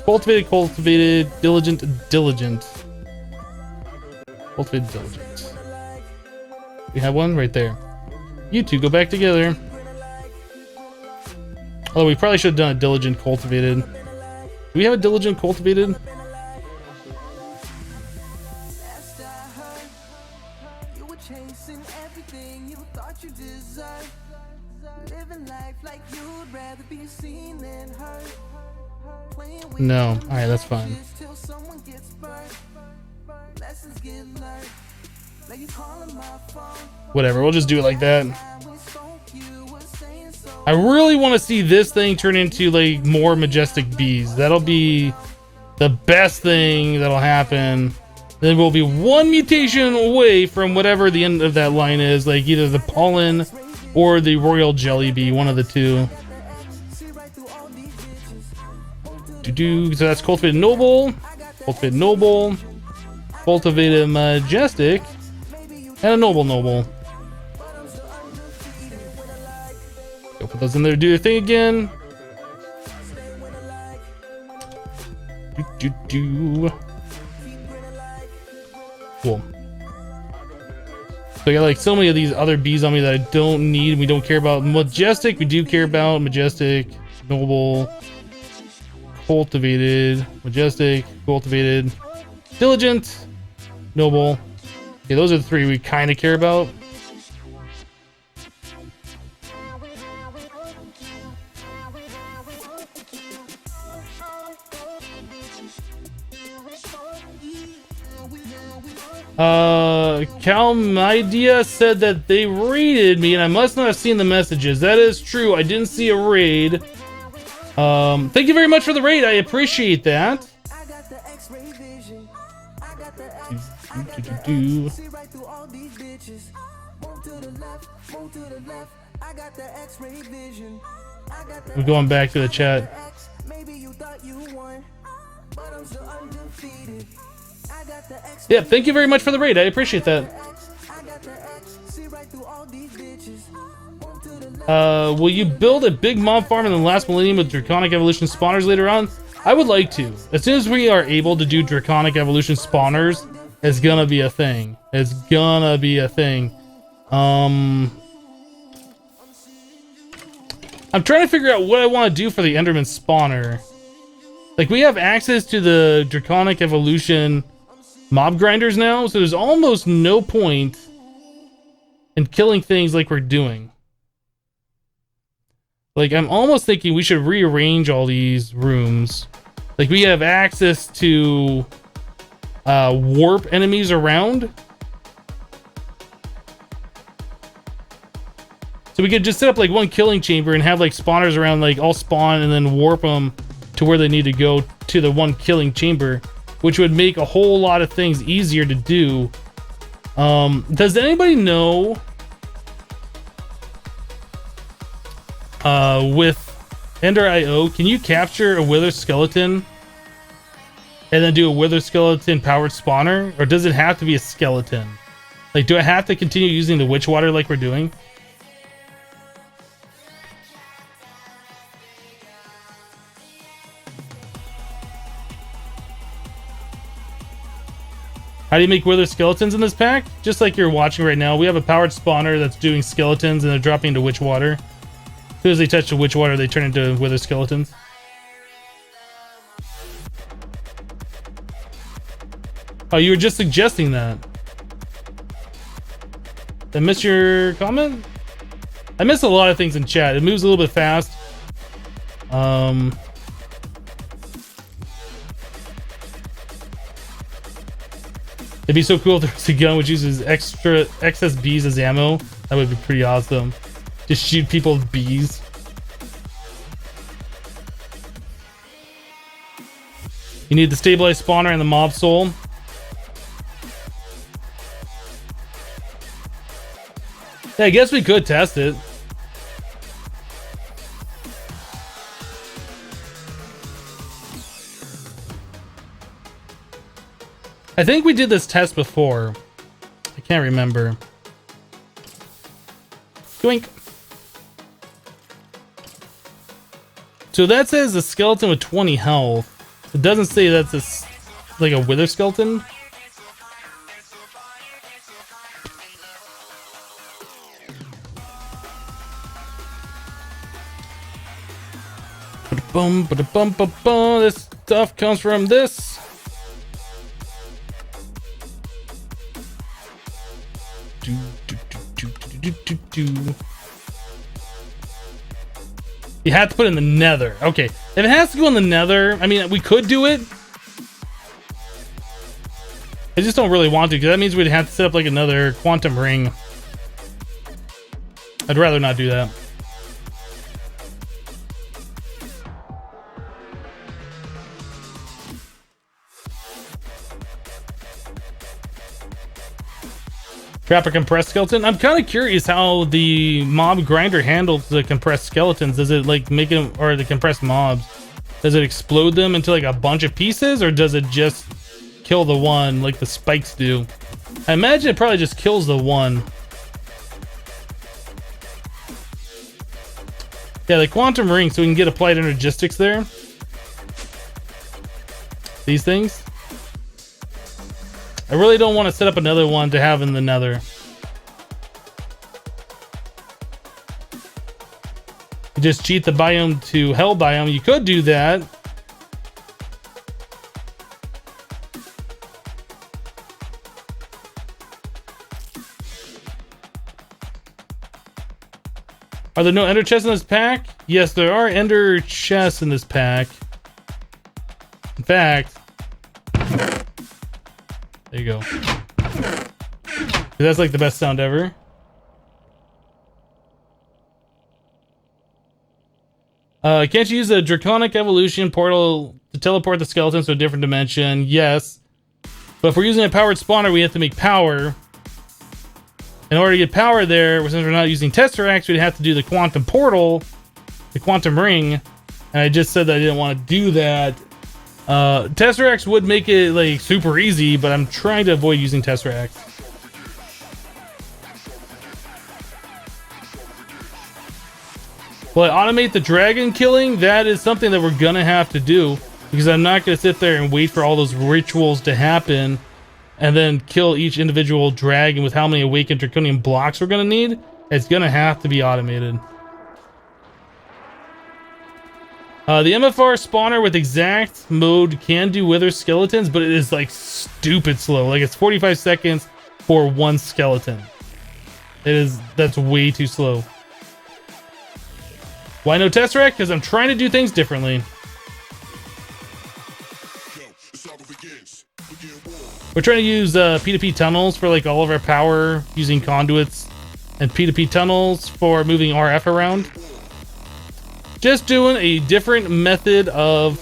Cultivated, diligent. Cultivated, diligent. We have one right there. You two go back together. Although we probably should have done a diligent, cultivated. Do we have a diligent, cultivated? No. Alright, that's fine. Whatever, we'll just do it like that. I really want to see this thing turn into like more majestic bees. That'll be the best thing that'll happen. Then we'll be one mutation away from whatever the end of that line is, like either the pollen or the royal jelly bee, one of the two. So that's cultivated noble, cultivated majestic, and a noble. Go put those in there, do your thing again. Cool. So I got like so many of these other bees on me that I don't need. We don't care about majestic. We do care about majestic, noble, cultivated, majestic, cultivated, diligent, noble. Okay, those are the three we kind of care about. Calmidia said that they raided me and I must not have seen the messages. That is true. I didn't see a raid. Thank you very much for the raid. I appreciate that. We're going back to the chat. Yeah, thank you very much for the raid. I appreciate that. Will you build a big mob farm in the last millennium with Draconic Evolution spawners later on? I would like to. As soon as we are able to do Draconic Evolution spawners, it's gonna be a thing. It's gonna be a thing. I'm trying to figure out what I want to do for the Enderman spawner. Like, we have access to the Draconic Evolution mob grinders now, so there's almost no point in killing things like we're doing. Like, I'm almost thinking we should rearrange all these rooms. Like, we have access to warp enemies around. So we could just set up like one killing chamber and have like spawners around, like all spawn and then warp them to where they need to go to the one killing chamber, which would make a whole lot of things easier to do. Does anybody know with Ender IO, can you capture a wither skeleton and then do a wither skeleton powered spawner, or does it have to be a skeleton? Like, do I have to continue using the witch water like we're doing? How do you make wither skeletons in this pack? Just like you're watching right now, we have a powered spawner that's doing skeletons and they're dropping into witch water. As soon as they touch the witch water, they turn into wither skeletons. Oh, you were just suggesting that. I missed your comment? I missed a lot of things in chat. It moves a little bit fast. It'd be so cool if there was a gun which uses excess bees as ammo. That would be pretty awesome. Just shoot people with bees. You need the stabilized spawner and the mob soul. Yeah, I guess we could test it. I think we did this test before. I can't remember. Doink. So that says a skeleton with 20 health. It doesn't say that's like a wither skeleton. Boom, ba-da-bum, ba-bum. This stuff comes from this. You have to put it in the nether. Okay, if it has to go in the nether, I mean, we could do it. I just don't really want to, because that means we'd have to set up like another quantum ring. I'd rather not do that. Trap a compressed skeleton. I'm kind of curious how the mob grinder handles the compressed skeletons. Does it like make them, or the compressed mobs? Does it explode them into like a bunch of pieces, or does it just kill the one like the spikes do? I imagine it probably just kills the one. Yeah, the quantum ring, so we can get applied energistics there. These things. I really don't want to set up another one to have in the nether. You just cheat the biome to hell biome. You could do that. Are there no ender chests in this pack? Yes, there are ender chests in this pack. In fact, there you go. That's like the best sound ever. Can't you use a draconic evolution portal to teleport the skeletons to a different dimension? Yes. But if we're using a powered spawner, we have to make power. In order to get power there, since we're not using tesseracts, we'd have to do the quantum portal, the quantum ring. And I just said that I didn't want to do that. Tesseracts would make it like super easy, but I'm trying to avoid using tesseracts. Will I automate the dragon killing? That is something that we're gonna have to do, because I'm not gonna sit there and wait for all those rituals to happen and then kill each individual dragon with how many awakened draconium blocks we're gonna need. It's gonna have to be automated. The MFR spawner with exact mode can do wither skeletons, but it is like stupid slow. Like it's 45 seconds for one skeleton. That's way too slow. Why no tesseract? Because I'm trying to do things differently. We're trying to use P2P tunnels for like all of our power using conduits, and P2P tunnels for moving RF around. Just doing a different method of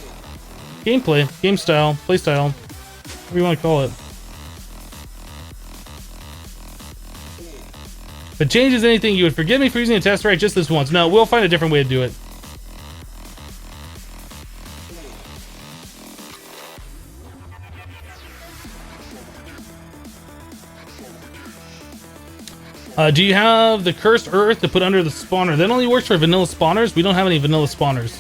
gameplay, game style, play style, whatever you want to call it. If it changes anything, you would forgive me for using a test right just this once. No, we'll find a different way to do it. Do you have the cursed earth to put under the spawner? That only works for vanilla spawners. We don't have any vanilla spawners.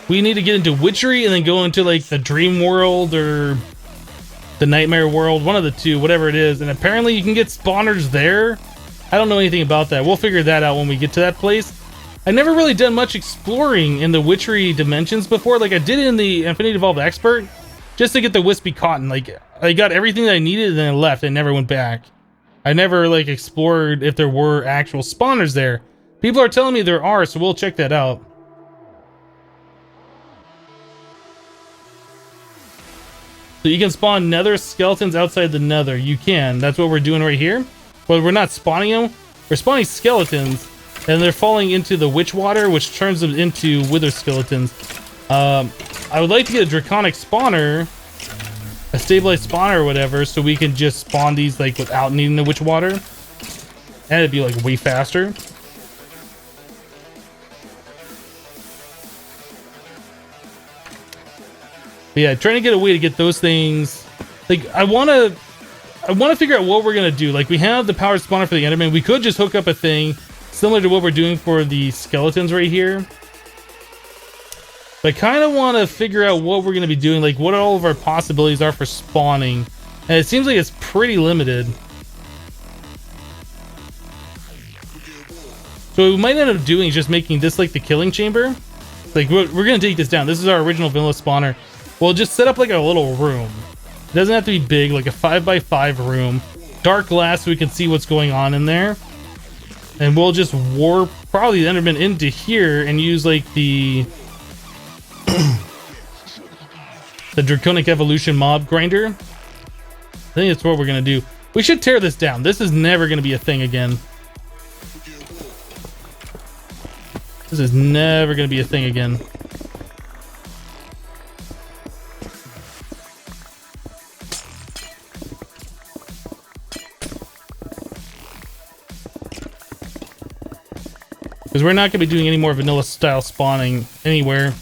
We need to get into witchery and then go into like the dream world or the nightmare world, one of the two, whatever it is. And apparently you can get spawners there. I don't know anything about that. We'll figure that out when we get to that place. I never really done much exploring in the witchery dimensions before. Like I did in the Infinity Evolved Expert, just to get the wispy cotton. Like I got everything that I needed and then I left. I never went back. I never like explored if there were actual spawners there. People are telling me there are, so we'll check that out. So you can spawn nether skeletons outside the nether. You can. That's what we're doing right here. But we're not spawning them. We're spawning skeletons, and they're falling into the witch water, which turns them into wither skeletons. I would like to get a draconic spawner, a stabilized spawner or whatever, so we can just spawn these like without needing the witch water, and it'd be like way faster. But yeah, trying to get a way to get those things. Like I want to figure out what we're gonna do. Like we have the powered spawner for the Enderman. We could just hook up a thing similar to what we're doing for the skeletons right here. But I kind of want to figure out what we're gonna be doing. Like what all of our possibilities are for spawning, and it seems like it's pretty limited. So what we might end up doing is just making this like the killing chamber. Like we're gonna take this down. This is our original vanilla spawner. We'll just set up like a little room. It doesn't have to be big, like a 5x5 room. Dark glass so we can see what's going on in there. And we'll just warp probably the Enderman into here and use like the the Draconic Evolution mob grinder. I think that's what we're gonna do. We should tear this down. This is never gonna be a thing again. This is never gonna be a thing again. Because we're not going to be doing any more vanilla style spawning anywhere.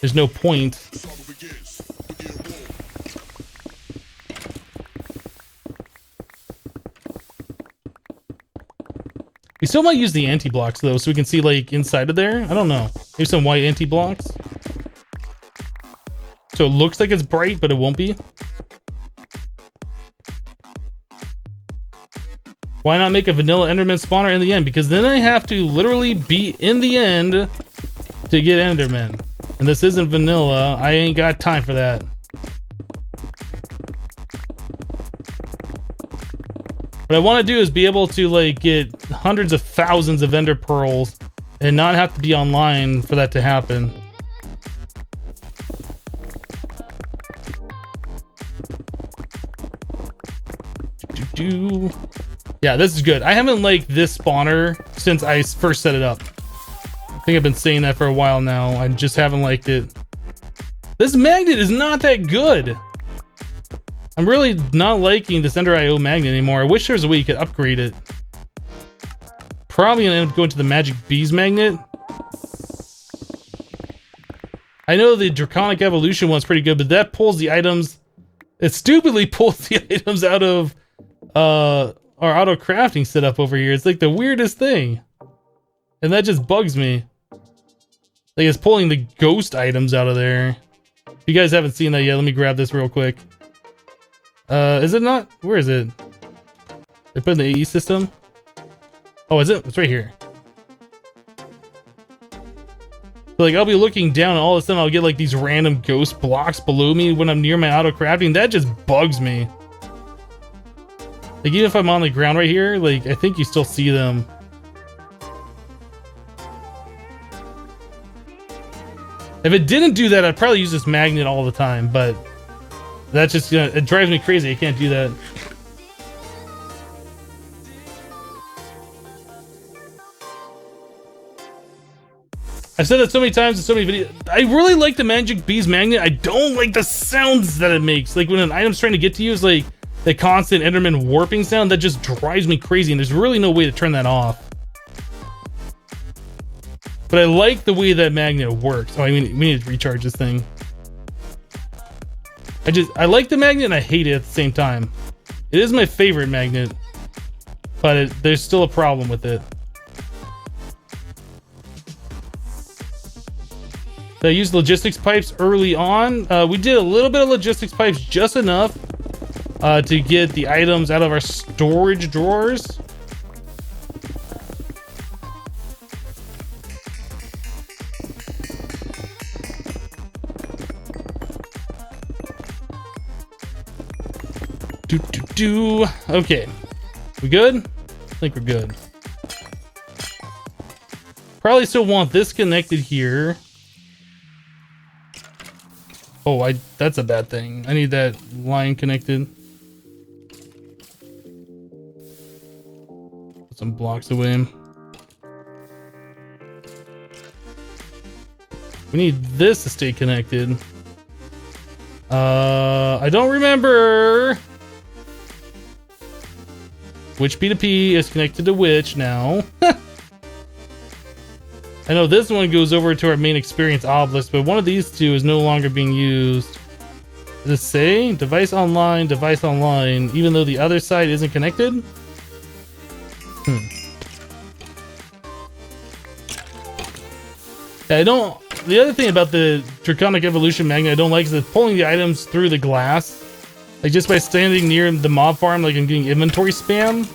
There's no point. We still might use the anti-blocks though, so we can see like inside of there. I don't know. Maybe some white anti-blocks. So it looks like it's bright, but it won't be. Why not make a vanilla Enderman spawner in the end? Because then I have to literally be in the end to get Enderman. And this isn't vanilla. I ain't got time for that. What I want to do is be able to like get hundreds of thousands of ender pearls and not have to be online for that to happen. Yeah, this is good. I haven't liked this spawner since I first set it up. I think I've been saying that for a while now. I just haven't liked it. This magnet is not that good. I'm really not liking this Ender IO magnet anymore. I wish there was a way you could upgrade it. Probably gonna end up going to the Magic Bees magnet. I know the Draconic Evolution one's pretty good, but that pulls the items. It stupidly pulls the items out of our auto crafting setup over here. It's like the weirdest thing, and that just bugs me. Like it's pulling the ghost items out of there. If you guys haven't seen that yet, let me grab this real quick. Is it not? Where is it? They put in the AE system. Oh, is it? It's right here. So like I'll be looking down and all of a sudden I'll get like these random ghost blocks below me when I'm near my auto crafting. That just bugs me. Like even if I'm on the ground right here, like I think you still see them. If it didn't do that, I'd probably use this magnet all the time, but that's just gonna, it drives me crazy. I can't do that. I've said that so many times in so many videos. I really like the Magic Bees magnet. I don't like the sounds that it makes. Like when an item's trying to get to you, it's like the constant Enderman warping sound that just drives me crazy, and there's really no way to turn that off. But I like the way that magnet works. Oh, I mean, we need to recharge this thing. I like the magnet and I hate it at the same time. It is my favorite magnet, but there's still a problem with it. I used logistics pipes early on. We did a little bit of logistics pipes, just enough to get the items out of our storage drawers. Okay, we good? I think we're good. Probably still want this connected here. Oh, that's a bad thing. I need that line connected. Put some blocks away. We need this to stay connected. I don't remember which P2P is connected to which now. I know this one goes over to our main experience obelisk, but one of these two is no longer being used. Does it say device online, even though the other side isn't connected? The other thing about the Draconic Evolution magnet I don't like is that pulling the items through the glass. Like just by standing near the mob farm, like I'm getting inventory spam.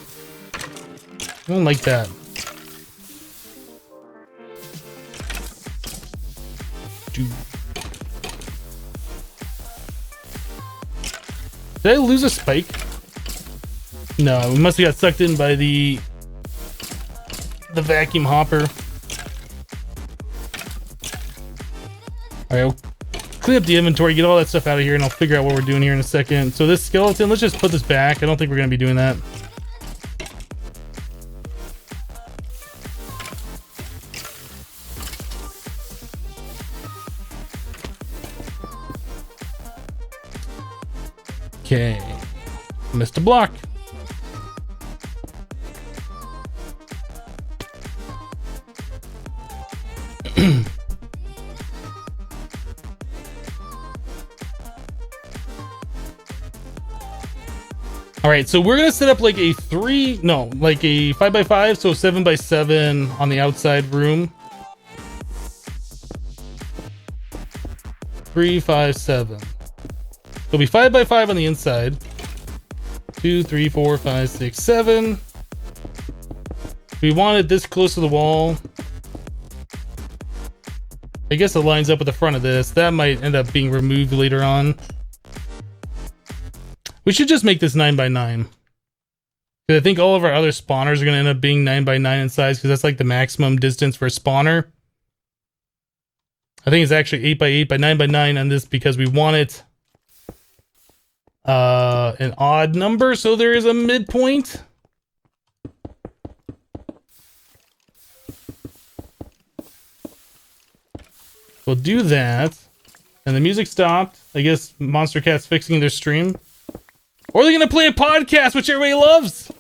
I don't like that. Did I lose a spike? No, we must have got sucked in by the vacuum hopper. Alright, I'll clean up the inventory, get all that stuff out of here, and I'll figure out what we're doing here in a second. So this skeleton, let's just put this back. I don't think we're going to be doing that. Okay, missed a block. All right, so we're gonna set up like a 5x5, so 7x7 on the outside room. 3, 5, 7. It'll be 5x5 on the inside. 2, 3, 4, 5, 6, 7. We want it this close to the wall. I guess it lines up with the front of this. That might end up being removed later on. We should just make this 9x9. I think all of our other spawners are going to end up being 9x9 in size because that's like the maximum distance for a spawner. I think it's actually 8x8 by 9x9 on this because we want it an odd number, so there is a midpoint. We'll do that. And the music stopped. I guess Monster Cat's fixing their stream. Or they're gonna play a podcast, which everybody loves.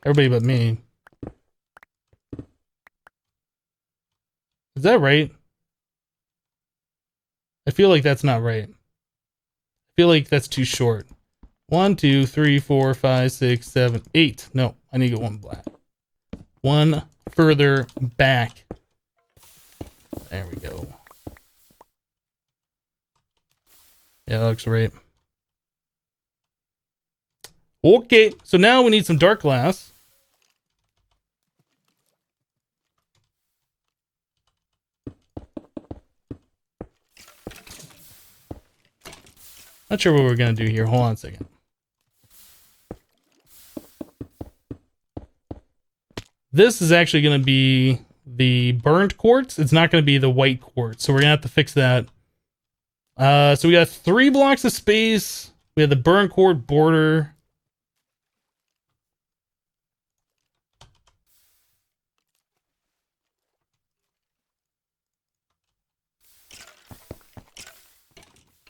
Everybody but me. Is that right? I feel like that's not right. I feel like that's too short. 1, 2, 3, 4, 5, 6, 7, 8. No, I need to get one black. One further back. There we go. Yeah, that looks right. Okay, so now we need some dark glass. Not sure what we're gonna do here. Hold on a second. This is actually gonna be the burnt quartz. It's not going to be the white quartz. So we're going to have to fix that. So we got 3 blocks of space. We have the burnt quartz border.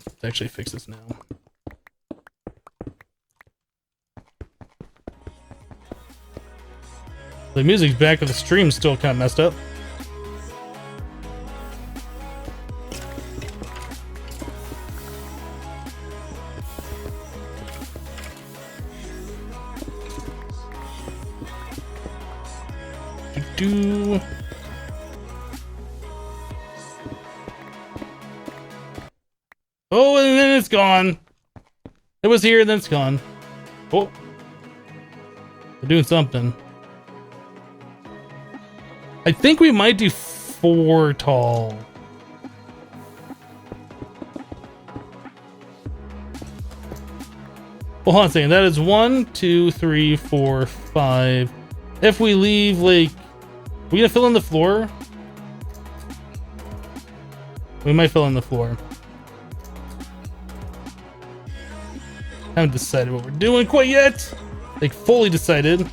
Let's actually fix this now. The music's back, but the stream's still kind of messed up. Do. Oh, and then it's gone. It was here, then it's gone. Oh, we're doing something. I think we might do 4 tall. Well, hold on a second. That is 1, 2, 3, 4, 5. If we leave, like, we gonna fill in the floor? We might fill in the floor. Haven't decided what we're doing quite yet. Like, fully decided.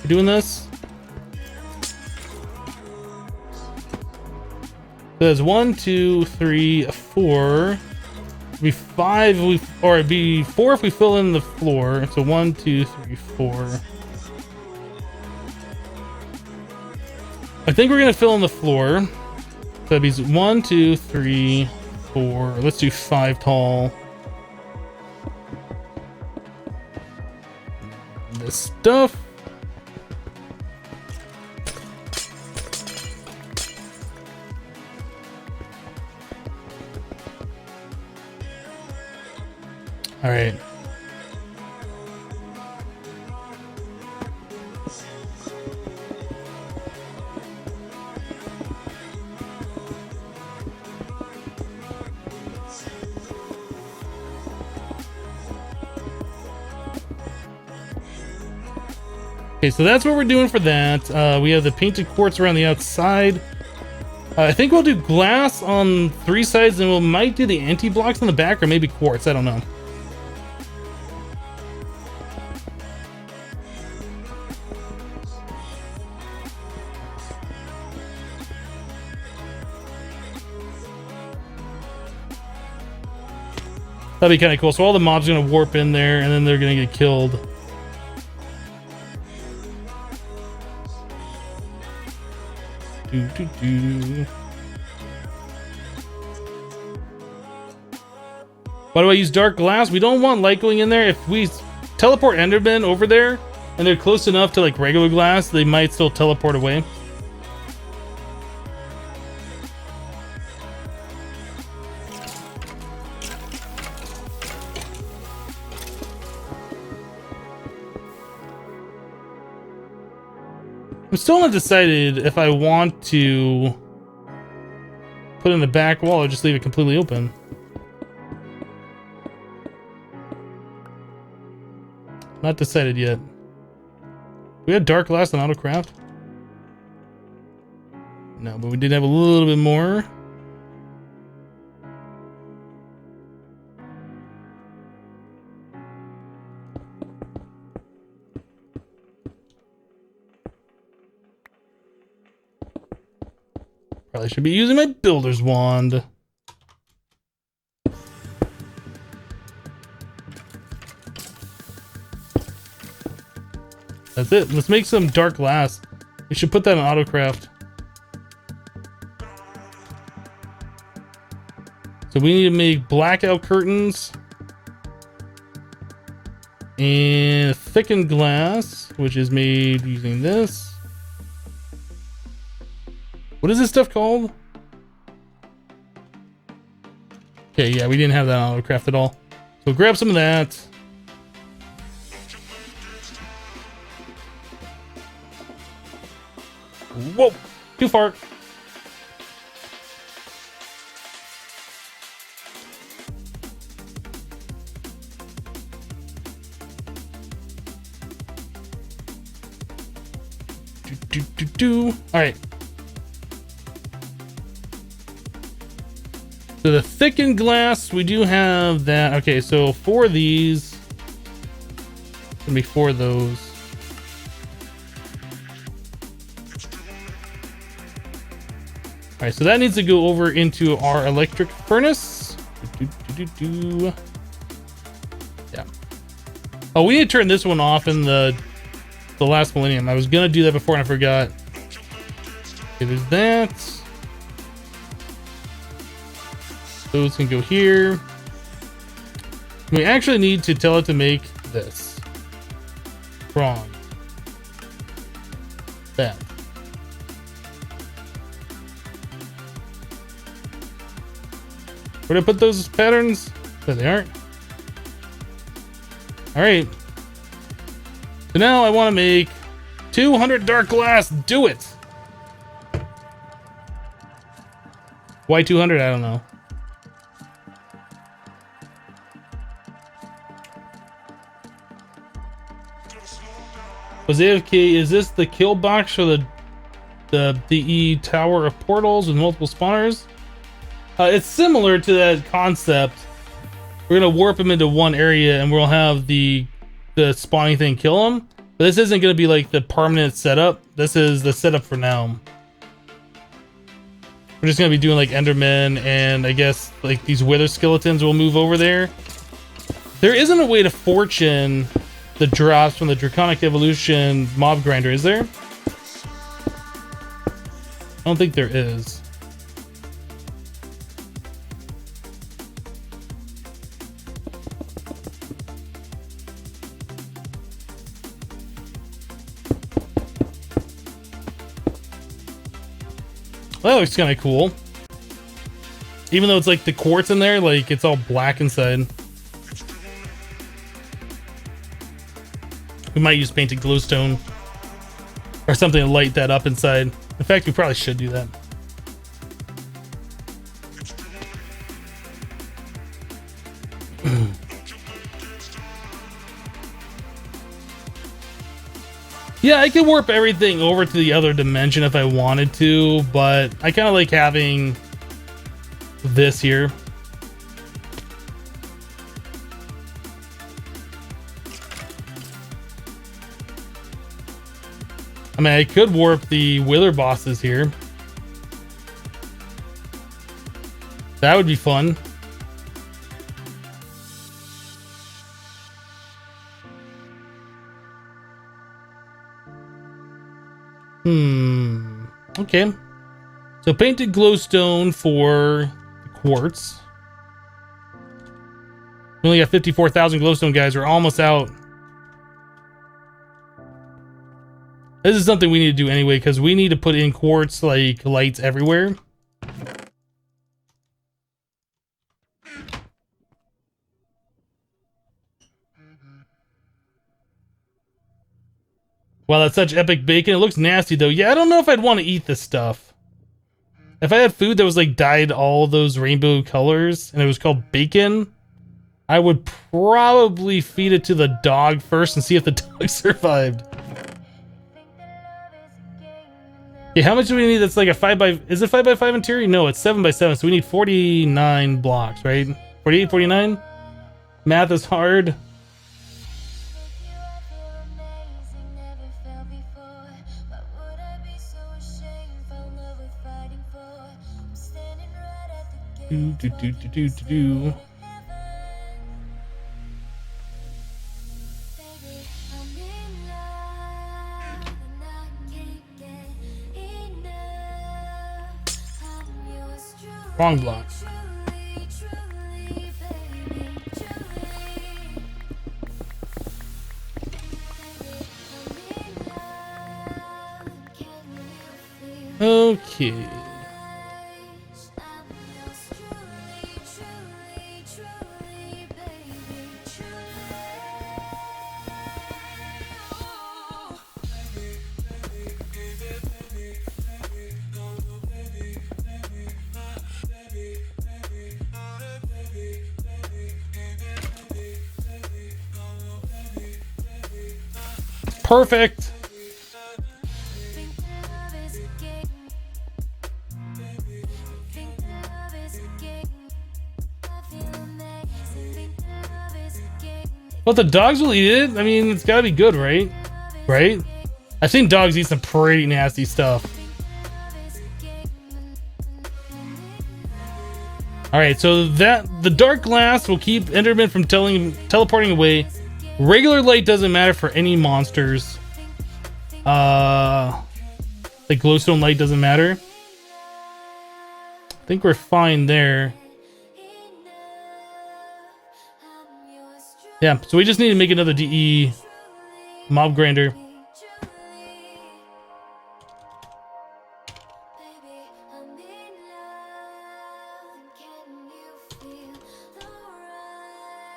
We're doing this. There's 1, 2, 3, 4. Be 5 or it'd be 4 if we fill in the floor. So 1, 2, 3, 4. I think we're gonna fill in the floor. So that'd be 1, 2, 3, 4. Let's do 5 tall. This stuff. All right. Okay, so that's what we're doing for that. We have the painted quartz around the outside. I think we'll do glass on 3 sides, and we might do the anti-blocks on the back, or maybe quartz. I don't know. That'd be kind of cool. So all the mobs are gonna warp in there, and then they're gonna get killed. Why do I use dark glass? We don't want light going in there. If we teleport Enderman over there, and they're close enough to like regular glass, they might still teleport away. I'm still not decided if I want to put in the back wall or just leave it completely open. Not decided yet. We had dark glass on AutoCraft. No, but we did have a little bit more. Probably should be using my builder's wand. That's it. Let's make some dark glass. We should put that in AutoCraft. So we need to make blackout curtains. And thickened glass, which is made using this. What is this stuff called? Okay, yeah, we didn't have that on AutoCraft at all. So grab some of that. Whoa, too far. All right. So the thickened glass, we do have that. Okay, so for these, gonna be 4 of those. All right, so that needs to go over into our electric furnace. Yeah. Oh, we need to turn this one off in the last millennium. I was gonna do that before and I forgot. Okay, there's that. Those can go here. We actually need to tell it to make this. Wrong. That. Where did I put those patterns? There they aren't. Alright. So now I want to make 200 dark glass. Do it! Why 200? I don't know. Was AFK, is this the kill box for the DE tower of portals with multiple spawners? It's similar to that concept. We're gonna warp them into one area and we'll have the spawning thing kill them. But this isn't gonna be like the permanent setup. This is the setup for now. We're just gonna be doing like Enderman and I guess like these wither skeletons will move over there. There isn't a way to fortune the drops from the Draconic Evolution mob grinder, is there? I don't think there is. Well, that looks kind of cool. Even though it's like the quartz in there, like it's all black inside. We might use painted glowstone or something to light that up inside. In fact, we probably should do that. Yeah, I could warp everything over to the other dimension if I wanted to, but I kind of like having this here. I mean, I could warp the wither bosses here. That would be fun. Okay. So painted glowstone for the quartz. We only got 54,000 glowstone, guys. We're almost out. This is something we need to do anyway, because we need to put in quartz like lights everywhere. Wow, that's such epic bacon. It looks nasty though. Yeah, I don't know if I'd want to eat this stuff. If I had food that was like dyed all those rainbow colors and it was called bacon, I would probably feed it to the dog first and see if the dog survived. Yeah, how much do we need? That's like a 5x... Is it 5x5 interior? No, it's 7x7, so we need 49 blocks, right? 48, 49? Math is hard. Do. Wrong block. Okay. Perfect. Well, the dogs will eat it. I mean, it's gotta be good, right? Right? I've seen dogs eat some pretty nasty stuff. Alright, so that the dark glass will keep Enderman from teleporting away. Regular light doesn't matter for any monsters. Like glowstone light doesn't matter. I think we're fine there. Yeah, so we just need to make another DE mob grinder.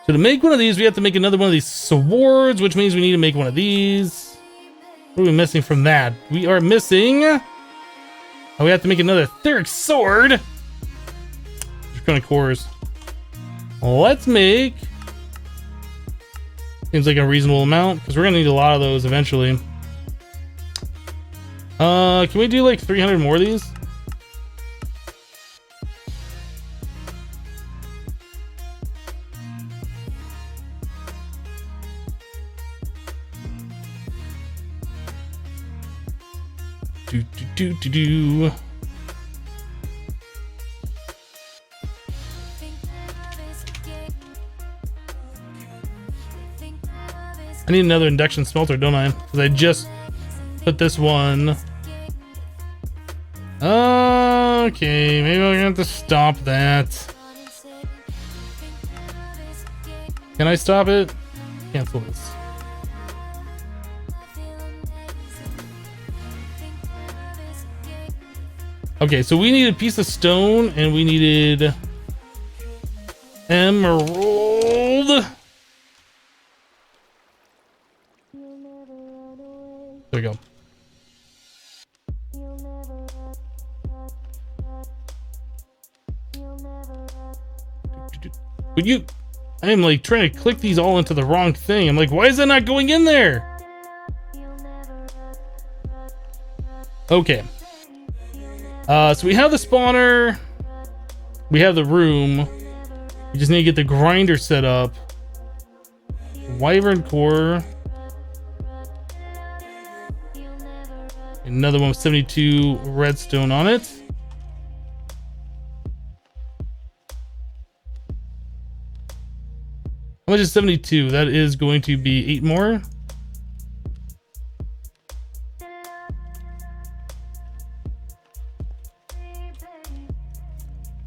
So to make one of these, we have to make another one of these swords, which means we need to make one of these. What are we missing from that? We are missing... Oh, we have to make another etheric sword. Draconic cores. Let's make... Seems like a reasonable amount, because we're going to need a lot of those eventually. Can we do like 300 more of these? Do. I need another induction smelter, don't I? Because I just put this one. Okay, maybe I'm gonna have to stop that. Can I stop it? Cancel this. Okay, so we needed a piece of stone and we needed emerald. There we go. Would you... I am like trying to click these all into the wrong thing. I'm like, why is that not going in there? Okay. So we have the spawner. We have the room. We just need to get the grinder set up. Wyvern core. Another one with 72 redstone on it. How much is 72? That is going to be 8 more.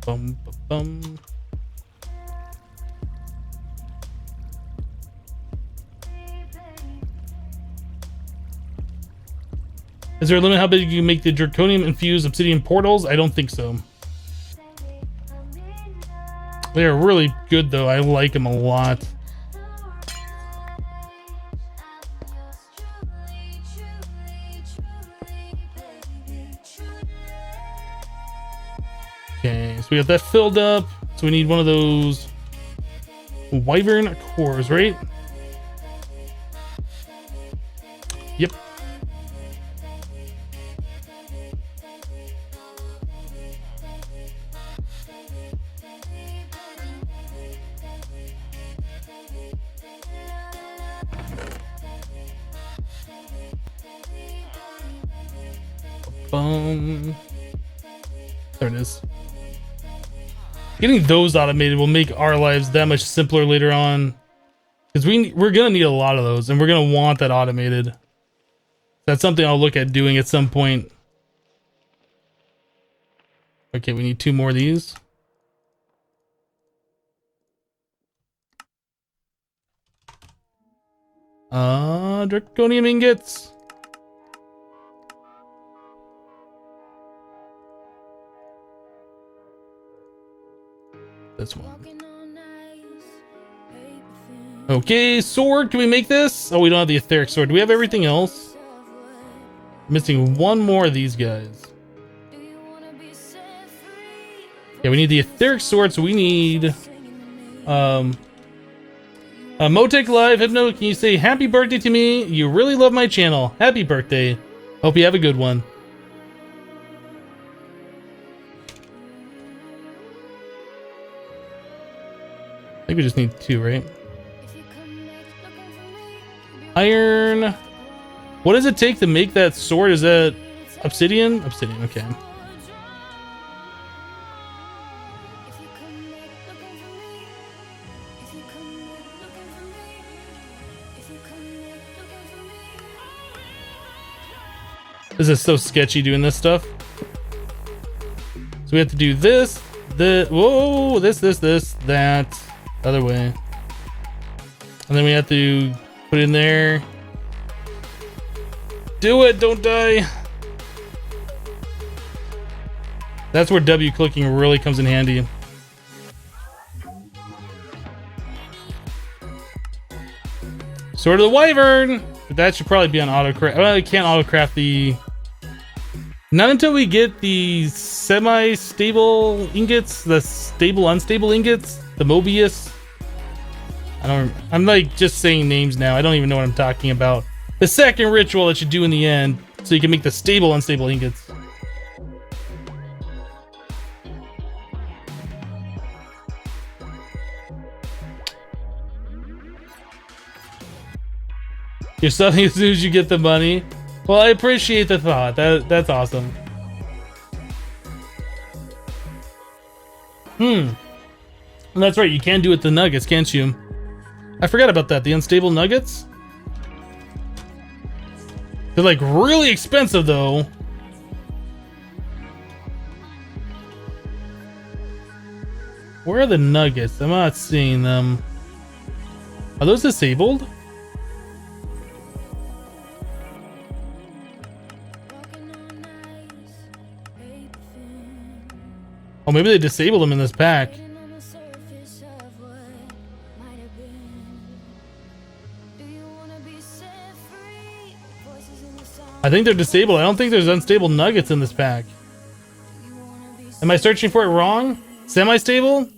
Bum, bum. Is there a limit how big you can make the Draconium infused obsidian portals? I don't think so. They are really good though. I like them a lot. Okay, so we got that filled up. So we need one of those wyvern cores, right? Yep. There it is. Getting those automated will make our lives that much simpler later on, because we're gonna need a lot of those, and we're gonna want that automated. That's something I'll look at doing at some point. Okay, we need 2 more of these. Draconium ingots. This one. Okay, sword. Can we make this? Oh, we don't have the etheric sword. Do we have everything else? Missing one more of these guys. Yeah, we need the etheric sword, so we need MODPACK Live. Hypno, can you say happy birthday to me? You really love my channel. Happy birthday. Hope you have a good one. I think we just need 2, right? Iron. What does it take to make that sword? Is that obsidian? Obsidian, okay. This is so sketchy doing this stuff. So we have to do this, whoa, this, that, other way. And then we have to put it in there. Do it, don't die. That's where W clicking really comes in handy. Sword of the Wyvern. But that should probably be on autocraft. Well, I can't autocraft the... Not until we get the semi-stable ingots, the stable, unstable ingots, the Mobius. I'm like just saying names now. I don't even know what I'm talking about. The second ritual that you do in the end, so you can make the stable, unstable ingots. You're selling as soon as you get the money. Well, I appreciate the thought. That's awesome. That's right. You can do it with the nuggets, can't you? I forgot about that. The unstable nuggets. They're like really expensive though. Where are the nuggets? I'm not seeing them. Are those disabled? Oh, maybe they disabled them in this pack. I think they're disabled. I don't think there's unstable nuggets in this pack. Am I searching for it wrong? Semi-stable?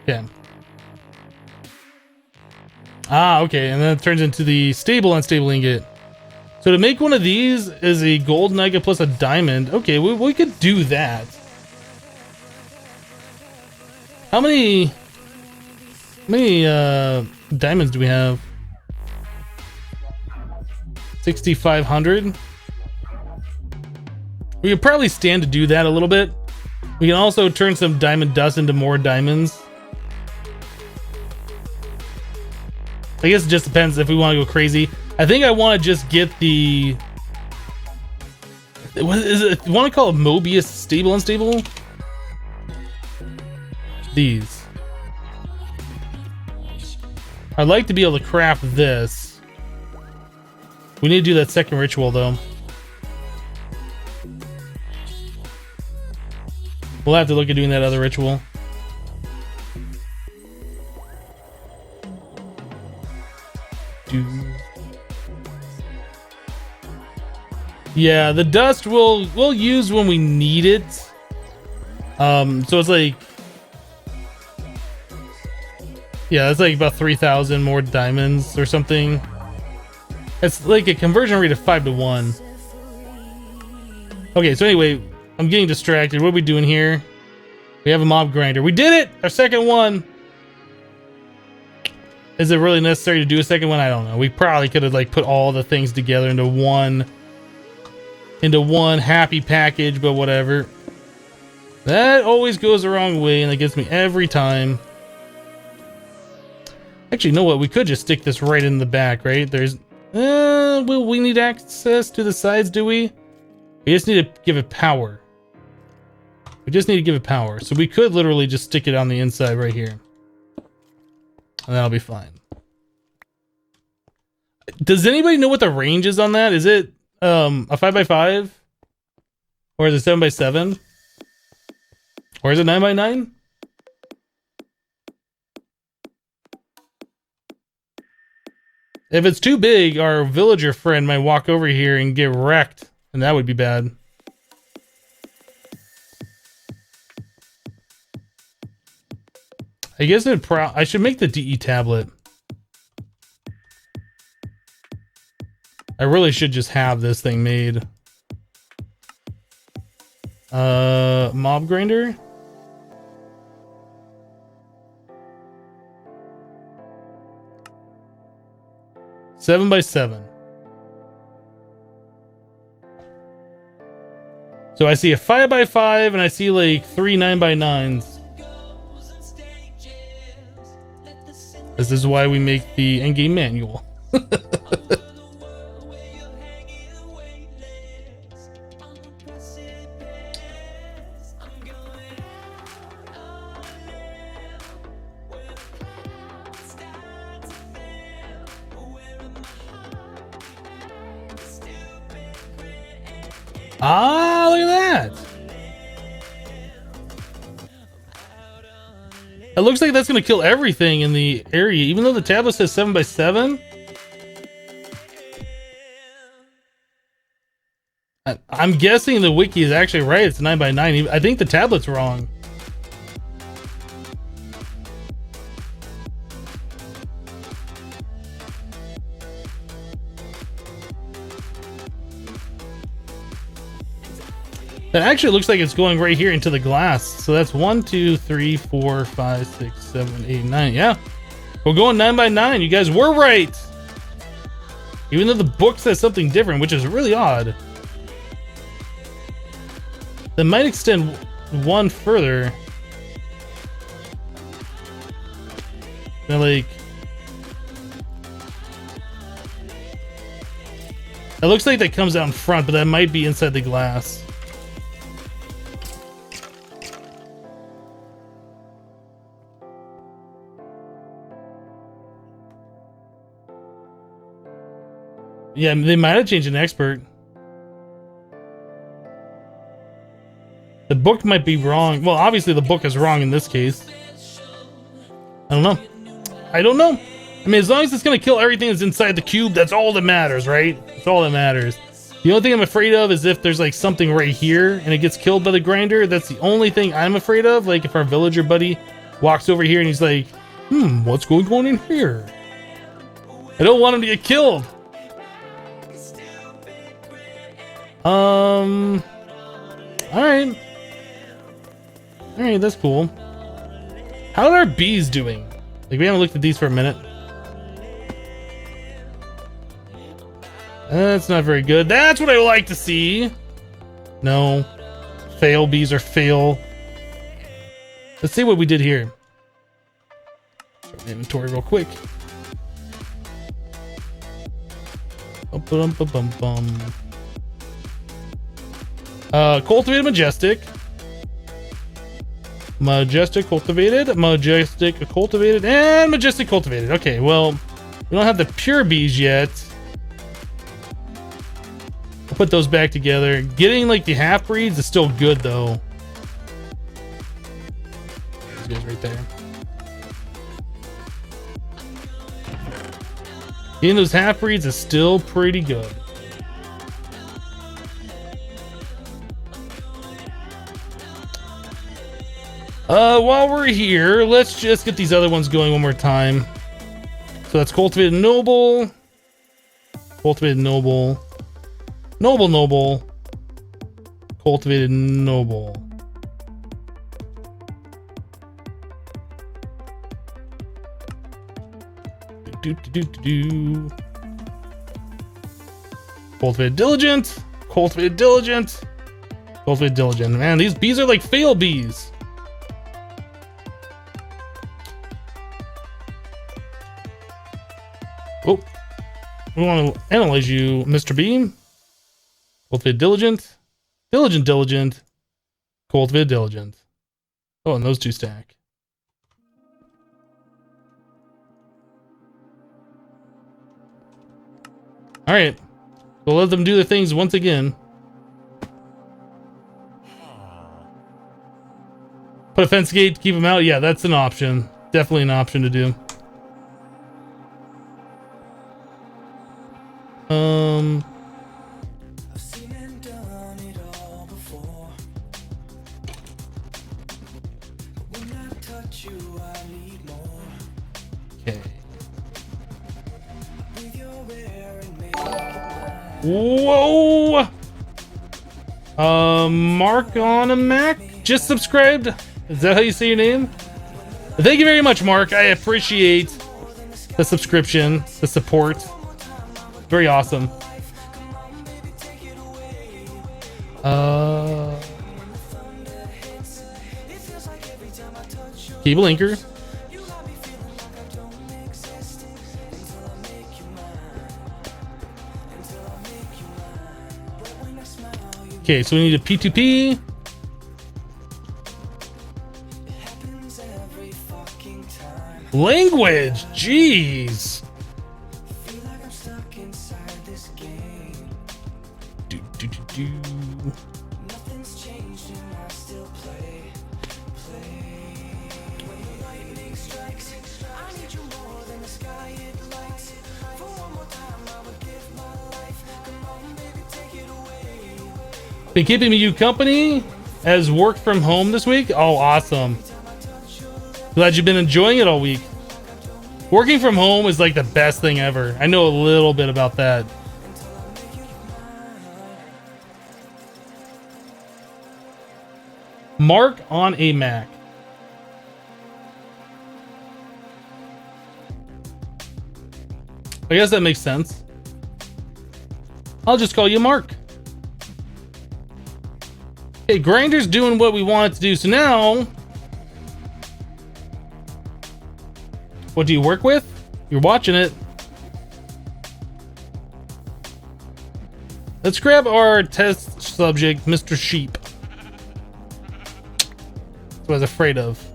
Yeah. Ah, okay. And then it turns into the stable, unstable ingot. So to make one of these is a gold nugget plus a diamond. Okay, we could do that. How many diamonds do we have? 6,500. We could probably stand to do that a little bit. We can also turn some diamond dust into more diamonds. I guess it just depends if we want to go crazy. I think I want to just get the... What is it? I want to call it Mobius stable, unstable? These. I'd like to be able to craft this. We need to do that second ritual though. We'll have to look at doing that other ritual. Yeah, the dust we'll use when we need it. So it's like, yeah, it's like about 3,000 more diamonds or something. It's like a conversion rate of 5 to 1. Okay, so anyway, I'm getting distracted. What are we doing here? We have a mob grinder. We did it! Our second one. Is it really necessary to do a second one? I don't know. We probably could have like put all the things together into one happy package, but whatever. That always goes the wrong way, and that gets me every time. Actually, you know what? We could just stick this right in the back, right? There's... will we need access to the sides, do we? We just need to give it power. We just need to give it power. So we could literally just stick it on the inside right here. And that'll be fine. Does anybody know what the range is on that? Is it a 5x5? Or is it 7x7? Or is it 9x9? If it's too big, our villager friend might walk over here and get wrecked, and that would be bad. I guess I should make the DE tablet. I really should just have this thing made. Mob grinder. 7 by 7. So I see a 5 by 5 and I see like 3 9 by 9s. This is why we make the endgame manual. Ah, look at that. It looks like that's going to kill everything in the area, even though the tablet says 7 by 7. I'm guessing the wiki is actually right. It's 9 by 9. I think the tablet's wrong. That actually looks like it's going right here into the glass. So that's 1, 2, 3, 4, 5, 6, 7, 8, 9. Yeah. We're going 9 by 9. You guys were right. Even though the book says something different, which is really odd. That might extend one further. They're like... It looks like that comes out in front, but that might be inside the glass. Yeah, they might have changed an expert. The book might be wrong. Well, obviously the book is wrong in this case. I don't know. I don't know. I mean, as long as it's going to kill everything that's inside the cube, that's all that matters, right? That's all that matters. The only thing I'm afraid of is if there's like something right here and it gets killed by the grinder. That's the only thing I'm afraid of. Like if our villager buddy walks over here and he's like, what's going on in here? I don't want him to get killed. Alright. Alright, that's cool. How are our bees doing? Like, we haven't looked at these for a minute. That's not very good. That's what I like to see. No. Fail. Bees are fail. Let's see what we did here. Start the inventory real quick. Cultivated majestic. Majestic cultivated. Majestic cultivated. And majestic cultivated. Okay, well, we don't have the pure bees yet. We'll put those back together. Getting like the half breeds is still good though. These guys right there. Getting those half breeds is still pretty good. While we're here, let's just get these other ones going one more time. So that's cultivated noble. Cultivated noble. Noble. Cultivated noble. Cultivated diligent. Cultivated diligent. Cultivated diligent. Man, these bees are like fail bees. Oh, we want to analyze you, Mr. Beam. Cultivated diligent. Diligent. Cultivated diligent. Oh, and those two stack. Alright. We'll let them do their things once again. Put a fence gate to keep them out. Yeah, that's an option. Definitely an option to do. I've seen and done it all before. When I touch you, I need more. Okay. Breathe your air and make it Whoa! Mark on a Mac just subscribed. Is that how you say your name? Thank you very much, Mark. I appreciate the subscription, the support. Very awesome. Cable anchor. Okay, so we need a P2P. Language, jeez. Do. Been keeping you company as work from home this week? Oh, awesome. Glad you've been enjoying it all week. Working from home is like the best thing ever. I know a little bit about that. Mark on a Mac. I guess that makes sense. I'll just call you Mark. Okay, Grinder's doing what we want it to do. So now, what do you work with? You're watching it. Let's grab our test subject, Mr. Sheep. That's what I was afraid of.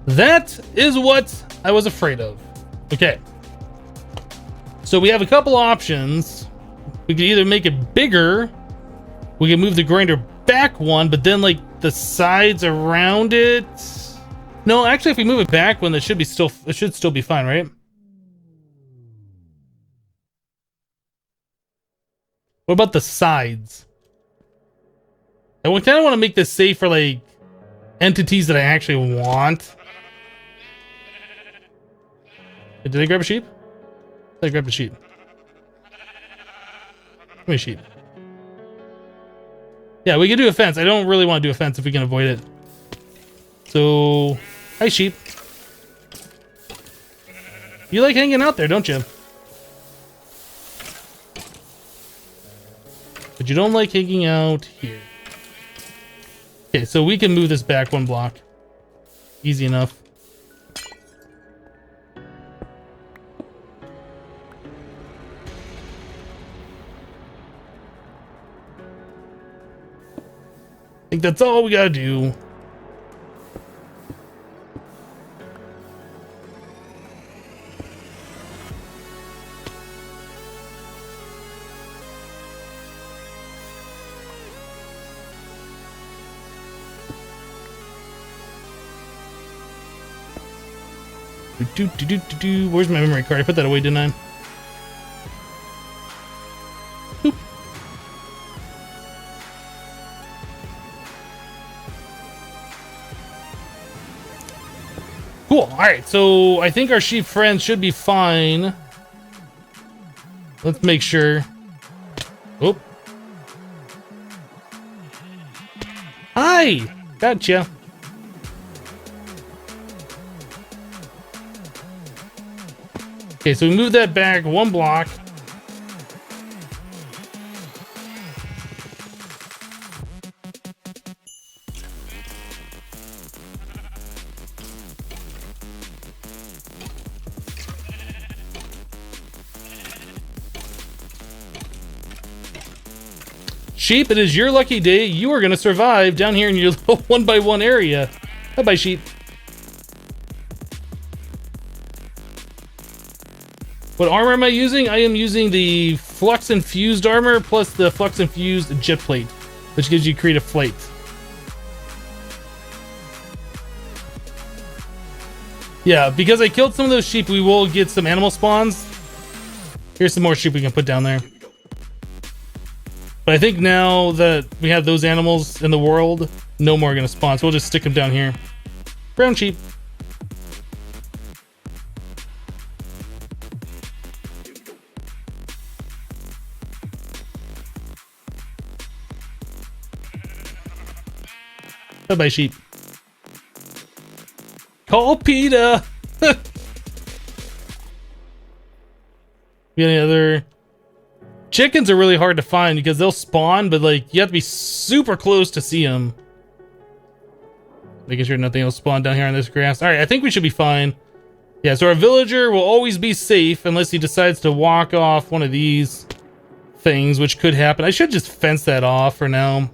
That is what I was afraid of. Okay. So we have a couple options. We could either make it bigger. We can move the grinder back one, but then like the sides around it. No, actually, if we move it back one, it should still be fine, right? What about the sides? I kind of want to make this safe for like entities that I actually want. Did I grab a sheep? I grabbed a sheep. Give me a sheep. Yeah, we can do a fence. I don't really want to do a fence if we can avoid it. So, hi sheep. You like hanging out there, don't you? But you don't like hanging out here. Okay, so we can move this back one block. Easy enough. I think that's all we gotta do. Where's my memory card? I put that away, didn't I? Boop. Cool. Alright, so I think our sheep friends should be fine. Let's make sure. Oh. Hi! Gotcha. Okay, so we move that back one block. Sheep, it is your lucky day. You are going to survive down here in your little 1x1 area. Bye-bye, sheep. What armor am I using? I am using the Flux Infused armor plus the Flux Infused jet plate, which gives you creative flight. Yeah, because I killed some of those sheep, we will get some animal spawns. Here's some more sheep we can put down there. But I think now that we have those animals in the world, no more are going to spawn. So we'll just stick them down here. Brown sheep. Bye-bye, sheep. Call PETA! You got any other? Chickens are really hard to find because they'll spawn, but like you have to be super close to see them. Making sure nothing will spawn down here on this grass. All right, I think we should be fine. Yeah, so our villager will always be safe unless he decides to walk off one of these things, which could happen. I should just fence that off for now.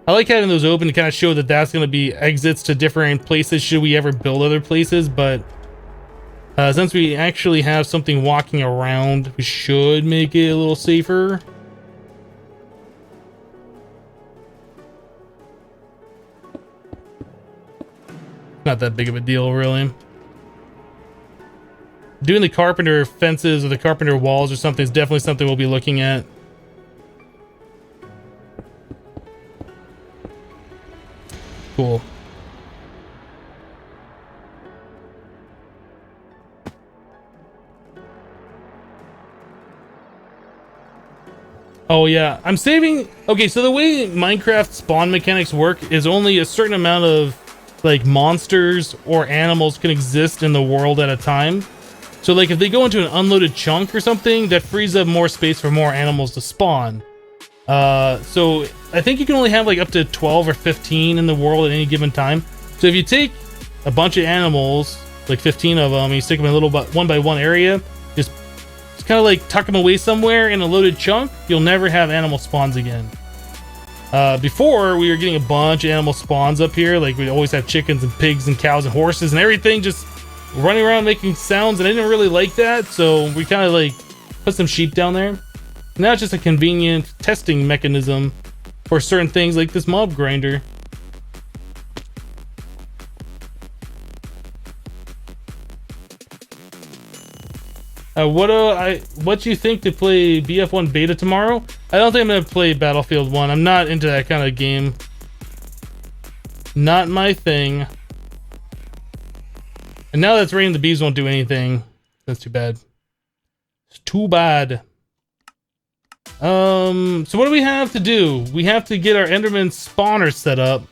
I like having those open to kind of show that that's going to be exits to different places should we ever build other places, but since we actually have something walking around, we should make it a little safer. Not that big of a deal, really. Doing the carpenter fences or the carpenter walls or something is definitely something we'll be looking at. Cool. Oh yeah, I'm saving. Okay, so the way Minecraft spawn mechanics work is only a certain amount of like monsters or animals can exist in the world at a time. So like if they go into an unloaded chunk or something, that frees up more space for more animals to spawn. So I think you can only have like up to 12 or 15 in the world at any given time. So if you take a bunch of animals, like 15 of them, and you stick them in a little one by one area, just kind of like tuck them away somewhere in a loaded chunk, you'll never have animal spawns again. Before, we were getting a bunch of animal spawns up here. Like we'd always have chickens and pigs and cows and horses and everything just running around making sounds, and I didn't really like that, so we kind of like put some sheep down there. Now it's just a convenient testing mechanism for certain things like this mob grinder. What do you think to play BF1 beta tomorrow? I don't think I'm gonna play Battlefield 1. I'm not into that kind of game. Not my thing. And now that it's raining, the bees won't do anything. That's too bad. It's too bad. So what do we have to do? We have to get our Enderman spawner set up.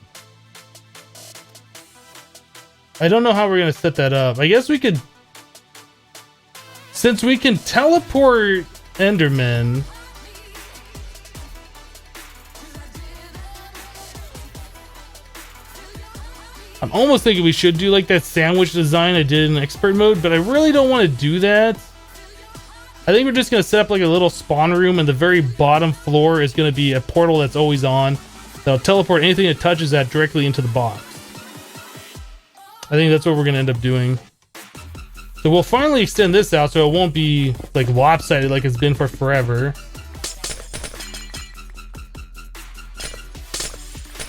I don't know how we're gonna set that up. I guess we could, since we can teleport Enderman. I'm almost thinking we should do like that sandwich design I did in expert mode, but I really don't want to do that. I think we're just going to set up like a little spawn room, and the very bottom floor is going to be a portal that's always on. That'll teleport anything that touches that directly into the box. I think that's what we're going to end up doing. So we'll finally extend this out so it won't be like lopsided like it's been for forever.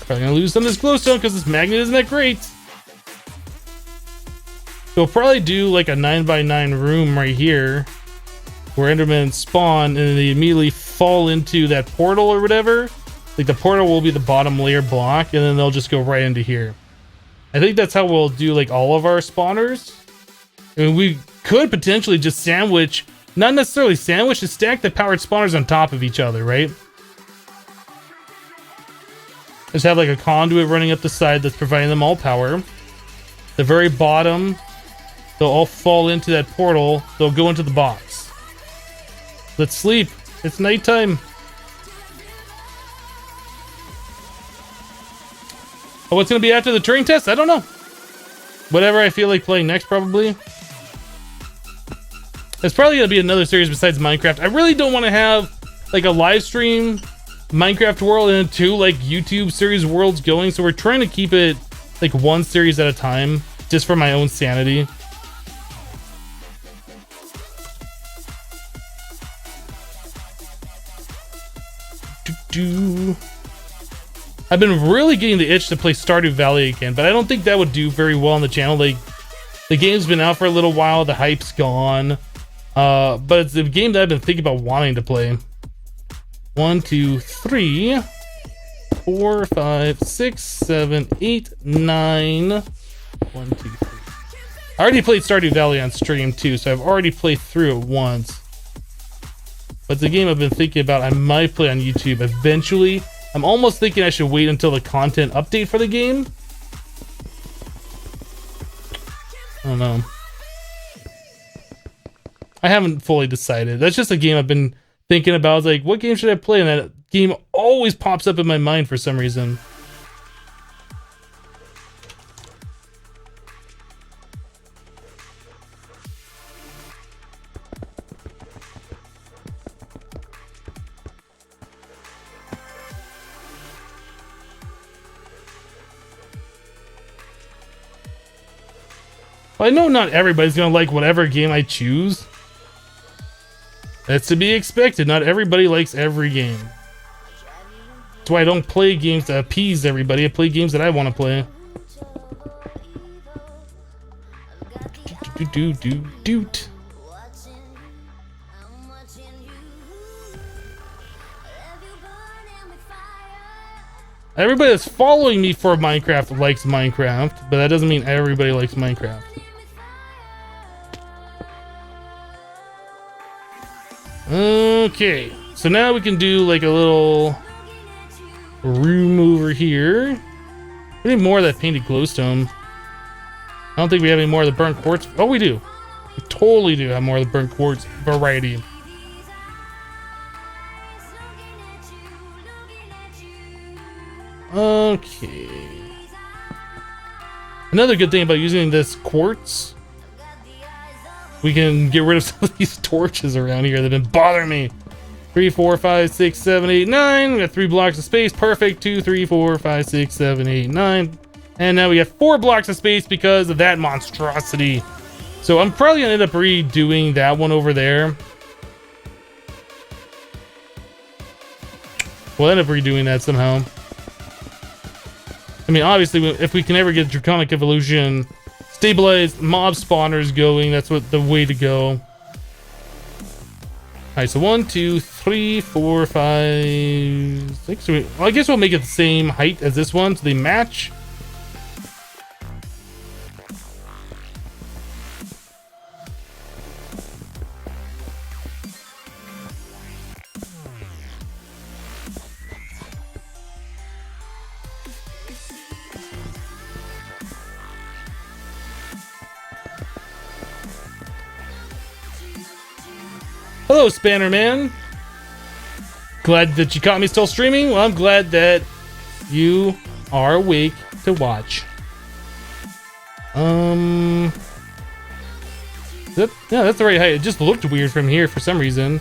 Probably gonna lose some of this glowstone because this magnet isn't that great. So we'll probably do like a 9x9 room right here where Endermen spawn and then they immediately fall into that portal or whatever. Like the portal will be the bottom layer block and then they'll just go right into here. I think that's how we'll do like all of our spawners. I mean, we could potentially just sandwich, not necessarily sandwich, just stack the powered spawners on top of each other, right? Just have like a conduit running up the side that's providing them all power. The very bottom, they'll all fall into that portal. They'll go into the box. Let's sleep. It's nighttime. Oh, what's going to be after the Turing test? I don't know. Whatever I feel like playing next, probably. There's probably going to be another series besides Minecraft. I really don't want to have like a live stream Minecraft world and two like YouTube series worlds going, so we're trying to keep it like one series at a time just for my own sanity. I've been really getting the itch to play Stardew Valley again, but I don't think that would do very well on the channel. Like the game's been out for a little while, the hype's gone, but it's a game that I've been thinking about wanting to play. 1, 2, 3, 4, 5, 6, 7, 8, 9. 1, 2, 3. I already played Stardew Valley on stream too, so I've already played through it once. But it's a game I've been thinking about. I might play on YouTube eventually. I'm almost thinking I should wait until the content update for the game. I don't know. I haven't fully decided. That's just a game I've been thinking about. I was like, what game should I play? And that game always pops up in my mind for some reason. I know not everybody's gonna like whatever game I choose. That's to be expected. Not everybody likes every game. That's why I don't play games to appease everybody. I play games that I want to play. Doot. Everybody that's following me for Minecraft likes Minecraft, but that doesn't mean everybody likes Minecraft. Okay, so now we can do like a little room over here. We need more of that painted glowstone. I don't think we have any more of the burnt quartz. Oh, we do. We totally do have more of the burnt quartz variety. Okay. Another good thing about using this quartz, we can get rid of some of these torches around here that have been bothering me. 3, 4, 5, 6, 7, 8, 9. We got 3 blocks of space. Perfect. 2, 3, 4, 5, 6, 7, 8, 9. And now we got 4 blocks of space because of that monstrosity. So I'm probably gonna end up redoing that one over there. We'll end up redoing that somehow. I mean, obviously, if we can ever get Draconic Evolution stabilized mob spawners going, that's what the way to go. Alright, so 1, 2, 3, 4, 5, 6. Well, I guess we'll make it the same height as this one, so they match. Hello, Spanner Man. Glad that you caught me still streaming. Well, I'm glad that you are awake to watch. Yeah, that's the right height. It just looked weird from here for some reason.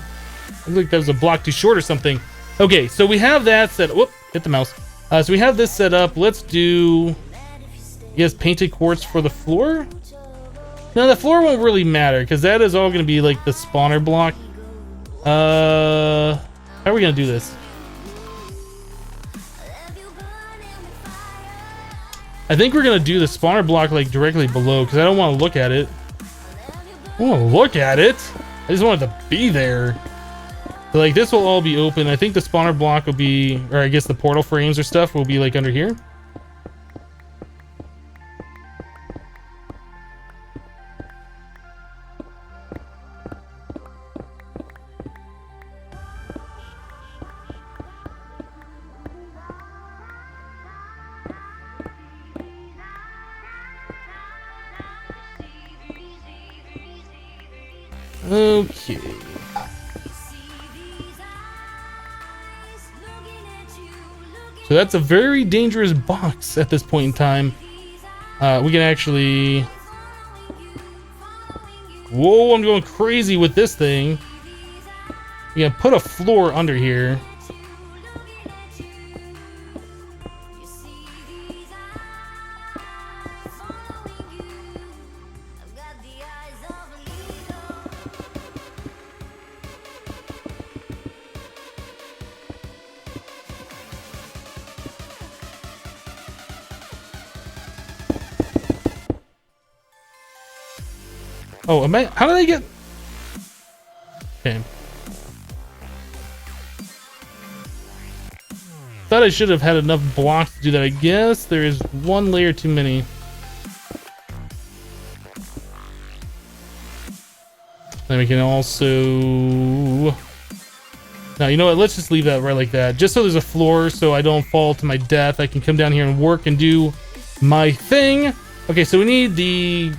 Looked like that was a block too short or something. Okay, so we have that set. Whoop, hit the mouse. So we have this set up. Let's do, yes, painted quartz for the floor. Now the floor won't really matter because that is all going to be like the spawner block. How are we gonna do this? I think we're gonna do the spawner block like directly below because I don't want to look at it. I want to look at it. I just want it to be there. So, like, this will all be open. I think the spawner block will be, or I guess the portal frames or stuff will be like under here. Okay. So that's a very dangerous box at this point in time. We can actually... Whoa, I'm going crazy with this thing. We can put a floor under here. Oh, am I? How did I get? Okay. Thought I should have had enough blocks to do that. I guess there is one layer too many. Then we can also... Now, you know what? Let's just leave that right like that. Just so there's a floor so I don't fall to my death. I can come down here and work and do my thing. Okay, so we need the...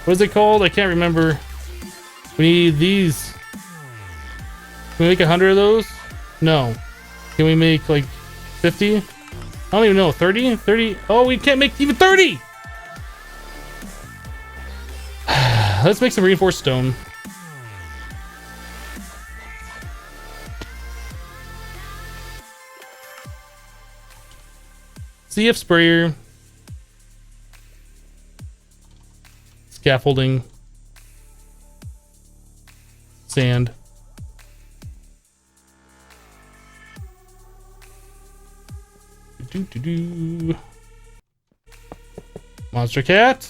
What is it called? I can't remember. We need these. Can we make 100 of those? No. Can we make like 50? I don't even know. 30? 30? Oh, we can't make even 30! Let's make some reinforced stone. CF sprayer. Scaffolding. Sand. Do. Monster cat.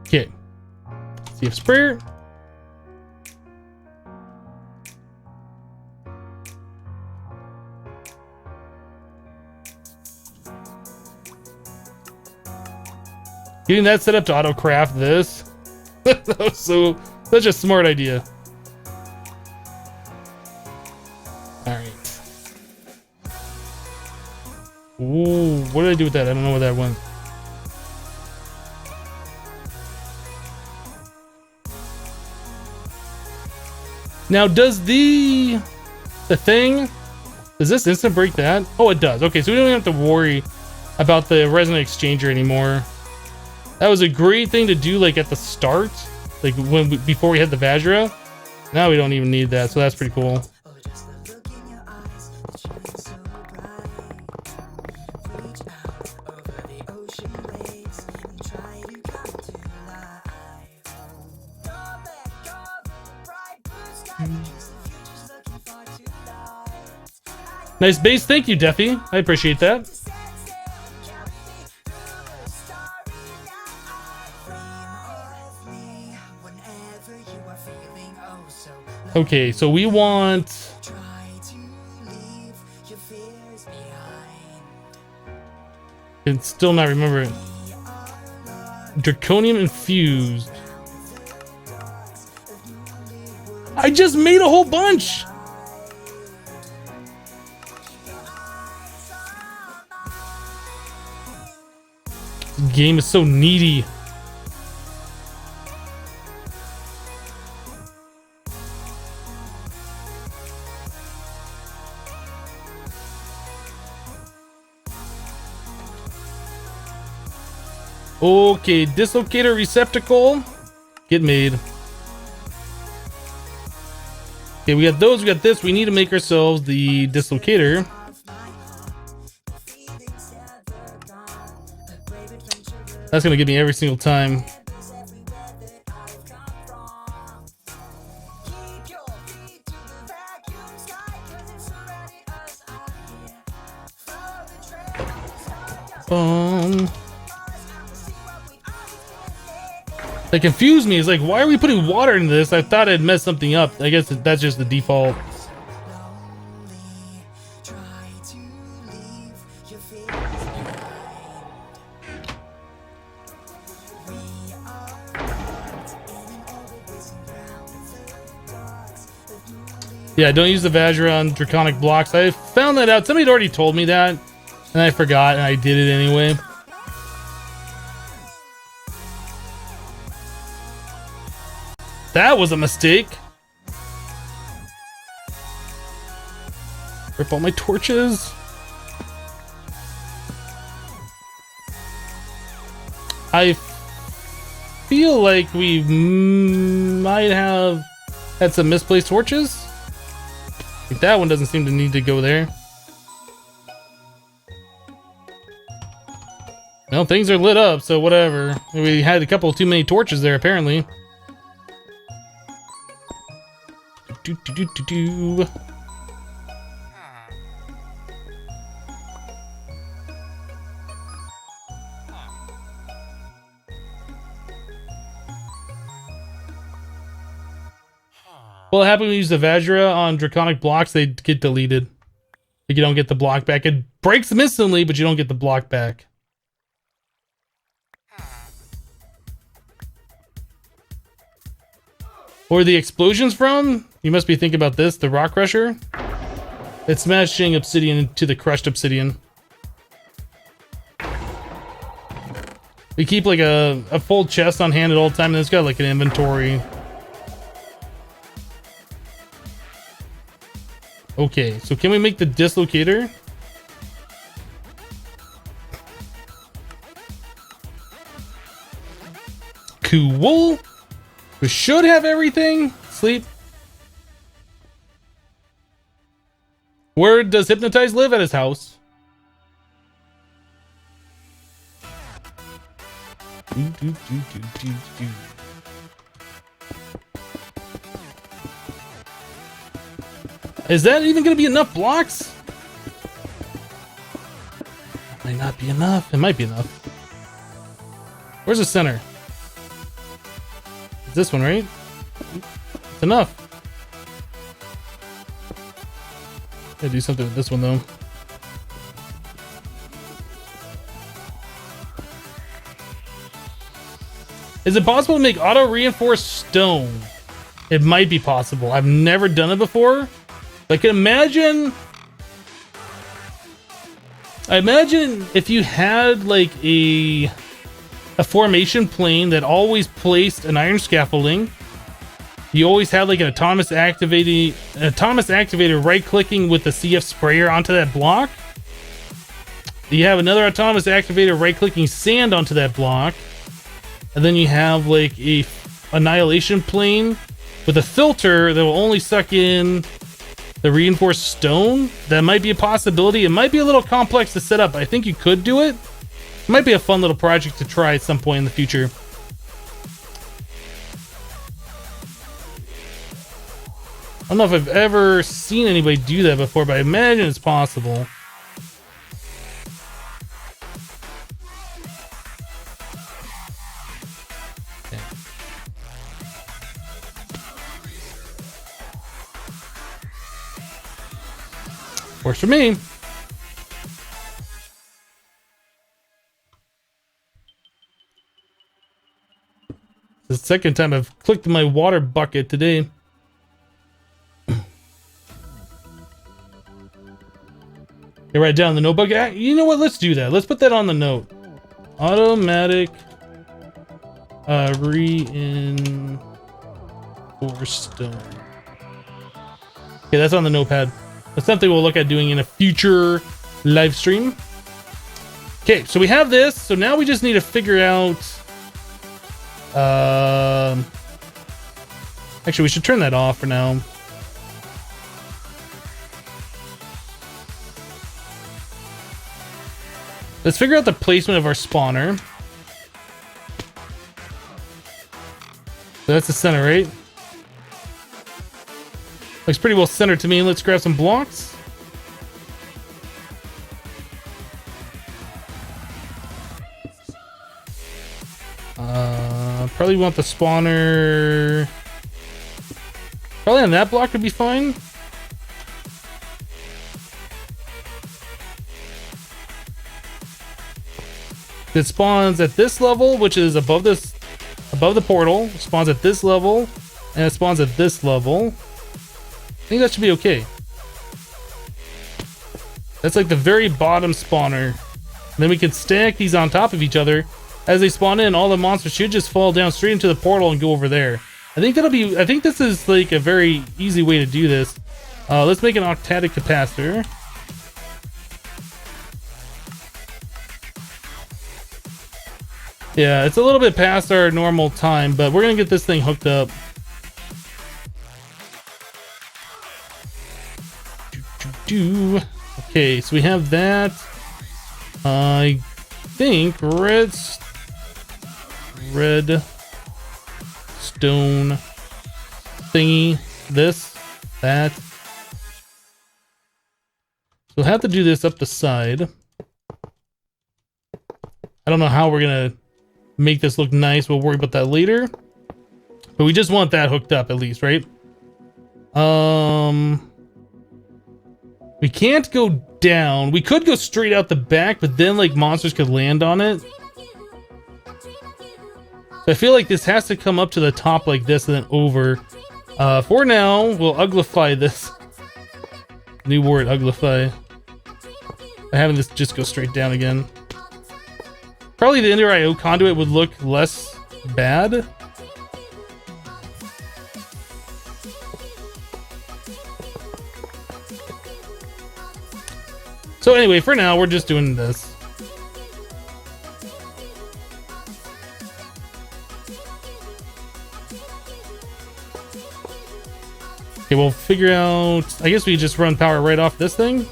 Okay. CF sprayer. Getting that set up to auto craft this. That was such a smart idea. Alright. Ooh, what did I do with that? I don't know where that went. Now, does the thing, does this instant break that? Oh, it does. Okay, so we don't even have to worry about the resonant exchanger anymore. That was a great thing to do, like at the start, like before we had the Vajra. Now we don't even need that, so that's pretty cool. Nice base, thank you, Deffy. I appreciate that. Okay, so we want... Can still not remember it. Draconium infused. I just made a whole bunch! This game is so needy. Okay, dislocator receptacle. Get made. Okay, we got those, we got this. We need to make ourselves the dislocator. That's gonna get me every single time. That confused me. It's like, why are we putting water into this? I thought I'd messed something up. I guess that's just the default. Yeah, don't use the Vajra on Draconic blocks. I found that out. Somebody had already told me that, and I forgot, and I did it anyway. That was a mistake. Rip all my torches. I feel like we might have had some misplaced torches. Like that one doesn't seem to need to go there. Well, things are lit up, so whatever. We had a couple too many torches there, apparently. Do. Well, it happened when you use the Vajra on Draconic blocks, they get deleted. Like you don't get the block back. It breaks them instantly, but you don't get the block back. Where the explosions from? You must be thinking about this, the rock crusher. It's smashing obsidian into the crushed obsidian. We keep like a full chest on hand at all time, and it's got like an inventory. Okay, so can we make the dislocator? Cool. We should have everything. Sleep. Where does Hypnotize live? At his house. Is that even going to be enough blocks? Might not be enough. It might be enough. Where's the center? It's this one, right? It's enough. Gotta do something with this one, though. Is it possible to make auto-reinforced stone? It might be possible. I've never done it before. I can imagine... I imagine if you had like a formation plane that always placed an iron scaffolding, you always had like an autonomous activator right-clicking with the CF sprayer onto that block. You have another autonomous activator right-clicking sand onto that block, and then you have like a annihilation plane with a filter that will only suck in the reinforced stone. That might be a possibility. It might be a little complex to set up, but I think you could do it. It might be a fun little project to try at some point in the future. I don't know if I've ever seen anybody do that before, but I imagine it's possible. Okay. Works for me. The second time I've clicked my water bucket today. You write down the notebook. You know what? Let's do that. Let's put that on the note. Automatic reinforced stone. Okay, that's on the notepad. That's something we'll look at doing in a future live stream. Okay, so we have this. So now we just need to figure out. Actually, we should turn that off for now. Let's figure out the placement of our spawner. So that's the center, right? Looks pretty well centered to me. Let's grab some blocks. Probably want the spawner. Probably on that block would be fine. It spawns at this level, which is above the portal. It spawns at this level, and it spawns at this level. I think that should be okay. That's like the very bottom spawner. And then we can stack these on top of each other. As they spawn in, all the monsters should just fall down straight into the portal and go over there. I think this is like a very easy way to do this. Let's make an octatic capacitor. Yeah, it's a little bit past our normal time, but we're gonna get this thing hooked up. Okay, so we have that. I think redstone thingy, that. So we'll have to do this up the side. I don't know how we're gonna make this look nice. We'll worry about that later. But we just want that hooked up at least, right? We can't go down. We could go straight out the back, but then like monsters could land on it. So I feel like this has to come up to the top like this and then over. For now, we'll uglify this. New word, uglify. By having this just go straight down again. Probably the Ender IO conduit would look less bad. So anyway, for now, we're just doing this. Okay, we'll figure out... I guess we just run power right off this thing.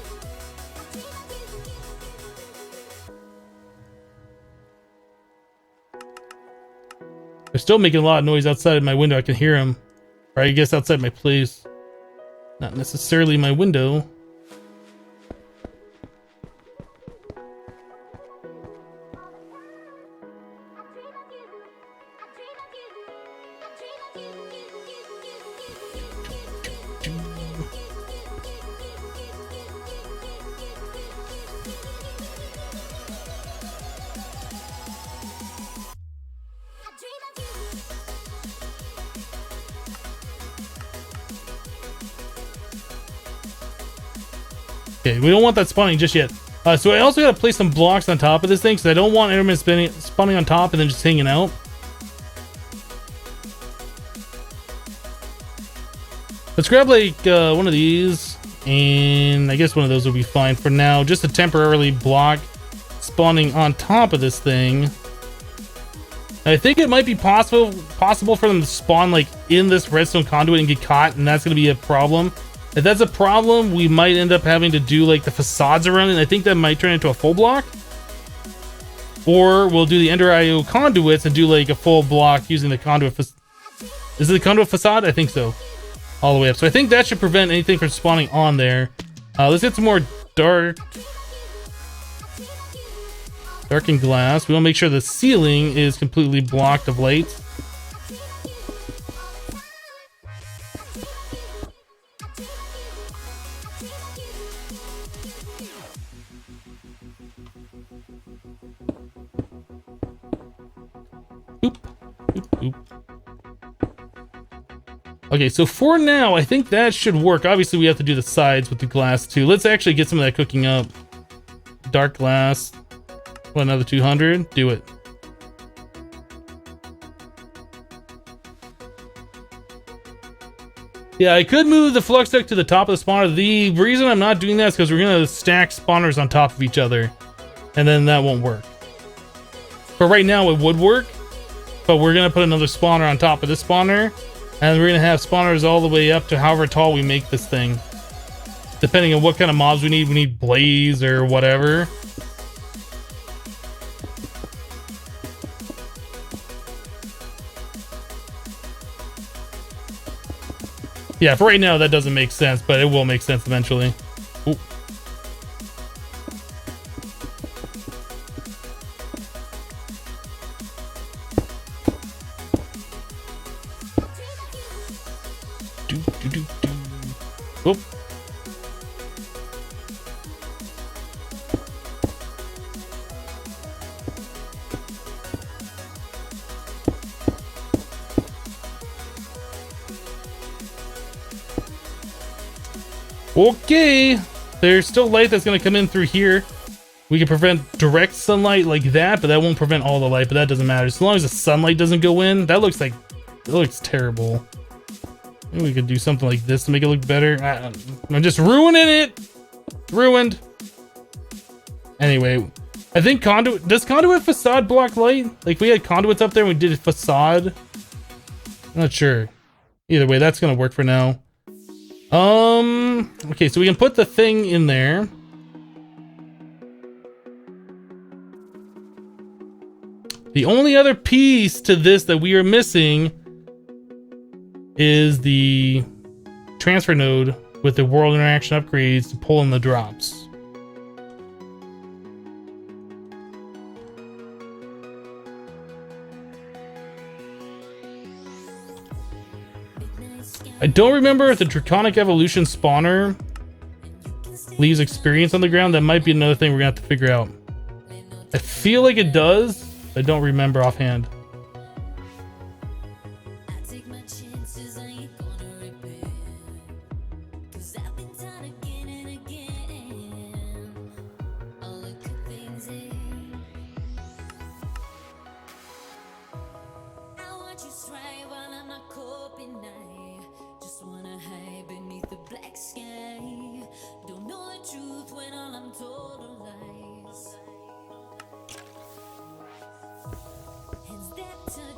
They're still making a lot of noise outside of my window. I can hear them. Or I guess outside my place. Not necessarily my window. Okay, we don't want that spawning just yet. So I also gotta place some blocks on top of this thing, because I don't want Enderman spawning on top and then just hanging out. Let's grab like one of these, and I guess one of those will be fine for now. Just to temporarily block spawning on top of this thing. I think it might be possible for them to spawn like in this redstone conduit and get caught, and that's gonna be a problem. If that's a problem, we might end up having to do like the facades around it, and I think that might turn into a full block. Or we'll do the Ender IO conduits and do like a full block using the conduit. Is it the conduit facade? I think so. All the way up. So I think that should prevent anything from spawning on there. Let's get some more darkened glass. We want to make sure the ceiling is completely blocked of light. Okay, so for now, I think that should work. Obviously, we have to do the sides with the glass too. Let's actually get some of that cooking up. Dark glass. What, another 200? Do it. Yeah, I could move the flux duct to the top of the spawner. The reason I'm not doing that is because we're going to stack spawners on top of each other. And then that won't work. But right now, it would work. But we're going to put another spawner on top of this spawner. And we're going to have spawners all the way up to however tall we make this thing. Depending on what kind of mobs we need blaze or whatever. Yeah, for right now that doesn't make sense, but it will make sense eventually. Ooh. Oop. Okay, there's still light that's going to come in through here. We can prevent direct sunlight like that, but that won't prevent all the light, but that doesn't matter. As long as the sunlight doesn't go in, that looks terrible. Maybe we could do something like this to make it look better. I'm just ruining it. Ruined. Anyway, I think conduit... Does conduit facade block light? Like, we had conduits up there and we did a facade. I'm not sure. Either way, that's going to work for now. Okay, so we can put the thing in there. The only other piece to this that we are missing is the transfer node with the world interaction upgrades to pull in the drops. I don't remember if the Draconic Evolution spawner leaves experience on the ground. That might be another thing we're gonna have to figure out. I feel like it does. I don't remember offhand.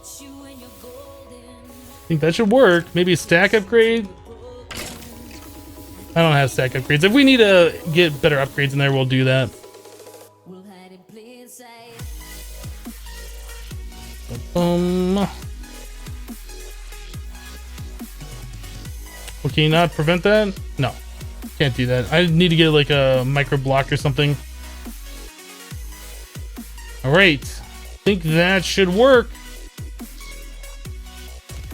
I think that should work. Maybe a stack upgrade. I don't have stack upgrades. If we need to get better upgrades in there, we'll do that. Well, can you not prevent that? No, can't do that. I need to get like a micro block or something. All right, I think that should work.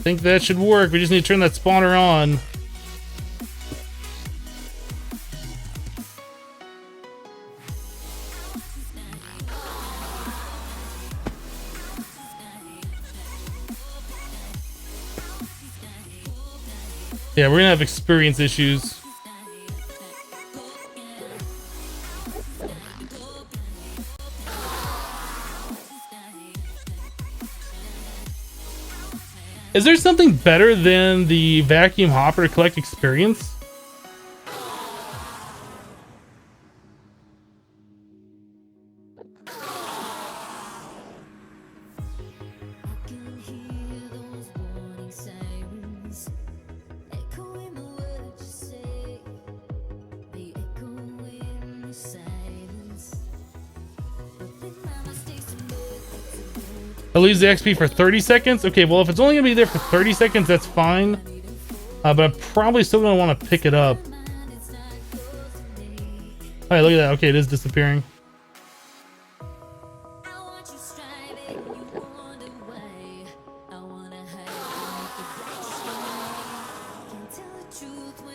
We just need to turn that spawner on. Yeah, we're gonna have experience issues. Is there something better than the vacuum hopper to collect experience? It leaves the XP for 30 seconds? Okay, well, if it's only gonna be there for 30 seconds, that's fine. But I'm probably still gonna want to pick it up. Alright, look at that. Okay, it is disappearing.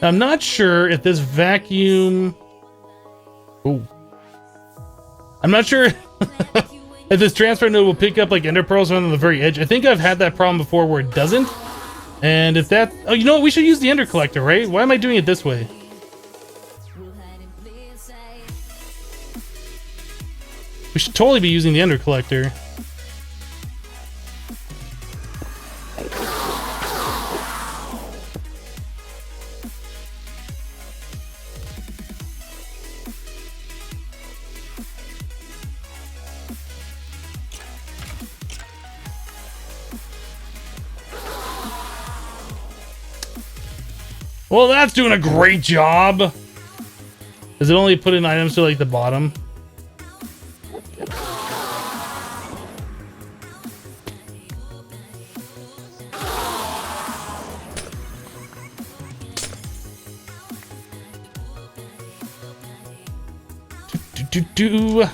I'm not sure if this vacuum... Ooh. I'm not sure if this transfer node will pick up like ender pearls on the very edge. I think I've had that problem before where it doesn't. And if that... Oh, you know what? We should use the ender collector, right? Why am I doing it this way? We should totally be using the ender collector. Well, that's doing a great job. Does it only put in items to like the bottom? Do.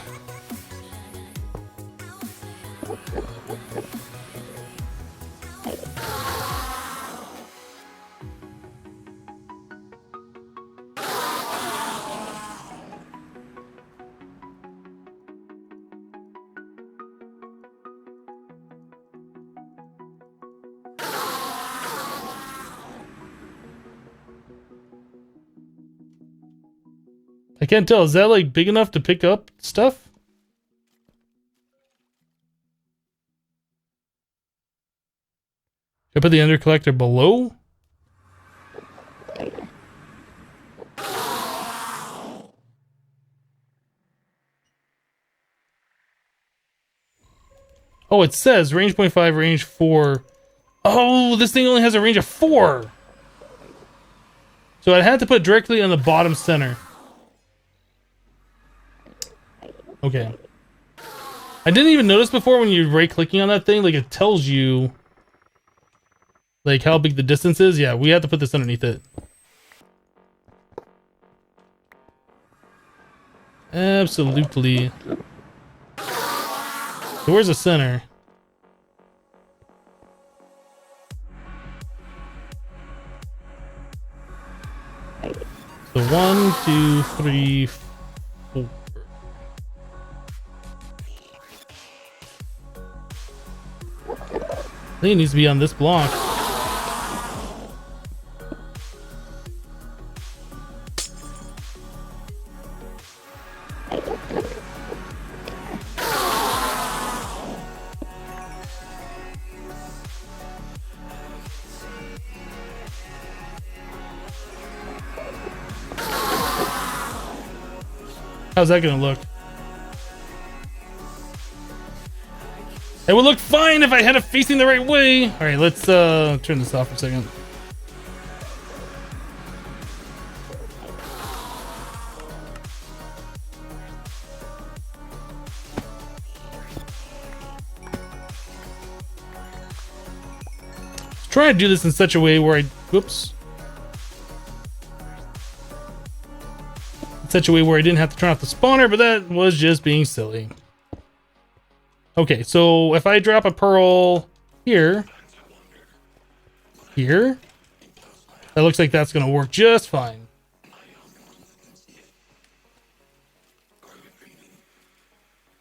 I can't tell. Is that like big enough to pick up stuff? Should I put the ender collector below? Oh, it says range 0.5, range 4. Oh, this thing only has a range of 4. So I had to put it directly on the bottom center. Okay. I didn't even notice before when you're right-clicking on that thing, like it tells you like how big the distance is. Yeah, we have to put this underneath it. Absolutely. So where's the center? So 1, 2, 3, 4. I think it needs to be on this block. How's that gonna look? It would look fine if I had it facing the right way. All right, let's turn this off for a second. Try to do this in such a way where whoops. In such a way where I didn't have to turn off the spawner, but that was just being silly. Okay, so if I drop a pearl here, that looks like that's gonna work just fine.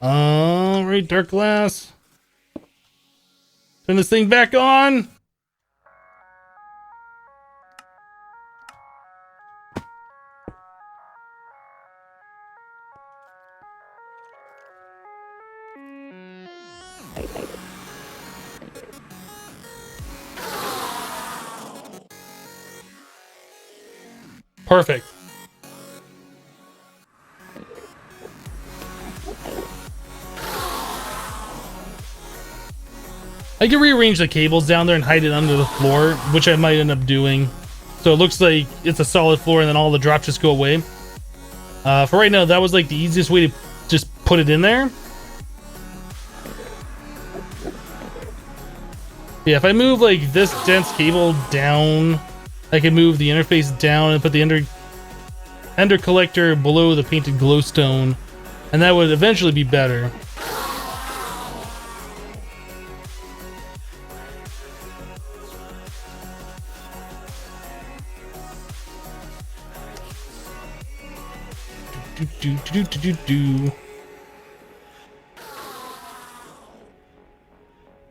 All right, dark glass. Turn this thing back on. Perfect. I can rearrange the cables down there and hide it under the floor, which I might end up doing. So it looks like it's a solid floor and then all the drops just go away. For right now, that was like the easiest way to just put it in there. Yeah, if I move like this dense cable down, I can move the interface down and put the ender collector below the painted glowstone, and that would eventually be better.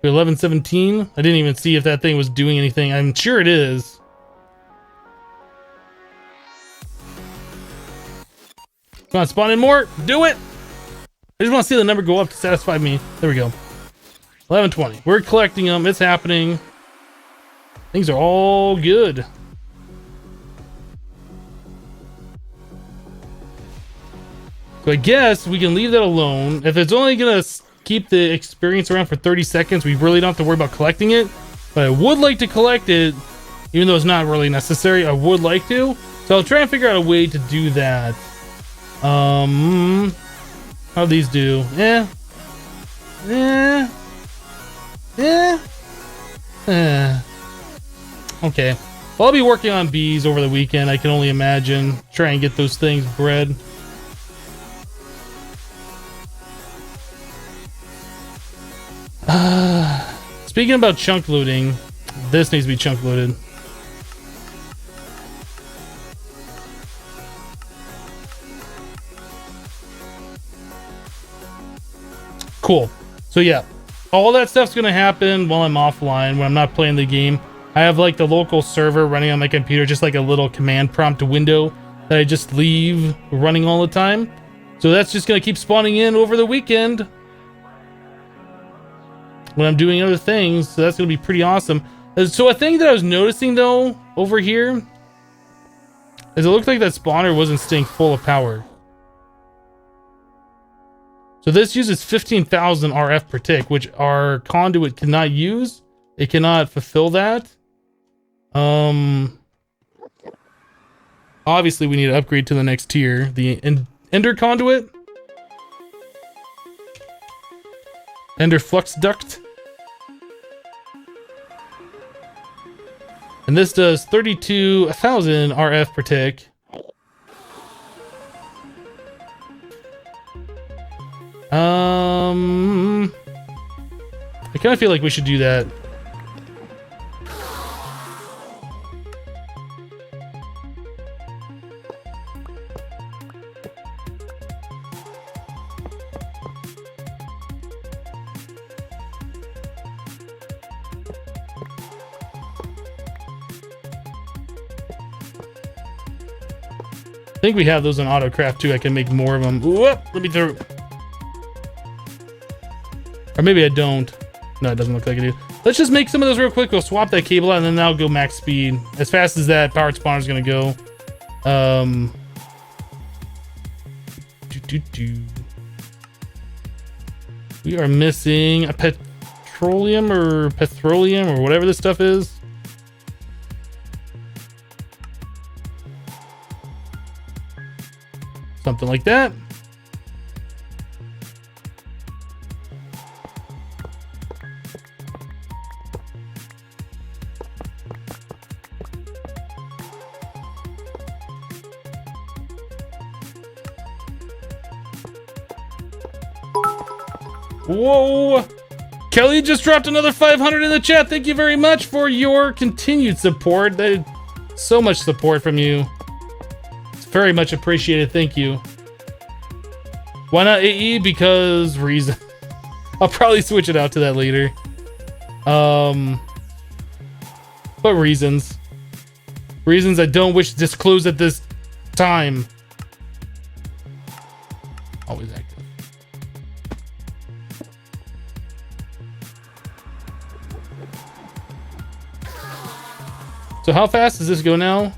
We're 11:17. I didn't even see if that thing was doing anything. I'm sure it is. Come on, spawn in more. Do it. I just want to see the number go up to satisfy me. There we go. 11:20. We're collecting them. It's happening. Things are all good. So I guess we can leave that alone. If it's only going to keep the experience around for 30 seconds, we really don't have to worry about collecting it. But I would like to collect it, even though it's not really necessary. I would like to. So I'll try and figure out a way to do that. How these do? Okay. Well, I'll be working on bees over the weekend. I can only imagine. Try and get those things bred. Speaking about chunk loading, this needs to be chunk loaded. Cool. So yeah, all that stuff's gonna happen while I'm offline, when I'm not playing the game. I have like the local server running on my computer, just like a little command prompt window that I just leave running all the time. So that's just gonna keep spawning in over the weekend when I'm doing other things. So that's gonna be pretty awesome. So a thing that I was noticing though over here is it looked like that spawner wasn't staying full of power. So this uses 15,000 RF per tick, which our conduit cannot use. It cannot fulfill that. Obviously we need to upgrade to the next tier, the Ender conduit. Ender flux duct. And this does 32,000 RF per tick. I kind of feel like we should do that. I think we have those in AutoCraft too. I can make more of them. Whoop, let me through. Or maybe I don't. No, it doesn't look like I do. Let's just make some of those real quick. We'll swap that cable out and then that'll go max speed. As fast as that powered spawner is going to go. We are missing a petroleum or whatever this stuff is. Something like that. Whoa! Kelly just dropped another 500 in the chat. Thank you very much for your continued support. So much support from you. It's very much appreciated. Thank you. Why not AE? Because reason. I'll probably switch it out to that later. But reasons. Reasons I don't wish to disclose at this time. Always active. So how fast does this go now? A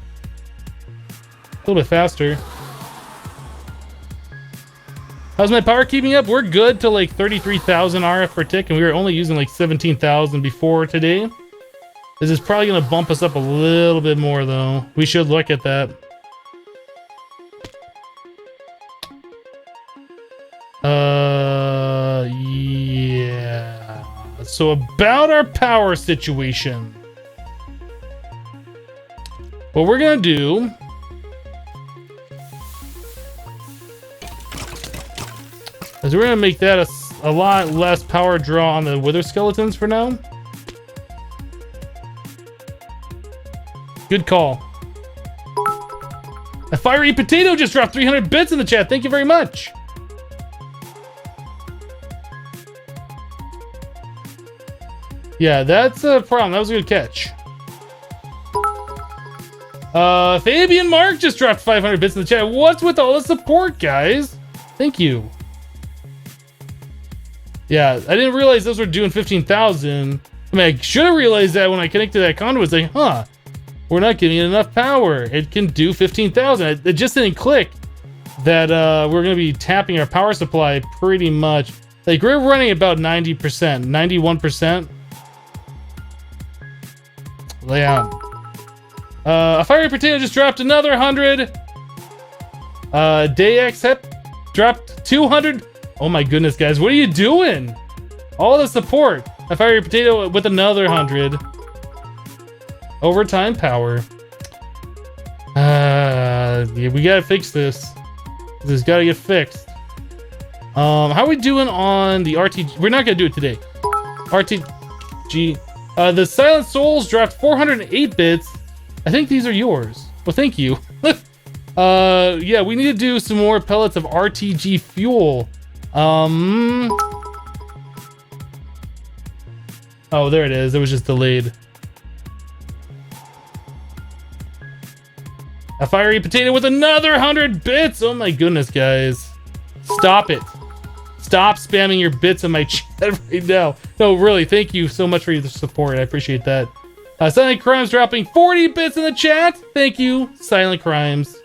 little bit faster. How's my power keeping up? We're good to like 33,000 RF per tick, and we were only using like 17,000 before today. This is probably gonna bump us up a little bit more though. We should look at that. Yeah. So about our power situation. What we're gonna do is we're gonna make that a lot less power draw on the wither skeletons for now. Good call. A fiery potato just dropped 300 bits in the chat. Thank you very much. Yeah, that's a problem. That was a good catch. Fabian Mark just dropped 500 bits in the chat. What's with all the support, guys? Thank you. Yeah, I didn't realize those were doing 15,000. I mean, I should have realized that when I connected that conduit. It's like, huh, we're not giving it enough power. It can do 15,000. It just didn't click that we're going to be tapping our power supply pretty much. Like, we're running about 90%, 91%. Yeah. A fiery potato just dropped another 100. Dayx Hep dropped 200. Oh my goodness, guys, what are you doing? All the support. A fiery potato with another 100. Overtime power. Yeah, we gotta fix this. This has gotta get fixed. How are we doing on the RTG? We're not gonna do it today. RTG. The Silent Souls dropped 408 bits. I think these are yours. Well, thank you. Yeah, we need to do some more pellets of RTG fuel. Oh, there it is. It was just delayed. A fiery potato with another 100 bits. Oh my goodness, guys. Stop it. Stop spamming your bits in my chat right now. No, really, thank you so much for your support. I appreciate that. Silent Crimes dropping 40 bits in the chat. Thank you, Silent Crimes.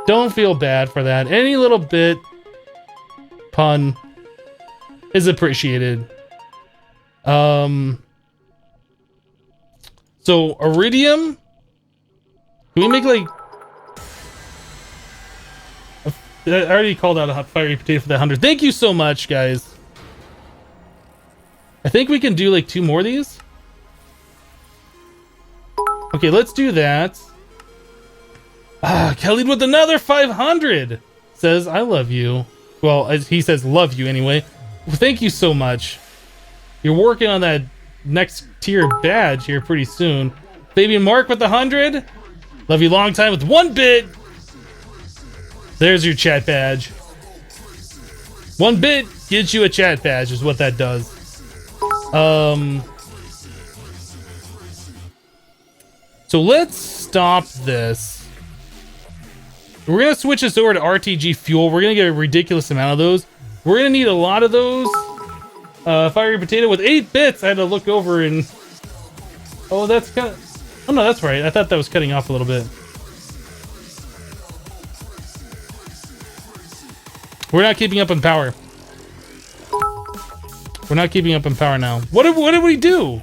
Don't feel bad for that. Any little bit pun is appreciated. So iridium. Can we make like? I already called out a hot fiery potato for that 100. Thank you so much, guys. I think we can do like 2 more of these. Okay, let's do that. Kelly with another 500 says, I love you. Well, he says love you anyway. Well, thank you so much. You're working on that next tier badge here pretty soon. Baby Mark with the 100. Love you long time with 1 bit. There's your chat badge. 1 bit gives you a chat badge is what that does. So let's stop this. We're gonna switch this over to RTG fuel. We're gonna get a ridiculous amount of those. We're gonna need a lot of those. Fiery potato with 8 bits. I had to look over and... Oh, that's kind of... Oh no, that's right. I thought that was cutting off a little bit. We're not keeping up on power. We're We're not keeping up in power now. What did we do?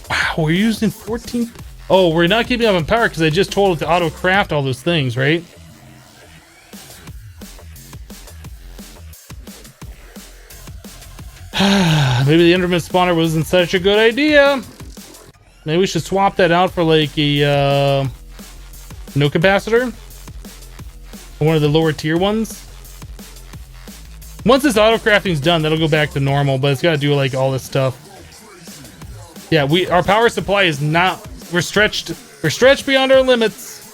Wow, we're using 14. Oh, we're not keeping up in power because I just told it to auto craft all those things, right? Maybe the Enderman spawner wasn't such a good idea. Maybe we should swap that out for like a no capacitor. One of the lower tier ones. Once this auto crafting's done, that'll go back to normal, but it's got to do like all this stuff. Yeah, our power supply is not. We're stretched beyond our limits.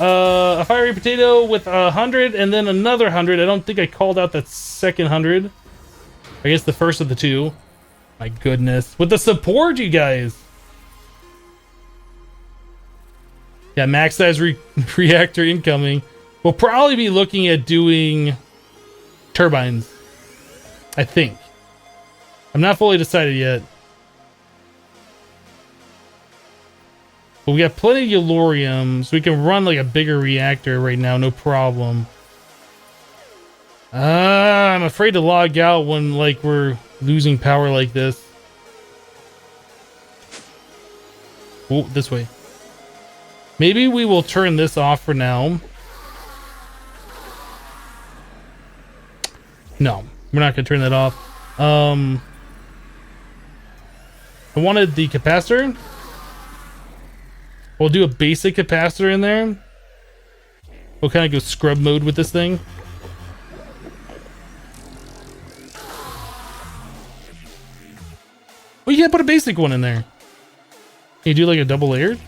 A fiery potato with 100 and then another 100. I don't think I called out that second 100. I guess the first of the two. My goodness. With the support, you guys. Yeah, max size reactor incoming. We'll probably be looking at doing turbines. I think. I'm not fully decided yet. But we got plenty of Yellorium, so we can run like a bigger reactor right now, no problem. I'm afraid to log out when like we're losing power like this. Oh, this way. Maybe we will turn this off for now. No, we're not gonna turn that off. I wanted the capacitor. We'll do a basic capacitor in there. We'll kind of go scrub mode with this thing. Well, you can't put a basic one in there. Can you do like a double layered?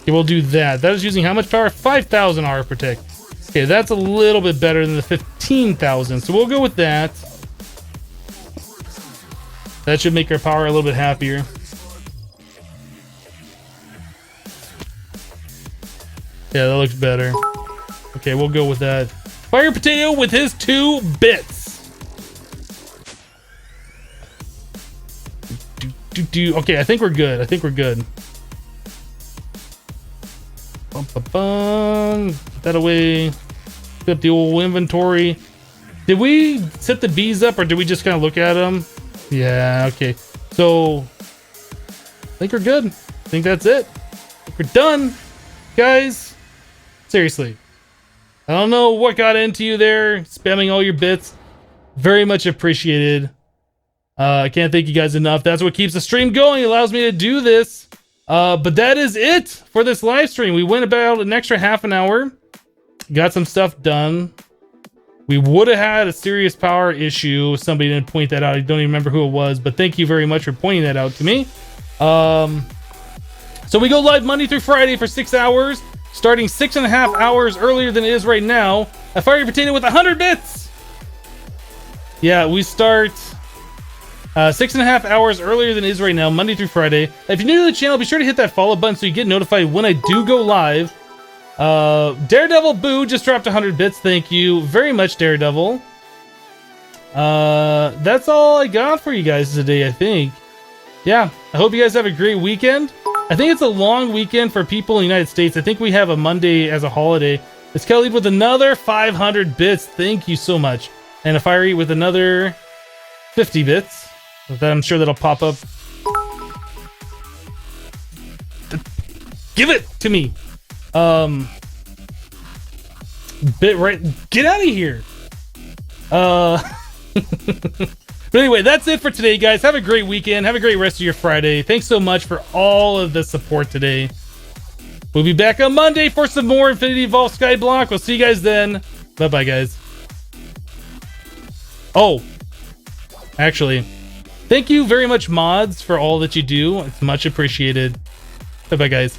Okay, we'll do that. That is using how much power? 5,000 hour per tick. Okay, that's a little bit better than the 15,000. So we'll go with that. That should make our power a little bit happier. Yeah, that looks better. Okay, we'll go with that. Fire Potato with his 2 bits. Okay, I think we're good. I think we're good. Put that away. Put up the old inventory. Did we set the bees up or did we just kind of look at them? Yeah, okay. So, I think we're good. I think that's it. I think we're done. Guys, seriously. I don't know what got into you there, spamming all your bits. Very much appreciated. I can't thank you guys enough. That's what keeps the stream going. It allows me to do this. But that is it for this live stream. We went about an extra half an hour. Got some stuff done. We would have had a serious power issue. Somebody didn't point that out. I don't even remember who it was, but thank you very much for pointing that out to me. So we go live Monday through Friday for 6 hours, starting 6.5 hours earlier than it is right now. A fiery potato with 100 bits. Yeah, we start 6.5 hours earlier than it is right now, Monday through Friday. If you're new to the channel, be sure to hit that follow button so you get notified when I do go live. Daredevil Boo just dropped 100 bits. Thank you very much, Daredevil. That's all I got for you guys today, I think. Yeah, I hope you guys have a great weekend. I think it's a long weekend for people in the United States. I think we have a Monday as a holiday. Let's Kelly with another 500 bits. Thank you so much. And a Fiery with another 50 bits. I'm sure that'll pop up. Give it to me. Bit right. Get out of here. But anyway, that's it for today, guys. Have a great weekend. Have a great rest of your Friday. Thanks so much for all of the support today. We'll be back on Monday for some more Infinity Evolved Skyblock. We'll see you guys then. Bye-bye, guys. Oh, actually, thank you very much, mods, for all that you do. It's much appreciated. Bye-bye, guys.